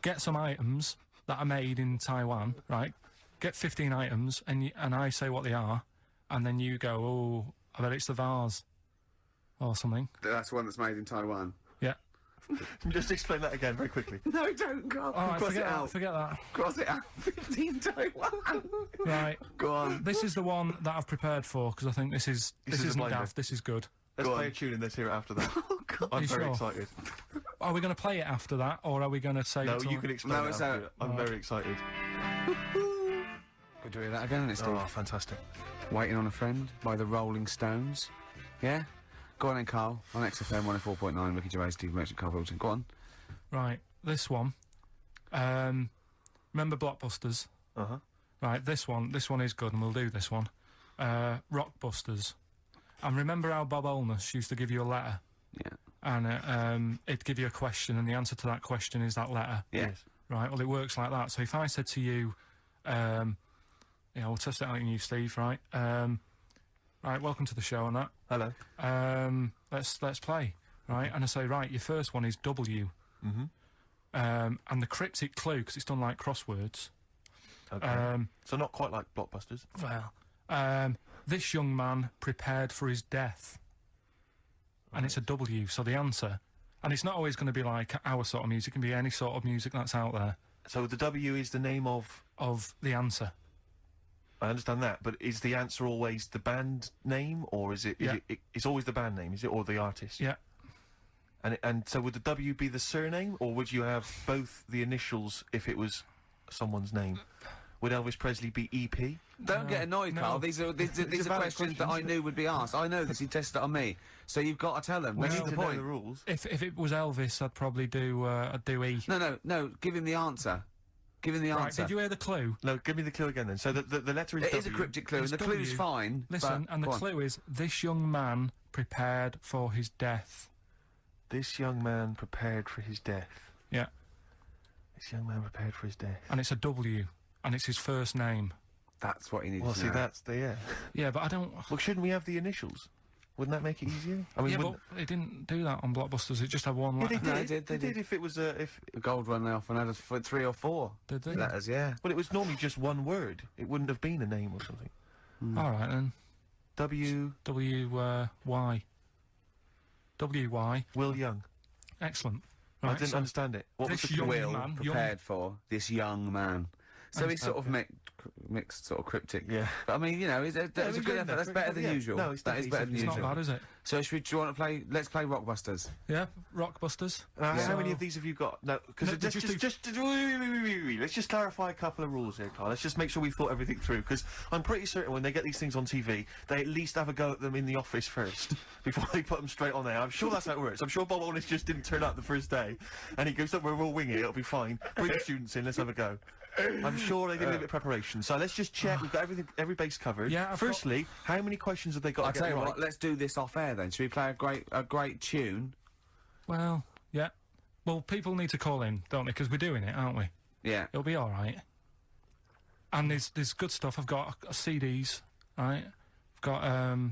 Get some items that are made in Taiwan, right? Get 15 items, and I say what they are, and then you go, oh, I bet it's the vase. Or something. That's one that's made in Taiwan. Yeah. Just explain that again very quickly. No, don't, Carl. All right, Cross it out. forget that. Cross it out. 15 to 1. Right. Go on. This is the one that I've prepared for, because I think this is isn't a blinder. daft, this is good. Let's Go play on. a tune and let's hear it after that. Oh, God. I'm you very sure? excited. Are we going to play it after that, or are we going to say No, it till- you can explain No, it it's after out. it. I'm very excited. We're doing that again, isn't it, Steve? Oh, fantastic. Waiting on a Friend by the Rolling Stones. Yeah? Go on then, Carl. On XFM 104.9, Ricky Gervais, Steve Merchant, Carl Pilkington. Go on. Right, this one. Remember Blockbusters? Uh-huh. Right, this one is good, and we'll do this one. Rockbusters. And remember how Bob Holness used to give you a letter? Yeah. And it'd give you a question, and the answer to that question is that letter. Yes. Right, well, it works like that. So if I said to you, we'll test it out on you, Steve, right? Right, welcome to the show and that. Hello. Let's play, right? And I say, right, your first one is W. Mm-hmm. And the cryptic clue, because it's done like crosswords. Okay. So not quite like Blockbusters. Well, this young man prepared for his death. And it's a W, so the answer. And it's not always going to be like our sort of music, it can be any sort of music that's out there. So the W is the name of... Of the answer. I understand that, but is the answer always the band name, or is it... Yeah. It's always the band name, is it, or the artist? Yeah. And so would the W be the surname, or would you have both the initials if it was someone's name? Would Elvis Presley be EP? Don't get annoyed, no. Carl. These are These are valid questions that I knew would be asked. I know this. He tested it on me. So you've got to tell them. We That's need the to know point. the rules. If it was Elvis, I'd probably do E. No. Give him the answer. Give him the Right, answer. did you hear the clue? No, give me the clue again then. So the letter is It W. is a cryptic clue, and It's the clue's W. fine. Listen, but- and the go on. clue is, this young man prepared for his death. This young man prepared for his death. Yeah. This young man prepared for his death. And it's a W. And it's his first name. That's what he needs Well, to see, know. that's the... Yeah. Yeah, but I don't... Well, shouldn't we have the initials? Wouldn't that make it easier? I mean, Yeah, wouldn't- but it didn't do that on Blockbusters, it just had one Yeah, letter. they No, did. they did. If it was if The gold one they often had 3 or 4 Did they? letters, yeah. well, it was normally just one word. It wouldn't have been a name or something. Alright then. W. Y. W-Y. Will Young. Excellent. I Right, didn't so understand it. What was this the young clue? Will man, prepared for this young man. So And- he's sort of mixed, sort of cryptic. Yeah. But I mean, you know, that's it was a good good effort. enough. That's better than Yeah. usual. No, it's That is better than It's not usual. bad, is it? So do you want to play? Let's play Rockbusters. Yeah, Rockbusters. How So- many of these have you got? No, because No, wait. Let's just clarify a couple of rules here, Carl. Let's just make sure we've thought everything through, because I'm pretty certain when they get these things on TV, they at least have a go at them in the office first, before they put them straight on there. I'm sure that's how it works. I'm sure Bob Holness just didn't turn up the first day, and he goes, "Don't worry, we'll wing it, it'll be fine. Bring the students in, let's have a go." I'm sure they did a bit of preparation, so let's just check we've got every base covered. Yeah, I've Firstly, how many questions have they got I'll to tell get you right? what. Let's do this off air then. Should we play a great tune? Well, yeah. Well, people need to call in, don't they? Because we're doing it, aren't we? Yeah. It'll be alright. And there's good stuff. I've got CDs, right? I've got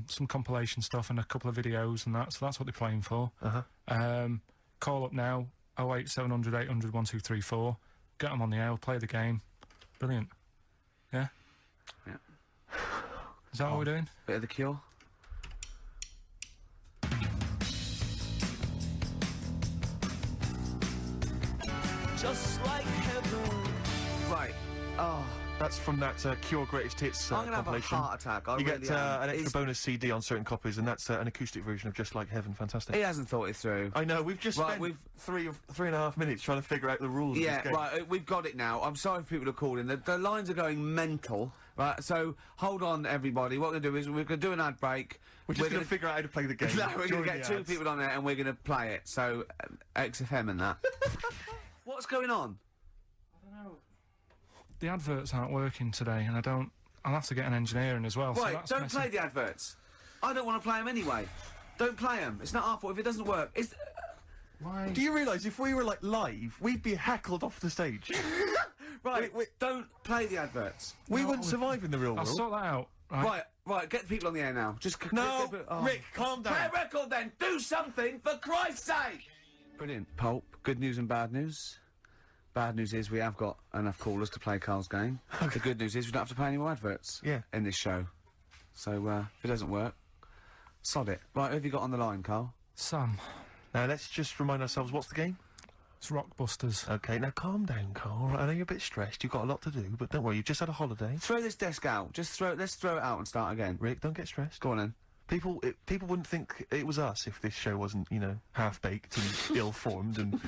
some compilation stuff and a couple of videos and that, so that's what they're playing for. Call up now, 08700 800 1234. Get them on the air, we'll play the game. Brilliant. Yeah? Yeah. Is that what we're doing? Bit of The Cure. Just like heaven. Right. Oh, That's from that Cure Greatest Hits I'm gonna have a compilation. heart attack. I You really get am. an extra He's- bonus CD on certain copies, and that's an acoustic version of Just Like Heaven. Fantastic. He hasn't thought it through. I know, we've just Right, spent we've- 3.5 minutes trying to figure out the rules of Yeah, this game. right, we've got it now. I'm sorry for people who called in. The lines are going mental, right? So, hold on, everybody. What we're going to do is we're going to do an ad break. We're just going to figure out how to play the game. No, we're going during to get the 2 ads. people on there and we're going to play it. So, XFM and that. What's going on? The adverts aren't working today, and I'll have to get an engineer in as well. so Right, that's don't messy. play the adverts. I don't want to play them anyway. Don't play them. It's not our fault if it doesn't work. It's... Why? Do you realise if we were like live, we'd be heckled off the stage? Right, don't play the adverts. We wouldn't survive in the real I'll world. sort that out. Right. Right, get the people on the air now. Just No, Rick, calm Play a down. record then! Do something, for Christ's sake! Brilliant. Pulp, good news and bad news. Bad news is we have got enough callers to play Carl's game. The good news is we don't have to play any more adverts Yeah. in this show. So, if it doesn't work, sod it. Right, who have you got on the line, Carl? Sam. Now, let's just remind ourselves, what's the game? It's Rockbusters. Okay, now calm down, Carl. I know you're a bit stressed, you've got a lot to do, but don't worry, you've just had a holiday. Throw this desk out. Let's throw it out and start again. Rick, don't get stressed. Go on then. People wouldn't think it was us if this show wasn't, you know, half-baked and ill-formed and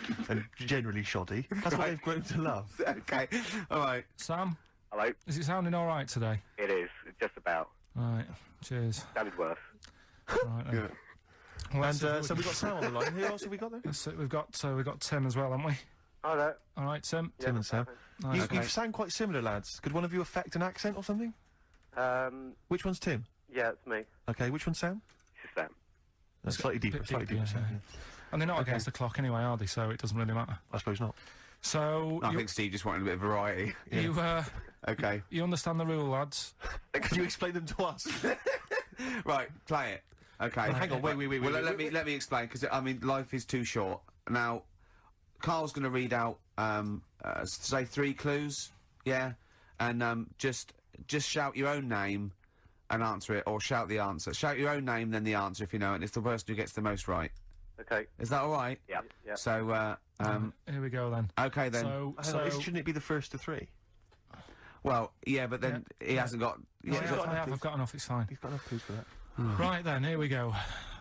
generally shoddy. That's what they've grown to love. Okay. Alright. Sam, Hello? is it sounding alright today? It is, just about. Right, cheers. Sounded worse. Right then. Yeah. Well, And, that's it. so we've got Sam on the line. Who else have we got there? That's it. We've got Tim as well, haven't we? Hi there. Alright, Tim. Tim and Sam. Nice. You, Okay. you sound quite similar, lads. Could one of you affect an accent or something? Which one's Tim? Yeah, it's me. Okay, which one's Sam? This is Sam. That's slightly deeper, Bit slightly deeper, deeper. yeah, Sam, yeah. And they're not against the clock anyway, are they? So it doesn't really matter. I suppose not. So, I think Steve just wanted a bit of variety. you Okay. you understand the rule, lads? Could you explain them to us? Right, play it. Okay. Hang on, wait. Well, let me explain, because, I mean, life is too short. Now, Carl's gonna read out, say 3 clues, yeah? And, just shout your own name and answer it, or shout the answer. Shout your own name, then the answer if you know it, and it's the person who gets the most right. Okay. Is that alright? Yeah. Yeah. So, Here we go then. okay then. So, Hang on, shouldn't it be the first to 3? Well, yeah, but then he hasn't got... Yeah, he's got enough I've got enough, it's fine. He's got enough clues for that. Right then, here we go.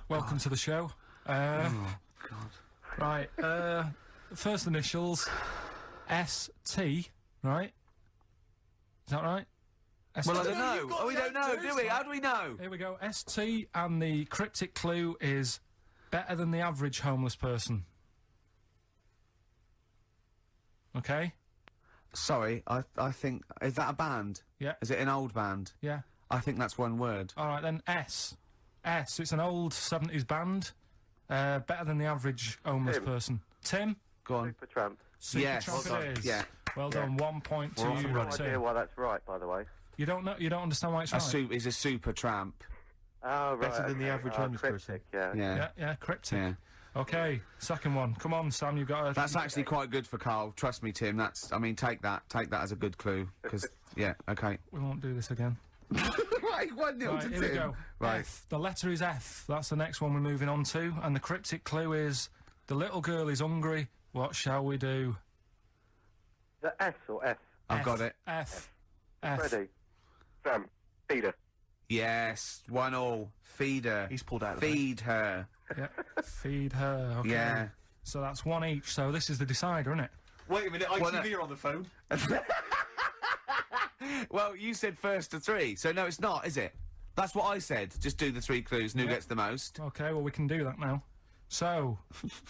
Welcome to the show. Oh, God. Right, first initials, S-T, right? Is that right? Well, I ST. don't know. Oh, we don't know, do we? How do we know? Here we go, S-T, and the cryptic clue is better than the average homeless person. Okay? Sorry, I think... Is that a band? Yeah. Is it an old band? Yeah. I think that's one word. Alright then, S. S, it's an old 70s band. Better than the average homeless Tim. person. Tim? Go on. Supertramp. Yes. Supertramp Well it done. is. Yeah. Well done, 1 point to We're off you, and running. No idea Tim. why that's right, by the way. You don't understand why it's A right? He's a super tramp. Oh, right. Better than the okay. average Oh, homeless cryptic, yeah. Yeah. Yeah, cryptic. Yeah. Okay, second one. Come on, Sam, you've got to... That's actually quite good for Karl. Trust me, Tim. I mean, take that as a good clue. Because, yeah, okay. We won't do this again. Right, 1-0 Right, to here Tim. we go. Right. F. The letter is F. That's the next one we're moving on to. And the cryptic clue is, the little girl is hungry. What shall we do? The S or F? I've F. got it. F. F. Ready? Sam. Peter. Yes, 1-1. Feed her. He's pulled out of the Feed her. Yeah. Feed her. Okay. Yeah. So that's 1 each. So this is the decider, isn't it? Wait a minute, ITV are on the phone. Well, you said first to 3, so no, it's not, is it? That's what I said. Just do the 3 clues and who gets the most. Okay, well, we can do that now. So,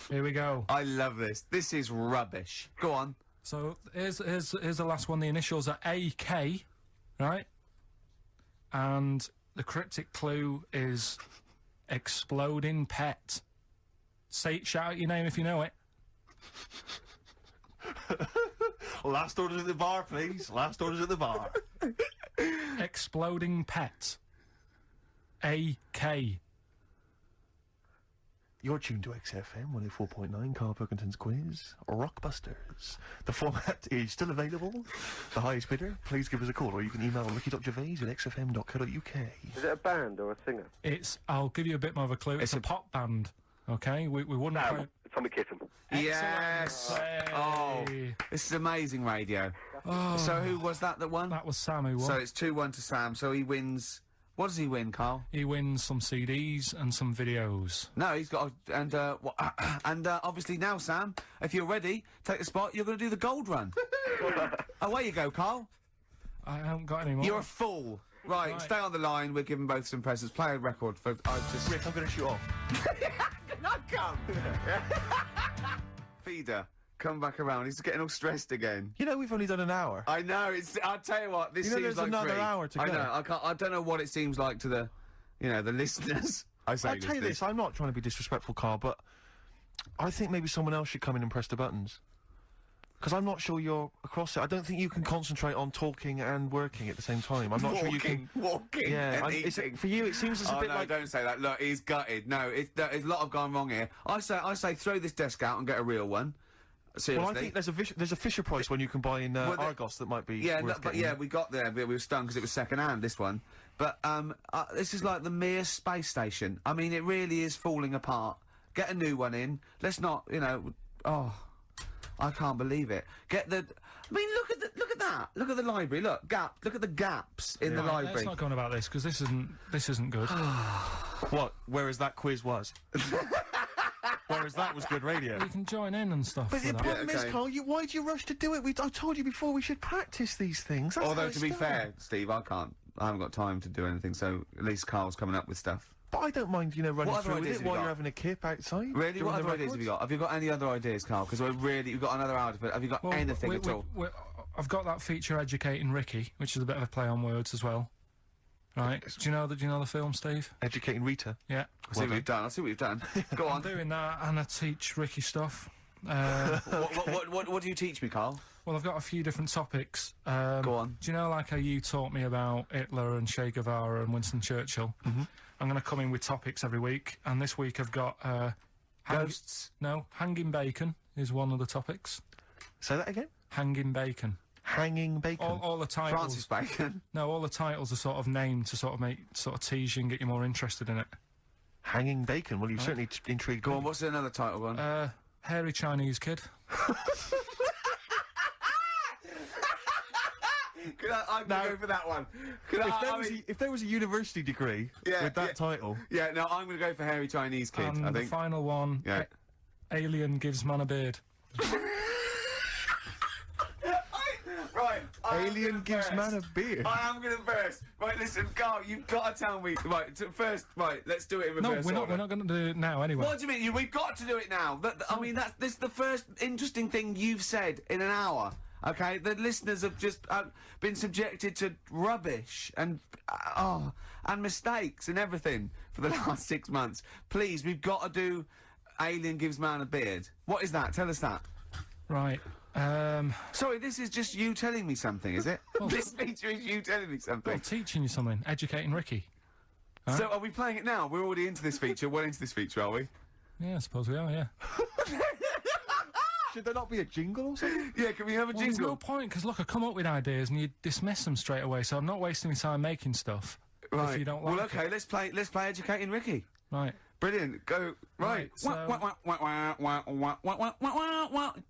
here we go. I love this. This is rubbish. Go on. So, here's the last one. The initials are AK, right? And the cryptic clue is exploding pet. Shout out your name if you know it. Last orders at the bar, please. Last orders at the bar. Exploding pet. AK. You're tuned to XFM 104.9, Carl Pilkington's quiz, Rockbusters. The format is still available. The highest bidder, please give us a call, or you can email ricky.gervais at xfm.co.uk. Is it a band or a singer? I'll give you a bit more of a clue. It's a pop band. Okay, we wouldn't play. Sam. Tommy Kitten. Yes. Hey. Oh, this is amazing radio. So who was that won? That was Sam who won. So it's 2-1 to Sam. So he wins. What does he win, Karl? He wins some CDs and some videos. No, he's got and obviously now, Sam, if you're ready, take the spot. You're going to do the gold run. Away you go, Karl. I haven't got any more. You're a fool. Right, Right. stay on the line. We're giving both some presents. Play a record for. Rick, I'm going to shoot off. Not come. Feeder, come back around. He's getting all stressed again. You know, we've only done an hour. I know. I'll tell you what. This You know, seems there's like another 3. hour to I go. know. I don't know what it seems like to the, the listeners. I say I'll tell you listeners. this, I'm not trying to be disrespectful, Carl, but I think maybe someone else should come in and press the buttons. Because I'm not sure you're across it. I don't think you can concentrate on talking and working at the same time. I'm not sure you can... Walking. Yeah, and it's, eating. for you it seems it's a Oh bit no! like... Don't say that. Look, he's gutted. No, there's a lot of gone wrong here. I say, throw this desk out and get a real one. Seriously. Well, I think there's a Fisher Price one you can buy in Argos that might be Yeah, worth but getting. yeah, we got there. We were stunned because it was second hand. This one, but this is like the Mir space station. I mean, it really is falling apart Get a new one in. Let's not, you know, oh, I can't believe it. Get the, I mean, look at that. Look at the library. Look at the gaps in the library. Let's not go on about this, because this isn't good. What? Whereas that quiz was. Whereas that was good radio. You can join in and stuff. But the with that. problem is, okay. Carl, why do you rush to do it? I told you before we should practice these things. That's how Although, it's to be done. fair, Steve, I haven't got time to do anything, so at least Carl's coming up with stuff. But I don't mind, you know, running What other through with ideas it have you while got? you're having a kip outside. Really? doing What the other ideas have you got? Have you got any other ideas, Carl? Because we've got another hour to put. Have you got Well, anything at all? I've got that feature Educating Ricky, which is a bit of a play on words as well. Right? Do you know the film, Steve? Educating Rita. Yeah. I see what you've done. I see what you've done. Go I'm on. doing that, and I teach Ricky stuff. What do you teach me, Carl? Well, I've got a few different topics. Go on. Do you know, like how you taught me about Hitler and Che Guevara and Winston Churchill? Mm-hmm. I'm going to come in with topics every week, and this week I've got Ghosts. No, hanging bacon is one of the topics. Say that again. Hanging bacon. Hanging bacon. All the titles. Francis Bacon. No, all the titles are sort of named to sort of tease you and get you more interested in it. Hanging bacon. Well, you've certainly intrigued Go me. on. What's another title one? Hairy Chinese kid. I'm gonna go for that one. If there was a university degree with that title, Yeah, no, I'm gonna go for hairy Chinese kid. And I the think. final one, Yeah. Alien gives man a beard. Right. alien gives man a beard. I am gonna burst. Right, listen, Carl, you've got to tell me. Right, first, right, let's do it in No, reverse. we're not going to do it now anyway. What do you mean? We've got to do it now. I mean, this is the first interesting thing you've said in an hour. Okay, the listeners have just been subjected to rubbish and mistakes and everything for the last 6 months. Please, we've got to do Alien Gives Man a Beard. What is that? Tell us that. Right. Sorry, this is just you telling me something, is it? This feature is you telling me something. Well, teaching you something. Educating Ricky. So are we playing it now? We're already into this feature. Well into this feature, are we? Yeah, I suppose we are, yeah. Should there not be a jingle or something? Yeah, can we have a Well, there's jingle? no point, because look, I come up with ideas and you dismiss them straight away, so I'm not wasting my time making stuff. Right. If you don't like well, okay, let's play Educating Ricky. Right. Brilliant. Go. Right. Right, so-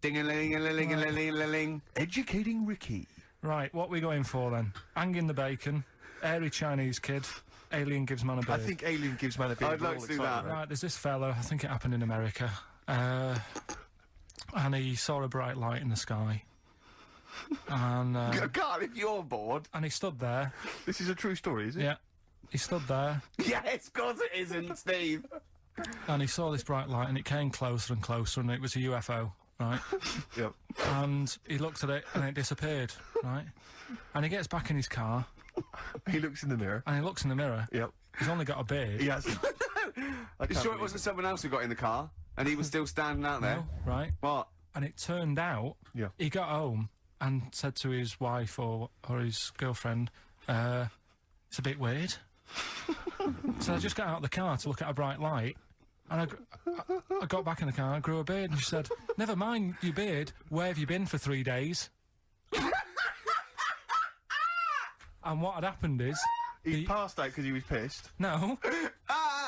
Ding-a-ling-a-ling-a-ling-a-ling. Educating Ricky. Right, what we going for then? Hanging the bacon, hairy Chinese kid, alien gives man a beard. I think alien gives man a beard. I'd we're like all to do excited that. about. Right, there's this fella, I think it happened in America, and he saw a bright light in the sky. And Carl, if you're bored. he stood there. This is a true story, is it? Yeah. He stood there, Yes, of course it isn't, Steve. and he saw this bright light, and it came closer and closer, and it was a UFO, right? Yep. And he looked at it, and it disappeared, right? And he gets back in his car, He looks in the mirror. and he looks in the mirror. Yep. He's only got a beard. He has. You sure it wasn't someone else who got in the car and he was still standing out there? No, right? What? And it turned out, Yeah. he got home and said to his wife or his girlfriend, it's a bit weird. So I just got out of the car to look at a bright light, and I got back in the car and grew a beard, and she said, never mind your beard, where have you been for 3 days? And what had happened is, He passed out because he was pissed. no,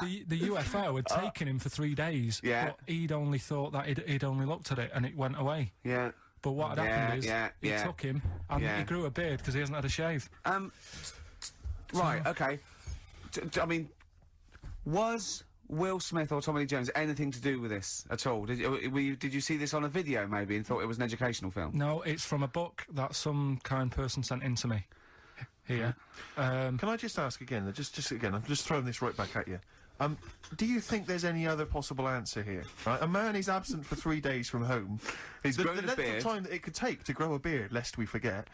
the UFO had taken him for 3 days, Yeah. but he'd only thought that he'd only looked at it and it went away. Yeah. But what had happened is, he took him and Yeah. he grew a beard because he hasn't had a shave. Right, okay. I mean, was Will Smith or Tommy Lee Jones anything to do with this at all? Did you see this on a video maybe and thought it was an educational film? No, it's from a book that some kind person sent in to me. Here. Can I just ask again? Just again. I'm just throwing this right back at you. Do you think there's any other possible answer here? Right, a man is absent for 3 days from home. He's the grown a length beard. of time that it could take to grow a beard, lest we forget.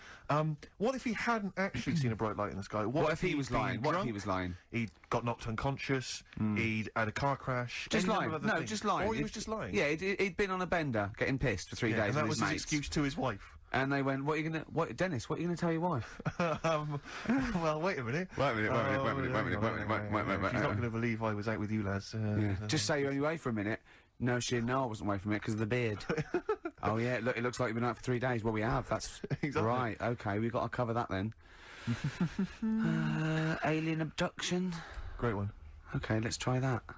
What if he hadn't actually seen a bright light in the sky? What if he he'd was been lying? What if drunk? he was lying? He'd got knocked unconscious. He'd had a car crash. Just any number lying. of other No, things. just lying. Or he was just lying. Yeah, he'd been on a bender, getting pissed for 3 days and that with was his his mates. excuse to his wife. And they went, Dennis, what are you going to tell your wife? Well, wait a minute. Wait a minute. She's not going to believe I was out with you, lads. Just say you're only away for a minute. No, I wasn't away from it because of the beard. Oh, yeah, look, it looks like you've been out for 3 days. Well, we have, that's... Exactly. Right, okay, we've got to cover that then. Alien abduction. Great one. Okay, let's try that. Do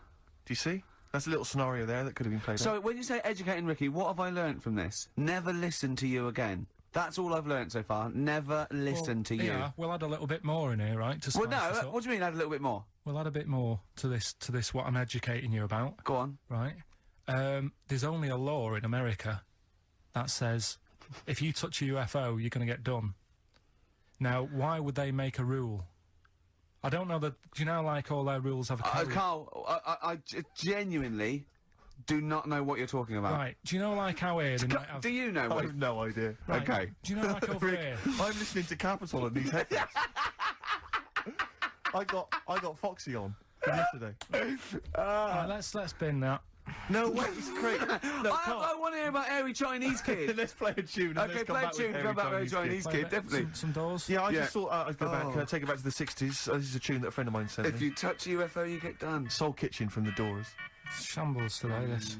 you see? That's a little scenario there that could have been played out. So, when you say educating Ricky, what have I learnt from this? Never listen to you again. That's all I've learnt so far. Never listen to you. Yeah, we'll add a little bit more in here, right? To Well, spice this no, up. what do you mean add a little bit more? We'll add a bit more to this, what I'm educating you about, Go on. right? There's only a law in America that says if you touch a UFO, you're gonna get done. Now, why would they make a rule? I don't know that. Do you know, like, all their rules have a code? Carl, I genuinely do not know what you're talking about. Right. Do you know, like, how here they might have... Do you know I what? have no idea. Right, Okay. Do you know, like, over here... I'm listening to Capital on these headphones. I got Foxy on from yesterday. Right, let's bin that. No way, it's great. No, I want to hear about Airy Chinese Kid. Let's play a tune. And Okay, let's come play a back tune, with come back with Airy Chinese Play Kid, a bit- definitely. Some doors. Yeah, I Yeah. just thought I'd go back, take it back to the 60s. This is a tune that a friend of mine sent If me. you touch a UFO, you get done. Soul Kitchen from The Doors. Shambles today, this.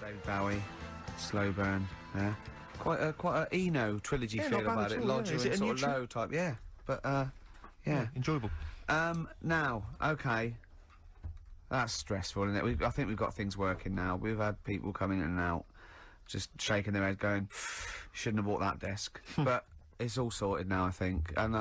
David Bowie, Slow Burn, yeah. Quite a Eno trilogy Yeah, feel not bad about at it. all, yeah. Lodger Is it and a sort new of tune? low type, yeah. But, yeah. Enjoyable. Now, okay. That's stressful, isn't it? I think we've got things working now. We've had people coming in and out, just shaking their head going, shouldn't have bought that desk. But it's all sorted now, I think. And,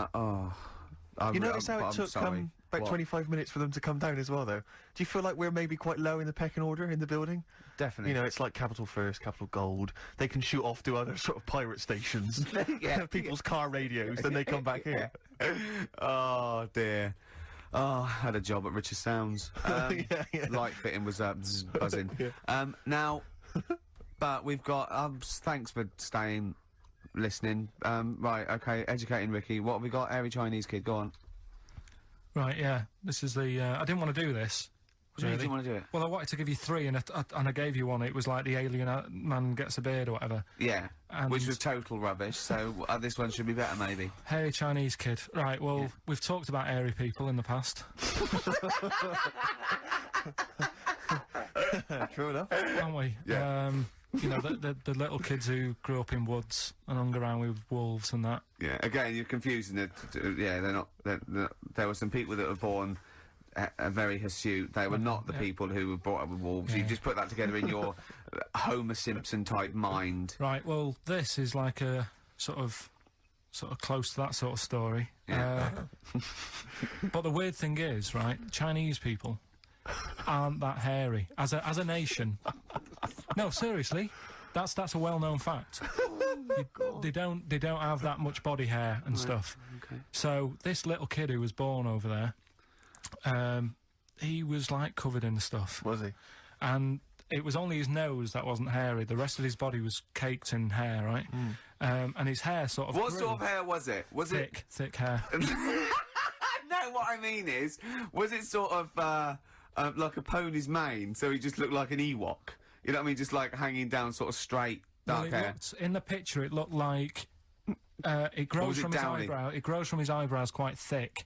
You notice how I'm it took sorry. about What? 25 minutes for them to come down as well, though? Do you feel like we're maybe quite low in the pecking order in the building? Definitely. You know, it's like Capital First, Capital Gold. They can shoot off to other sort of pirate stations. Yeah. People's car radios, then they come back here. Oh dear. Oh, I had a job at Richard Sounds. Yeah. Light fitting was buzzing. Yeah. Now, but we've got. Thanks for staying, listening. Right, okay. Educating Ricky. What have we got? Airy Chinese Kid. Go on. Right, yeah. This is the... I didn't want to do this. What do you mean you didn't want to do it? Well, I wanted to give you three, and I gave you one. It was like the alien man gets a beard or whatever. Yeah. And- Which was total rubbish. So this one should be better, maybe. Hairy Chinese kid. Right, well, we've talked about hairy people in the past, True enough. haven't we? Yeah. You know, the little kids who grew up in woods and hung around with wolves and that. Yeah. Again, you're confusing it. Yeah, they're not. There were some people that were born. Very hirsute. They were not the people who were brought up with wolves. You Yeah. just put that together in your Homer Simpson type mind. Right, well, this is like a sort of close to that sort of story. Yeah. But the weird thing is, right, Chinese people aren't that hairy as a nation. No, seriously, that's a well-known fact. They don't have that much body hair and stuff. Okay. So this little kid who was born over there, he was like covered in stuff, Was he? and it was only his nose that wasn't hairy. The rest of his body was caked in hair, right? And his hair sort of What grew. sort of hair was it? Was thick hair. No, what I mean is, was it sort of like a pony's mane? So he just looked like an Ewok. You know what I mean? Just like hanging down, sort of straight, Well, dark it hair. looked, in the picture, it looked like it grows was it from downy? his eyebrow. It grows from his eyebrows quite thick,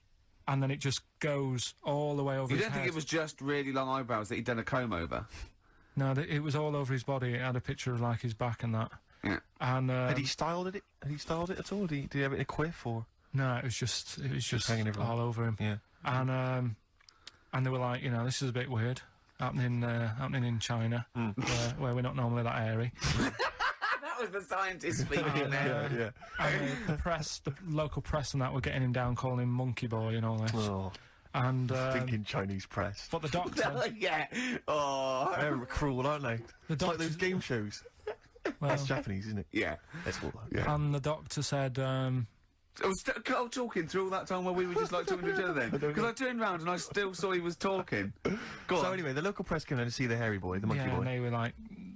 and then it just goes all the way over You his don't think head. it was just really long eyebrows that he'd done a comb over? No, it was all over his body. It had a picture of like his back and that. Yeah. And Had he styled it? Had he styled it at all? Did he have it in a quiff or? no, it was just hanging everywhere. all over him. Yeah. And they were like, you know, this is a bit weird, happening in China, where we're not normally that hairy. That was the scientist speaking there. Yeah. And the local press and that were getting him down, calling him monkey boy and all this. Oh, And thinking Chinese press. but the doctor, Yeah. Oh. They're cruel, aren't they? It's like those doctor's- game shows. well, That's Japanese, isn't it? Yeah. That's all that. Yeah. and the doctor said, I was Carl talking through all that time while we were just like talking to each other then. Because I turned round and I still saw he was talking. Go So on. anyway, the local press came in to see the hairy boy, the monkey yeah, boy. and they were like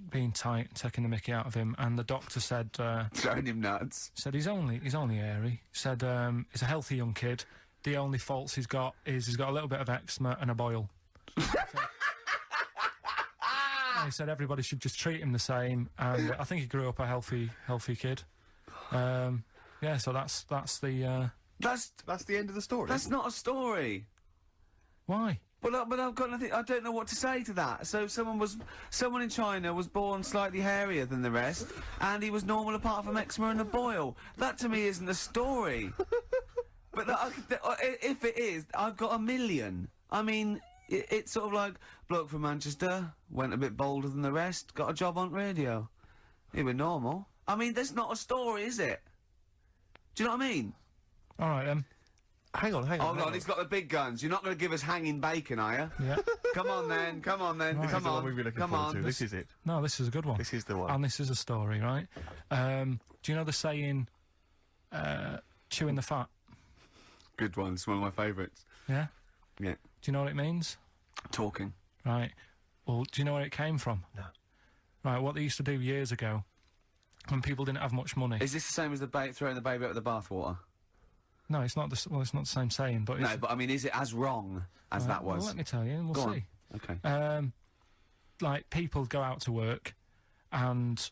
being tight, taking the mickey out of him, and the doctor said Throwing him nuts. he's only hairy. Said he's a healthy young kid. The only faults he's got is he's got a little bit of eczema and a boil. And he said everybody should just treat him the same, and I think he grew up a healthy kid. Yeah, so that's the That's the end of the story. That's not a story. why. But I've got nothing. I don't know what to say to that. So someone in China was born slightly hairier than the rest, and he was normal apart from eczema and a boil. That to me isn't a story. But if it is, I've got a million. I mean, it's sort of like bloke from Manchester went a bit bolder than the rest, got a job on radio. It was normal. I mean, that's not a story, is it? Do you know what I mean? All right, then. Hang on. Hold on, he's got the big guns. You're not going to give us hanging bacon, are you? Yeah. Come on then, come on then, Right. This come is the one on, we've been looking come forward on. to. This is it. No, this is a good one. This is the one. And this is a story, right? Do you know the saying, chewing the fat? Good one, it's one of my favourites. Yeah? Yeah. Do you know what it means? Talking. Right. Well, do you know where it came from? No. Right, what they used to do years ago, when people didn't have much money. Is this the same as throwing the baby out with the bathwater? No, it's not well, it's not the same saying, but it's... No, but I mean, is it as wrong as that was? Well, let me tell you, and we'll Go see. on. Okay. Like, people go out to work, and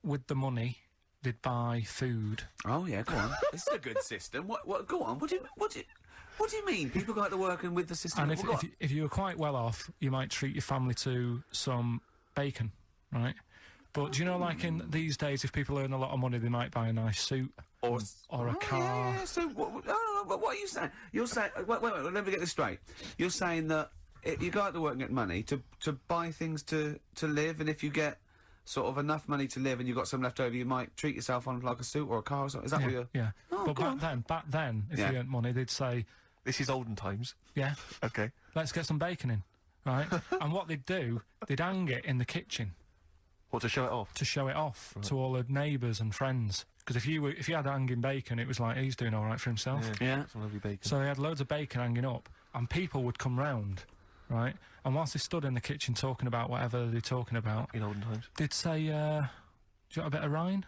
with the money, they'd buy food. Oh yeah, go on. This is a good system. What? Go on. What do you mean? People go out to work and with the system. And if you were quite well off, you might treat your family to some bacon, right? But do you know, like in these days, if people earn a lot of money, they might buy a nice suit or a car. Yeah. So what are you saying? You're saying wait. Let me get this straight. You're saying that you go out to work and get money to buy things to live, and if you get sort of enough money to live and you've got some left over, you might treat yourself on like a suit or a car or something. Is that what you're... Yeah. Oh, but go on. back then, if Yeah. you earned money, they'd say, This is olden times. yeah, Okay. let's get some bacon in, right? And what they'd do, they'd hang it in the kitchen What, to show it off? to show it off to all the neighbours and friends. Because if you had hanging bacon, it was like, he's doing all right for himself. Yeah. Some lovely bacon. So they had loads of bacon hanging up, and people would come round, right? And whilst they stood in the kitchen talking about whatever they're talking about, in olden times. they'd say, do you got a bit of rind?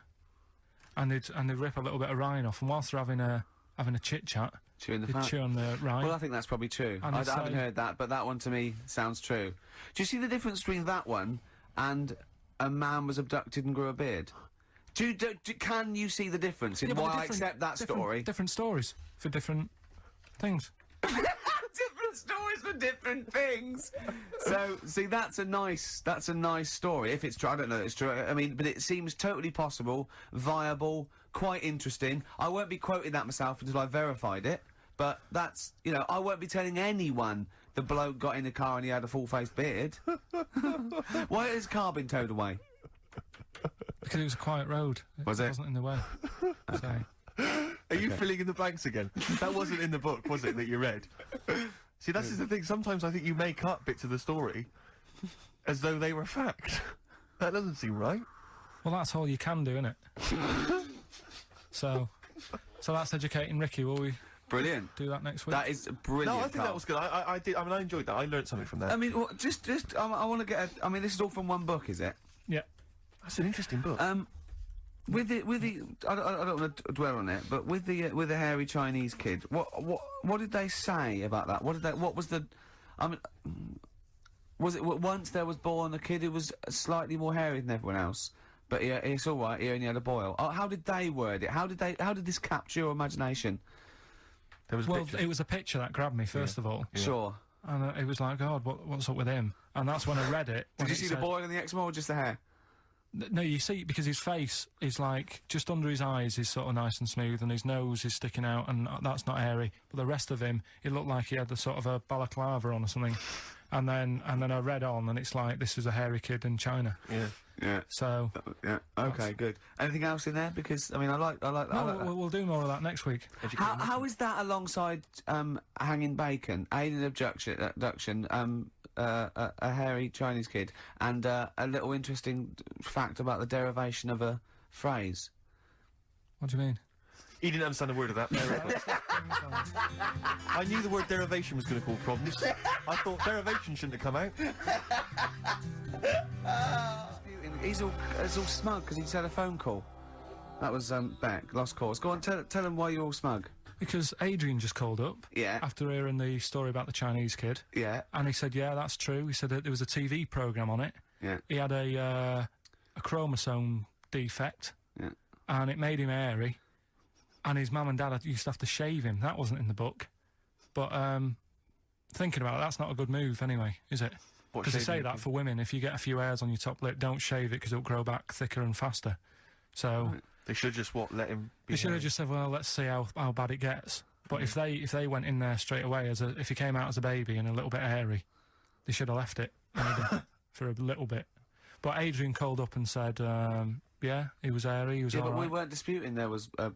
And they'd rip a little bit of rind off, and whilst they're having a chit-chat, Chewing the they'd fat. chew on the rind. Well, I think that's probably true. And I it's haven't like- heard that, but that one to me sounds true. Do you see the difference between that one and a man was abducted and grew a beard? Can you see the difference in Yeah, but why they're I accept that different- story? Different stories for different things. Different stories for different things. So, see, that's a nice story. If it's true, I don't know if it's true. I mean, but it seems totally possible, viable, quite interesting. I won't be quoting that myself until I verified it. But that's, you know, I won't be telling anyone the bloke got in the car and he had a full-faced beard. Why has his car been towed away? Because it was a quiet road. Was it? Wasn't in the way. So, Are you filling in the blanks again? That wasn't in the book, was it, that you read? See, that's the thing. Sometimes I think you make up bits of the story as though they were fact. That doesn't seem right. well, that's all you can do, innit? So that's educating Ricky. Will we Brilliant. do that next week? That is brilliant. No, I think Carl. that was good. I did. I mean, I enjoyed that. I learned something from that. I mean, I want to get I mean, this is all from one book, is it? Yeah. That's an interesting book. With the, I don't want to dwell on it, but with the hairy Chinese kid, what did they say about that? What was the, I mean, was it once there was born a kid who was slightly more hairy than everyone else, but it's all right, he only had a boil. Oh, how did they word it? How did this capture your imagination? There was a Well, picture. it was a picture that grabbed me first of all, Sure. and it was like, God, what's up with him? And that's when I read it. Did you see the boil and the eczema or just the hair? No, you see, because his face is like, just under his eyes is sort of nice and smooth, and his nose is sticking out, and that's not hairy. But the rest of him, it looked like he had the sort of a balaclava on or something. And then I read on, and it's like, this is a hairy kid in China. Yeah. Yeah. So, Yeah. Okay. Good. Anything else in there? Because I mean, I like no, that. we'll do more of that next week. How is that alongside hanging bacon, alien abduction, a hairy Chinese kid, and a little interesting fact about the derivation of a phrase? What do you mean? He didn't understand a word of that. I knew the word derivation was going to cause problems. I thought derivation shouldn't have come out. He's all smug because he just had a phone call. That was Beck, lost cause. Go on, tell him why you're all smug. Because Adrian just called up. Yeah. After hearing the story about the Chinese kid. Yeah. And he said, yeah, that's true. He said that there was a TV programme on it. Yeah. He had a chromosome defect. Yeah. And it made him hairy. And his mum and dad used to have to shave him. That wasn't in the book. But, thinking about it, that's not a good move anyway, is it? What, Because they say shaving that for women, if you get a few hairs on your top lip, don't shave it because it'll grow back thicker and faster. So, They should just, let him be they should have hairy. just said, well, let's see how bad it gets. But if they went in there straight away if he came out as a baby and a little bit hairy, they should have left it maybe, for a little bit. But Adrian called up and said, yeah, he was hairy, he was Yeah, but alright. we weren't disputing there was a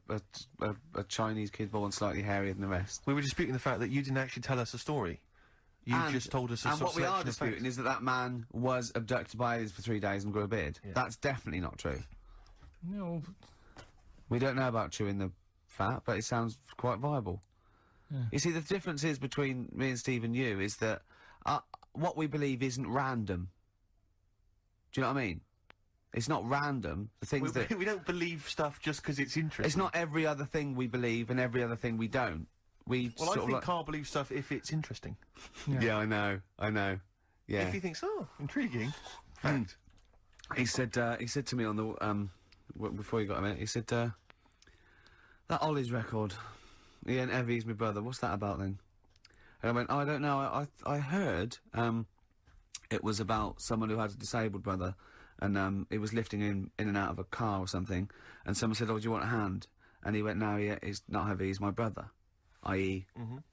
Chinese kid born slightly hairier than the rest. We were disputing the fact that you didn't actually tell us a story. You just told us a And sort what of we are selection of disputing facts. is that man was abducted by aliens for 3 days and grew a beard. Yeah. That's definitely not true. No, We don't know about chewing the fat, but it sounds quite viable. Yeah. You see, the difference is between me and Steve and you is that what we believe isn't random. Do you know what I mean? It's not random. The things that... we don't believe stuff just because it's interesting. It's not every other thing we believe and every other thing we don't. Well, I sort of think Karl believes stuff if it's interesting. Yeah, I know. Yeah. If he thinks, oh, intriguing. Fact. He said to me on the, before you got him in, he said, that Ollie's record, he ain't ever used my brother, what's that about then? And I went, oh, I don't know, I heard, it was about someone who had a disabled brother, and, he was lifting him in and out of a car or something, and someone said, oh, do you want a hand? And he went, no, he's not heavy, he's my brother. I.e.,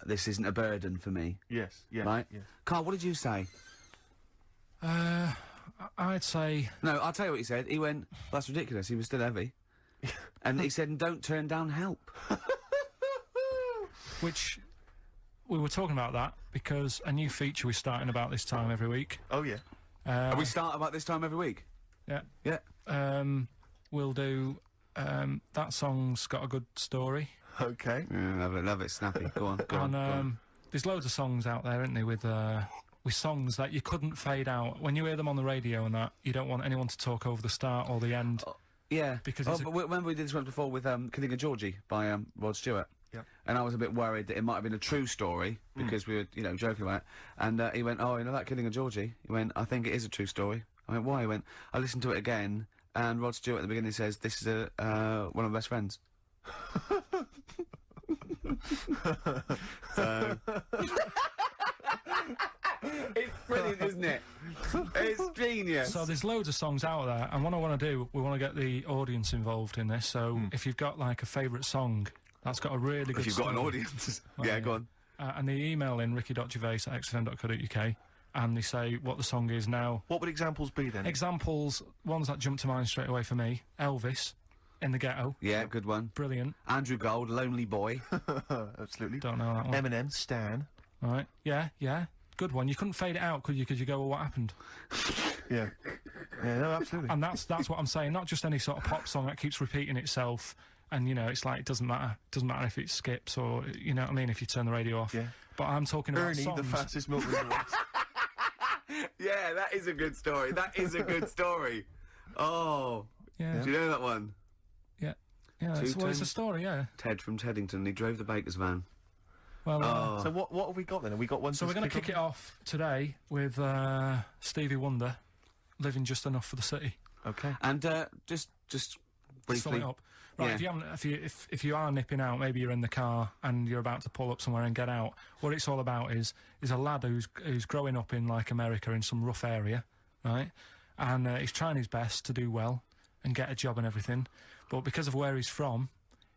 this isn't a burden for me. Yes, yes, Right? yes. Carl, what did you say? I'd say... No, I'll tell you what he said. He went, that's ridiculous, he was still heavy. And he said, and don't turn down help. Which, we were talking about that, because a new feature we're starting about this time every week. Oh, yeah. We start about this time every week? Yeah. Yeah. We'll do, that song's got a good story. Okay. Yeah, love it, snappy. Go on, go on. And, there's loads of songs out there, isn't there, with songs that you couldn't fade out. When you hear them on the radio and that, you don't want anyone to talk over the start or the end. Yeah. Because oh, it's but remember we did this once before with, Killing a Georgie by, Rod Stewart? Yeah. And I was a bit worried that it might have been a true story, because we were, you know, joking about it. And, he went, oh, you know that Killing a Georgie? He went, I think it is a true story. I went, why? He went, I listened to it again, and Rod Stewart at the beginning says, this is one of my best friends. So... It's brilliant, isn't it? It's genius. So there's loads of songs out there, and what I want to do, we want to get the audience involved in this, so if you've got, like, a favourite song that's got a really good If you've got an story, audience. Well, yeah, go on. and they email in ricky.gervais@xfm.co.uk, and they say what the song is now. What would examples be then? Examples, ones that jump to mind straight away for me, Elvis, In the Ghetto. Yeah, good one. Brilliant. Andrew Gold, Lonely Boy. Absolutely. Don't know that one. Eminem, Stan. Right. Yeah. Good one. You couldn't fade it out, could you? Because you go, well, what happened? Yeah. Yeah, no, absolutely. And that's what I'm saying. Not just any sort of pop song that keeps repeating itself. And, you know, it's like, it doesn't matter. It doesn't matter if it skips or, you know what I mean, if you turn the radio off. Yeah. But I'm talking about Ernie, songs. the fastest milk in the world. Yeah, that is a good story. That is a good story. Oh. Yeah. Do you know that one? Yeah. Yeah, it's a story, yeah. Ted from Teddington, he drove the baker's van. Well, So what have we got then? Have we got one? so we're going to kick it off today with Stevie Wonder, Living Just Enough for the City. Okay. And, just Sum briefly. it up. Right, Yeah. if you haven't, if you are nipping out, maybe you're in the car and you're about to pull up somewhere and get out. What it's all about is a lad who's growing up in, like, America in some rough area, right? And he's trying his best to do well and get a job and everything, but because of where he's from,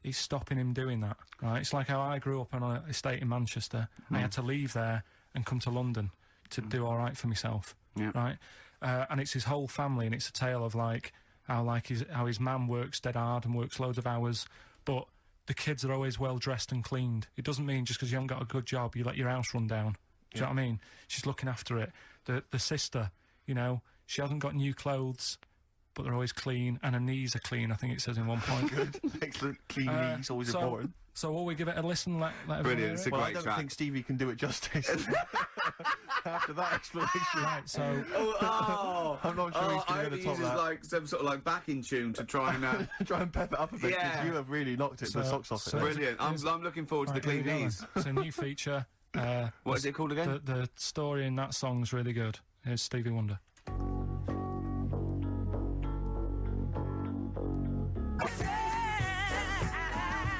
it's stopping him doing that, right? It's like how I grew up on an estate in Manchester. I had to leave there and come to London to do all right for myself, Yeah. right? And it's his whole family, and it's a tale of, like, how his mum works dead hard and works loads of hours, but the kids are always well dressed and cleaned. It doesn't mean just because you haven't got a good job, you let your house run down. Do you know what I mean? She's looking after it. The sister, you know, she hasn't got new clothes, but they're always clean, and her knees are clean, I think it says in one point. Good. Excellent. Clean knees, always important. So will we give it a listen? Let everyone Brilliant, hear it's it? a Well, I great don't track. think Stevie can do it justice. After that explanation. Right, so Oh, I'm not sure he's I going hope to he top uses, that. like, some sort of, like, backing tune to try and, Try and pep it up a bit, because Yeah. you have really knocked it to the socks off so- it. Brilliant. I'm looking forward to the right, here clean we go knees. then. It's a new feature. What is it called again? The story in that song's really good. Here's Stevie Wonder.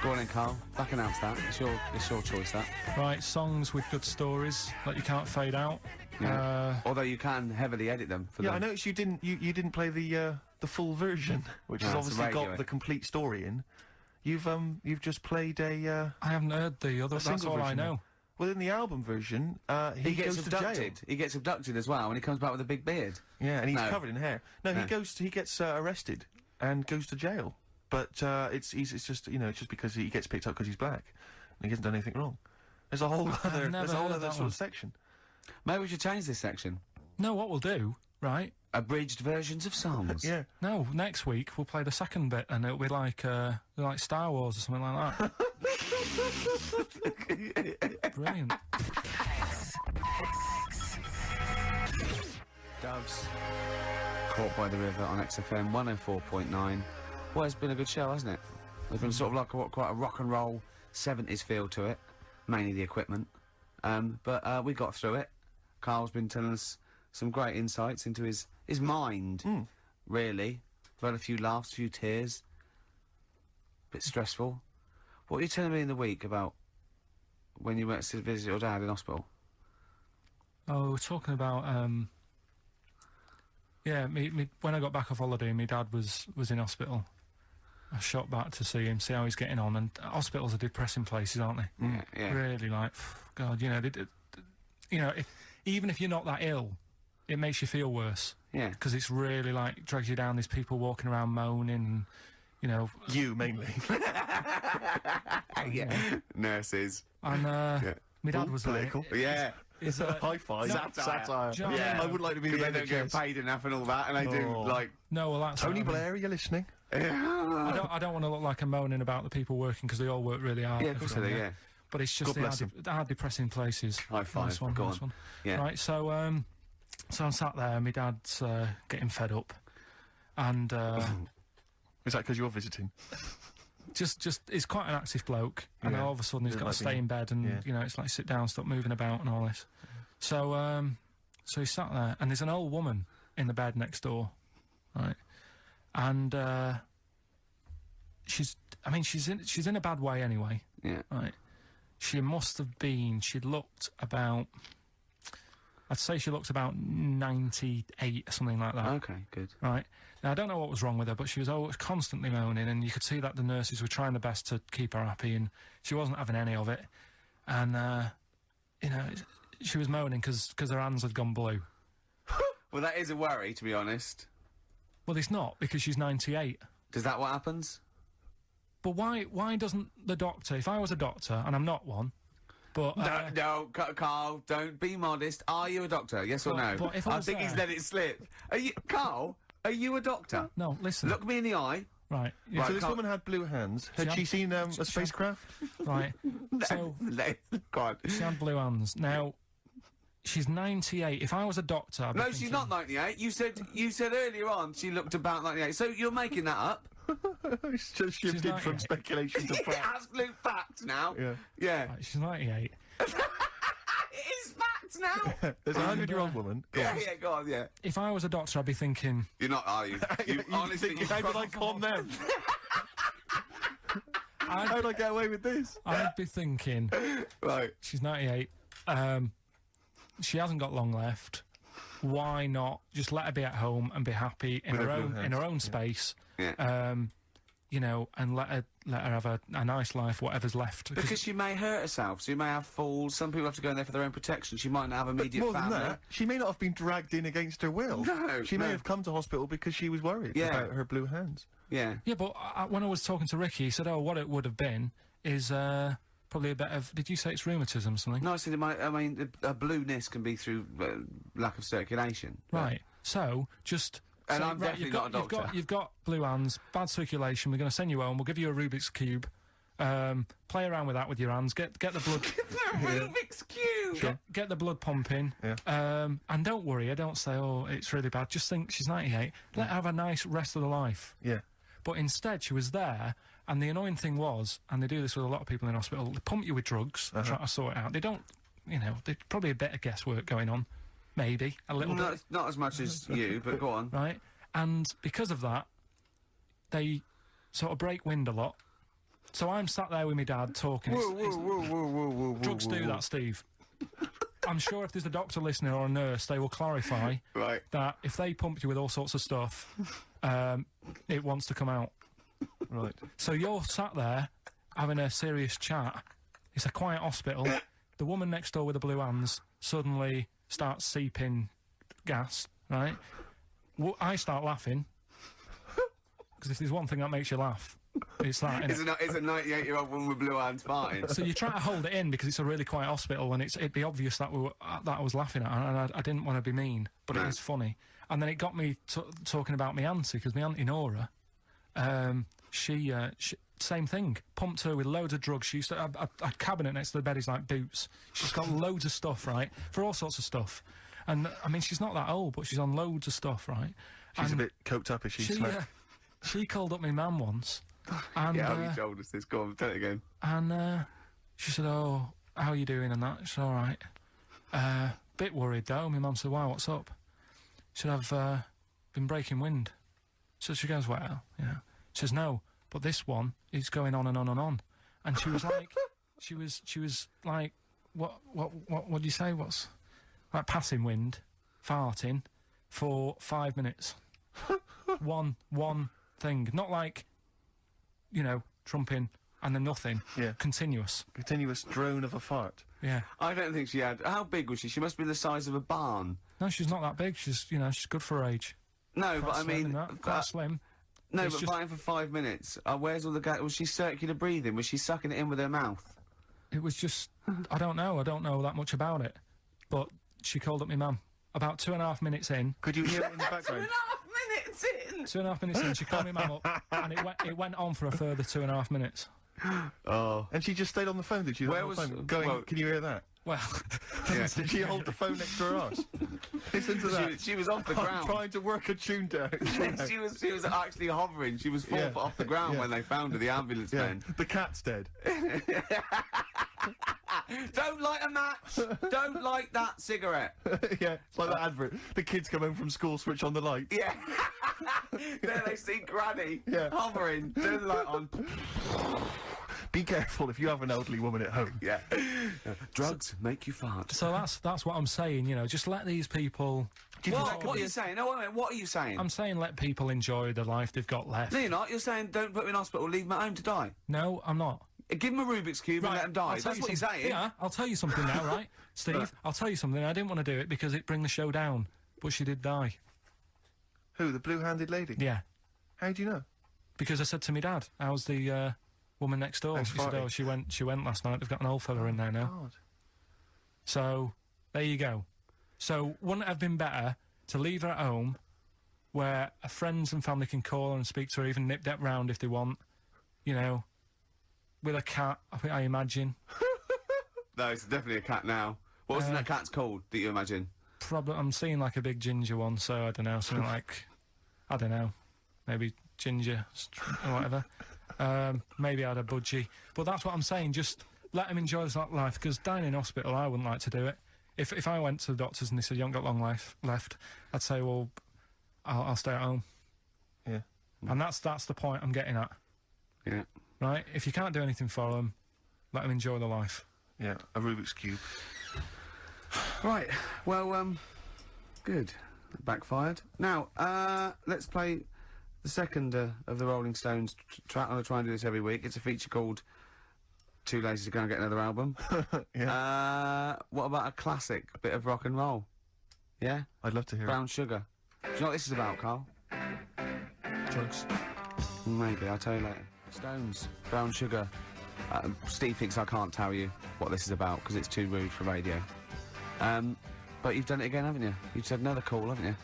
Go on then, Carl. Back announce that. It's your choice, that. Right, songs with good stories that you can't fade out. Yeah. Although you can heavily edit them for Yeah, them. I noticed you didn't play the full version, which has No, it's obviously radio, got eh? the complete story in. You've just played a. I haven't heard the other. That's single all I version know. Well, in the album version, He gets goes to jail. abducted. He gets abducted as well, and he comes back with a big beard. Yeah, and he's No. covered in hair. No, No. he gets arrested and goes to jail. But it's just it's just because he gets picked up because he's black, and he hasn't done anything wrong. There's a whole other never sort heard that of one. section. Maybe we should change this section. No, what we'll do, right? Abridged versions of songs. Yeah. No, next week we'll play the second bit, and it'll be like Star Wars or something like that. Brilliant. Doves. Caught by the River on XFM 104.9. Well, it's been a good show, hasn't it? There's been sort of like quite a rock and roll 70s feel to it. Mainly the equipment. But we got through it. Karl's been telling us some great insights into his mind, really. We've had a few laughs, a few tears. Bit stressful. What were you telling me in the week about when you went to visit your dad in hospital? Oh, we're talking about yeah, me when I got back off holiday, my dad was in hospital. I shot back to see him, see how he's getting on, and hospitals are depressing places, aren't they? Yeah. Really, like, God, you know, even if you're not that ill, it makes you feel worse. Yeah. Because it's really, like, drags you down. There's people walking around moaning, and, you know... You, mainly. Yeah. Nurses. And, my dad was political. like... Yeah. Is, High five. Satire. Do you know what I mean? I would like to be Because the they don't get NHS. paid enough and all that, and they do, Oh. like... No, well, that's... Tony what I mean. Blair, are you listening? I don't want to look like I'm moaning about the people working, because they all work really hard. Yeah, of course they do, everyone, yeah. But it's just God bless him. they are depressing places. High five. Nice one, Go nice on. one. Yeah. Right, so I'm sat there, my dad's getting fed up, and Is that because you're visiting? just he's quite an active bloke, and Yeah. all of a sudden he's Doesn't got like to stay being- in bed, and yeah. you know, it's like sit down, stop moving about, and all this. So he's sat there, and there's an old woman in the bed next door, right, and she's in a bad way anyway. Yeah. Right. She must have been, I'd say she looked about 98 or something like that. Okay, good. Right. Now, I don't know what was wrong with her, but she was always constantly moaning, and you could see that the nurses were trying their best to keep her happy, and she wasn't having any of it. And, you know, she was moaning because her hands had gone blue. Well, that is a worry, to be honest. Well, it's not, because she's 98. Is that what happens? But why doesn't the doctor, if I was a doctor, and I'm not one, but... No, Karl, don't be modest. Are you a doctor? Yes or no? but if I was think he's there- let it slip. Are you, Karl? Are you a doctor? No, listen. Look me in the eye. Right. Yeah, Right. So this Carl- woman had blue hands. Had She she had- seen a spacecraft? right. So... Go on. She had blue hands. Now, she's 98. If I was a doctor, I'd be No, thinking, she's not 98. You said earlier on she looked about 98. So you're making that up. It's just shifted not from yet. speculation to fact. Absolute fact now. Yeah. Yeah. Right, she's 98. It is fact now. There's a 100-year-old woman. Go on. Yeah, go on, yeah. If I was a doctor, I'd be thinking, You're not, are you? You honestly, How did I calm them? I'd, How did I get away with this? I'd be thinking, Right. she's 98. She hasn't got long left. Why not just let her be at home and be happy in With her her blue own hands, space? Yeah. You know, and let her have a nice life, whatever's left. Because she may hurt herself, so you may have falls. Some people have to go in there for their own protection. She might not have immediate More family. than that, she may not have been dragged in against her will. No, She may no. have come to hospital because she was worried Yeah. about her blue hands. Yeah. Yeah, but when I was talking to Ricky, he said, "Oh, what it would have been is probably a bit of." Did you say it's rheumatism or something? No, I said I mean, a blueness can be through lack of circulation. Right. So just. And say, I'm definitely not a doctor. You've got blue hands, bad circulation. We're going to send you home. We'll give you a Rubik's cube. Play around with that with your hands. Get the blood. Rubik's Cube! Get the blood pumping. Yeah. And don't worry. I don't say, oh, it's really bad. Just think she's 98. Let her have a nice rest of the life. Yeah. But instead, she was there, and the annoying thing was, and they do this with a lot of people in hospital, they pump you with drugs, try to sort it out. They don't, you know, there's probably a bit of guesswork going on. Maybe. A little bit. Not as much as you, but go on. Right? And because of that, they sort of break wind a lot. So I'm sat there with my dad talking. Drugs do that, Steve. I'm sure if there's a doctor listening or a nurse, they will clarify Right. that if they pump you with all sorts of stuff, it wants to come out. Right. So you're sat there having a serious chat. It's a quiet hospital. The woman next door with the blue hands suddenly starts seeping gas, right? I start laughing. Because if there's one thing that makes you laugh, it's that, innit? It's a 98-year-old woman with blue hands fine. So you try to hold it in because it's a really quiet hospital, and it'd be obvious that that I was laughing at, and I didn't want to be mean, but it is funny. And then it got me talking about my auntie, because my auntie Nora, she same thing, pumped her with loads of drugs. She used to have a cabinet next to the bed is like Boots. She's got loads of stuff, right, for all sorts of stuff. And I mean, she's not that old, but she's on loads of stuff, right? She's a bit coked up, is she? She called up my mum once. And, yeah, you told us this. Go on, tell it again. And she said, "Oh, how are you doing?" And that. She said, "All right." Bit worried though. My mum said, "Why? What's up?" She said, "I've been breaking wind." So she goes, "Well, yeah." She says, "No, but this one is going on and on and on." And she was like, she was like, what do you say? What's like passing wind, farting for 5 minutes. one thing, not like, you know, trumping and then nothing. Yeah. Continuous Drone of a fart. Yeah. I don't think she had... How big was she? She must be the size of a barn. No, she's not that big. She's, you know, she's good for her age. No, Quite but I slim mean... and that, quite slim. No, It's but just- fine for 5 minutes. Where's all the gas? Was she circular breathing? Was she sucking it in with her mouth? It was just, I don't know that much about it. But she called up my mum. About 2.5 minutes in. Could you hear it in the background? 2.5 minutes in! 2.5 minutes in, she called my mum up, and it went on for a further 2.5 minutes. Oh. And she just stayed on the phone, did she? Where On the was- phone, going, well- can you hear that? Well, Yeah. Did she hold the phone next to her arse? Listen to that. She was off the I'm ground. trying to work a tune down. she was actually hovering. She was 4 Yeah. foot off the ground Yeah. when they found her, the ambulance Yeah. men. The cat's dead. Don't light a match! Don't light that cigarette! Yeah, it's like that advert. The kids come home from school, switch on the light. Yeah. There they see Granny Yeah. hovering, turn the light on. Be careful if you have an elderly woman at home. Yeah. Drugs make you fart. so that's what I'm saying, you know, just let these people... What are you saying? No, wait a minute, what are you saying? I'm saying let people enjoy the life they've got left. No, you're not. You're saying don't put them in hospital, leave them at home to die. No, I'm not. Give them a Rubik's Cube and let them die. I'll tell That's what you're something- saying. Yeah, I'll tell you something now, right? Steve, I'll tell you something. I didn't want to do it because it'd bring the show down, but she did die. Who, the blue-handed lady? Yeah. How do you know? Because I said to my dad, how's the woman next door? Next She said, party. oh, she went last night. They've got an old fella in there now. God. So, there you go. So, wouldn't it have been better to leave her at home, where her friends and family can call her and speak to her, even nip-dap round if they want, you know, with a cat, I imagine. No, it's definitely a cat now. What was that cat's called, do you imagine? Probably, I'm seeing like a big ginger one, so I don't know, something like, I don't know, maybe ginger or whatever. Maybe I had a budgie. But that's what I'm saying, just let him enjoy his life, because dying in hospital, I wouldn't like to do it. If I went to the doctors and they said, you haven't got long life left, I'd say, well, I'll stay at home. Yeah. And that's the point I'm getting at. Yeah. Right? If you can't do anything for them, let them enjoy their life. Yeah, a Rubik's Cube. Right, well, good. Backfired. Now, let's play the second of the Rolling Stones track. I'm going to try and do this every week. It's a feature called Too Lazy to Go and Get Another Album. Yeah. What about a classic bit of rock and roll? Yeah? I'd love to hear Brown Sugar. Do you know what this is about, Carl? Drugs. Maybe, I'll tell you later. Stones, Brown Sugar. Steve thinks I can't tell you what this is about because it's too rude for radio. But you've done it again, haven't you? You've said another call, haven't you?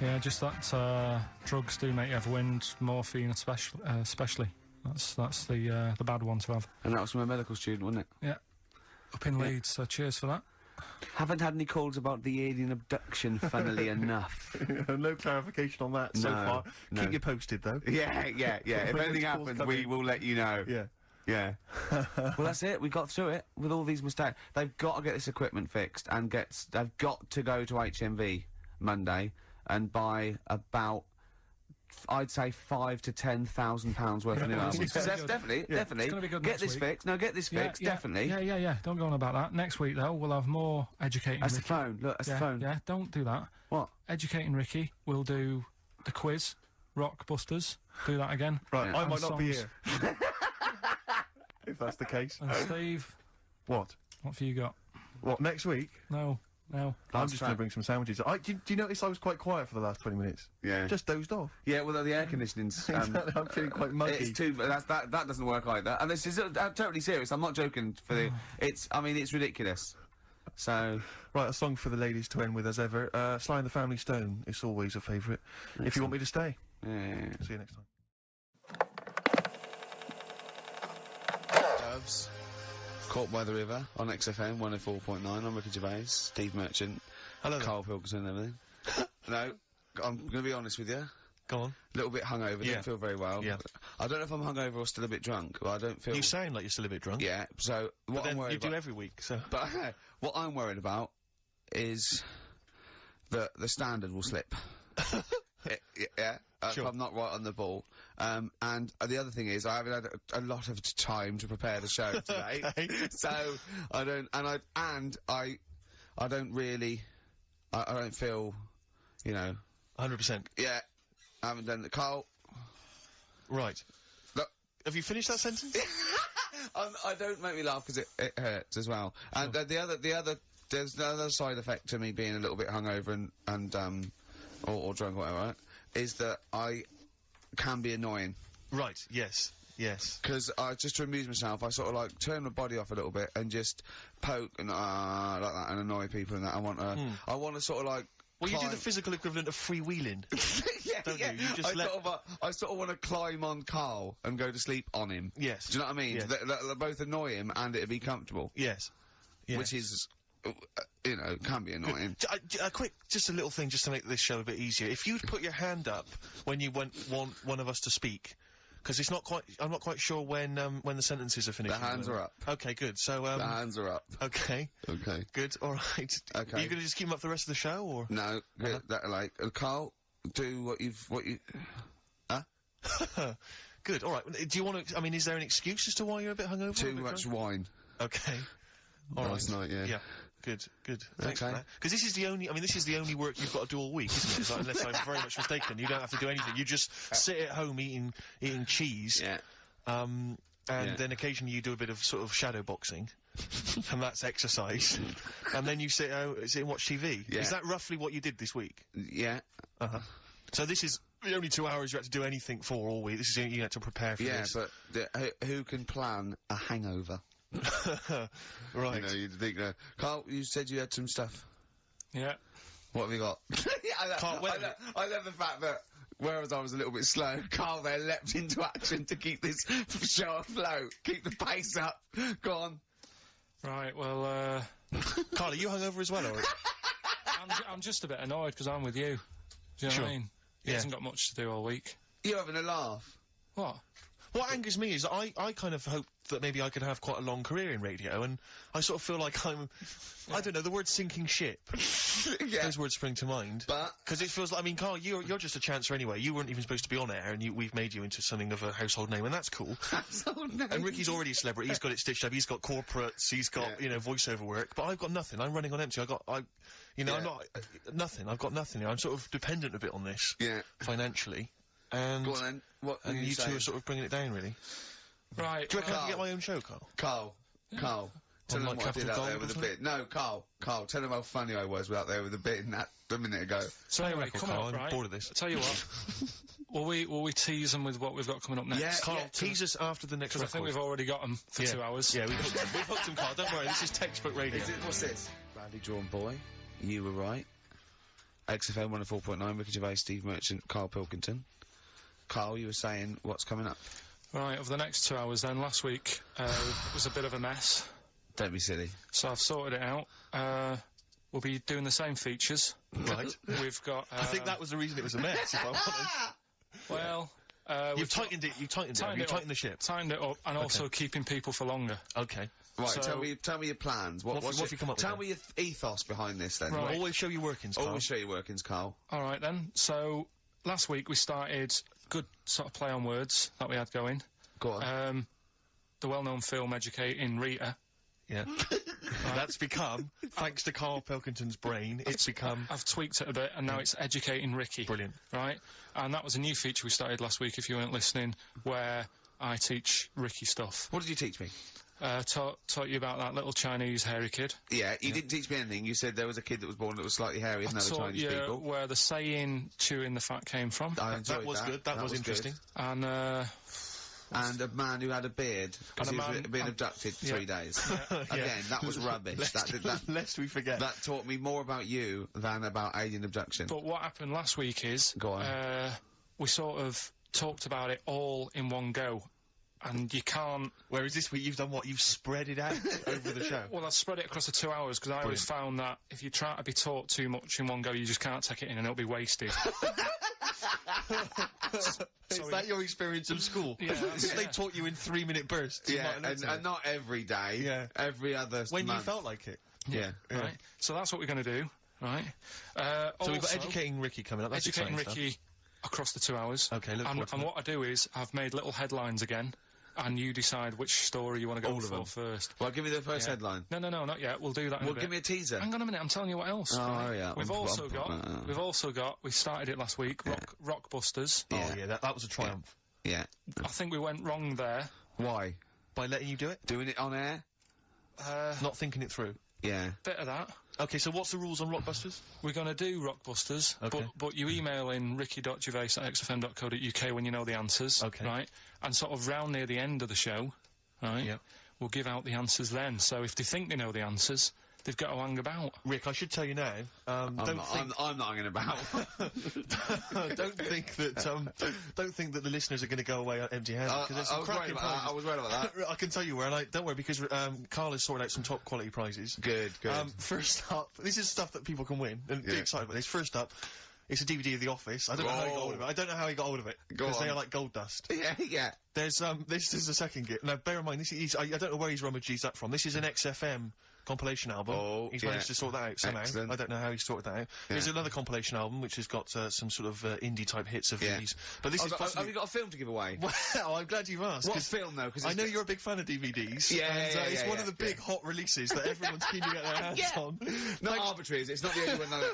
Yeah, just that drugs do make you have wind, morphine especially. That's the bad one to have. And that was from a medical student, wasn't it? Yeah. Up in Leeds, so cheers for that. Haven't had any calls about the alien abduction, funnily enough. it. No clarification on that so No, far. no. Keep you posted, though. Yeah. If When anything those calls happens, come we in. will let you know. Yeah. Yeah. Well, that's it. We got through it with all these mistakes. They've got to get this equipment fixed and they've got to go to HMV Monday and buy about, I'd say, £5,000 to £10,000 worth of new albums. It's gonna That's be good. definitely. It's gonna be good Get next this week. fixed. No, get this fixed. Definitely. Yeah. Don't go on about that. Next week, though, we'll have more educating That's the Ricky. phone. Look, that's yeah, the phone. Yeah, don't do that. What? Educating Ricky, we'll do the quiz. Rockbusters. Do that again. Right, Yeah. I might And not be songs. here. If that's the case. And Steve, What? what have you got? What, next week? No. I'm just going to bring some sandwiches. Do you notice I was quite quiet for the last 20 minutes? Yeah. Just dozed off. Yeah, well, the air conditioning's... I'm feeling quite muggy. It's too... That doesn't work either. And this is totally serious. I'm not joking for the... It's ridiculous. So... Right, a song for the ladies to end with as ever. Sly and the Family Stone is always a favourite. If you want me to stay. Yeah. See you next time. Doves. Caught by the River on XFM 104.9. I'm Ricky Gervais, Steve Merchant, Hello there. Karl Pilkington and everything. No, I'm going to be honest with you. A Go on. little bit hungover, Yeah. don't feel very well. Yeah. I don't know if I'm hungover or still a bit drunk, but I don't feel... You sound like you're still a bit drunk. Yeah, so what But I'm then worried you do about... every week, so... But what I'm worried about is that the standard will slip. Yeah, Sure. if I'm not right on the ball. And the other thing is, I haven't had a lot of time to prepare the show today, Okay. so I don't, I don't really, I don't feel, you know, 100%. yeah, I haven't done the Karl. Right. Look, Have you finished that sentence? I don't make me laugh because it hurts as well. And there's the other side effect to me being a little bit hungover and or drunk or whatever, right, is that I can be annoying. Right, yes. Yes. Because just to amuse myself, I sort of like turn my body off a little bit and just poke and like that and annoy people and that. I want to sort of like. Well, you do the climb- physical equivalent of freewheeling. yeah, don't yeah. you? You just I sort of want to climb on Karl and go to sleep on him. Yes. Do you know what I mean? Yes. They both annoy him and it'd be comfortable. Yes. Yes. Which is, you know, can be annoying. Just a little thing just to make this show a bit easier. If you'd put your hand up when you want one of us to speak, because it's not quite, I'm not quite sure when the sentences are finished. The hands are up. Okay, good. So, The hands are up. okay. Okay. Good, alright. Okay. Are you gonna just keep them up for the rest of the show, or? No, that like Karl, do what you. Good, alright. Do you want to, I mean, is there an excuse as to why you're a bit hungover? Too A bit much drunk? wine. Okay. Alright. Last night, yeah. Yeah. Good, good. Thanks Okay. for that. Because this is the only work you've got to do all week, isn't it? It's like, unless I'm very much mistaken. You don't have to do anything. You just sit at home eating cheese. Yeah. And Yeah. then occasionally you do a bit of sort of shadow boxing. And that's exercise. And then you sit and watch TV. Yeah. Is that roughly what you did this week? Yeah. Uh-huh. So this is the only 2 hours you had to do anything for all week. This is you had to prepare for Yeah, this. but who can plan a hangover? Right. You know, you'd think, Karl, you said you had some stuff. Yeah. What have you got? Yeah, Karl, I love the fact that, whereas I was a little bit slow, Karl there leapt into action to keep this show afloat, keep the pace up. Go on. Right, well, Karl, are you hungover as well, or? I'm just a bit annoyed because I'm with you. Do you know Sure. what I mean? He Yeah. hasn't got much to do all week. You're having a laugh. What? What angers me is I kind of hope that maybe I could have quite a long career in radio, and I sort of feel like I don't know, the word sinking ship. Yeah. Those words spring to mind. But- Because it feels like, I mean, Karl, you're just a chancer anyway. You weren't even supposed to be on air, and we've made you into something of a household name, and that's cool. And Ricky's already a celebrity. He's got it stitched up. He's got corporates. He's got, Yeah. you know, voiceover work. But I've got nothing. I'm running on empty. I'm Yeah. not, nothing. I've got nothing. I'm sort of dependent a bit on this. Yeah. Financially. And, Go on then. What and are you two saying? are sort of bringing it down, really. Right. Do you reckon I Karl. can get my own show, Karl? Carl. Tell On, them like, what I did Capital out there Gold with or a something? bit. No, Carl, tell them how funny I was out there with a bit in that a minute ago. So anyway, record, come Karl, on, I'm right? bored of this. I tell you what. will we tease them with what we've got coming up next? Yeah, Carl, tease us after the next Because I record. think we've already got them for 2 hours. Yeah, we've hooked them, Carl. Don't worry, this is textbook radio. What's this? Badly drawn boy. You were right. XFM 104.9. Ricky Gervais, Steve Merchant, Karl Pilkington. Karl, you were saying what's coming up? Right, over the next 2 hours then, last week was a bit of a mess. Don't be silly. So I've sorted it out. We'll be doing the same features. Right. We've got... I think that was the reason it was a mess, if I'm honest. Well... You've tightened it, you've tightened the ship. Tightened it up, and also keeping people for longer. Okay. Right, So- tell me your plans. What have you come up with Tell then? me your ethos behind this then. Right. Always show your workings, Carl. Always show your workings, Karl. Alright then, so last week we started good sort of play on words that we had going. Go on. The well-known film Educating Rita. Yeah. That's become, thanks to Karl Pilkington's brain, it's become... I've tweaked it a bit, and now it's Educating Ricky. Brilliant. Right? And that was a new feature we started last week, if you weren't listening, where I teach Ricky stuff. What did you teach me? Taught you about that little Chinese hairy kid. Yeah, you didn't teach me anything. You said there was a kid that was born that was slightly hairy than other Taught Chinese you people. where the saying "chewing the fat" came from. I enjoyed That was good. That was interesting. And And a man who had a beard because he was being abducted for 3 days. Again, that was rubbish. Lest we forget. That taught me more about you than about alien abduction. but what happened last week is Go on. we sort of talked about it all in one go. And you can't... Whereas this week you've done what? You've spread it out over the show. Well, I've spread it across the 2 hours, because I always found that if you try to be taught too much in one go, you just can't take it in and it'll be wasted. Is that your experience of school? Yeah, They taught you in 3-minute bursts. Yeah, and not every day. Yeah. Every other When month. you felt like it. Yeah. Right? So that's what we're going to do, right? So we've got Educating Ricky coming up. That's Educating exciting Ricky across the 2 hours. Okay, look forward to and that. what I do is, I've made little headlines again, and you decide which story you want to go All of for them. first. Well, give me the first headline. No, not yet. We'll do that in a Well, bit. give me a teaser. Hang on a minute, I'm telling you what else. Oh, right? yeah. We've also got, we started it last week, Rockbusters. Oh, yeah, that was a triumph. Yeah. I think we went wrong there. Why? By letting you do it? Doing it on air? Not thinking it through. Yeah. Bit of that. Okay, so what's the rules on Rockbusters? We're going to do Rockbusters, Okay. but you email in ricky.gervais@xfm.co.uk when you know the answers, Okay. right? And sort of round near the end of the show, right? Yeah. We'll give out the answers then. So if they think they know the answers, they've got to hang about. Rick, I should tell you now, I'm not hanging about. don't think that the listeners are going to go away empty-handed. I was worried about that. I was worried about that. I can tell you where, and don't worry, because Karl has sorted out some top quality prizes. Good. First up, this is stuff that people can win, and be excited about this. First up, it's a DVD of The Office. I don't know how he got hold of it. I don't know how he got hold of it, because they are like gold dust. Yeah. There's this is the second gift. Now, bear in mind, this is I don't know where he's rummaged that from. This is an XFM compilation album. Oh, he's managed to sort that out somehow. Excellent. I don't know how he sorted that out. There's another compilation album which has got some sort of indie type hits of these. But this is Have you got a film to give away? Well, I'm glad you've asked. What 'cause film though? Because I know you're a big fan of DVDs. Yeah, it's one of the big hot releases that everyone's keen to get their hands on. Not arbitrary, is it? It's not the only one. No.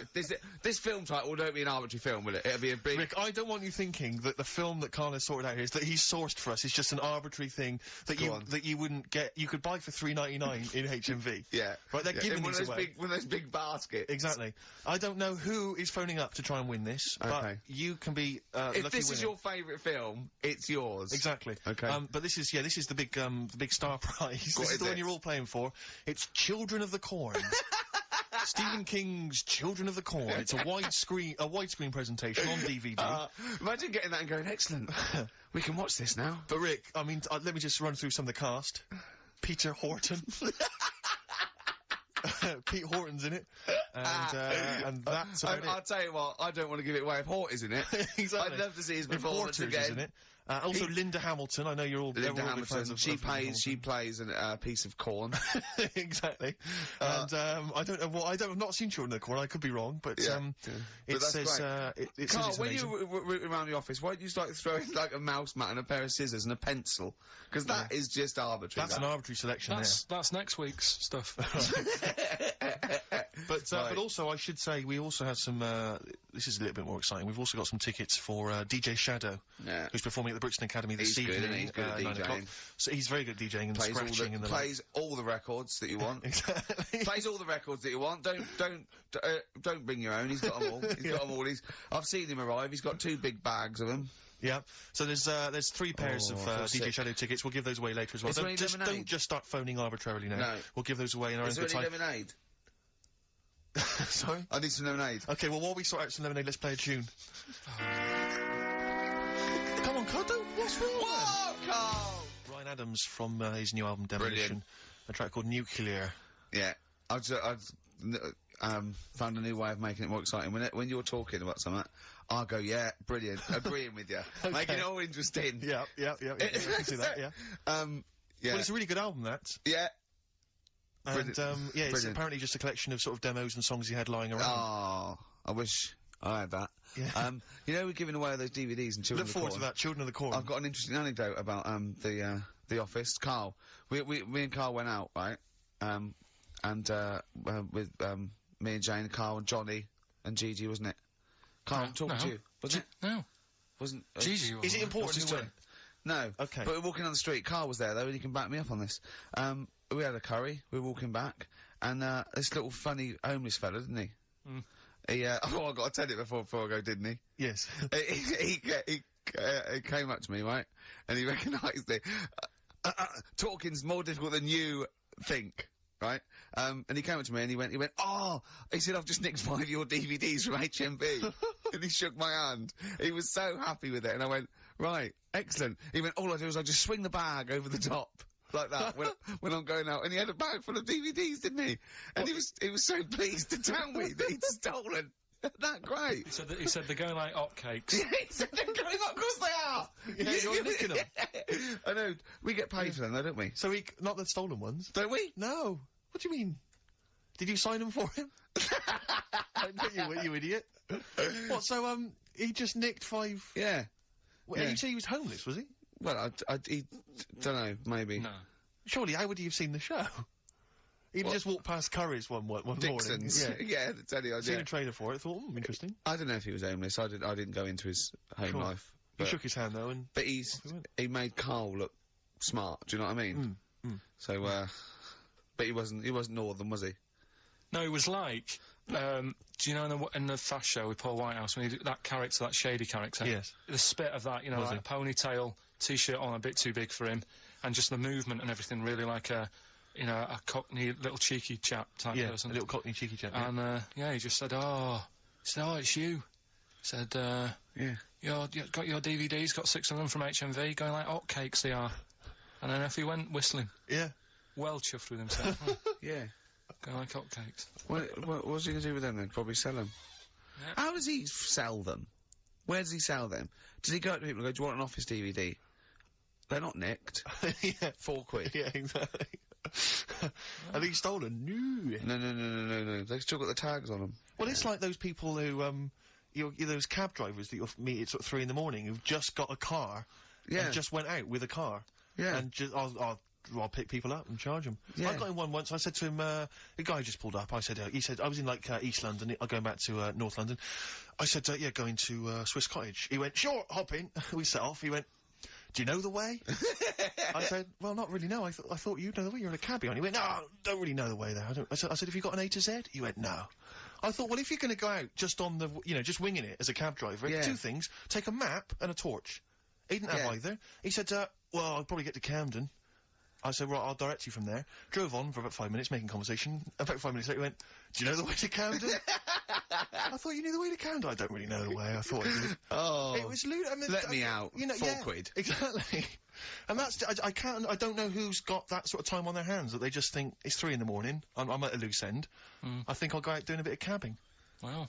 This film title won't be an arbitrary film, will it? It'll be a big. Rick, I don't want you thinking that the film that Karl has sorted out here is that he's sourced for us. It's just an arbitrary thing that you wouldn't get. You could buy for $3.99 in HMV. Yeah. Right, they're giving these away. One of those big baskets. Exactly. I don't know who is phoning up to try and win this, but you can be lucky If this is winner. your favourite film, it's yours. Exactly. Okay. But this is the big star prize. This is the one you're all playing for. It's Children of the Corn. Stephen King's Children of the Corn. It's a widescreen presentation on DVD. Imagine getting that and going, excellent. We can watch this now. But Rick, I mean, let me just run through some of the cast. Peter Horton. Pete Horton's in it, and that's about I'll tell you what, I don't want to give it away if Hort is in it. Exactly. I'd love to see his If performance Porter's again. in it. Also Linda Hamilton, I know you're all Linda big fans Hamilton, of she Linda plays a piece of corn. Hamilton. Exactly. And I don't know I've not seen Children of the Corn, I could be wrong, but But it that's says great. it Carl, says it's when amazing. you root around the office, why don't you start throwing like a mouse mat and a pair of scissors and a pencil? Because that is just arbitrary. That's an arbitrary selection That's next week's stuff. But also I should say we also have some this is a little bit more exciting. We've also got some tickets for DJ Shadow, who's performing at the Brixton Academy this He's good, evening. and he's good at 9 DJing. o'clock. So he's very good at DJing and scratching and the like. Plays all the records that you want. Exactly. Plays all the records that you want. Don't bring your own. He's got them all. He's got them all. I've seen him arrive. He's got 2 big bags of them. Yeah. So there's 3 pairs of DJ Shadow tickets. We'll give those away later as well. Is there any lemonade? Don't just start phoning arbitrarily now. No. We'll give those away in our own Is there good any time. lemonade? Sorry? I need some lemonade. Okay, well while we sort out some lemonade, let's play a tune. Come on, Carl, what's wrong? Whoa, Carl! Ryan Adams from his new album Demolition. Brilliant. A track called Nuclear. Yeah. I've found a new way of making it more exciting. When you're talking about something, I'll go, yeah, brilliant, agreeing with you. Making it all interesting. Yeah, I can see that, yeah. Yeah. Well, it's a really good album, that. Yeah. And, it's Brilliant. apparently just a collection of sort of demos and songs he had lying around. Oh, I wish I had that. Yeah. You know, we're giving away those DVDs and Children Look of the forward Corn. to that, Children of the Corn. I've got an interesting anecdote about, the Office. Carl. Me and Carl went out, right? and with me and Jane, Karl and Johnny and Gigi, wasn't it? Karl, I'm talking to you, wasn't it? No. Wasn't Gigi Is it important What's to his win? No. Okay. But we're walking down the street. Karl was there though, and he can back me up on this. We had a curry. We were walking back, and this little funny homeless fella, didn't he? He oh, I got to tell it before I go, didn't he? Yes. he came up to me, right, and he recognised it. Talking's more difficult than you think. Right? And he came up to me and he went, oh! He said, I've just nicked 5 of your DVDs from HMV. And he shook my hand. He was so happy with it. And I went, right, excellent. He went, all I do is I just swing the bag over the top. Like that, when I'm going out. And he had a bag full of DVDs, didn't he? And he was so pleased to tell me that he'd stolen. That great. He said they're going like hotcakes. Yeah, he said they're going up, of course they are! Yeah, you're nicking them. I know, we get paid for them though, don't we? So not the stolen ones? Don't we? No. What do you mean? Did you sign them for him? you idiot. What, so, he just nicked 5... Yeah. Well, Yeah. you say he was homeless, was he? Well, he dunno, maybe. No. Surely, how would he have seen the show? He'd just walked past Curry's one morning. Dixon's. Yeah. Yeah, to tell you, Seen a trailer for it, thought, interesting. I don't know if he was homeless. I didn't go into his home Sure. life. He But, shook his hand, though, and... but he went. he made Karl look smart, do you know what I mean? So, but he wasn't northern, was he? No, it was like, do you know in the Fast Show with Paul Whitehouse, when he did that character, that shady character? Yes. The spit of that, you know, Was like it? a ponytail, t-shirt on, a bit too big for him, and just the movement and everything, really like a cockney, little cheeky chap type Yeah, person. a little cockney cheeky chap. Yeah. And, he just said, oh, it's you. He said, Yeah. you've got your DVDs, got 6 of them from HMV, going like hotcakes they are. And then off he went, whistling. Yeah. Well chuffed with himself. Yeah. Going like hotcakes. What was he gonna do with them then? Probably sell them. Yeah. How does he sell them? Where does he sell them? Does he go up to people and go, do you want an office DVD? They're not nicked. Yeah. 4 quid. Yeah, exactly. Are these stolen? No. No. They've still got the tags on them. Well, it's like those people who, you're those cab drivers that you'll meet at sort of 3 in the morning who've just got a car. Yeah. And just went out with a car. Yeah. And just, I'll pick people up and charge them. Yeah. I got in one once, I said to him, a guy just pulled up, he said, I was in like, East London, I'm going back to, North London. I said, yeah, going to, Swiss Cottage. He went, sure, hop in. We set off, he went, do you know the way? I said, well, not really, no, I thought you'd know the way, you're in a cabbie on. He went, no, don't really know the way there. I said, have you got an A to Z? He went, no. I thought, well, if you're gonna go out just on the, just winging it as a cab driver, Yeah. 2 things, take a map and a torch. He didn't have either. He said, well, I'll probably get to Camden. I said, right, I'll direct you from there. Drove on for about 5 minutes, making conversation. About 5 minutes later, he went, do you know the way to Camden? I thought you knew the way to Camden. I don't really know the way. I thought I did. Oh. It was lewd. I mean, Let me out. 4 quid. Exactly. And that's, I don't know who's got that sort of time on their hands, that they just think, it's 3 in the morning, I'm at a loose end. I think I'll go out doing a bit of cabbing. Wow.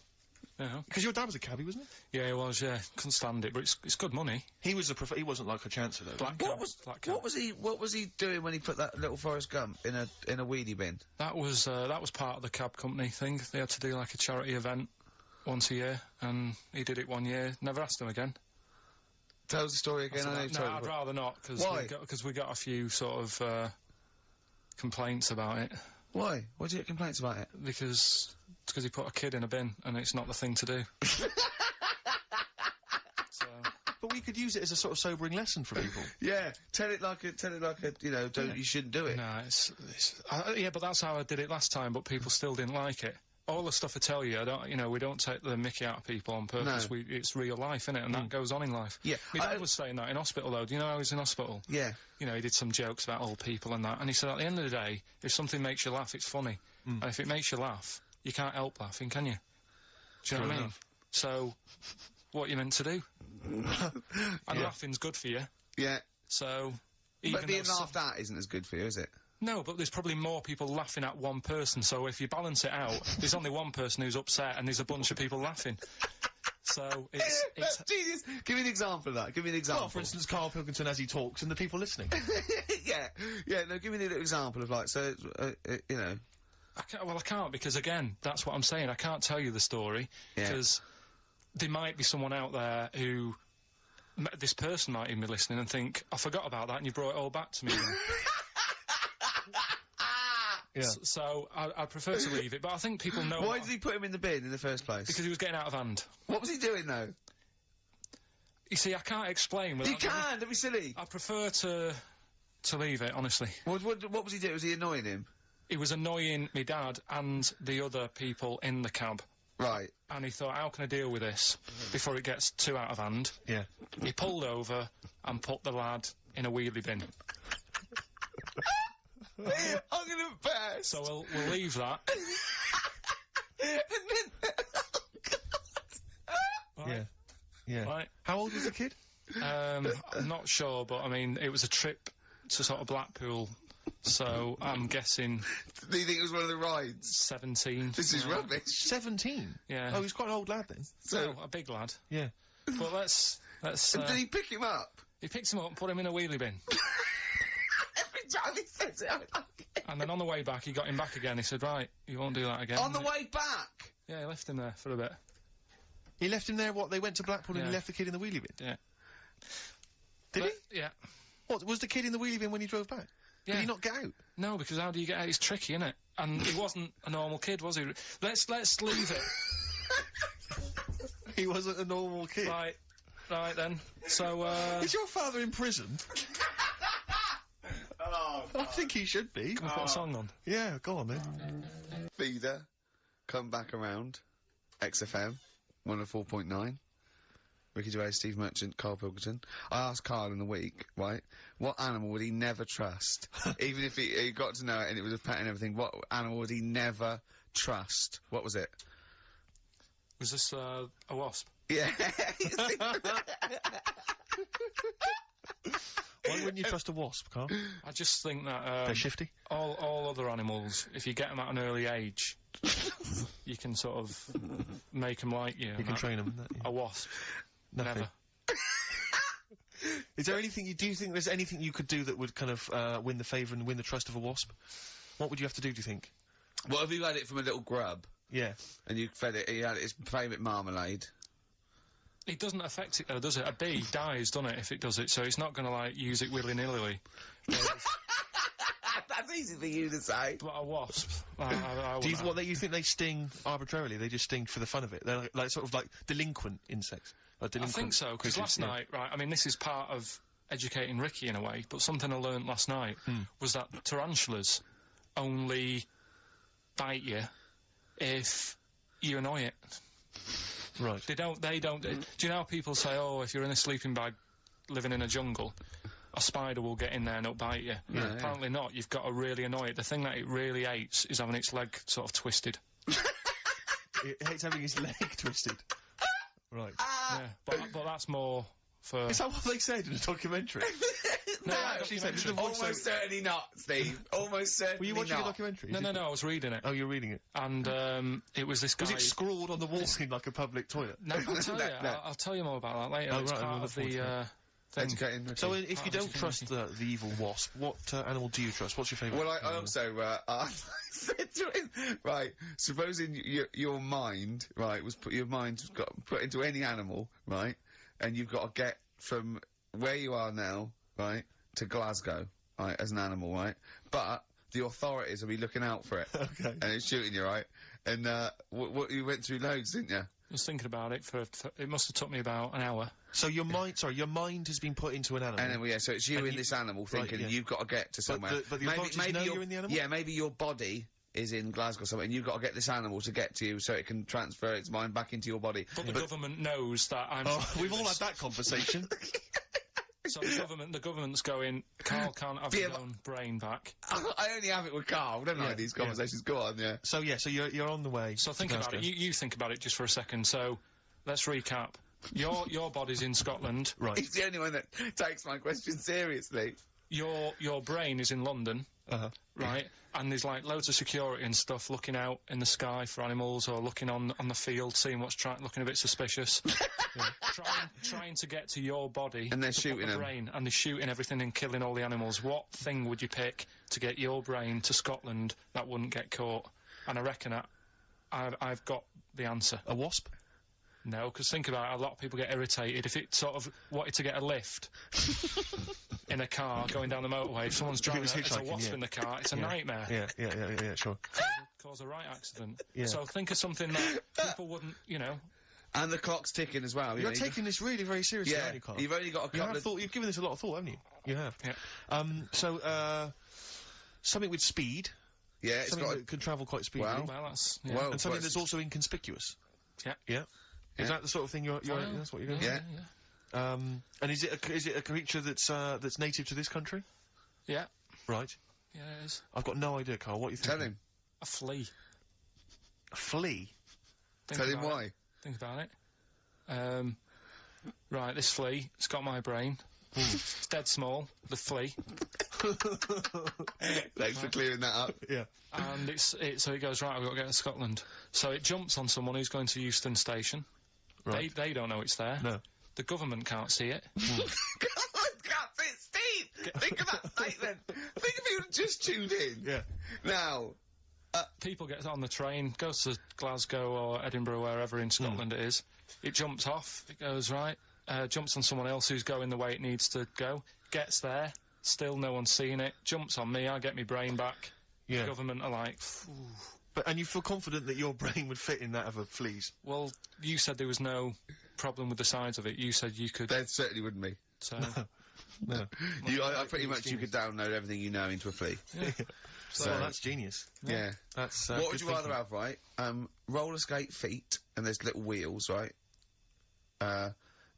Yeah. Because your dad was a cabbie, wasn't he? Yeah, he was, yeah. Couldn't stand it, but it's good money. He was he wasn't like a chancer, though. Black What cab. was he doing when he put that little Forrest Gump in a weedy bin? That was part of the cab company thing. They had to do like a charity event once a year, and he did it one year. Never asked him again. Tell us the story again. I know you've No, told I'd it. rather not, because Why? we got a few sort of complaints about it. Why? Why did you get complaints about it? Because he put a kid in a bin, and it's not the thing to do. So, But we could use it as a sort of sobering lesson for people. Yeah, tell it like a, you shouldn't do it. no, yeah, but that's how I did it last time, but people still didn't like it. All the stuff I tell you, we don't take the mickey out of people on purpose. No. It's real life, innit? And that goes on in life. Yeah, My dad was saying that in hospital, though. Do you know I was in hospital? Yeah. He did some jokes about old people and that, and he said at the end of the day, if something makes you laugh, it's funny. And if it makes you laugh, you can't help laughing, can you? Do you know what I mean? enough. So, what you meant to do? And laughing's good for you, Yeah. so... But being though laughed at isn't as good for you, is it? No, but there's probably more people laughing at one person, so if you balance it out, there's only one person who's upset and there's a bunch of people laughing. So, it's... Jesus! Give me an example of that. Give me an example. Well, for instance, Karl Pilkington as he talks and the people listening. yeah. No, give me an example of I can't, because again, that's what I'm saying. I can't tell you the story, Yeah. because there might be someone out there who... This person might even be listening and think, I forgot about that and you brought it all back to me. Yeah. So I prefer to leave it, but I think people know. Why did he put him in the bin in the first place? Because he was getting out of hand. What was he doing though? You see, I can't explain. You can't. Don't be silly. I prefer to leave it, honestly. What was he doing? Was he annoying him? He was annoying me dad and the other people in the cab. Right. And he thought, how can I deal with this before it gets too out of hand? Yeah. He pulled over and put the lad in a wheelie bin. I'm gonna burst. So we'll leave that. Right. Yeah. Yeah. Right. How old was the kid? I'm not sure, but I mean, it was a trip to sort of Blackpool, so I'm guessing Do you think it was one of the rides? 17. This is rubbish. 17? Yeah. Oh, he's quite an old lad then. So a big lad. Yeah. But let's. Did he pick him up? He picked him up and put him in a wheelie bin. Every time he says it, I like it. And then on the way back, he got him back again. He said, right, you won't do that again. On the way back? Yeah, he left him there for a bit. He left him there, what, they went to Blackpool and he Yeah. left the kid in the wheelie bin? Yeah. Did But- he? Yeah. What, was the kid in the wheelie bin when he drove back? Yeah. Did he not get out? No, because how do you get out? It's tricky, isn't it? And he wasn't a normal kid, was he? Let's leave it. He wasn't a normal kid. Right then. So, Is your father in prison? I think he should be. can we put a song on? Yeah, go on then. Feeder, come back around. XFM, 104.9. Ricky Gervais, Steve Merchant, Karl Pilkington. I asked Karl in the week, right, what animal would he never trust? Even if he got to know it and it was a pet and everything, what animal would he never trust? What was it? Was this, a wasp? Yeah. Why wouldn't you trust a wasp, Karl? I just think that, They're shifty. all other animals, if you get them at an early age, you can sort of make them like you. You can train them. A wasp. Nothing. Never. Is there anything do you think there's anything you could do that would kind of, win the favour and win the trust of a wasp? What would you have to do you think? What if you had it from a little grub Yeah. and you fed it, you had its favourite marmalade? It doesn't affect it though, does it? A bee dies, doesn't it, if it does it, so it's not gonna, like, use it willy-nilly. That's easy for you to say. But a wasp, I Do you, wouldn't- you think they sting arbitrarily? They just sting for the fun of it? They're like sort of like delinquent insects? Like I delinquent think so, because crickets, last yeah. night, right, I mean, this is part of educating Ricky in a way, but something I learnt last night was that tarantulas only bite you if you annoy it. Right. They don't, do you know how people say, oh, if you're in a sleeping bag living in a jungle, a spider will get in there and it'll bite you? Yeah. Apparently not, you've got to really annoy it. The thing that it really hates is having its leg sort of twisted. It hates having his leg twisted. Right. Yeah, but that's more for... Is that what they said in a documentary? No, actually said, documentary. almost certainly not, Steve. Almost certainly Were you watching not. a documentary? No, I was reading it. Oh, you're reading it. And, it was this guy... Was it scrawled on the wall in like a public toilet? No, I'll tell you. No. I'll tell you more about that later. Oh, it's right, part I'm of looking forward the, thing. Educating Ricky. So if you Part don't of trust the evil wasp, what animal do you trust? What's your favourite? Well, I also, I said to him, right, supposing your mind, right, your mind was got put into any animal, right, and you've got to get from where you are now, right, to Glasgow, right, as an animal, right, but the authorities will be looking out for it. Okay. And it's shooting you, right, and, you went through loads, didn't you? I was thinking about it for it must have took me about an hour. So your mind has been put into an animal. And then, yeah, so it's you And in you- this animal thinking yeah. you've got to get to somewhere. but the authorities know you're in the animal? Yeah, maybe your body is in Glasgow somewhere, and you've got to get this animal to get to you so it can transfer its mind back into your body. But the government knows that I'm. Oh, we've all had that conversation. So the government's going. Karl can't have his own brain back. I only have it with Karl. I don't like these conversations. Go on, yeah. So you're on the way. So think about it. You think about it just for a second. So let's recap. Your body's in Scotland. Right. He's the only one that takes my question seriously. Your brain is in London. Right, and there's like loads of security and stuff looking out in the sky for animals or looking on the field, seeing what's looking a bit suspicious. Trying to get to your body, And they're to put shooting the 'em. brain, and they're shooting everything and killing all the animals. What thing would you pick to get your brain to Scotland that wouldn't get caught? And I reckon I've got the answer. A wasp? No, because think about it, a lot of people get irritated if it sort of wanted to get a lift in a car going down the motorway. If someone's driving was it's a hitchhiking, wasp yeah. in the car, it's a nightmare. Yeah, sure. Cause a right accident. Yeah. So think of something that people wouldn't, you know. And the clock's ticking as well. You're taking this really very seriously, Yeah, aren't you, Karl? you've only got a You couple have of... thought, you've given this a lot of thought, haven't you? You have. Yeah. So, something with speed. Yeah, it's Something got... that can travel quite speedily. Well, that's... Yeah. Well, and something but that's also inconspicuous. Yeah. Yeah. Yeah. Is that the sort of thing you're Well, that's what you're going Yeah. And is it a creature that's native to this country? Yeah. Right. Yeah, it is. I've got no idea, Karl. What are you thinking? Tell him. A flea. A flea? Think Tell him about why. it. Think about it. Right, this flea, it's got my brain. It's dead small, the flea. Thanks for clearing that up. Yeah. And so it goes, right, I've got to get to Scotland. So it jumps on someone who's going to Euston Station. Right. They don't know it's there. No. The government can't see it. God, Steve! Think of that statement! Think of you just tuned in. Yeah. Now, People get on the train, goes to Glasgow or Edinburgh, wherever in Scotland it is. It jumps off, it goes right, jumps on someone else who's going the way it needs to go, gets there, still no one's seen it, jumps on me, I get my brain back. Yeah. The government are like, phew. And you feel confident that your brain would fit in that of a flea's? Well, you said there was no problem with the size of it. You said you could. there certainly wouldn't be. So, No. I pretty much you could download everything you know into a flea. yeah. So that's genius. Yeah. That's, What would good you rather thinking. have, right? Roller skate feet, and there's little wheels, right?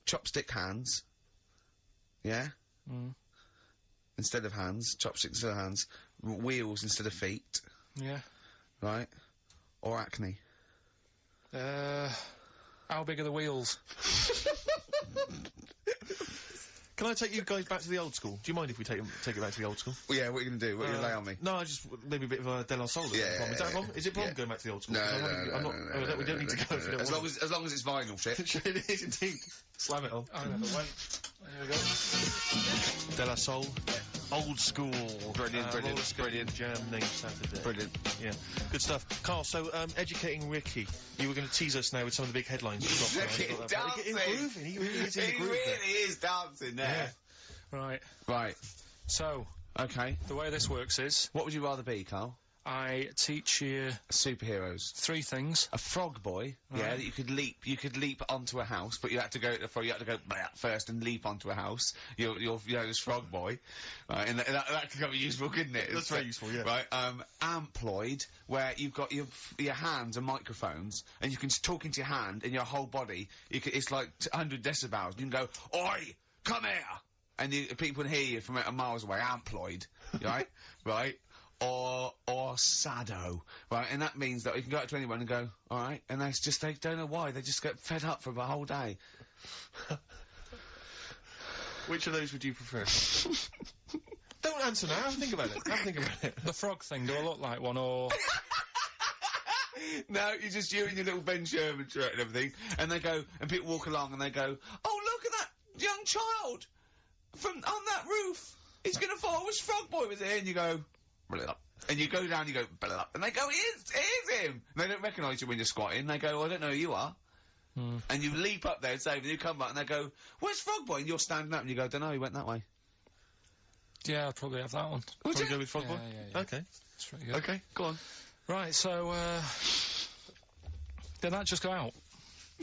Chopstick hands. Yeah? Mm. Instead of hands. Chopsticks instead of hands. Wheels instead of feet. Yeah. Right? Or acne. How big are the wheels? Can I take you guys back to the old school? Do you mind if we take it back to the old school? Well, yeah, what are you going to do? What are you going to lay on me? No, I just maybe a bit of a De La Soul. Yeah, Is that a problem? Is it a problem yeah. going back to the old school? No, 'Cause I'm no, not- no, we don't need to go if you don't As want long as it's vinyl shit. it is indeed. Slam it on. I never went. There we go. De La Soul. Old school. Brilliant, roller skating jam named Saturday. Brilliant. Yeah. Good stuff. Carl, so, educating Ricky. You were going to tease us now with some of the big headlines you've got. Look at Get him dancing. grooving. He really is in the He groove there. really is dancing there. Right. Right. So, Okay. the way this works is, What would you rather be, Karl? I teach you Superheroes. 3 things. A frog boy, yeah, Right. that you could leap onto a house, but you had to go blah, first and leap onto a house. You're this frog boy, right? And that could be useful, couldn't it? That's very useful, yeah. Right. Amploid, where you've got your hands and microphones, and you can talk into your hand and your whole body. It's like 100 decibels. You can go, "Oi, come here," and people can hear you from miles away. Amploid, right? Right. Or sado, right? And that means that you can go up to anyone and go, alright, and they don't know why, they just get fed up for the whole day. Which of those would you prefer? Don't answer now, have a think about it. Have a think about it. The frog thing, do I look like one, or... No, you're just you in your little Ben Sherman shirt and everything, and they go, and people walk along and they go, oh, look at that young child on that roof, he's gonna fall, I wish Frog Boy was here, and you go, blah, and you go down, you go, blah, and they go, it is him! And they don't recognise you when you're squatting, they go, I don't know who you are. And you leap up there and save, and you come back and they go, where's Frog Boy? And you're standing up and you go, don't know, he went that way. Yeah, I'd probably have that one. Would Probably you? go with Frog Boy? Yeah. Okay. That's pretty good. Okay, go on. Right, so, did that just go out?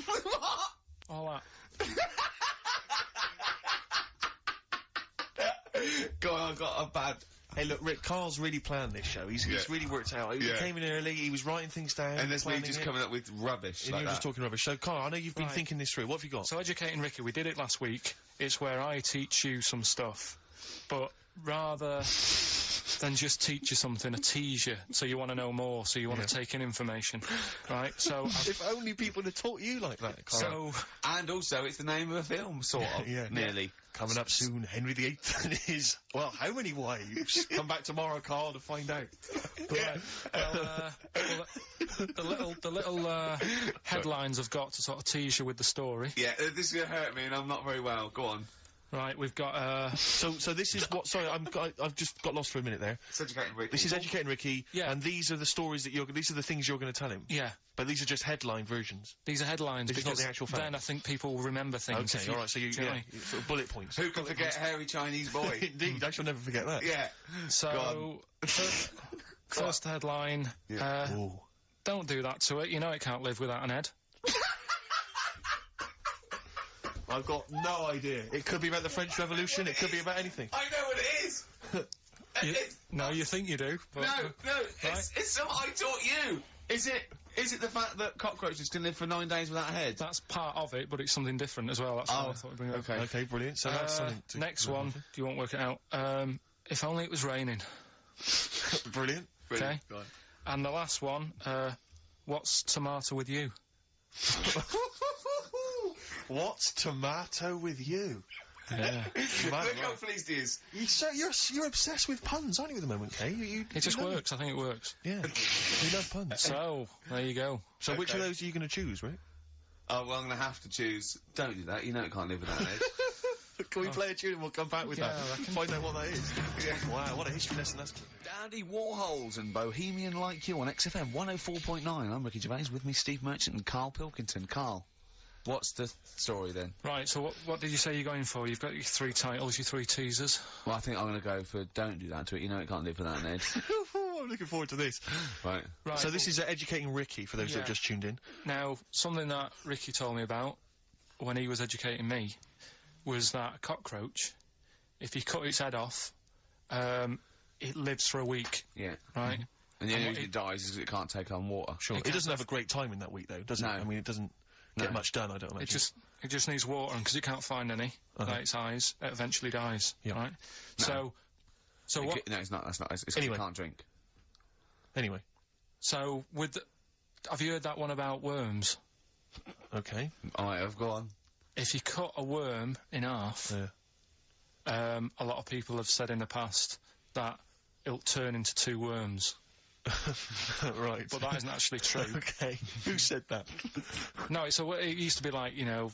What? All that. Go on, I've got a bad... Hey, look, Rick, Carl's really planned this show. He's really worked out. He Yeah. came in early, he was writing things down. And there's me planning just it, coming up with rubbish and like you're that. just talking rubbish. So, Carl, I know you've been Right. thinking this through. What have you got? So, Educating Ricky, we did it last week. It's where I teach you some stuff, but rather than just teach you something, I tease you, so you want to know more, so you want to take in information, right? So, If only people had taught you like that, Carl. so And also, it's the name of a film, sort of. Yeah. Nearly. Coming up soon, Henry VIII and his, well, how many wives? Come back tomorrow, Carl, to find out. right, the little headlines I've got to sort of tease you with the story. Yeah, this is gonna hurt me and I'm not very well. Go on. Right, we've got, So this is what, sorry, I've just got lost for a minute there. It's Educating Ricky. This is Educating Ricky, Yeah. and these are the stories that these are the things you're gonna tell him. yeah, But these are just headline versions. these are headlines, This is not because the actual fact. then I think people will remember things. if Okay, alright, so you, do you know yeah, what I mean? sort of bullet points. Who can forget hairy Chinese boy? Indeed, I shall never forget that. Yeah. So, first headline, Ooh. don't do that to it, you know it can't live without an head. I've got no idea. It could be about the French Revolution, it could be about anything. I know what it is! No, you think you do, but... No, it's something I taught you! Is it the fact that cockroaches can live for 9 days without a head? That's part of it, but it's something different as well, that's why I thought I'd bring it up. okay. Okay, brilliant. So that's something to... Next one, you won't work it out. If only it was raining. Brilliant. Okay. Go on. And the last one, what's tomato with you? What's tomato with you? Yeah. Look how pleased he is. You're obsessed with puns, aren't you, at the moment, Kay? It just works, I think it works. Yeah. You love puns. So, there you go. So which of those are you going to choose, Rick? Oh, well, I'm gonna have to choose. Don't do that, you know it can't live without an head. Can we play a tune and we'll come back with Yeah, that? I reckon. Find out what that is. Yeah. Wow, what a history lesson that's... Dandy Warhols and Bohemian Like You on XFM 104.9. I'm Ricky Gervais, with me Steve Merchant and Karl Pilkington. Karl, what's the story then? Right, so what did you say you're going for? You've got your 3 titles, your 3 teasers. Well, I think I'm gonna go for Don't Do That to It, you know it can't live without an head. I'm looking forward to this. Right. Right. So this is Educating Ricky, for those that Yeah. have just tuned in. Now, something that Ricky told me about when he was educating me was that a cockroach, if you cut its head off, it lives for a week, Yeah. right? And the And only what reason it dies is 'cause it can't take on water. Sure. It doesn't have a great time in that week, though, does it? No. I mean, it doesn't get No. much done, I don't imagine. It just needs water, and because it can't find any, like its eyes, it eventually dies, Yeah. right? So what? No, it's not, that's not. It's 'cause Anyway. it can't drink. Anyway. So have you heard that one about worms? Okay. Alright, I've gone. If you cut a worm in half, Yeah. a lot of people have said in the past that it'll turn into 2 worms, Right. but that isn't actually true. Okay. Who said that? No, it used to be like, you know,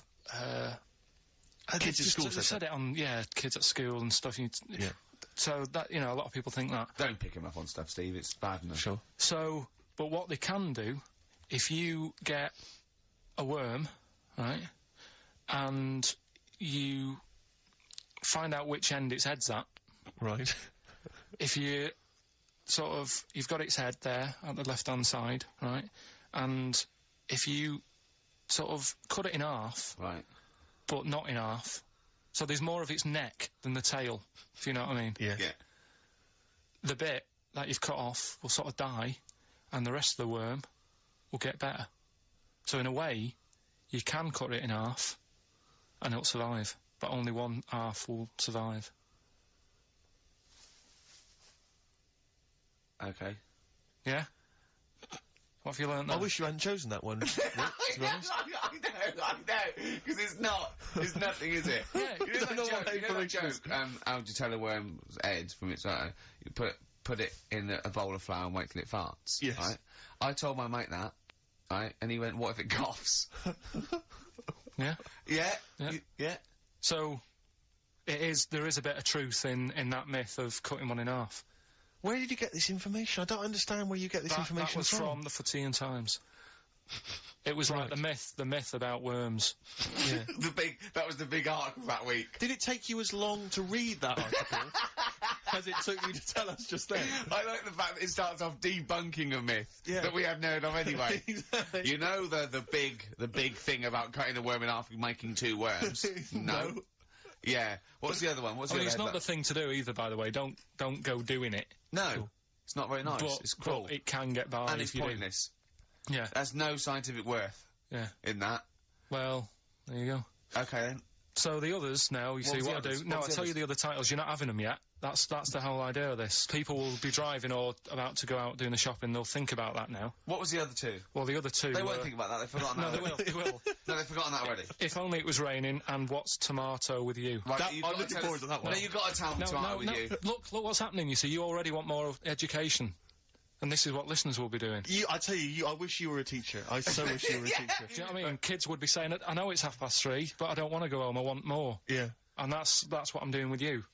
Kids at school they said it on, kids at school and stuff. Yeah. So that, you know, a lot of people think that. Don't pick him up on stuff, Steve, it's bad enough. Sure. So, but what they can do, if you get a worm, right, and you find out which end its head's at, Right. if you you've got its head there at the left-hand side, right, and if you sort of cut it in half, Right. but not in half, so there's more of its neck than the tail, if you know what I mean. Yeah. Yeah. The bit that you've cut off will sort of die, and the rest of the worm will get better. So in a way, you can cut it in half, and it'll survive, but only one half will survive. Okay. Yeah? What have you learnt I there? wish you hadn't chosen that one, Rick, to be honest. I know, because it's nothing, is it? Yeah, You know that know what joke, you know that information is. joke, how do you tell a worm's head from its eye? You put it in a bowl of flour and wait till it farts. Yes. Right? I told my mate that, right, and he went, what if it coughs? Yeah? Yeah? Yeah. Yeah? So, there is a bit of truth in that myth of cutting one in half. Where did you get this information? I don't understand where you get this That information was from the Fortean Times. It was like the myth about worms. Yeah. That was the big article that week. Did it take you as long to read that article as it took you to tell us just then? I like the fact that it starts off debunking a myth Yeah. that we hadn't heard of anyway. Exactly. You know the big thing about cutting a worm in half and making 2 worms? No. Yeah. What's the other one? What's I the mean, other it's not headline? the thing to do either, by the way. Don't go doing it. No. It's not very nice. But, It's cruel. but it can get by And if it's you do. pointless. Yeah, There's no scientific worth yeah. in that. Well, there you go. Okay then. So the others now, you see was the what I others? do. No, What I'll was the tell you others? the other titles. You're not having them yet. That's the whole idea of this. People will be driving or about to go out doing the shopping. They'll think about that now. What was the other 2? Well, the other 2 They were... won't think about that. They've forgotten No, that. they will. already. They will. No, they've forgotten that already. If only it was raining, and what's tomato with you? Right, That- you've I'm gotta looking tell forward us- to that one. No, you've got to tell me tomato with you. Look what's happening. You see, you already want more education, and this is what listeners will be doing. I tell you, I wish you were a teacher. I so wish you were a teacher. Do you know what I mean? Kids would be saying, I know it's 3:30, but I don't want to go home, I want more. Yeah. And that's what I'm doing with you.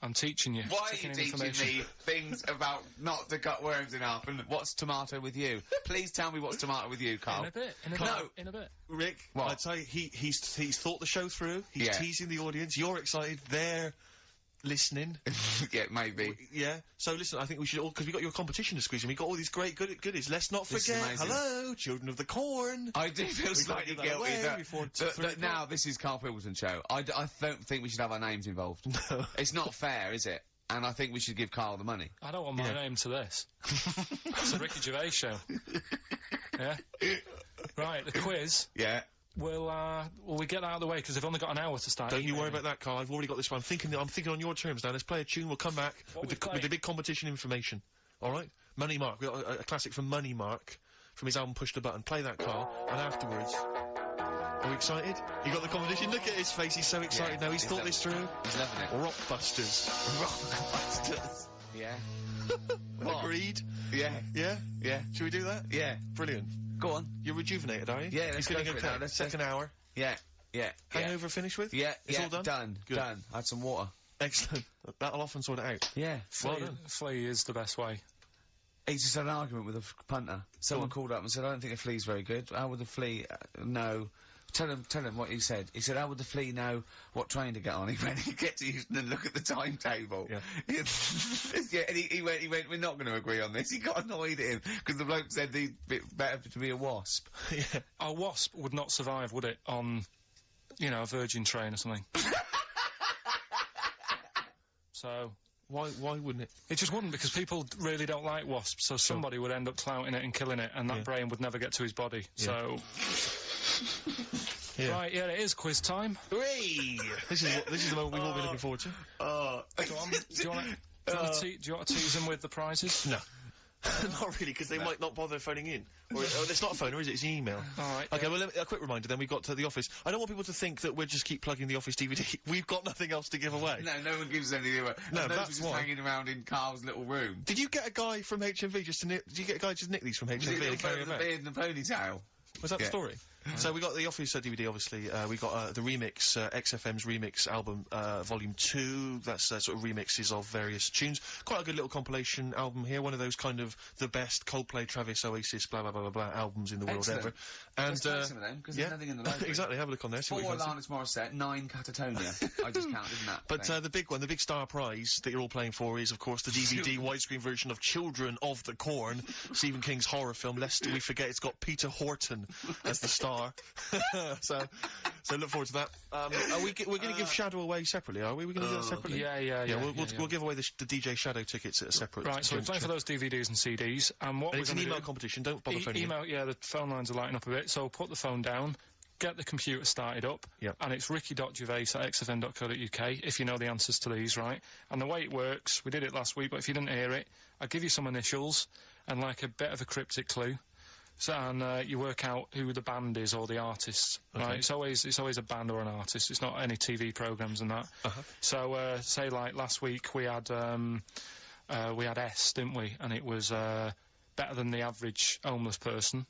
I'm teaching you. Why are taking you in teaching information. me things about not to cut worms in half and what's tomato with you? Please tell me what's tomato with you, Carl. In a bit. No. In a bit. Rick, What? I'd say he's thought the show through. He's Yeah. teasing the audience. You're excited. They're listening. Yeah, maybe. Yeah. So listen, I think we should all, because we got your competition to squeeze in. We got all these great goodies. Let's not This is forget. amazing. Hello, children of the corn. I do feel slightly give that guilty away that, before that 3 o'clock. now this is Carl Pilkington show. I don't think we should have our names involved. No. It's not fair, is it? And I think we should give Carl the money. I don't want my Yeah. name to this. It's a Ricky Gervais show. Yeah? Right, the quiz. Yeah. Will we get that out of the way? Because they've only got an hour to start. Don't you worry emailing. about that, Carl. I've already got this one. I'm thinking on your terms now. Let's play a tune. We'll come back What with we the, play? with the big competition information. All right? Money Mark. We got a classic from Money Mark from his album Push the Button. Play that, Carl. And afterwards, are we excited? You got the competition. Look at his face. He's so excited now. He's thought this through. He's loving it. Rockbusters. Rockbusters. Yeah. What? Agreed. Yeah. Yeah. Yeah. Should we do that? Yeah. Brilliant. Go on. You're rejuvenated, are you? Yeah, You're let's feeling go for it okay. now. Let's- Second hour. Yeah. Yeah. Hangover finished with? Yeah. It's yeah. all done? Good. Done. I had some water. Excellent. That'll often sort it out. Yeah. Well done. Flea is the best way. He just had an argument with a punter. Someone called up and said, I don't think a flea's very good. How would the flea know? Tell him what he said. He said, how would the flea know what train to get on? He went, he gets to Houston and look at the timetable. Yeah. Yeah, and he went, we're not going to agree on this. He got annoyed at him, because the bloke said he'd be better to be a wasp. Yeah. A wasp would not survive, would it, on, you know, a Virgin train or something? So... Why wouldn't it? It just wouldn't, because people really don't like wasps, so somebody would end up clouting it and killing it, and that Yeah. brain would never get to his body. Yeah. So... Yeah. Right, yeah, it is quiz time. Whee! This is the moment we've all been looking forward to. Oh. Do you want to tease them with the prizes? No. Not really, because they might not bother phoning in. Or it's not a phone, or is it? It's an email. Alright. Okay, well, a quick reminder then. We've got to the office. I don't want people to think that we'll just keep plugging the office DVD. We've got nothing else to give away. No one gives anything away. No, And those that's were just why. hanging around in Carl's little room. Did you get a guy from HMV just to did you get a guy just nick these from Was it HMV the and carry them the back? beard and the ponytail? Was that the Yeah. story? So we got the Office DVD, obviously. We got the remix, XFM's remix album, Volume 2. That's sort of remixes of various tunes. Quite a good little compilation album here. One of those kind of the best Coldplay, Travis, Oasis, blah blah blah blah blah albums in the world Excellent. ever. And Let's play some of them, 'cause there's nothing in the library. exactly. Have a look on there. See 4 what you fancy. Alanis Morissette, 9 Catatonia. I just counted, didn't that? But the big one, the big star prize that you're all playing for is, of course, the DVD widescreen version of Children of the Corn, Stephen King's horror film. Lest we forget, it's got Peter Horton as the star. so look forward to that. We're going to give Shadow away separately, are we? We're going to do that separately. Yeah. We'll give away the DJ Shadow tickets at a separate. Right, so we're playing for those DVDs and CDs, and what And we're it's an going to email do... competition. Don't bother phoning in. Email, yeah, the phone lines are lighting up a bit, so put the phone down, get the computer started up, Yep. and it's ricky.gervais@xfm.co.uk, if you know the answers to these, right? And the way it works, we did it last week, but if you didn't hear it, I'll give you some initials, and like a bit of a cryptic clue. So, and you work out who the band is or the artist, right? It's always a band or an artist. It's not any TV programs and that. So, say like last week we had S, didn't we? And it was better than the average homeless person,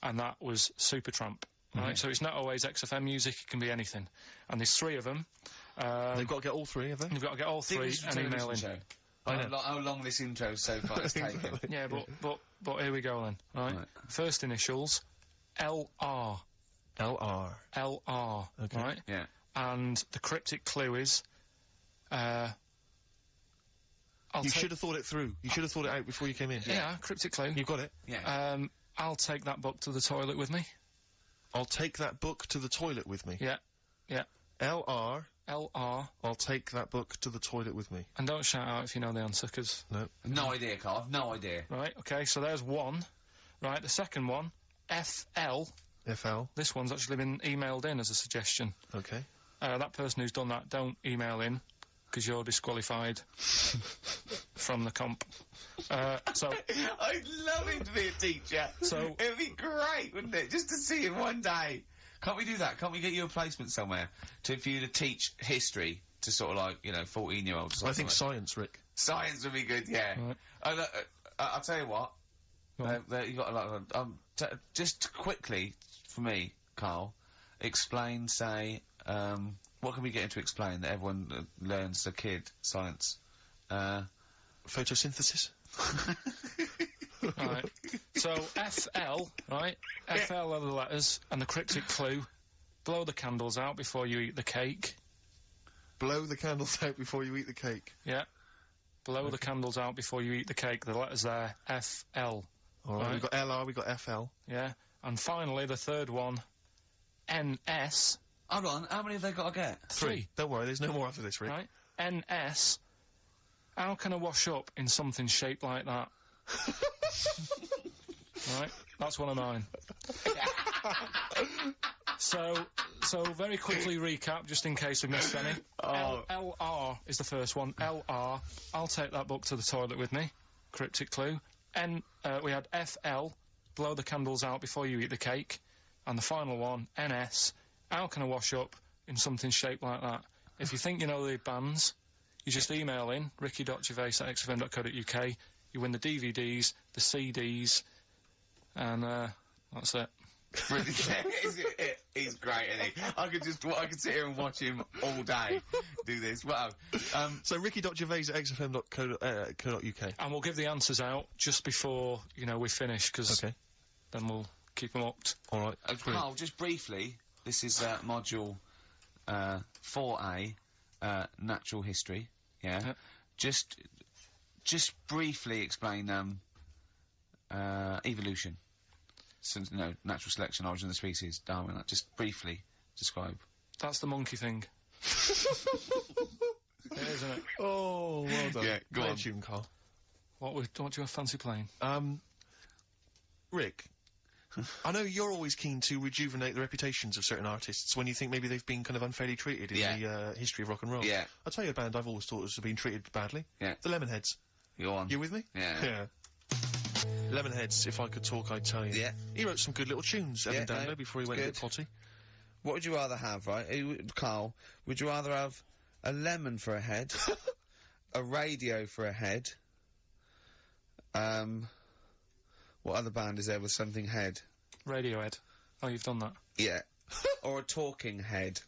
and that was Supertramp. Right, so it's not always XFM music; it can be anything. And there's 3 of them. They've got to get all 3, have they? You've got to get all 3 and email in. How long this intro so far has taken. Yeah, but here we go then. Right. First initials, LR. LR. LR. Okay. Right. Yeah. And the cryptic clue is, You should have thought it through. You should have thought it out before you came in. Yeah, cryptic clue. You've got it. Yeah. I'll take that book to the toilet with me. I'll take that book to the toilet with me. Yeah. Yeah. LR. LR. I'll take that book to the toilet with me. And don't shout out if you know the answer, 'cause... No. No idea, Carl. I've no idea. Right, okay, so there's 1. Right, the second one, FL. FL. This one's actually been emailed in as a suggestion. Okay. That person who's done that, don't email in, because you're disqualified from the comp. So... I'd love him to be a teacher. So- It'd be great, wouldn't it? Just to see him one day. Can't we do that? Can't we get you a placement somewhere for you to teach history to sort of like, 14-year-olds? I think science, Rick. Science would be good, yeah. Right. I'll tell you what. Go on. You got a lot of... just quickly, for me, Carl, explain, say, What can we get him to explain that everyone learns the kid science? Photosynthesis. Right. So FL, right? FL are the letters, and the cryptic clue: blow the candles out before you eat the cake. Blow the candles out before you eat the cake. Yeah. Blow the candles out before you eat the cake. The letters there, FL. All right. We've got LR, we've got FL. Yeah. And finally, the third one, NS. Hold on, how many have they got to get? 3. Don't worry, there's no more after this, Rick. Right? NS. How can I wash up in something shaped like that? Right? That's one of mine. So very quickly recap, just in case we missed any. LR is the first one. LR. I'll take that book to the toilet with me. Cryptic clue. We had FL. Blow the candles out before you eat the cake. And the final one, NS. How can I wash up in something shaped like that? If you think you know the bands, you just email in ricky.gervais@xfm.co.uk. You win the DVDs, the CDs, and that's it. He's great, isn't he? I could sit here and watch him all day do this. Wow. So ricky.gervais@xfm.co.uk. And we'll give the answers out just before, we finish, because then we'll keep them up. All right. Karl, just briefly, this is module 4A, natural history. Yeah. Just briefly explain evolution. Since natural selection, origin of the species, Darwin. Just briefly describe. That's the monkey thing. It is, isn't it? Oh, well done. Yeah, go on. Tune, Karl. What do you fancy playing? Rick, I know you're always keen to rejuvenate the reputations of certain artists when you think maybe they've been kind of unfairly treated in the history of rock and roll. Yeah. I'll tell you a band I've always thought has been treated badly. Yeah. The Lemonheads. Go on. You with me? Yeah. Lemonheads, if I could talk, I'd tell you. Yeah. He wrote some good little tunes, Evan Dando, before he went to the potty. What would you rather have, right? Karl, would you rather have a lemon for a head, a radio for a head, what other band is there with something head? Radiohead. Oh, you've done that. Yeah. Or a talking head.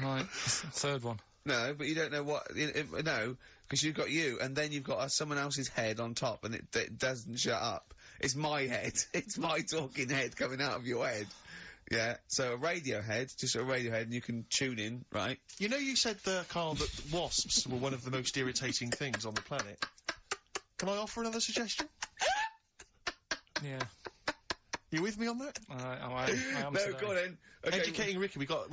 Right. Third one. No, but you don't know what... no, because you've got you, and then you've got someone else's head on top, and it doesn't shut up. It's my head. It's my talking head coming out of your head. Yeah, so a radio head, just a radio head, and you can tune in, right? You know you said, Karl, that wasps were one of the most irritating things on the planet. Can I offer another suggestion? Yeah. You with me on that? I am No, today. go on then. Okay. Educating Ricky, we got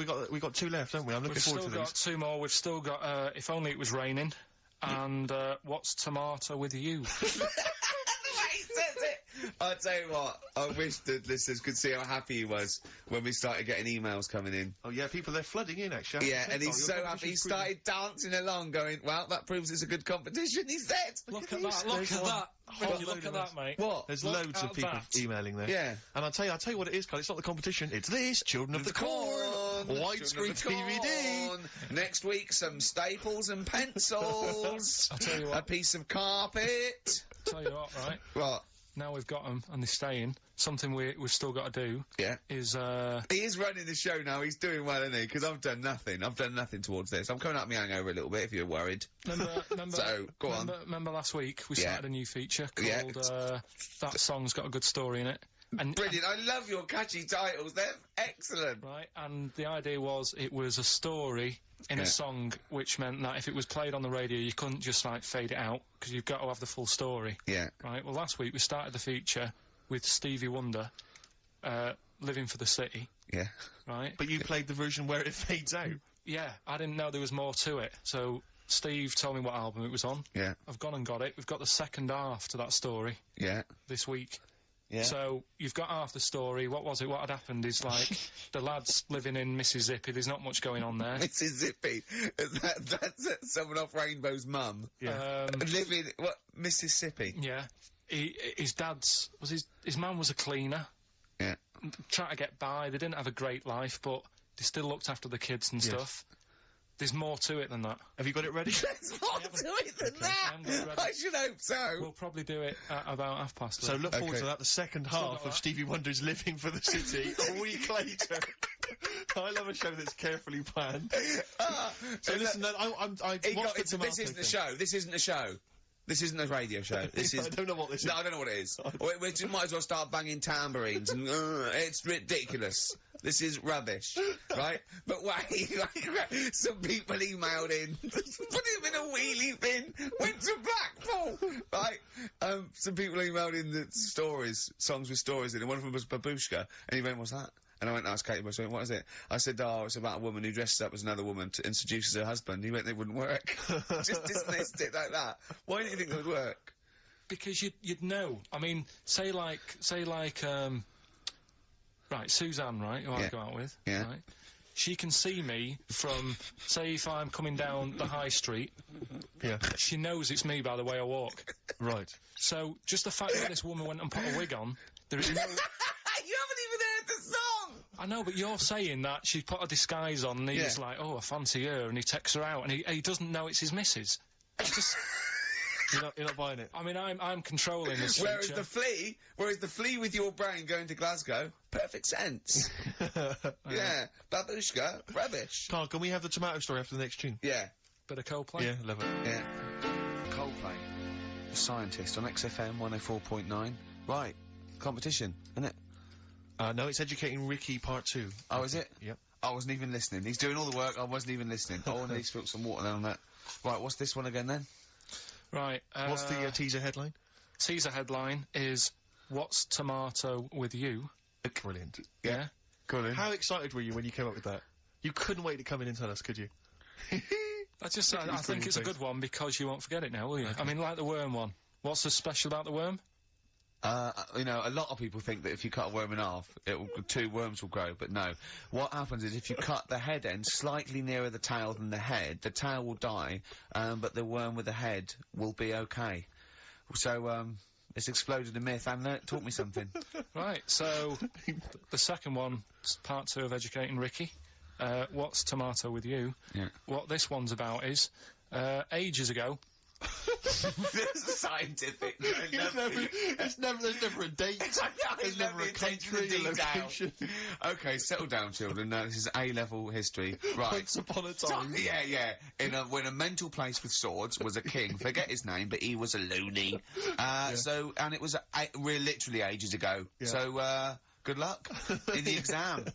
2 left, haven't we? I'm looking forward to We've still got these. 2 more. We've still got, If Only It Was Raining, and, What's Tomato With You? I'll tell you what, I wish the listeners could see how happy he was when we started getting emails coming in. Oh yeah, people, they're flooding in, actually. Yeah, and he's so happy. He started dancing along, going, well, that proves it's a good competition, he said. Look at that, look at that. Look at that, mate. What? There's Look loads of at people that. emailing there. Yeah. And I'll tell you what it is, Karl. It's not the competition. It's this, Children of the Corn. Widescreen DVD. Next week, some staples and pencils. I'll tell you A what. piece of carpet. Tell you what, right? What? Now we've got them and they're staying. Something we've still got to do. Yeah. Is He is running the show now. He's doing well, isn't he? Because I've done nothing. I've done nothing towards this. I'm coming out of my hangover a little bit, if you're worried. remember. So, go on. Remember last week we Yeah. started a new feature Yeah. called That Song's Got a Good Story in It. And Brilliant. I love your catchy titles. They're excellent. right, and the idea was it was a story in Yeah. a song, which meant that if it was played on the radio, you couldn't just like fade it out because you've got to have the full story. Yeah. Right. Well, last week we started the feature with Stevie Wonder, Living for the City. Yeah. Right. But you played the version where it fades out. Yeah, I didn't know there was more to it. So Steve told me what album it was on. Yeah. I've gone and got it. We've got the second half to that story Yeah. this week. Yeah. So you've got half the story. What was it? What had happened is like the lad's living in Mississippi. There's not much going on there. Mississippi. That's someone off Rainbow's mum. Living, Mississippi? Yeah. His dad's his man was a cleaner. Yeah. Trying to get by. They didn't have a great life, but they still looked after the kids and stuff. There's more to it than that. Have you got it ready? There's more to it than I haven't got it that! ready. I should hope so. We'll probably do it at about 11:30. So look forward Okay. to that, the second half got of that. Stevie Wonder's Living for the City, a week later. I love a show that's carefully planned. So listen, then, I watched the tomato This isn't a thing. show. This isn't a show. This isn't a radio show. This is. I don't know what this is. No, I don't know what it is. We might as well start banging tambourines and it's ridiculous. This is rubbish, right? But wait, like, some people emailed in, put him in a wheelie bin, went to Blackpool, right? Some people emailed in the stories, songs with stories in it. One of them was Babushka, and he went, "What's that?" And I went to ask Katie Bush, what is it? I said, oh, it's about a woman who dresses up as another woman and seduces her husband. He went, it wouldn't work. Just dismissed it like that. Why do you think it would work? Because you'd know. I mean, say like, right, Suzanne, right, who I go out with, right? She can see me from, say, if I'm coming down the high street. Yeah. She knows it's me by the way I walk. Right. So, just the fact that this woman went and put a wig on, there is no... You haven't even heard the song! I know, but you're saying that she put a disguise on and he's like, oh, I fancy her, and he takes her out, and he doesn't know it's his missus. It's just... You're not buying it? I mean, I'm controlling this Whereas feature. the flea with your brain going to Glasgow, perfect sense. Yeah. Babushka, rubbish. Karl, can we have the tomato story after the next tune? Yeah. Bit of Coldplay? Yeah, love it. Yeah. Coldplay. Scientist on XFM 104.9. Right. Competition, isn't it? No, it's Educating Ricky Part 2. Oh, is it? Yep. I wasn't even listening. He's doing all the work, I wasn't even listening. Oh, and he's spilled some water down on that. Right, what's this one again then? Right, What's the teaser headline? Teaser headline is, What's Tomato with You? Brilliant. Yeah? Go on in. How excited were you when you came up with that? You couldn't wait to come in and tell us, could you? I think it's a good one because you won't forget it now, will you? I mean, like the worm one. What's so special about the worm? You know, a lot of people think that if you cut a worm in half, two worms will grow, but no. What happens is if you cut the head end slightly nearer the tail than the tail will die, but the worm with the head will be okay. So, it's exploded a myth, and it taught me something. Right, so, the second one, part 2 of Educating Ricky. What's Tomato with You? Yeah. What this one's about is, ages ago... This is scientific. There's never a date. There's never a country, a location. Okay, settle down, children. Now, this is A-level history. Right. Once upon a time. Yeah. When a mental place with swords was a king, forget his name, but he was a loony. So, and it was literally ages ago. Yeah. So, good luck in the exam.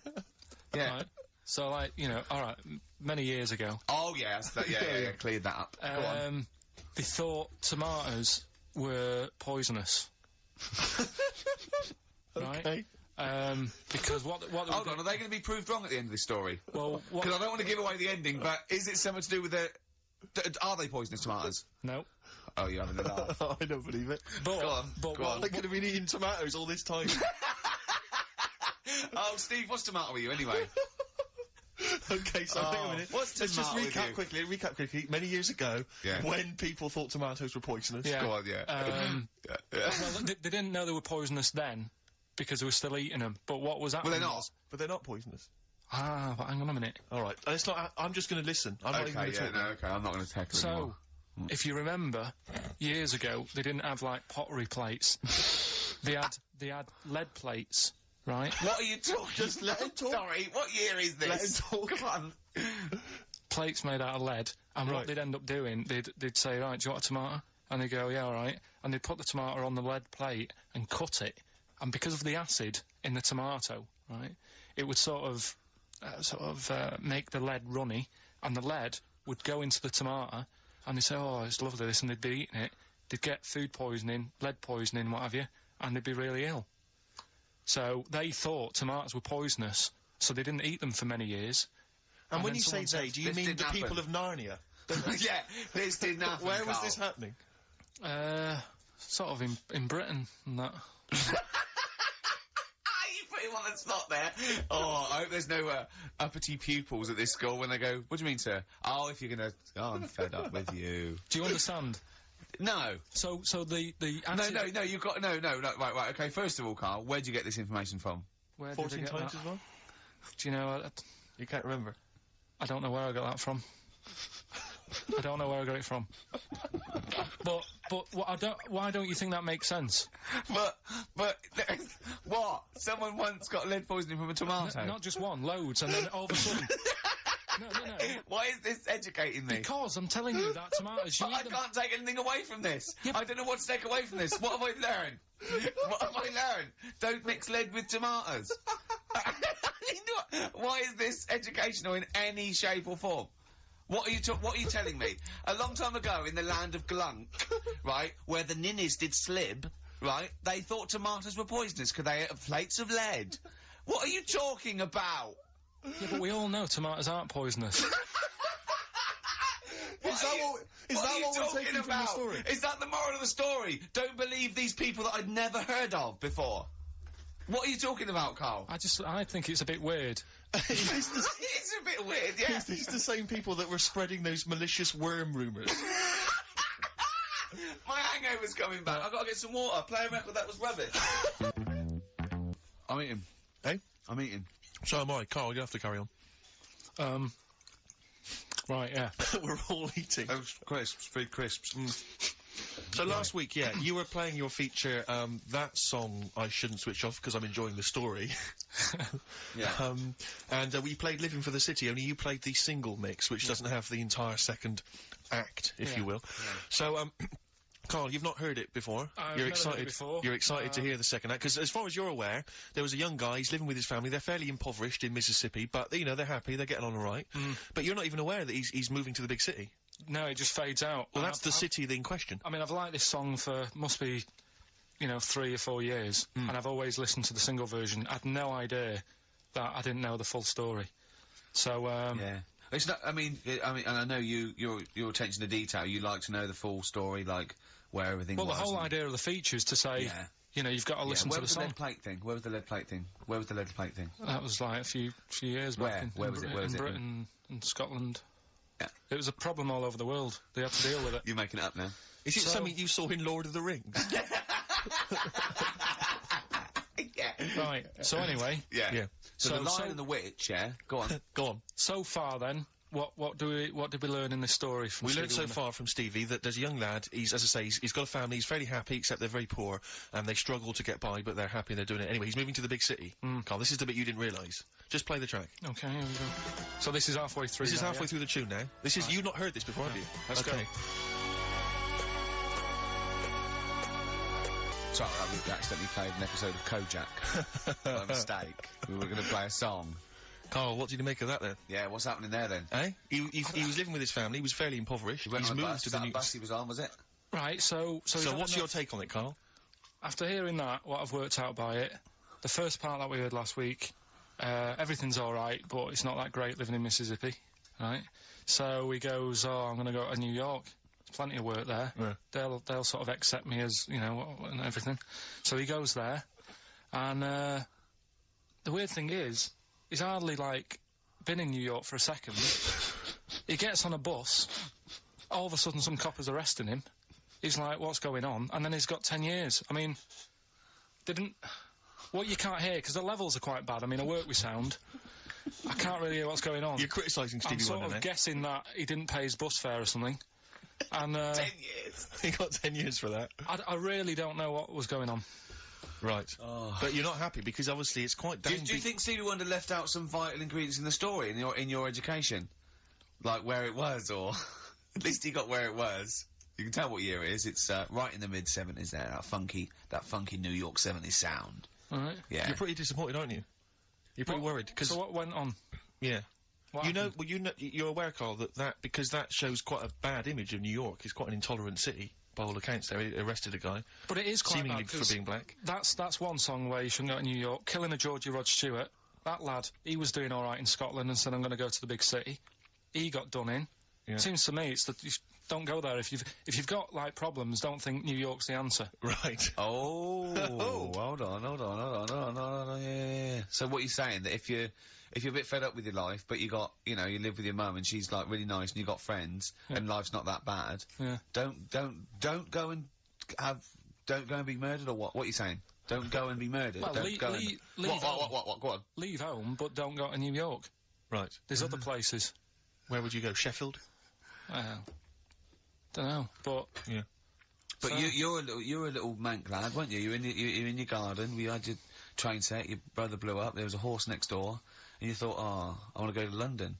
Yeah. Right. So, like, you know, alright, many years ago. Oh, yes. Yeah, cleared that up. Go on. They thought tomatoes were poisonous. Right? Okay. Because what Hold on, are they going to be proved wrong at the end of this story? Well, Because I don't want to give away the ending, but is it something to do with are they poisonous tomatoes? No. Oh, you're having a laugh. I don't believe it. But, Go on, but go what, on. They could have been eating tomatoes all this time. Oh, Steve, what's tomato with you anyway? Okay, so wait a minute. What's Let's just tomato with recap quickly. Many years ago, Yeah. when people thought tomatoes were poisonous. Yeah. Go on, yeah. well, they didn't know they were poisonous then, because they were still eating them. But what was happening Well, they're not. was- But they're not poisonous. but hang on a minute. Alright, it's not. I'm just going to listen. I'm not even Okay, going to yeah, talk. no, okay, I'm not going to tackle So, anymore. if you remember, years ago, they didn't have, like, pottery plates. they had lead plates, right? What are you talking? Just let him talk. Sorry, what year is this? Let him talk. Come on. Plates made out of lead, and Right. what they'd end up doing, they'd say, right, do you want a tomato? And they'd go, yeah, alright. And they'd put the tomato on the lead plate and cut it. And because of the acid in the tomato, right, it would sort of make the lead runny, and the lead would go into the tomato, and they'd say, oh, it's lovely this, and they'd be eating it. They'd get food poisoning, lead poisoning, what have you, and they'd be really ill. So they thought tomatoes were poisonous, so they didn't eat them for many years. And when then you say someone they, said, do you this mean didn't the people happen. of Narnia? Yeah, this didn't happen. Where was Carl. this happening? Sort of in Britain and that. You put him on the spot there. Oh, I hope there's no uppity pupils at this school when they go, what do you mean, sir? Oh, if you're going to... Oh, I'm fed up with you. Do you understand? No. So the acid... No, you've got... No, right, okay, first of all, Carl, where'd you get this information from? Where did I 14 get times that? as well? Do you know, You can't remember. I don't know where I got that from. I don't know where I got it from. But But why don't you think that makes sense? But, what? Someone once got lead poisoning from a tomato? Not just one, loads, and then all of a sudden... No. Why is this educating me? Because I'm telling you that tomatoes, you But I eat them... can't take anything away from this. Yeah, I don't know what to take away from this. What have I learned? What have I learned? Don't mix lead with tomatoes. Why is this educational in any shape or form? What are you telling me? A long time ago in the land of Glunk, right, where the ninnies did slib, right, they thought tomatoes were poisonous because they ate plates of lead. What are you talking about? Yeah, but we all know tomatoes aren't poisonous. Is that what we're taking from the story? Is that the moral of the story? Don't believe these people that I'd never heard of before. What are you talking about, Karl? I think it's a bit weird. It's a bit weird, yeah. Is these the same people that were spreading those malicious worm rumours? My hangover's coming back. I've got to get some water. Play a record that was rubbish. I'm eating. Eh? I'm eating. So am I. Karl, you have to carry on. Right, yeah. We're all eating. Those crisps, food crisps. So last week, yeah, you were playing your feature, that song I shouldn't switch off because I'm enjoying the story. Yeah. And we played Living for the City, only you played the single mix, which doesn't have the entire second act, if you will. Yeah. So, Karl, you've not heard it before. I've You're never excited. heard it before. You're excited to hear the second act because, as far as you're aware, there was a young guy. He's living with his family. They're fairly impoverished in Mississippi, but you know they're happy. They're getting on all right. But you're not even aware that he's moving to the big city. No, it just fades out. Well, that's the city in question. I mean, I've liked this song for, must be, 3 or 4 years, and I've always listened to the single version. I had no idea that I didn't know the full story. So, yeah. It's not, I mean, and I know your attention to detail, you like to know the full story, like, where everything was. Well, the whole idea of the feature is to say, you've got to listen to the song. Where was the lead plate thing? Where was the lead plate thing? Where was the lead plate thing? That was like a few years back. Where was it? Where was in it? Britain and Scotland. Yeah. It was a problem all over the world. They had to deal with it. You're making it up now. Is it something you saw in Lord of the Rings? Yeah. Right. So anyway. Yeah. So the Lion and the Witch, yeah? Go on. Go on. So far then, what did we learn in this story from We Stevie learned so Wonder? far from Stevie that there's a young lad, as I say, he's got a family, he's fairly happy, except they're very poor, and they struggle to get by, but they're happy and they're doing it anyway. He's moving to the big city. Karl, this is the bit you didn't realise. Just play the track. Okay, here we go. So this is halfway through. This is now, halfway through the tune now. This is, you've not heard this before, have you? Let's go. Sorry, we accidentally played an episode of Kojak. By mistake. We were going to play a song. Karl, what did you make of that then? Yeah, what's happening there then? Eh? He was living with his family, he was fairly impoverished. He went He's on a moved bus. to Is the that a new... bus he was on, was it? Right, so what's your take on it, Karl? After hearing that, what I've worked out by it, the first part that we heard last week, everything's alright, but it's not that great living in Mississippi, right? So he goes, I'm gonna go to New York. There's plenty of work there. Yeah. They'll sort of accept me as, and everything. So he goes there, and, the weird thing is, he's hardly, been in New York for a second. He gets on a bus, all of a sudden some cop is arresting him. He's like, what's going on? And then he's got 10 years. I mean, what you can't hear, because the levels are quite bad. I mean, I work with sound. I can't really hear what's going on. You're criticising I'm Stevie sort Wonder, of guessing that he didn't pay his bus fare or something. And, 10 years. He got 10 years for that. I really don't know what was going on. Right. But you're not happy, because obviously it's quite Do you think Stevie Wonder left out some vital ingredients in the story, in your education? Like where it was, or... At least he got where it was. You can tell what year it is. It's, right in the mid-70s there, that funky New York 70s sound. Alright. Yeah. You're pretty disappointed, aren't you? You're pretty worried, because... So what went on? Yeah. What happened? You're aware, Karl, because that shows quite a bad image of New York. It's quite an intolerant city, by all accounts. They arrested a guy. But it is quite seemingly bad, for being black. That's one song where you shouldn't go to New York. Killing a Georgie Rod Stewart. That lad, he was doing alright in Scotland and said, I'm going to go to the big city. He got done in. Yeah. Seems to me it's that you don't go there if you've got problems. Don't think New York's the answer. Right. Oh, hold on, yeah. So what you're saying, that if you're a bit fed up with your life, but you live with your mum and she's really nice and you got friends and life's not that bad, don't go and be murdered, or what? What are you saying? Don't go and be murdered. Well, Don't go and... leave home. What? Go on. Leave home, but don't go to New York. Right. There's other places. Where would you go? Sheffield? Don't know, but yeah. But you're a little mank lad, weren't you? You're in your garden. We had your train set. Your brother blew up. There was a horse next door, and you thought, oh, I want to go to London.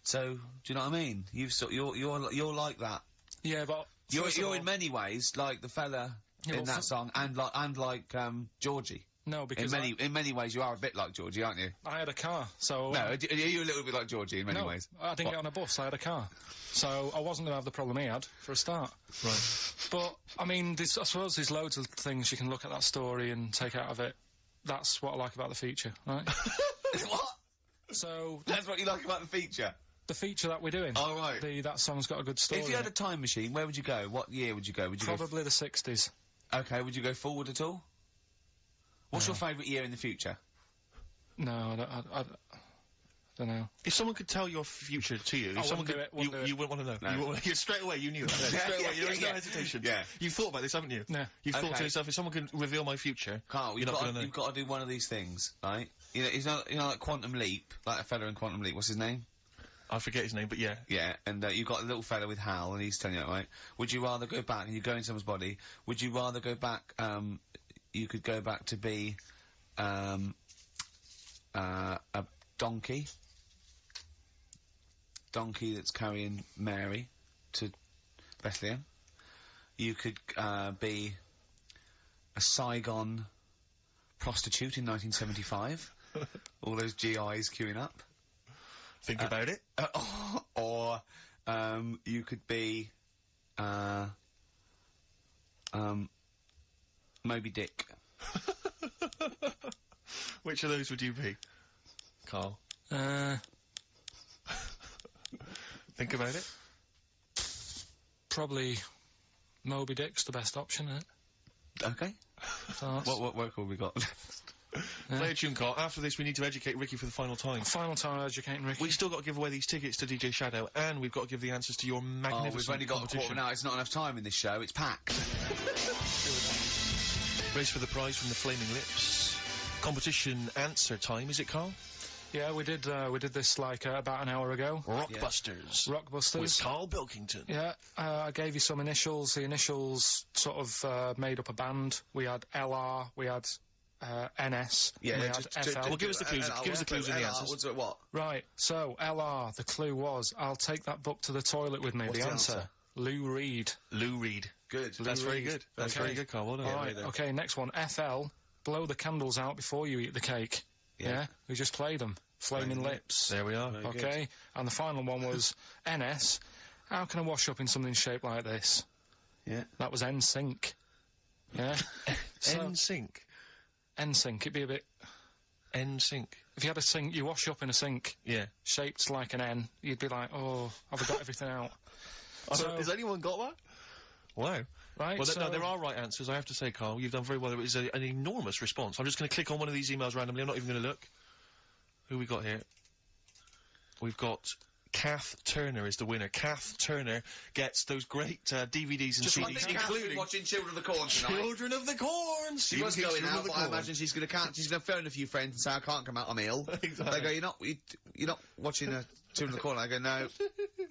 So, do you know what I mean? You're like that. Yeah, but You're in many ways like the fella in that song, and like Georgie. No, because in many ways you are a bit like Georgie, aren't you? I had a car, so... No, are you a little bit like Georgie in many ways? I didn't get on a bus, I had a car. So I wasn't going to have the problem he had, for a start. Right. But, I mean, I suppose there's loads of things you can look at that story and take out of it. That's what I like about the feature, right? What? So... That's what you like about the feature? The feature that we're doing. Oh, right. That song's got a good story. If you had a time machine, where would you go? What year would you go? Probably the 60s. Okay, would you go forward at all? What's your favourite year in the future? No, I don't know. If someone could tell your future to you, if someone could, you wouldn't want to know. No. Straight away, you knew it. Straight away, there was no hesitation. Yeah. You've thought about this, haven't you? Yeah. You've thought to yourself, if someone can reveal my future, Carl, you've got to do one of these things, right? You know, like Quantum Leap, like a fella in Quantum Leap. What's his name? I forget his name, but yeah. Yeah, and you've got a little fella with Hal, and he's telling you, right? Would you rather go back, and you go in someone's body, would you rather go back, you could go back to be, a donkey that's carrying Mary to Bethlehem. You could, be a Saigon prostitute in 1975. All those GIs queuing up. Think about it. Or, you could be, Moby Dick. Which of those would you be, Carl? Think about it. Probably Moby Dick's the best option, isn't it? Okay. What work have we got? Play a tune, Carl. After this, we need to educate Ricky for the final time. Final time educating Ricky. We've still got to give away these tickets to DJ Shadow, and we've got to give the answers to your magnificent we've only got a quarter of an hour. It's not enough time in this show. It's packed. Race for the prize from the Flaming Lips. Competition answer time, is it, Carl? Yeah, we did this like about an hour ago. Rockbusters. Rockbusters. With Karl Pilkington. Yeah, I gave you some initials. The initials sort of made up a band. We had LR, we had NS, yeah, we had FL. Well, give us the clues. Give us the clues in the answers. What? Right, so LR, the clue was, I'll take that book to the toilet with me. What's the the answer? answer? Lou Reed. Lou Reed. Good. That's very good. That's very good, Carl. Well done. Alright, okay, next one. FL, blow the candles out before you eat the cake. Yeah? We just played them. Flaming Lips. There we are. Very okay, good. and the final one was NS. How can I wash up in something shaped like this? Yeah. That was NSYNC. Yeah? NSYNC. NSYNC, it'd be a bit... NSYNC. If you had a sink, you wash up in a sink. Yeah. Shaped like an N, you'd be like, oh, have I got everything out? Has anyone got that? Wow. Right, well, so... no, there are right answers, I have to say, Carl. You've done very well. It was an enormous response. I'm just going to click on one of these emails randomly. I'm not even going to look. Who we got here? We've got... Kath Turner is the winner. Kath Turner gets those great DVDs and CDs, including watching Children of the Corn tonight. Children of the Corn. She was going out, but I imagine she's going to phone a few friends and say I can't come out. I'm ill. Exactly. They go, you're not watching Children of the Corn. I go, no.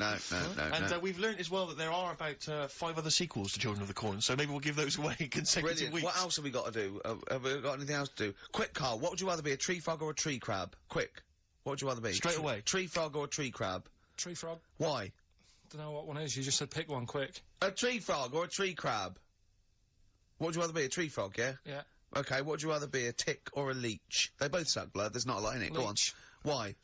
And we've learnt as well that there are about 5 other sequels to Children of the Corn, so maybe we'll give those away consecutive Brilliant. weeks. What else have we got to do? Have we got anything else to do? Quick, Carl. What would you rather be, a tree frog or a tree crab? Quick. What would you rather be? Straight away. Tree frog or a tree crab? Tree frog. Why? Don't know what one is. You just said pick one quick. A tree frog or a tree crab? What would you rather be, a tree frog, yeah? Yeah. Okay, what would you rather be, a tick or a leech? They both suck blood, there's not a lot in it. Go on. Leech. Why?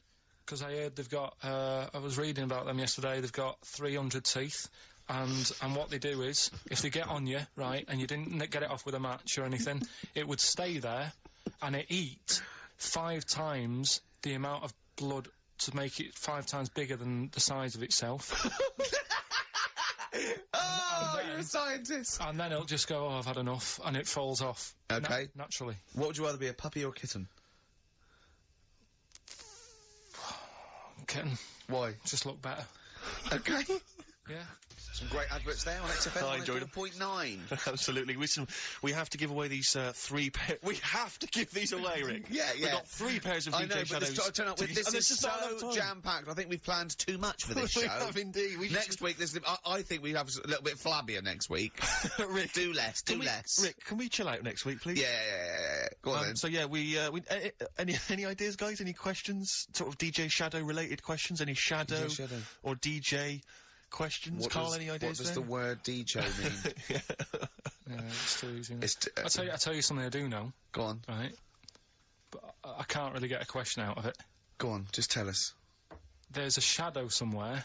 Because I heard they've got, I was reading about them yesterday, they've got 300 teeth, and what they do is, if they get on you, right, and you didn't get it off with a match or anything, it would stay there, and it eat 5 times the amount of blood to make it 5 times bigger than the size of itself. You're a scientist! And then it'll just go, oh, I've had enough, and it falls off. Okay. Naturally. What would you rather be, a puppy or a kitten? Kitten. Why? Just look better. Okay. Yeah. Some great adverts there on XFM. I enjoyed them. 104.9. Absolutely. Listen, we have to give away these we have to give these away, Rick. Yeah, We've got 3 pairs of I know, DJ but Shadows. this is just not enough so time. jam-packed. I think we've planned too much for this show. We have indeed. Next week, I think we have a little bit flabbier next week. Rick, do less. Rick, can we chill out next week, please? Yeah. Go on then. So yeah, any ideas, guys? Any questions? Sort of DJ Shadow related questions? Any Shadow, DJ Shadow. or DJ questions? Carl, any ideas? What does the word DJ mean? Yeah, it's too easy. It's I'll tell you something I do know. Go on. Right. But I can't really get a question out of it. Go on, just tell us. There's a shadow somewhere.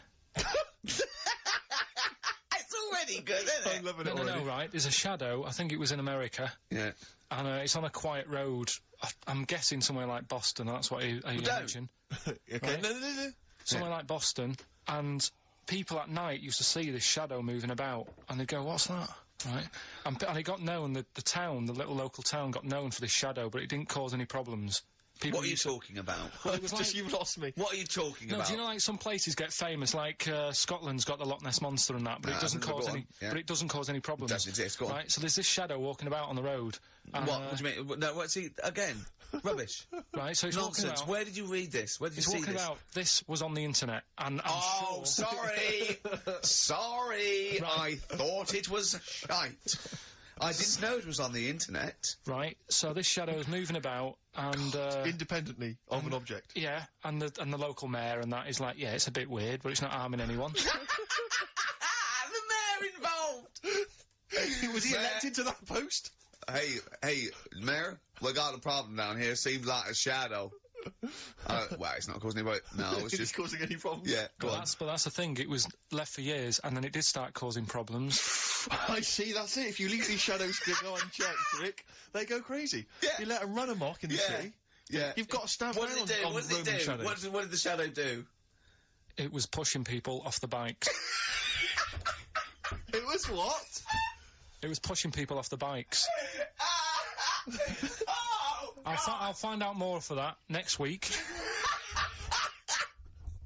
It's already good, isn't it? I'm loving it No, already. right. There's a shadow. I think it was in America. Yeah. And it's on a quiet road. I'm guessing somewhere like Boston. That's what I imagine. Okay. Right. No. Somewhere like Boston. And people at night used to see this shadow moving about. And they'd go, what's that? Right. And it got known, the town, the little local town got known for this shadow, but it didn't cause any problems. People What are you used to- talking about? Well, it was Just like- you've lost me. What are you talking No, about? do you know like some places get famous, like Scotland's got the Loch Ness Monster and that, but No, it doesn't go cause on, any. yeah. But it doesn't cause any problems. Doesn't exist, go on. Right. So there's this shadow walking about on the road. What do you mean? No, what's he again? Rubbish. Right. So it's walking Nonsense. about. Where did you read this? Where did you It's see walking this? about. This was on the internet, and I'm Oh, sure. sorry. Sorry. Right. I thought it was shite. I didn't know it was on the internet. Right. So this shadow is moving about, and Independently of an object. yeah, and the local mayor and that is like, yeah, it's a bit weird, but it's not harming anyone. The mayor involved. Was he elected to that post? Hey, mayor, we got a problem down here. Seems like a shadow. Well, it's not causing any. No, it's Is just. it causing any problems? Yeah, go on. But that's the thing. It was left for years, and then it did start causing problems. I see, that's it. If you leave these shadows to go unchecked, Rick, they go crazy. Yeah. You let them run amok in the city. Yeah. You've got to stand What around did it do? on What did it Roman do? shadows. What did the shadow do? It was pushing people off the bikes. It was what? It was pushing people off the bikes. Oh, I'll find out more for that next week.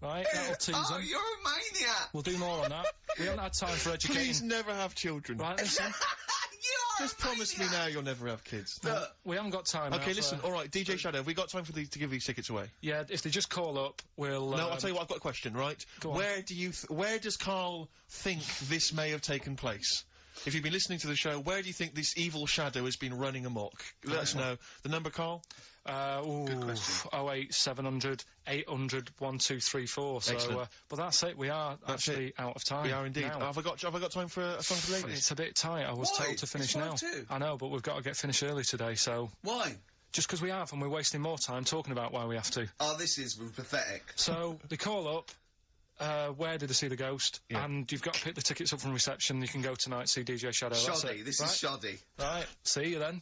Right, that'll tease oh, them. you're a maniac. We'll do more on that. We haven't had time for educating. Please never have children. Right, listen. You are Just a promise me maniac. now you'll never have kids. Look, We haven't got time now Okay, for- listen, alright, DJ Shadow, have we got time for these to give these tickets away? Yeah, if they just call up, we'll... No, I'll tell you what, I've got a question, right? Go on. Where does Karl think this may have taken place? If you've been listening to the show, where do you think this evil shadow has been running amok? Let us know. The number, Karl? Good question. 08700 800 1234. So, Excellent. but that's it. We are actually out of time. We are indeed. now. Have I got time for a song for the ladies? It's a bit tight. I was Why? told to finish It's now. 5:02. I know, but we've got to get finished early today. So why? just because we have, and we're wasting more time talking about why we have to. Oh, this is pathetic. So they call up. Where did they see the ghost? Yeah. And you've got to pick the tickets up from reception. You can go tonight, see DJ Shadow. That's Shoddy. it. This Right? is shoddy. Right. See you then.